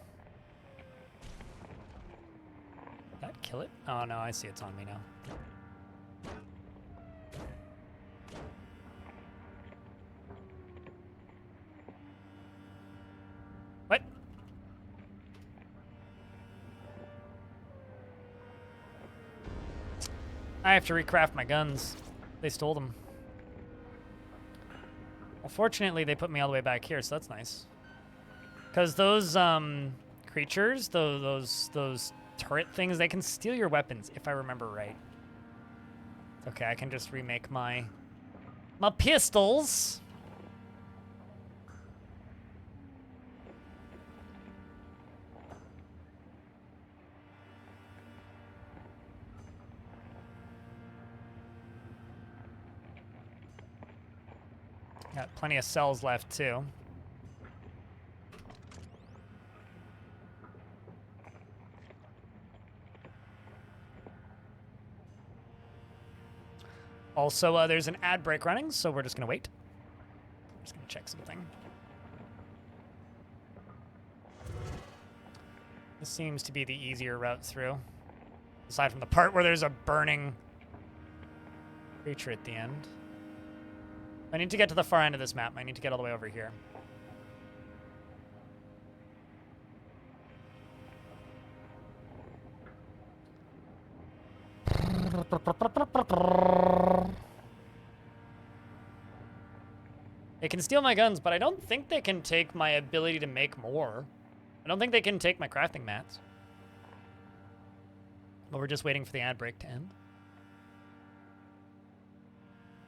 [SPEAKER 1] that kill it? Oh no, I see it's on me now. What? I have to recraft my guns. They stole them. Well, fortunately, they put me all the way back here, so that's nice. Because those creatures, those turret things, they can steal your weapons, if I remember right. Okay, I can just remake my pistols. Got plenty of cells left too. Also, there's an ad break running, so we're just gonna wait. Just gonna check something. This seems to be the easier route through. Aside from the part where there's a burning creature at the end. I need to get to the far end of this map. I need to get all the way over here. They can steal my guns, but I don't think they can take my ability to make more. I don't think they can take my crafting mats. But we're just waiting for the ad break to end.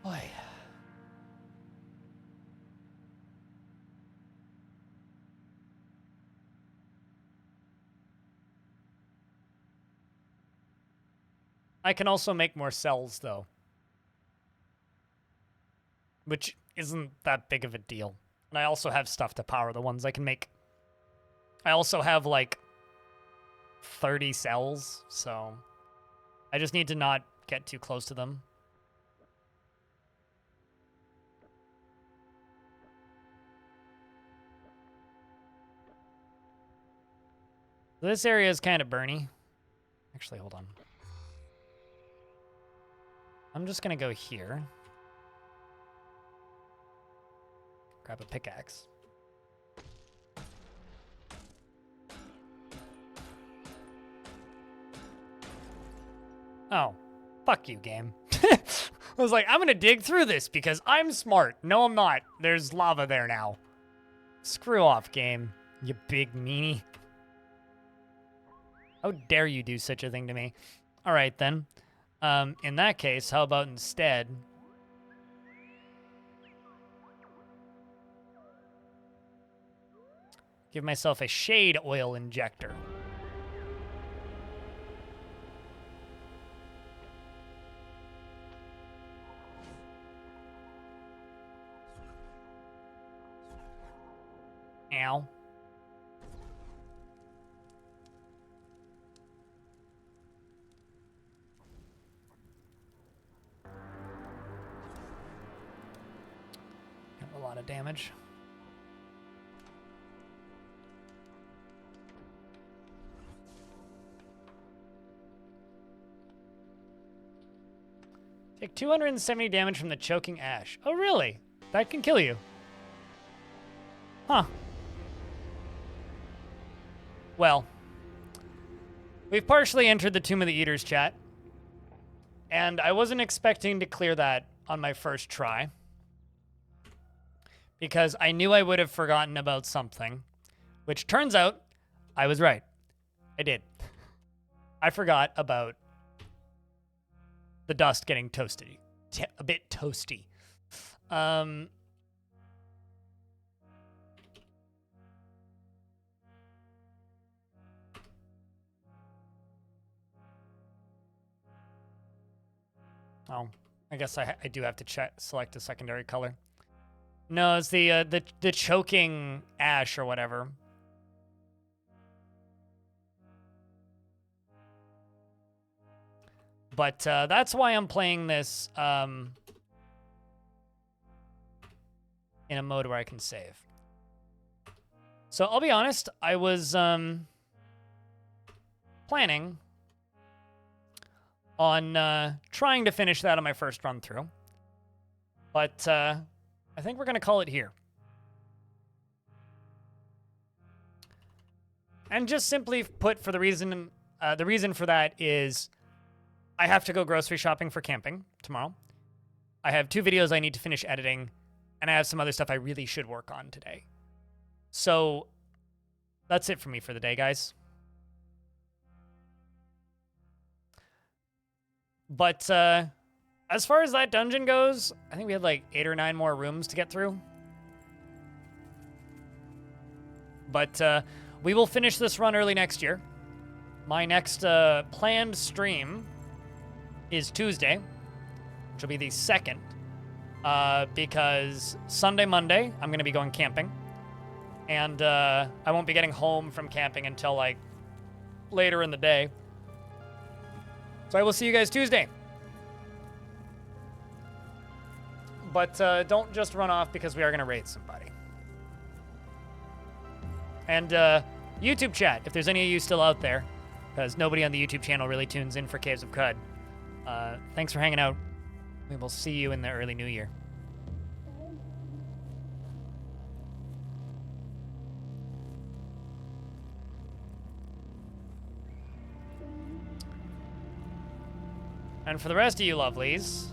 [SPEAKER 1] Boy. I can also make more cells, though. Which isn't that big of a deal. And I also have stuff to power the ones I can make. I also have, like, 30 cells, so I just need to not get too close to them. This area is kind of burny. Actually, hold on. I'm just gonna go here. Grab a pickaxe. Oh, fuck you, game. I was like, I'm gonna dig through this because I'm smart. No, I'm not. There's lava there now. Screw off, game. You big meanie. How dare you do such a thing to me? All right, then. In that case, how about instead... give myself a shade oil injector. Ow. lot of damage. Take 270 damage from the choking ash. Oh, really? That can kill you. Huh. Well, we've partially entered the Tomb of the Eaters, chat. And I wasn't expecting to clear that on my first try, because I knew I would have forgotten about something, which turns out I was right. I did. I forgot about the dust getting toasty. A bit toasty. Oh, I guess I do have to select a secondary color. No, it's the choking ash or whatever. But that's why I'm playing this in a mode where I can save. So I'll be honest, I was planning on trying to finish that on my first run through. But I think we're going to call it here. And just simply put, for the reason for that is I have to go grocery shopping for camping tomorrow. I have 2 videos I need to finish editing, and I have some other stuff I really should work on today. So that's it for me for the day, guys. But as far as that dungeon goes, I think we had like 8 or 9 more rooms to get through. But we will finish this run early next year. My next planned stream is Tuesday, which will be the 2nd, because Sunday, Monday, I'm going to be going camping. And I won't be getting home from camping until like later in the day. So I will see you guys Tuesday. But don't just run off, because we are going to raid somebody. And YouTube chat, if there's any of you still out there, because nobody on the YouTube channel really tunes in for Caves of Crud. Thanks for hanging out. We will see you in the early new year. And for the rest of you lovelies,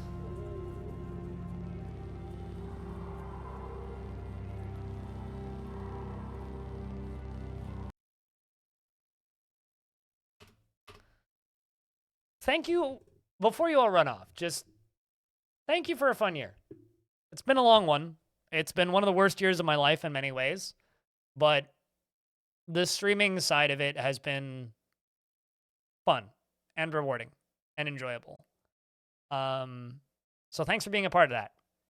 [SPEAKER 1] thank you. Before you all run off, just thank you for a fun year. It's been a long one. It's been one of the worst years of my life in many ways, but the streaming side of it has been fun and rewarding and enjoyable. So thanks for being a part of that.